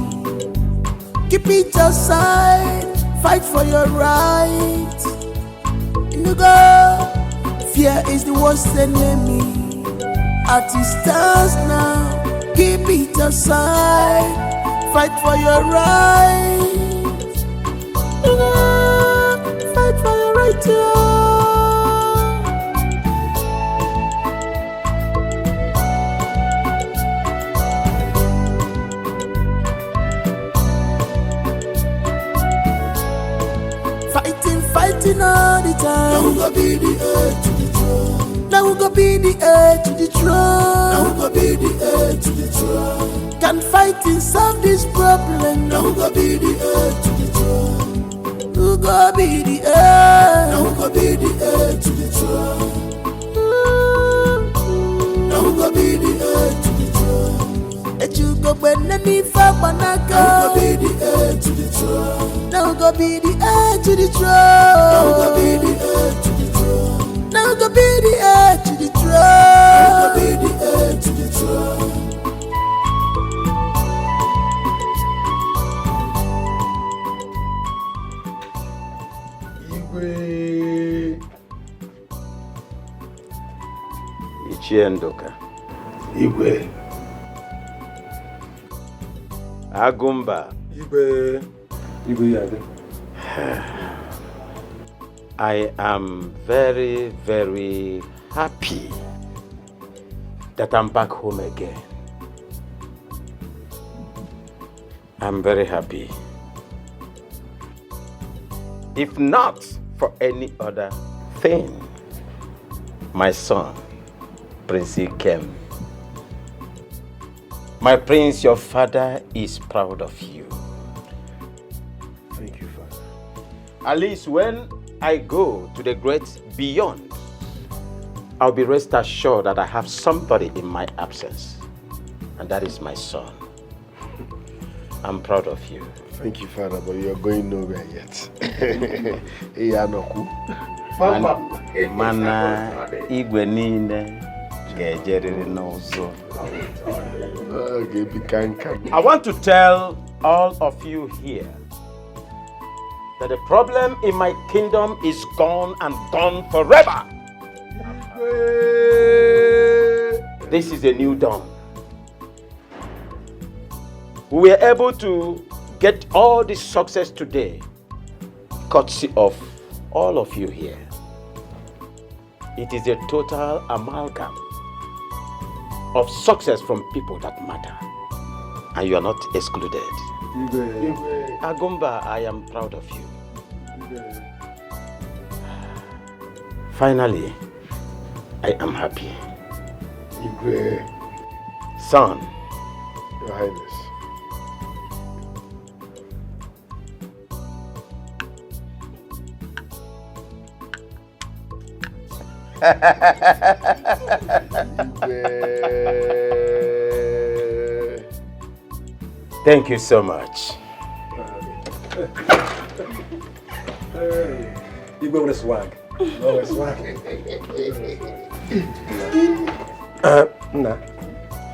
Speaker 8: Keep it aside, fight for your right. You go, fear is the worst enemy. At it stands now, keep it aside, fight for your right. You go, fight for your right. Yeah. Fighting all the time. Now who go be the heir to the throne? Now who go be the heir to the throne? Now who go be the heir to the throne? Can fighting solve this problem? Now who go be the heir to the throne? Who go be the heir? Now who go be the heir to the throne? Now who go be the heir to the throne? go any far banaka. Now go be the heir to the throne. Now go be the heir to the throne. Now go be the heir to the throne. Now go be the heir to the throne. Now go be the heir to the throne.
Speaker 6: Chiendoka.
Speaker 3: Igwe.
Speaker 6: Agumba.
Speaker 11: Igwe. Igwe Yade.
Speaker 6: I am very, very happy that I'm back home again. I'm very happy. If not for any other thing, my son, Prince Ikem. My prince, your father is proud of you.
Speaker 3: Thank you, Father.
Speaker 6: At least when I go to the great beyond, I'll be rest assured that I have somebody in my absence, and that is my son. I'm proud of you.
Speaker 3: Thank you, Father, but you're going nowhere yet.
Speaker 6: Mana igwe niile ga-ejerịrị n'ụzọ. I want to tell all of you here that the problem in my kingdom is gone and gone forever. This is a new dawn. We were able to get all this success today, courtesy of all of you here. It is a total amalgam of success from people that matter, and you are not excluded. Agumba, I am proud of you. Finally, I am happy. Son,
Speaker 3: Your Highness.
Speaker 6: Thank you so much.
Speaker 11: You go with a swag. No swag. Nah.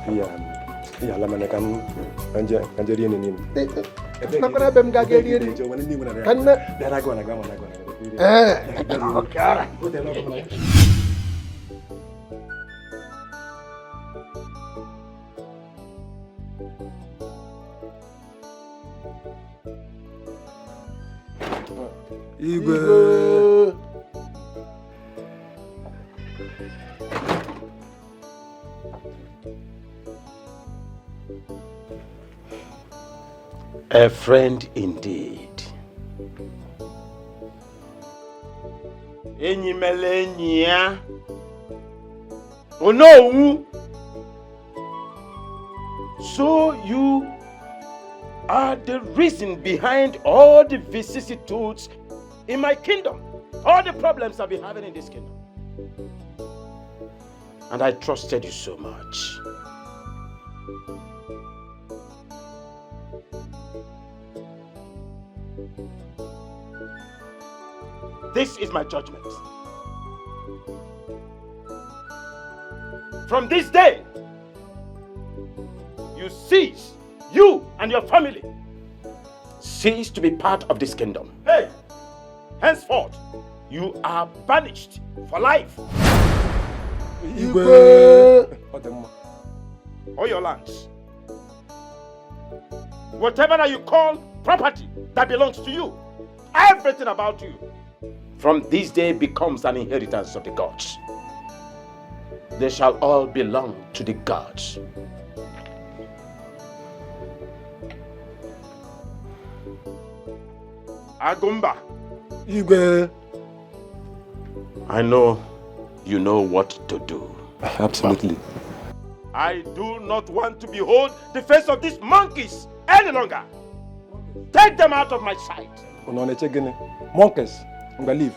Speaker 11: Yeah, lamanakam Nigerian in him.
Speaker 3: Nakarabem Gagarian.
Speaker 11: Igwe.
Speaker 6: A friend indeed. Enyimelenya. Onowu. So you are the reason behind all the vicissitudes in my kingdom. All the problems I've been having in this kingdom. And I trusted you so much. This is my judgment. From this day, you and your family cease to be part of this kingdom. Hey! Henceforth, you are banished for life. All your lands. Whatever that you call property that belongs to you, everything about you, from this day becomes an inheritance of the gods. They shall all belong to the gods. Agumba.
Speaker 11: Igwe.
Speaker 6: I know you know what to do.
Speaker 11: Absolutely.
Speaker 6: I do not want to behold the face of these monkeys any longer. Take them out of my sight.
Speaker 11: Monkeys. I'm going to leave.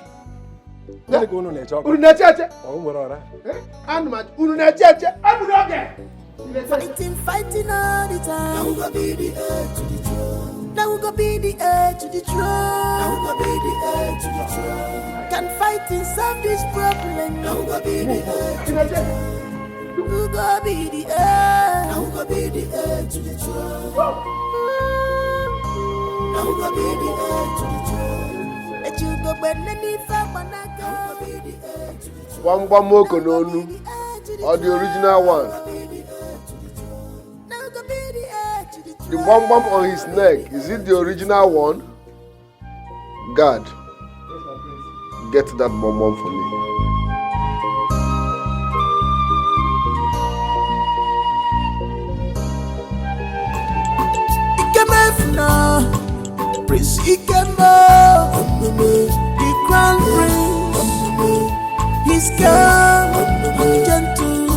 Speaker 8: Fighting all the time. Now we gonna be the heir to the throne. Now we gonna be the heir to the throne. Now we gonna be the heir to the throne. Can fighting solve this problem? Now we gonna be the heir to the throne. We gonna be the heir. Now we gonna be the heir to the throne. Now we gonna be the heir to the throne. Let you go when any famanaga. Now we gonna be the heir to the throne.
Speaker 3: One more kononu, or the original one. The bum on his neck, is it the original one? God, get that bum for me.
Speaker 8: Ikemefna, Prince Ikemo, the crown prince, he's calm, gentle,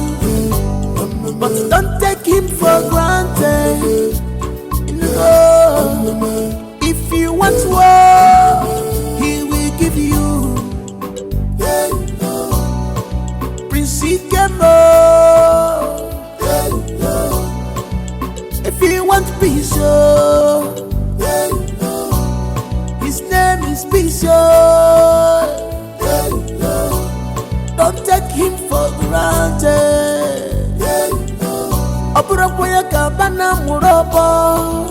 Speaker 8: but don't take him for granted. If you want war, he will give you. Prince Ikemo. If you want peace, his name is peace. Don't take him for granted. Abura kwaya kabana murobo.